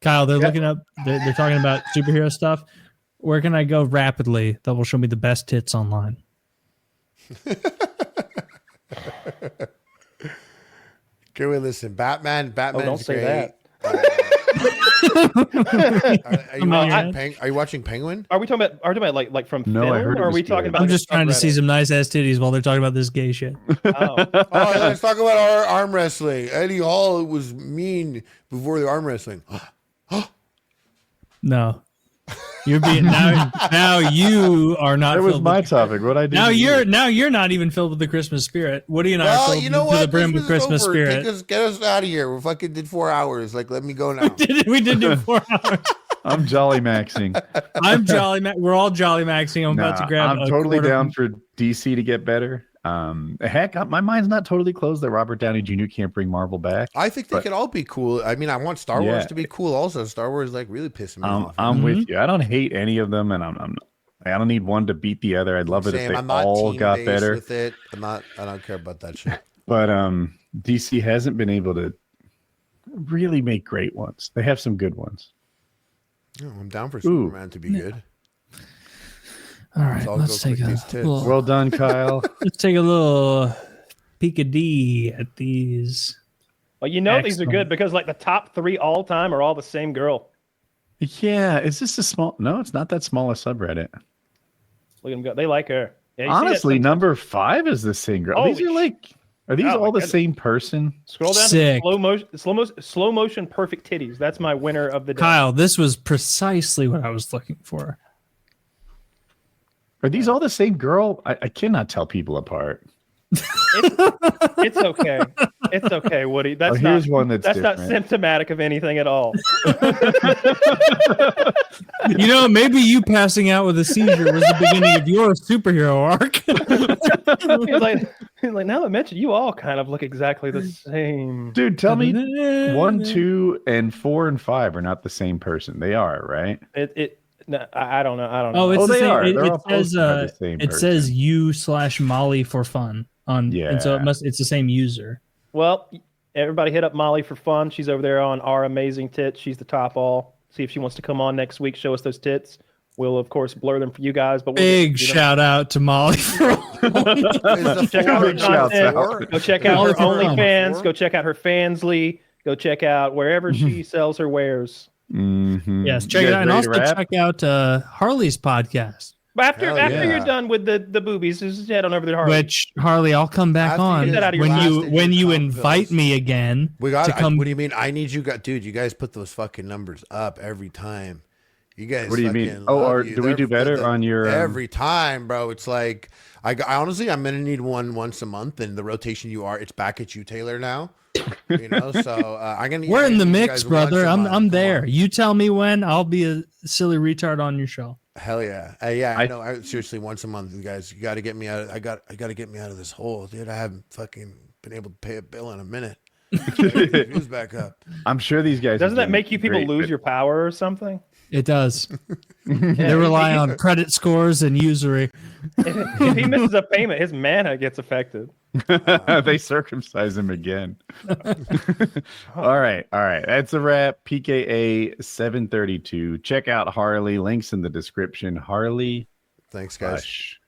Kyle, they're looking up. They're talking about superhero stuff. Where can I go rapidly that will show me the best tits online? Can we listen? Batman. Don't say great. that. Are you watching Penguin? Are we talking about like from No, I film, heard it or are was we good. talking about? I'm like a just trying to see subreddit? some nice ass titties while they're talking about this gay shit. Oh. Let's talk about our arm wrestling. Eddie Hall was mean before the arm wrestling. No, you're being now you are not. That was filled my with, topic. What I did. now you're not even filled with the Christmas spirit. Woody and I are Well, filled you know to what? the brim with Christmas is over. spirit. Get us out of here. We fucking did 4 hours. Like, let me go now. We did do 4 hours. I'm jolly maxing. I'm jolly. We're all jolly maxing. I'm about to grab. I'm a totally quarter- down for DC to get better. Heck, my mind's not totally closed that Robert Downey Jr. can't bring Marvel back. I think they could all be cool. I mean, I want Star Wars Yeah. to be cool. Also, Star Wars like really pissing me off. I'm with you. I don't hate any of them, and I don't need one to beat the other. I'd love it if they I'm not all got team-based better. with it. I don't care about that shit. But DC hasn't been able to really make great ones. They have some good ones. No, I'm down for Superman to be good. All right, all let's go take click a these tits. little, Well done, Kyle. let's take a little peek a D at these. Well, these are Excellent. good because like the top 3 all time are all the same girl. Yeah, is this a small? No, it's not that small a subreddit. Look at them go. They like her. Yeah, you see that Honestly, sometimes. number 5 is the same girl. Holy These are these Oh, all my the goodness. same person? Scroll down Sick. to slow motion perfect titties. That's my winner of the day. Kyle, this was precisely what I was looking for. Are these all the same girl? I cannot tell people apart. It's okay. It's okay, Woody. That's Here's not one that's not different. symptomatic of anything at all. Maybe you passing out with a seizure was the beginning of your superhero arc. He's like, now that I mentioned, you all kind of look exactly the same. Dude, tell me 1, 2, and 4 and 5 are not the same person. They are, right? No, I don't know. I don't Oh, know. it's Oh, the they same. are. It, They're it all says posted by the same it person. says you/Molly for fun on, and so Yeah. it's the same user. Well, everybody hit up Molly for fun. She's over there on Our Amazing Tits. She's the top all. See if she wants to come on next week, show us those tits. We'll, of course, blur them for you guys. But Big shout out to Molly for check out her Big shouts content. out. Go check out Molly her for fun. OnlyFans. Go check out her Fansly. Go check out wherever she sells her wares. Mm-hmm. Yes, check it out, and also check out Harley's podcast. But after Hell after yeah. you're done with the boobies, just head on over to Harley. Which Harley, I'll come back After you on get that out of your when you last invite pills. me again. We got to come. what do you mean? I need you guys, dude. You guys put those fucking numbers up every time. You guys. What do you mean? fucking Oh, love or you. do we do better on your, every time, bro? It's like I honestly, I'm gonna need one once a month, and the rotation it's back at you, Taylor. Now, so I'm gonna. We're in the you mix, guys brother. once a I'm month. Come there. on. You tell me when. I'll be a silly retard on your show. Hell yeah, I know. Seriously, once a month, you guys. You got to get me out. I got to get me out of this hole, dude. I haven't fucking been able to pay a bill in a minute. Views back up. I'm sure these guys. Doesn't are that doing make you people great, lose but your power or something? It does. They rely on credit scores and usury. If he misses a payment, his mana gets affected. they circumcise him again. All right. That's a wrap. PKA 732. Check out Harley. Links in the description. Harley. Thanks, guys. Hush.